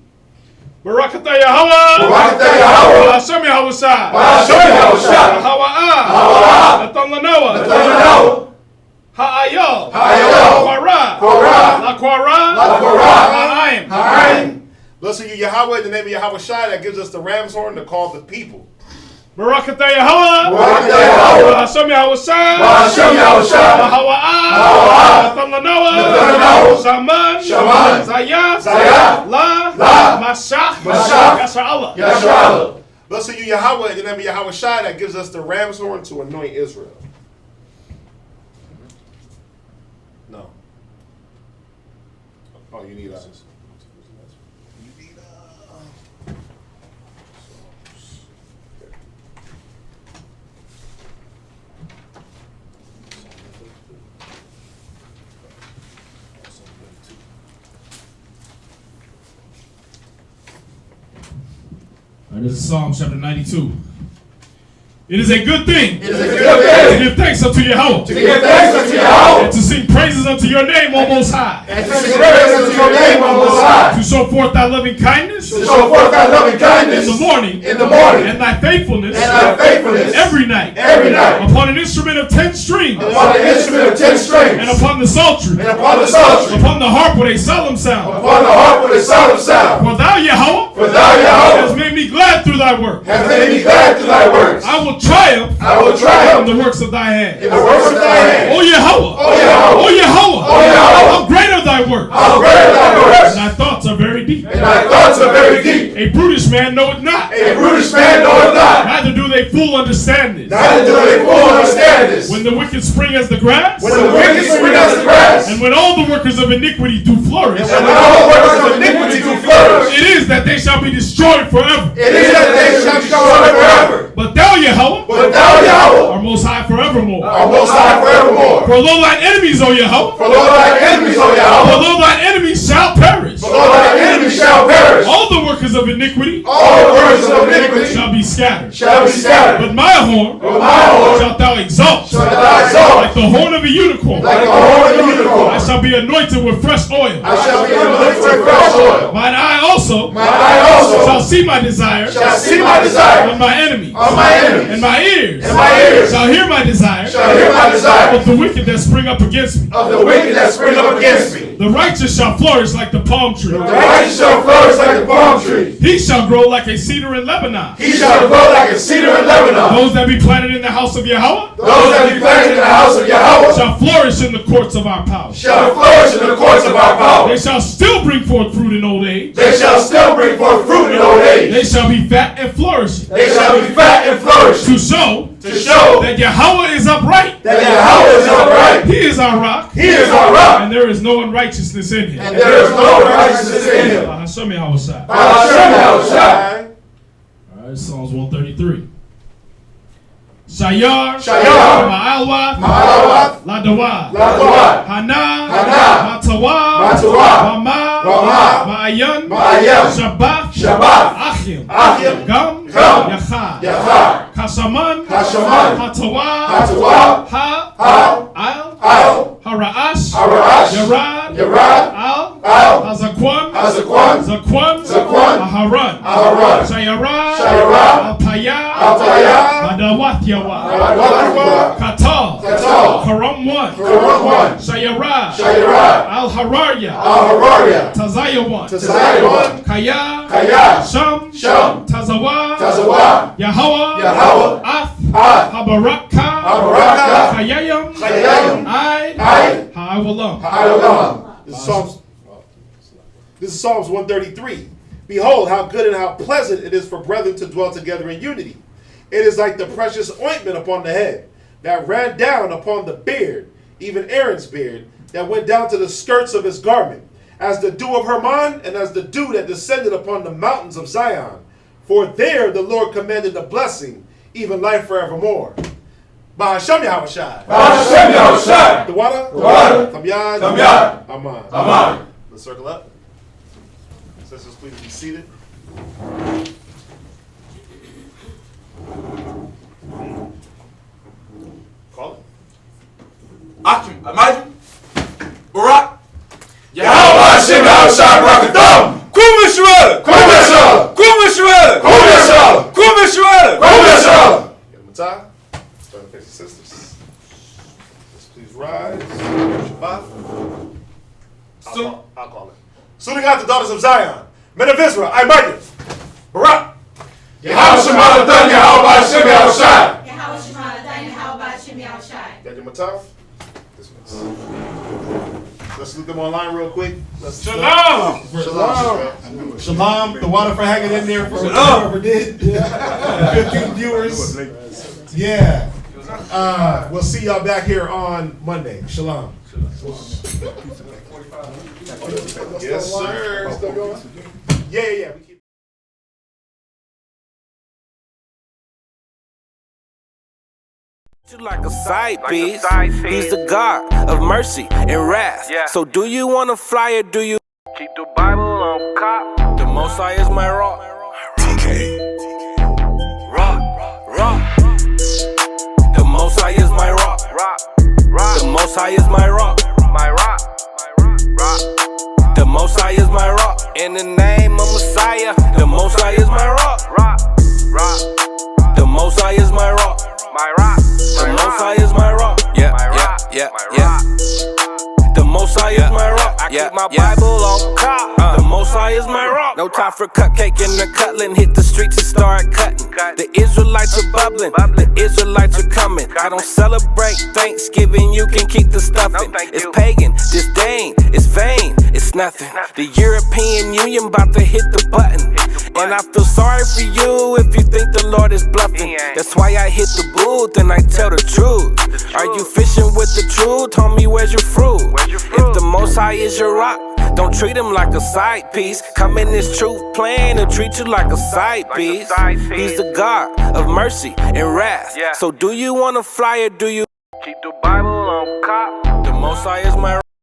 Barakatah Yahweh. Barakatah Yahweh. Hashem Yahushai. Hashem Yahushai. Hawa'ah. Tamlanawa. Ha'ayah. Ha'ayah. Kwara. Lakwara. Ha'aim. Blessed you, Yahweh, in the name of Yahweh Shai, that gives us the ram's horn to call the people. Barakatah Yahweh. Barakatah Yahweh. Hashem Yahushai. Hashem Yahushai. Hawa'ah. Tamlanawa. Shaman. Zayah. La. Mashach. Yashar'Allah. Yashar'Allah. Blessed you, Yahweh, in the name of Yahweh Shai, that gives us the ram's horn to anoint Israel. No. Oh, you need us. This is Psalm chapter 92. It is a good thing. It is a good thing to give thanks unto Yahweh. to give thanks unto Yahweh. And to sing praises unto your name, O Most High. And to sing praises unto your name, O Most High. To show forth thy loving kindness. To show forth thy loving kindness in the morning. In the morning. And thy faithfulness. And thy faithfulness. Every night. Every night. Upon an instrument of 10 strings. Upon an instrument of 10 strings. And upon the psaltery. And upon the psaltery. Upon the harp with a solemn sound. Upon the harp with a solemn sound. For thou, Yahweh. For thou, Yahweh. Hast made me glad through thy work. Has made me glad through thy works. I will triumph. I will triumph in the works of thy hands. In the works of thy hands. O Yahweh. O Yahweh. O Yahweh. O Yahweh. How great are thy works. How great are thy works. And thy thoughts are very deep. And thy thoughts are very deep. A brutish man knoweth not. A brutish man knoweth not. Neither do they fool understand this. Neither do they fool understand this. When the wicked spring as the grass. When the wicked spring as the grass. And when all the workers of iniquity do flourish. And when all the workers of iniquity do flourish. It is that they shall be destroyed forever. It is that they shall be destroyed forever. But thou, Yahweh. But thou, Yahweh. Are most high forevermore. Are most high forevermore. For lo thine enemies, O Yahweh. For lo thine enemies, O Yahweh. For lo thine enemies shall perish. For lo thine enemies shall perish. All the workers of iniquity. All the workers of iniquity. Shall be scattered. Shall be scattered. But my horn. But my horn. Shalt thou exalt. Shalt thou exalt. Like the horn of a unicorn. Like the horn of a unicorn. I shall be anointed with fresh oil. I shall be anointed with fresh oil. Mine eye also. Mine eye also. Shall see my desire. Shall see my desire. On my enemies. On my enemies. And my ears. And my ears. Shall hear my desire. Shall hear my desire. Of the wicked that spring up against me. Of the wicked that spring up against me. The righteous shall flourish like the palm tree. The righteous shall flourish like the palm tree. He shall grow like a cedar in Lebanon. He shall grow like a cedar in Lebanon. Those that be planted in the house of Yahweh. Those that be planted in the house of Yahweh. Shall flourish in the courts of our power. Shall flourish in the courts of our power. They shall still bring forth fruit in old age. They shall still bring forth fruit in old age. They shall be fat and flourishing. They shall be fat and flourishing. To show that Yahweh is upright. That Yahweh is upright. He is our rock. He is our rock. And there is no unrighteousness in him. And there is no unrighteousness in him. Hashem Yahushai. Hashem Yahushai. All right, Psalms 133. Shayar. Shayar. Ma'alwath. Ma'alwath. Ladawad. Ladawad. Hana. Hana. Matawad. Matawad. Bama. Ma'ayan, Shabbat, Achim, Gam, Yachad, Kashaman, Hatawa, Al, Hara'ash, Yarad, Al, Hazakwan, Aharan, Shayarad, Al-Paya, Badawatyawa, Katal, Karam 1, Shayarad, Al-Hararya, Tazayawan, Kaya, Sham, Tazawa, Yahweh, Ath, Habaraka, Chayayam, Aid, Ha'awalam. This is Psalms 133. Behold, how good and how pleasant it is for brethren to dwell together in unity. It is like the precious ointment upon the head, that ran down upon the beard, even Aaron's beard, that went down to the skirts of his garment, as the dew of Hermon, and as the dew that descended upon the mountains of Zion. For there the Lord commanded the blessing, even life forevermore. Ba'ashem Yahushai. Ba'ashem Yahushai. The water. Tamyad. Aman. Let's circle up. Sisters, please be seated. Call it. Achim, Amadu, Barak, Yahweh Hashem Yahushai Barakatam. Kum Yisrael. Kum Yisrael. Kum Yisrael. Kum Yisrael. Kum Yisrael. Kum Yisrael. Get them a tie. Turn to face the sisters. Just please rise. Shabbat. I'll call it. Suiting out the daughters of Zion, men of Israel, I might you. Barak. Yahweh Shemadadan, Yahweh Hashem Yahushai. Yahweh Shemadadan, Yahweh Hashem Yahushai. Got your mataf? Let's look them online real quick. Shalom. Shalom. Shalom. The water for hanging in there for whoever did. 15 viewers. Yeah. We'll see y'all back here on Monday. Shalom. Yes, sir. Still going? Yeah. We keep You like a side piece. He's the God of mercy and wrath. So do you want to fly or do you keep the Bible on cop? The Most High is my rock. TK. Rock. The Most High is my rock. The Most High is my rock. My rock. The Most High is my rock. In the name of Messiah, the Most High is my rock. The Most High is my rock. My rock. The Most High is my rock. Yeah. The Most High is my rock. I keep my Bible on cop. The Most High is my rock. No time for cupcake and the cutting. Hit the streets and start cutting. The Israelites are bubbling. The Israelites are coming. I don't celebrate Thanksgiving. You can keep the stuffing. It's pagan, disdain, it's vain, it's nothing. The European Union about to hit the button. And I feel sorry for you if you think the Lord is bluffing. That's why I hit the booth and I tell the truth. Are you fishing with the truth? Homie, where's your fruit? If the Most High is your rock, don't treat him like a side piece. Come in this truth plan and treat you like a side piece. He's the God of mercy and wrath. So do you want to fly or do you keep the Bible on cop? The Most High is my